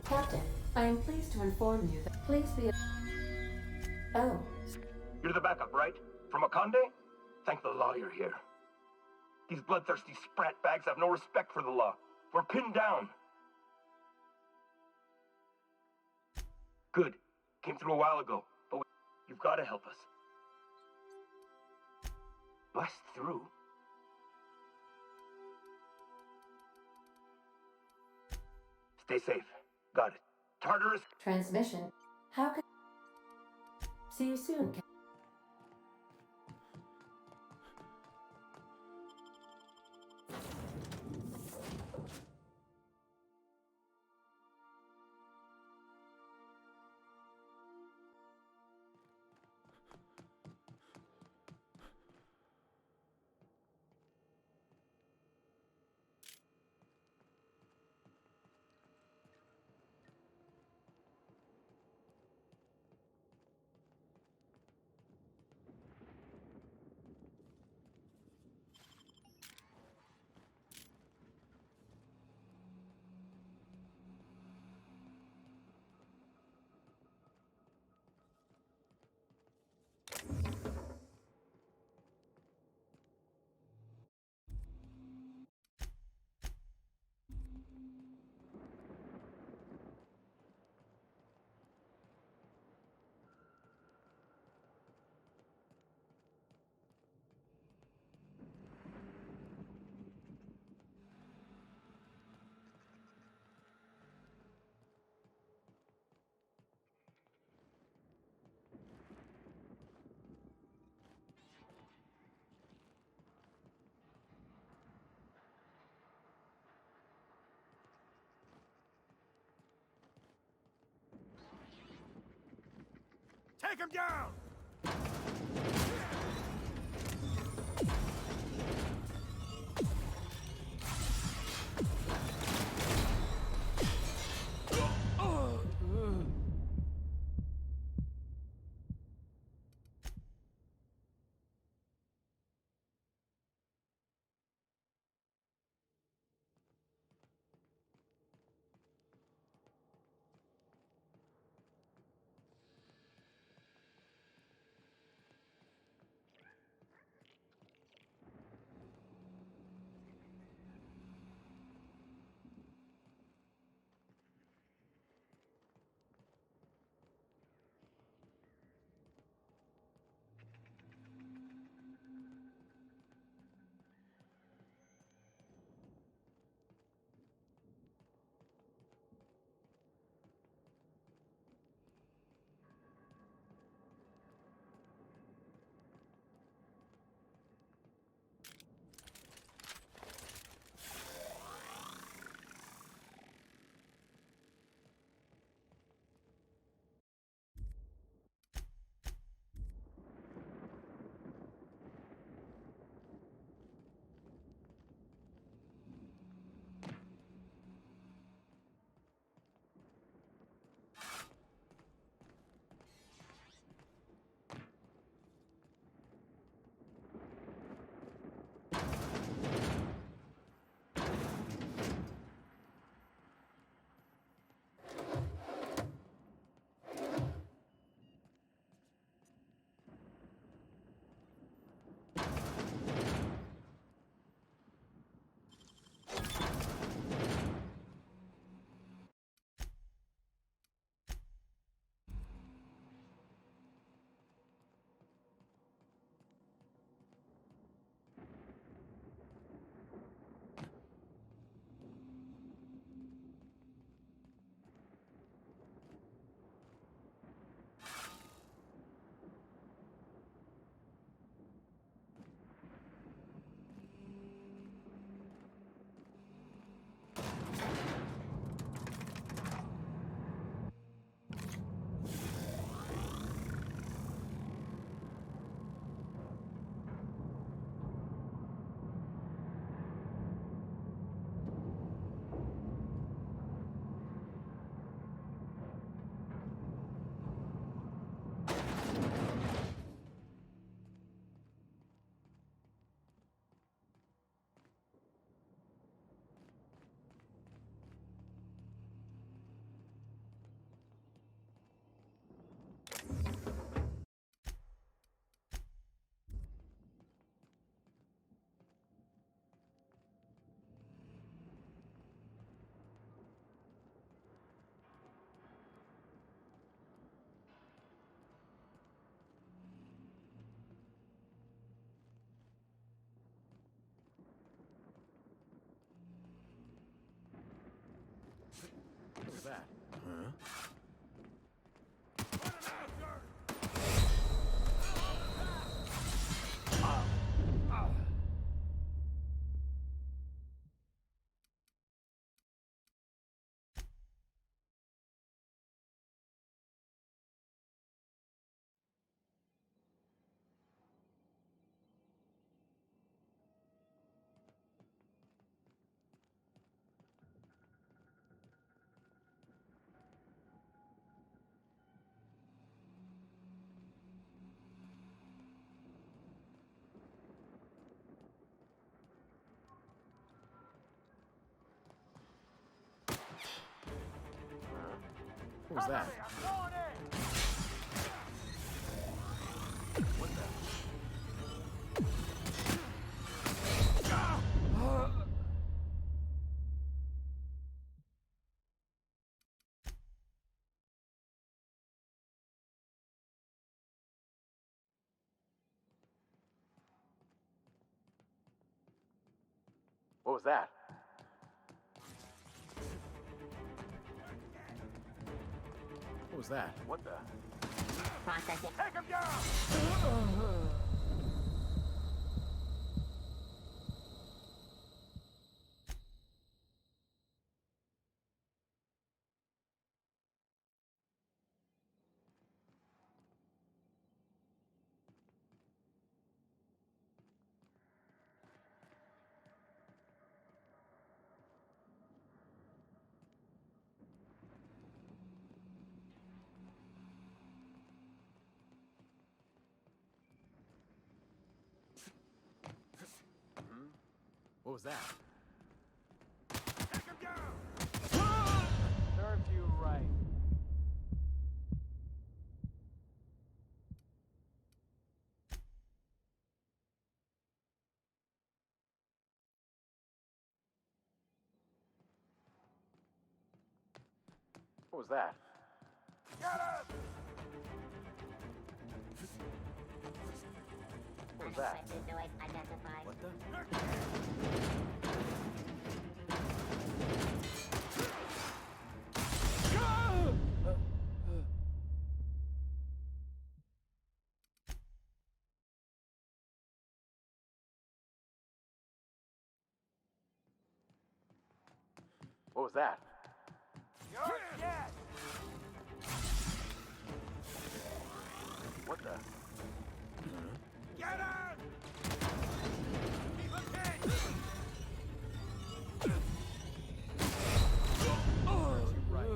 Captain, I am pleased to inform you that please be... Oh. You're the backup, right? From Akande? Thank the law you're here. These bloodthirsty sprat bags have no respect for the law. We're pinned down. Good. Came through a while ago, but you've got to help us. Bust through? Stay safe. Got it. Tartarus. Transmission. How can... See you soon, Captain. Take him down! That? Huh? What was that? What the? What was that? What was that? What the? Processing. Take him down! What was that? Take him down! Serves you right. What was that? Get him! What was that? Unexpected noise identified. What the? What was that? You're dead! What the? Get him! Keep him dead! Right.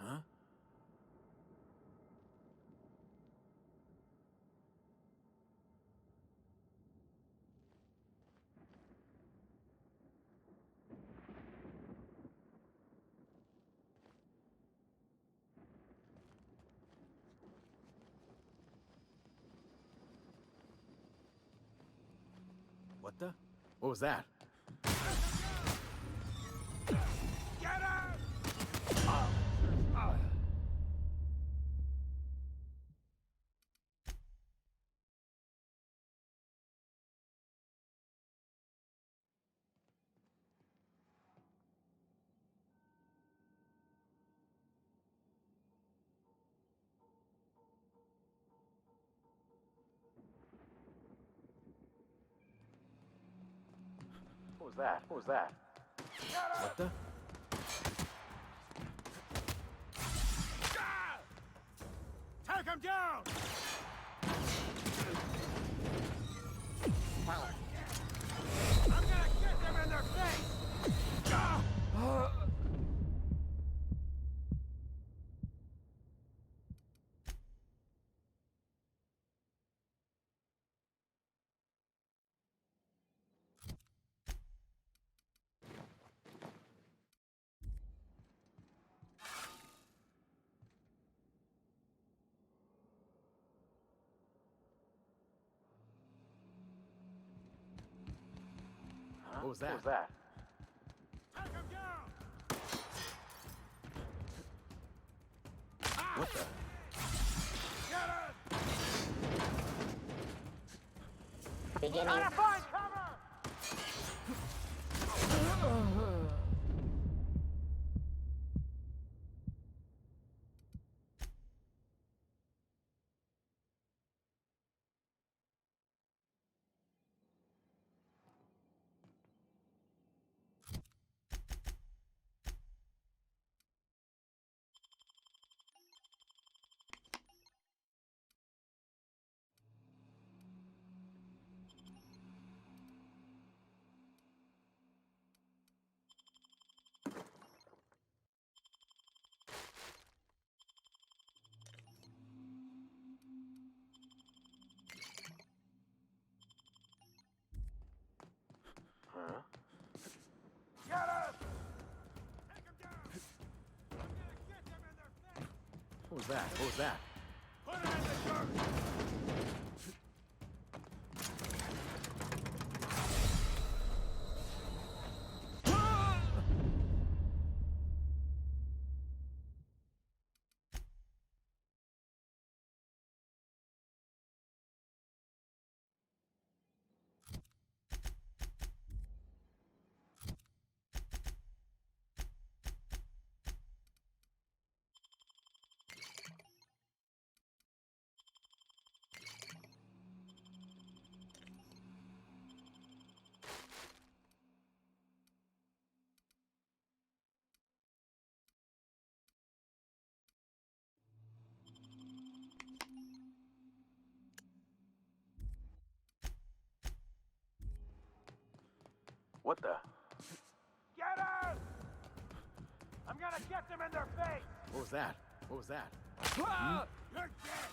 Huh? What the? What was that? Get him! What was that? What was that? What the? Take him down! I'm gonna kick them in their face! What was that? What was that? Take him down! What the? Get him! Beginning. Gotta find cover! Huh? Get him! Take him down! I'm gonna kick them in their face! What was that? What was that? Put him in the dirt! What the? Get out! I'm gonna get them in their face! What was that? What was that? Ah! You're dead!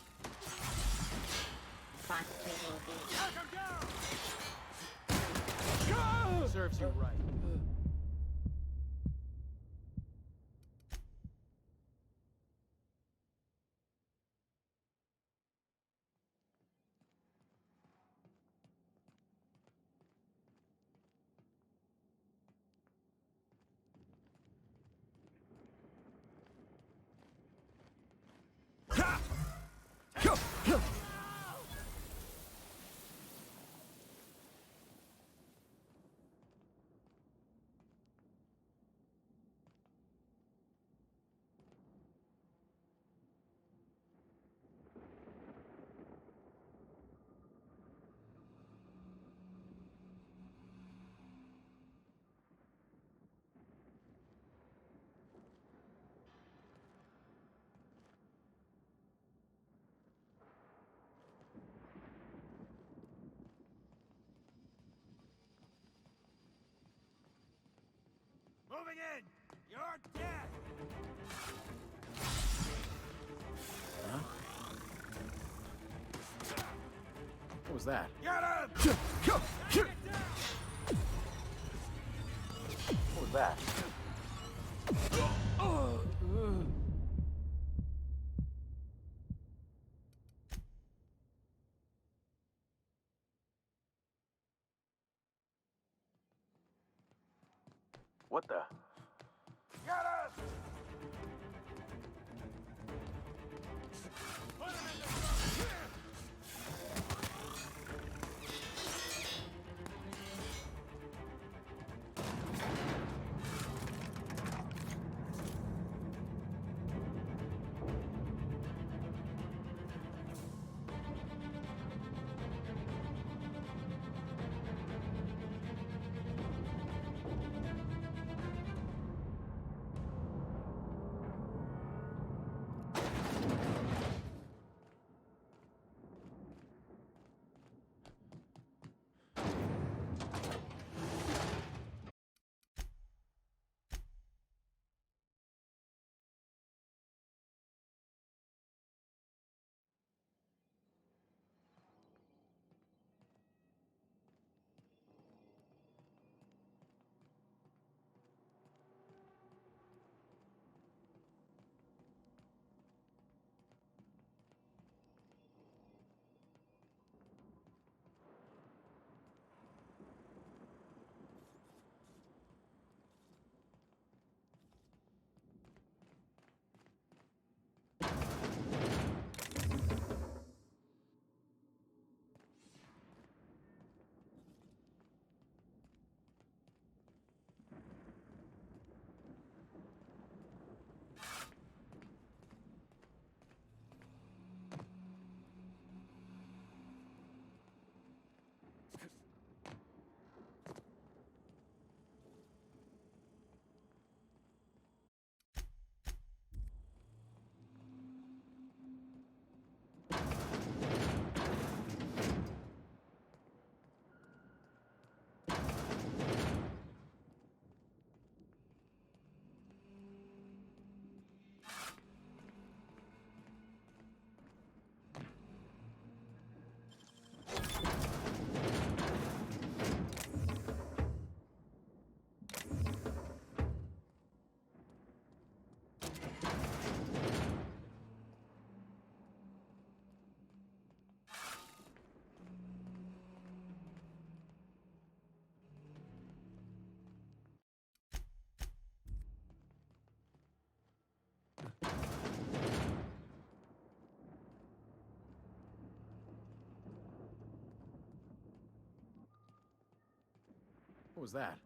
Knock him down! Serves you right. Moving in! You're dead! Huh? What was that? Get him! What was that? What the? Get him! Put him in the What was that?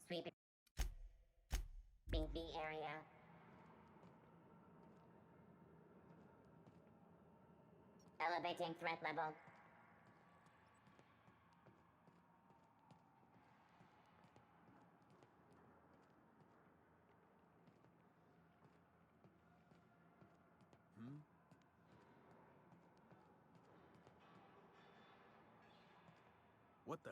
Sweeping B area. Elevating threat level. What the?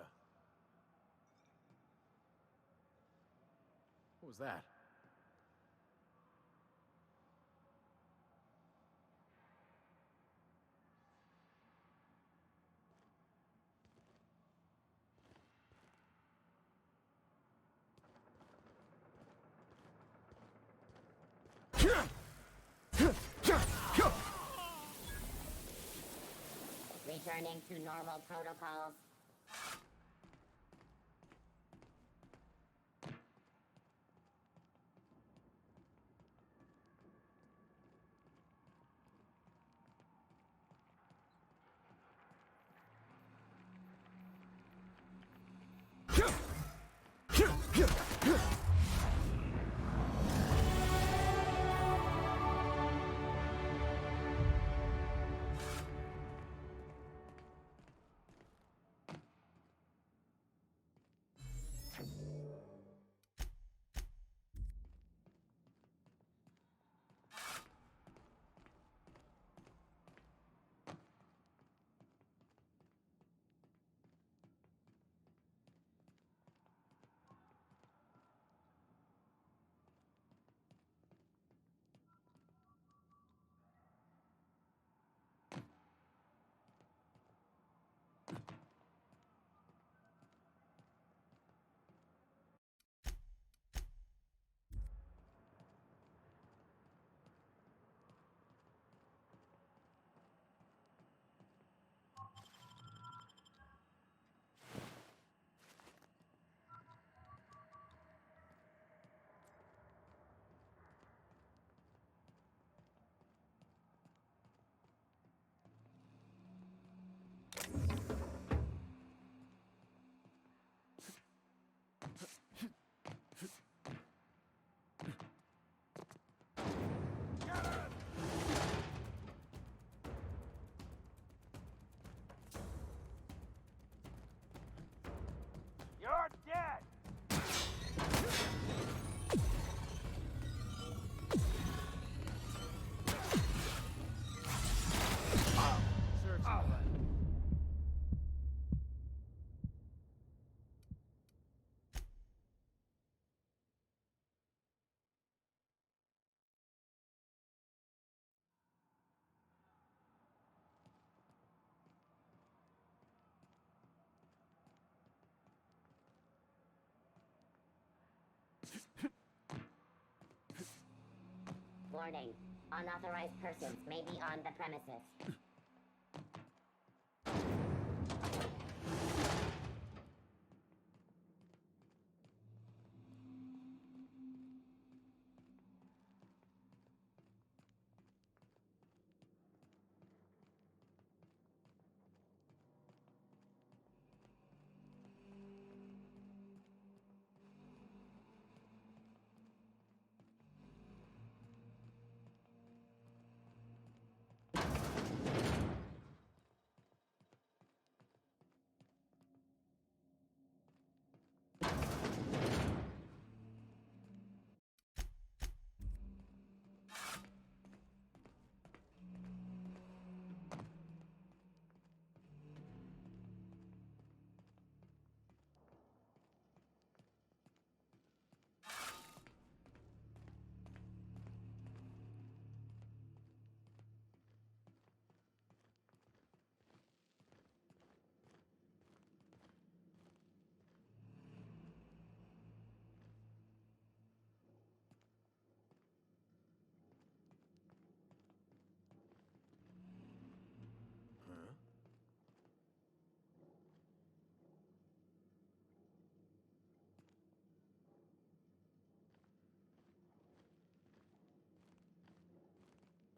What was that? Returning to normal protocols. You're dead! Warning. Unauthorized persons may be on the premises.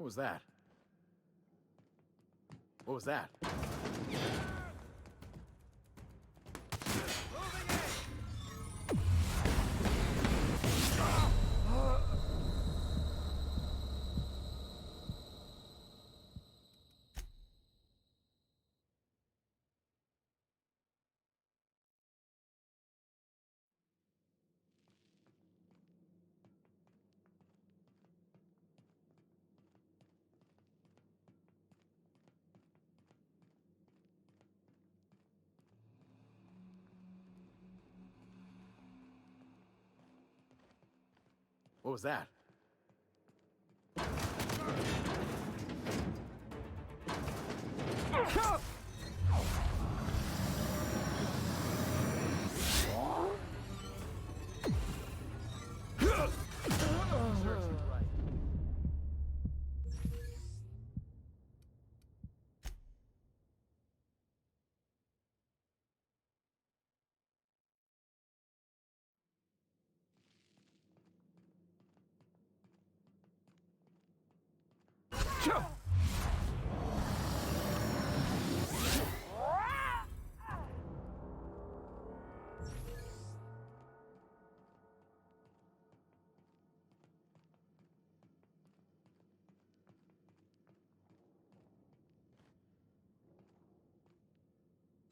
was that? What was that? What was that?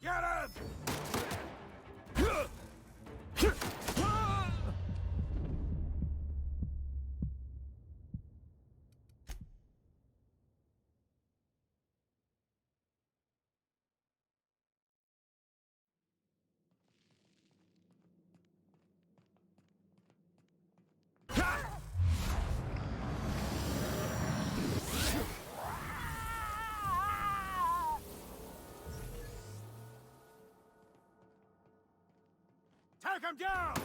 Get him! Take him down!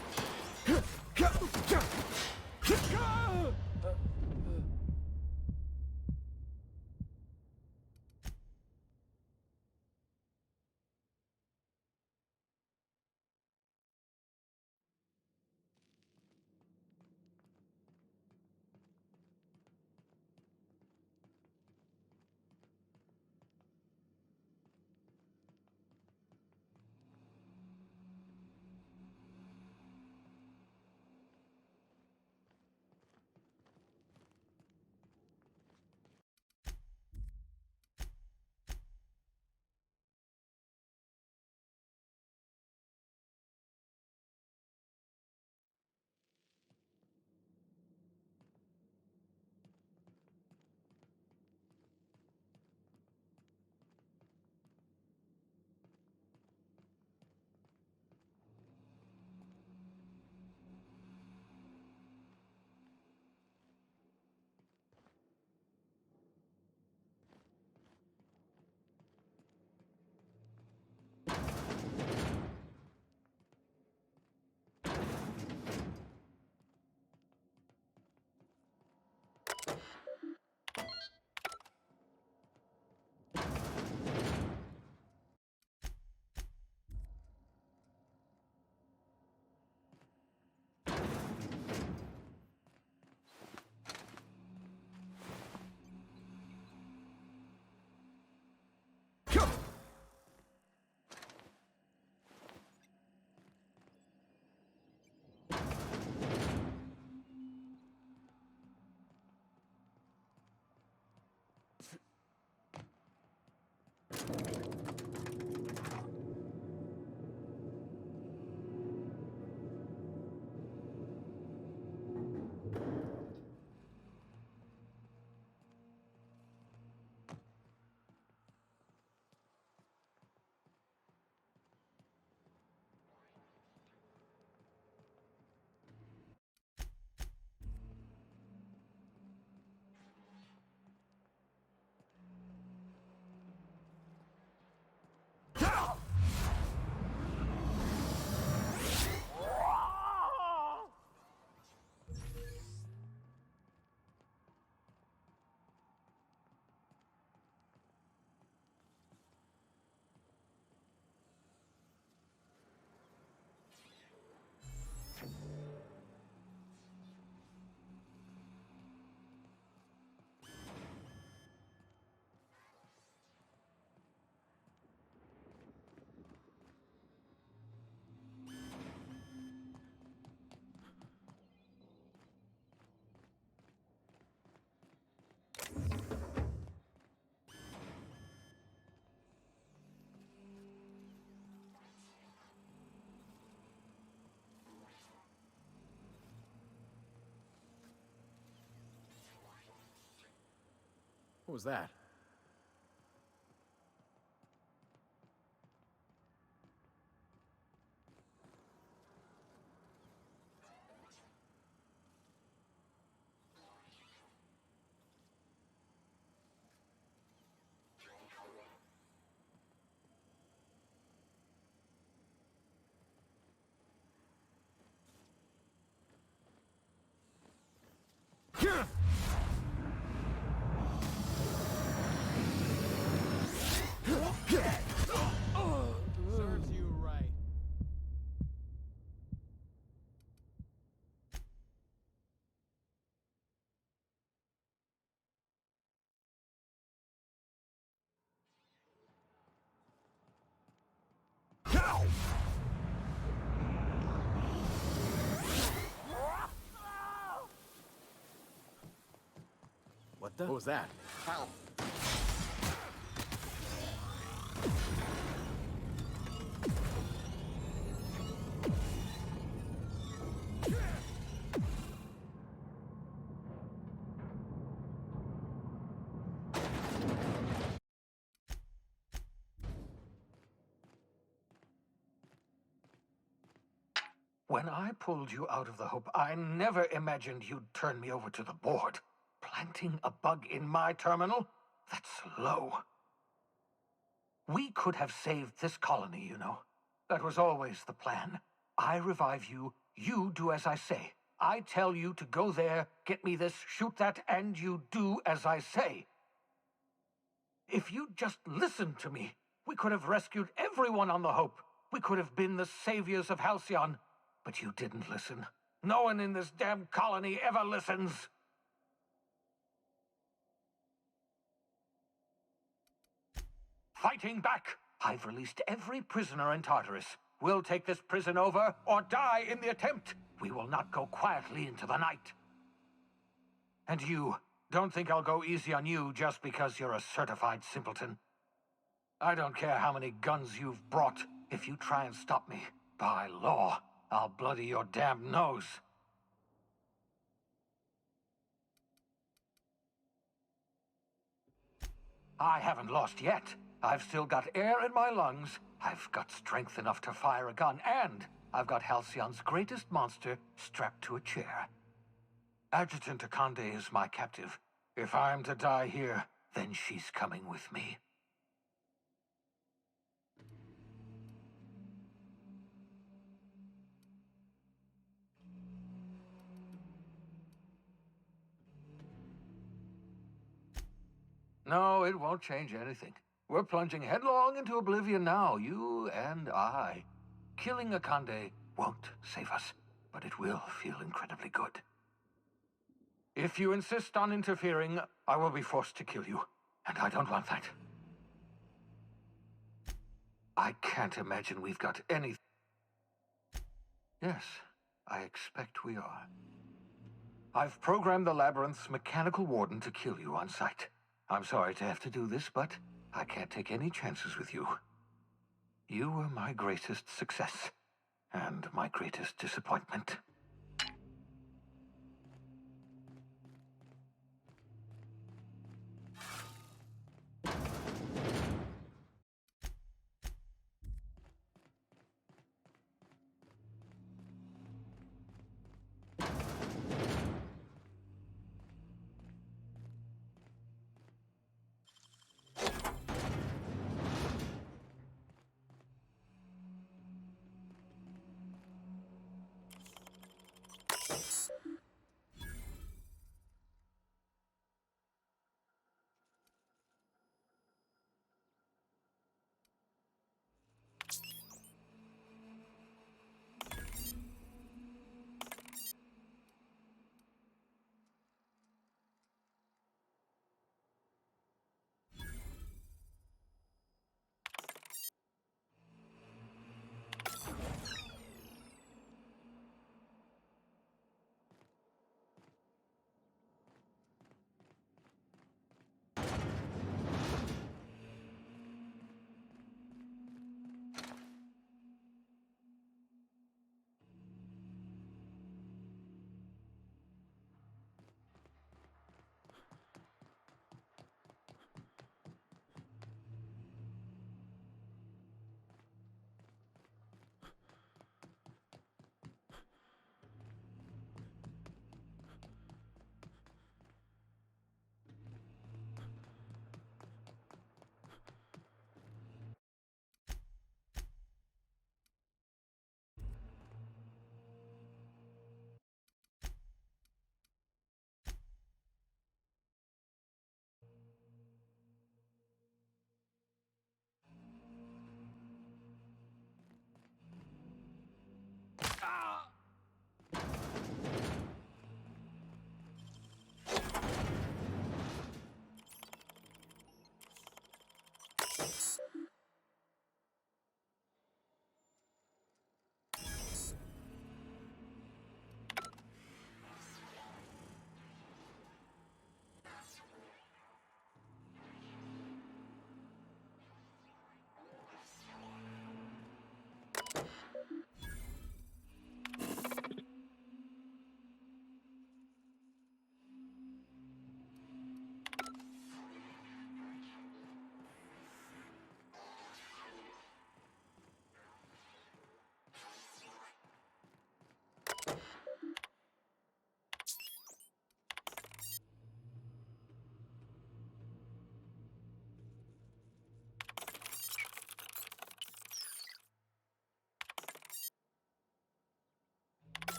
What was that? Serves you right. What the? What was that? Help. When I pulled you out of the Hope, I never imagined you'd turn me over to the board. Planting a bug in my terminal? That's low. We could have saved this colony, you know. That was always the plan. I revive you, you do as I say. I tell you to go there, get me this, shoot that, and you do as I say. If you'd just listened to me, we could have rescued everyone on the Hope. We could have been the saviors of Halcyon. But you didn't listen. No one in this damn colony ever listens. Fighting back! I've released every prisoner in Tartarus. We'll take this prison over, or die in the attempt. We will not go quietly into the night. And you, don't think I'll go easy on you just because you're a certified simpleton. I don't care how many guns you've brought. If you try and stop me, by law, I'll bloody your damn nose. I haven't lost yet. I've still got air in my lungs. I've got strength enough to fire a gun, and I've got Halcyon's greatest monster strapped to a chair. Adjutant Akande is my captive. If I'm to die here, then she's coming with me. No, it won't change anything. We're plunging headlong into oblivion now, you and I. Killing Akande won't save us, but it will feel incredibly good. If you insist on interfering, I will be forced to kill you, and I don't want that. I can't imagine we've got any... Yes, I expect we are. I've programmed the Labyrinth's mechanical warden to kill you on sight. I'm sorry to have to do this, but I can't take any chances with you. You were my greatest success, and my greatest disappointment.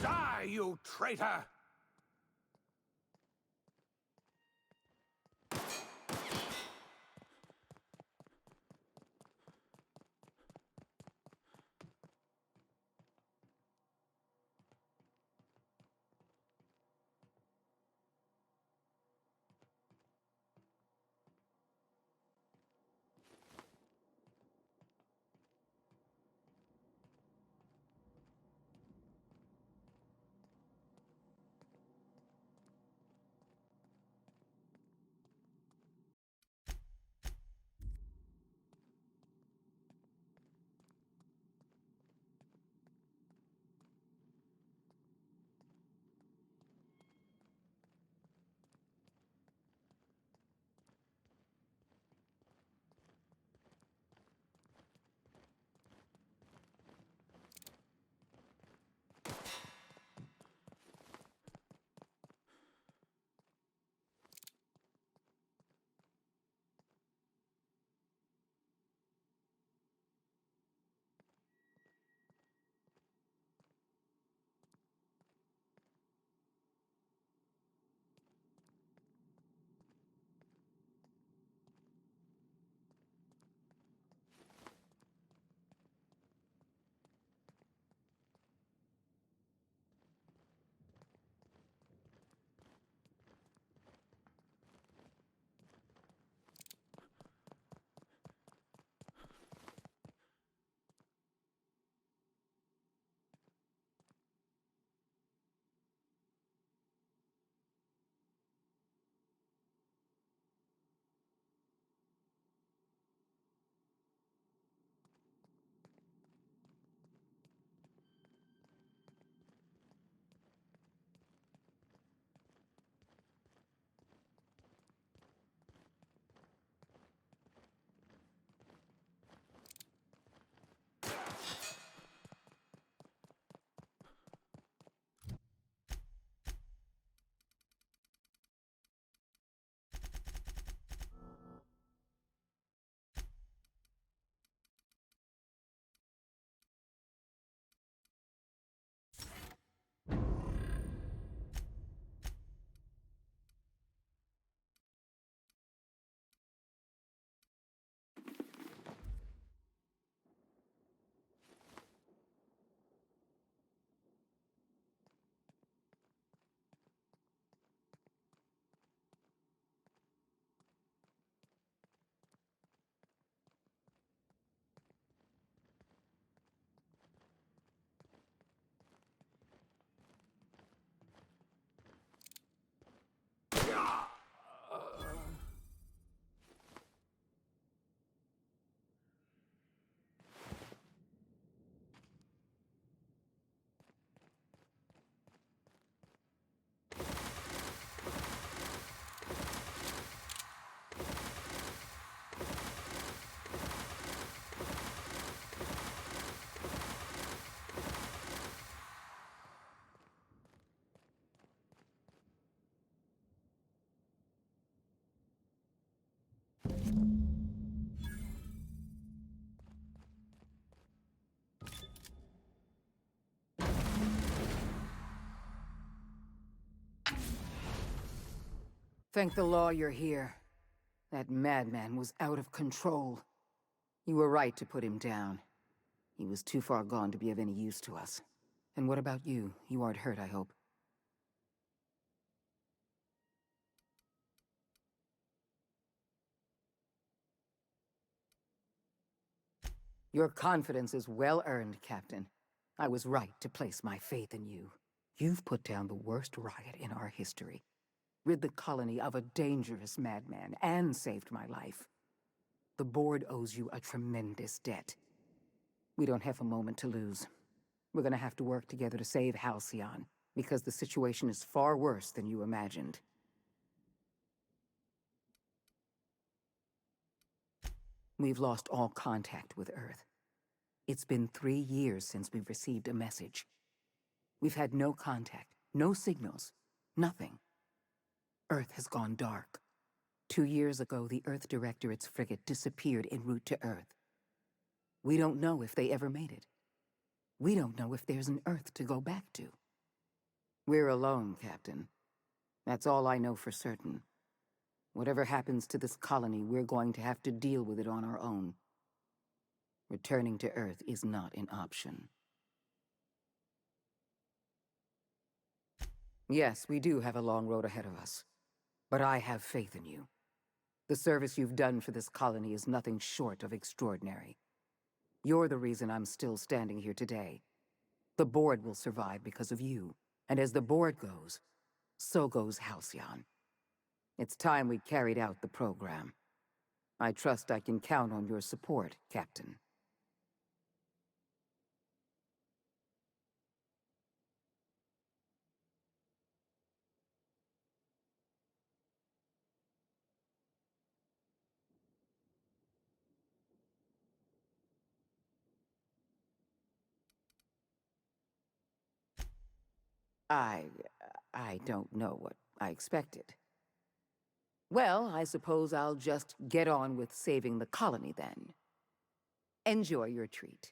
Die, you traitor! Thank the law you're here. That madman was out of control. You were right to put him down. He was too far gone to be of any use to us. And what about you? You aren't hurt, I hope. Your confidence is well earned, Captain. I was right to place my faith in you. You've put down the worst riot in our history, rid the colony of a dangerous madman, and saved my life. The board owes you a tremendous debt. We don't have a moment to lose. We're gonna have to work together to save Halcyon, because the situation is far worse than you imagined. We've lost all contact with Earth. It's been 3 years since we've received a message. We've had no contact, no signals, nothing. Earth has gone dark. 2 years ago, the Earth Directorate's frigate disappeared en route to Earth. We don't know if they ever made it. We don't know if there's an Earth to go back to. We're alone, Captain. That's all I know for certain. Whatever happens to this colony, we're going to have to deal with it on our own. Returning to Earth is not an option. Yes, we do have a long road ahead of us. But I have faith in you. The service you've done for this colony is nothing short of extraordinary. You're the reason I'm still standing here today. The board will survive because of you. And as the board goes, so goes Halcyon. It's time we carried out the program. I trust I can count on your support, Captain. I don't know what I expected. Well, I suppose I'll just get on with saving the colony then. Enjoy your treat.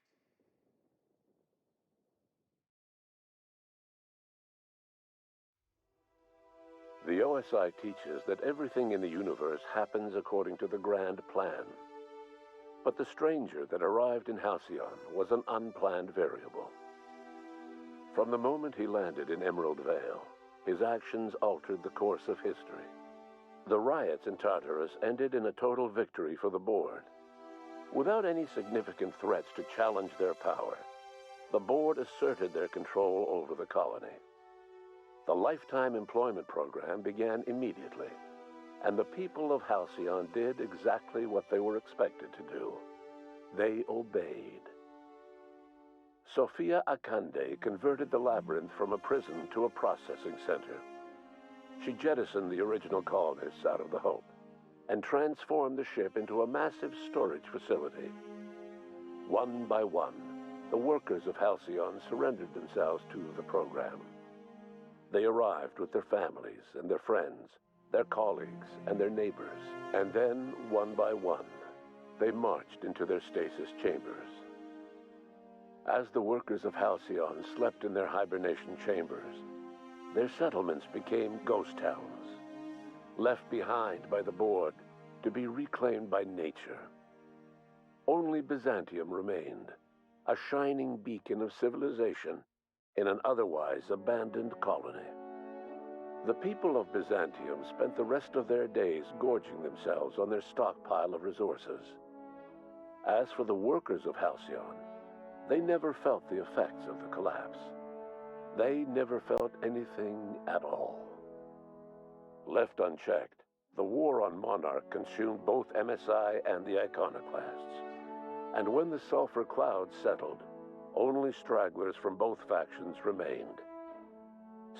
The OSI teaches that everything in the universe happens according to the grand plan. But the stranger that arrived in Halcyon was an unplanned variable. From the moment he landed in Emerald Vale, his actions altered the course of history. The riots in Tartarus ended in a total victory for the board. Without any significant threats to challenge their power, the board asserted their control over the colony. The lifetime employment program began immediately, and the people of Halcyon did exactly what they were expected to do. They obeyed. Sophia Akande converted the labyrinth from a prison to a processing center. She jettisoned the original colonists out of the Hope and transformed the ship into a massive storage facility. One by one, the workers of Halcyon surrendered themselves to the program. They arrived with their families and their friends, their colleagues and their neighbors, and then, one by one, they marched into their stasis chambers. As the workers of Halcyon slept in their hibernation chambers, their settlements became ghost towns, left behind by the board to be reclaimed by nature. Only Byzantium remained, a shining beacon of civilization in an otherwise abandoned colony. The people of Byzantium spent the rest of their days gorging themselves on their stockpile of resources. As for the workers of Halcyon, they never felt the effects of the collapse. They never felt anything at all. Left unchecked, the war on Monarch consumed both MSI and the Iconoclasts. And when the sulfur clouds settled, only stragglers from both factions remained.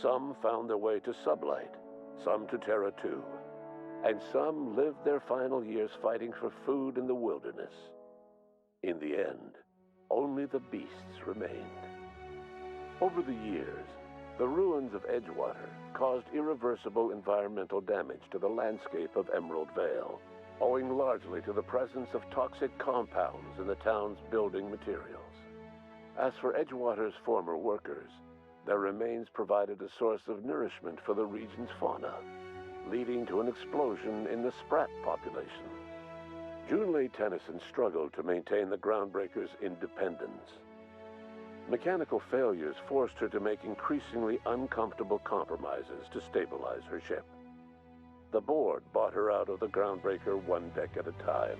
Some found their way to Sublight, some to Terra 2, and some lived their final years fighting for food in the wilderness. In the end, only the beasts remained. Over the years, the ruins of Edgewater caused irreversible environmental damage to the landscape of Emerald Vale, owing largely to the presence of toxic compounds in the town's building materials. As for Edgewater's former workers, their remains provided a source of nourishment for the region's fauna. leading to an explosion in the sprat population. Junlei Tennyson struggled to maintain the Groundbreaker's independence. Mechanical failures forced her to make increasingly uncomfortable compromises to stabilize her ship. The board bought her out of the Groundbreaker one deck at a time.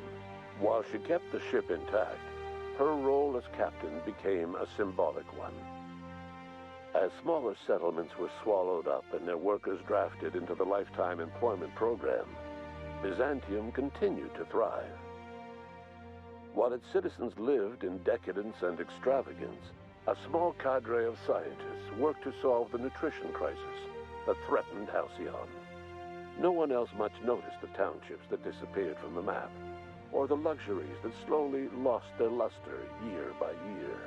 While she kept the ship intact, her role as captain became a symbolic one. As smaller settlements were swallowed up and their workers drafted into the lifetime employment program, Byzantium continued to thrive. While its citizens lived in decadence and extravagance, a small cadre of scientists worked to solve the nutrition crisis that threatened Halcyon. No one else much noticed the townships that disappeared from the map, or the luxuries that slowly lost their luster year by year.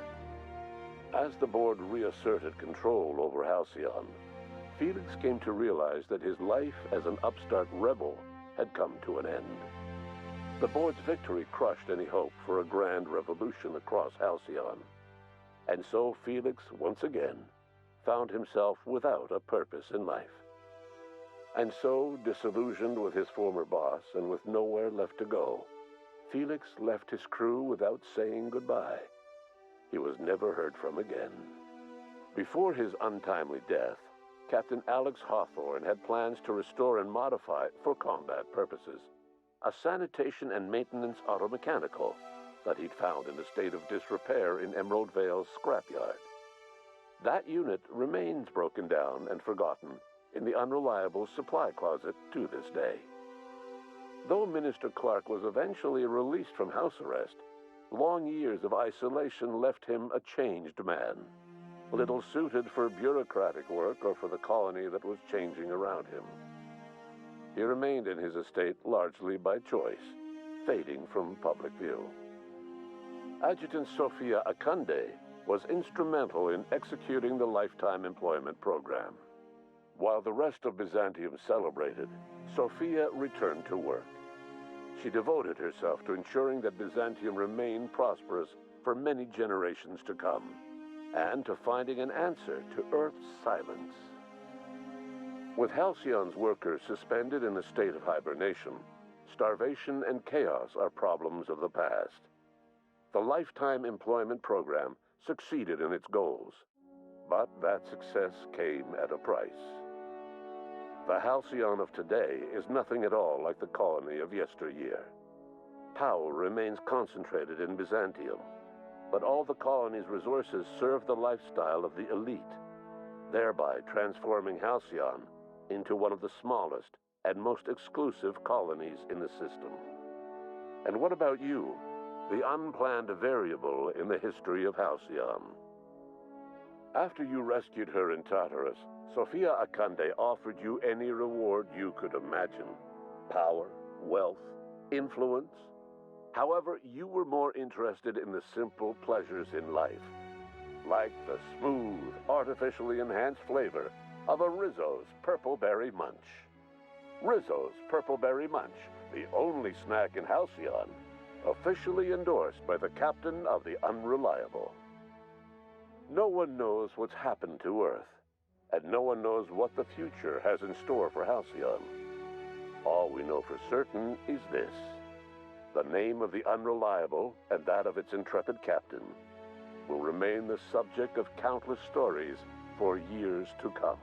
As the board reasserted control over Halcyon, Felix came to realize that his life as an upstart rebel had come to an end. The board's victory crushed any hope for a grand revolution across Halcyon. And so Felix, once again, found himself without a purpose in life. And so, disillusioned with his former boss and with nowhere left to go, Felix left his crew without saying goodbye. He was never heard from again. Before his untimely death, Captain Alex Hawthorne had plans to restore and modify, for combat purposes, a sanitation and maintenance automechanical that he'd found in a state of disrepair in Emerald Vale's scrapyard. That unit remains broken down and forgotten in the unreliable supply closet to this day. Though Minister Clarke was eventually released from house arrest, long years of isolation left him a changed man, little suited for bureaucratic work or for the colony that was changing around him. He remained in his estate largely by choice, fading from public view. Adjutant Sophia Akunde was instrumental in executing the lifetime employment program. While the rest of Byzantium celebrated, Sophia returned to work. She devoted herself to ensuring that Byzantium remained prosperous for many generations to come, and to finding an answer to Earth's silence. With Halcyon's workers suspended in a state of hibernation, starvation and chaos are problems of the past. The lifetime employment program succeeded in its goals, but that success came at a price. The Halcyon of today is nothing at all like the colony of yesteryear. Power remains concentrated in Byzantium, but all the colony's resources serve the lifestyle of the elite, thereby transforming Halcyon into one of the smallest and most exclusive colonies in the system. And what about you, the unplanned variable in the history of Halcyon? After you rescued her in Tartarus, Sophia Akunde offered you any reward you could imagine. Power, wealth, influence. However, you were more interested in the simple pleasures in life, like the smooth, artificially enhanced flavor of a Rizzo's Purple Berry Munch. Rizzo's Purple Berry Munch, the only snack in Halcyon, officially endorsed by the captain of the Unreliable. No one knows what's happened to Earth, and no one knows what the future has in store for Halcyon. All we know for certain is this: the name of the Unreliable and that of its intrepid captain will remain the subject of countless stories for years to come.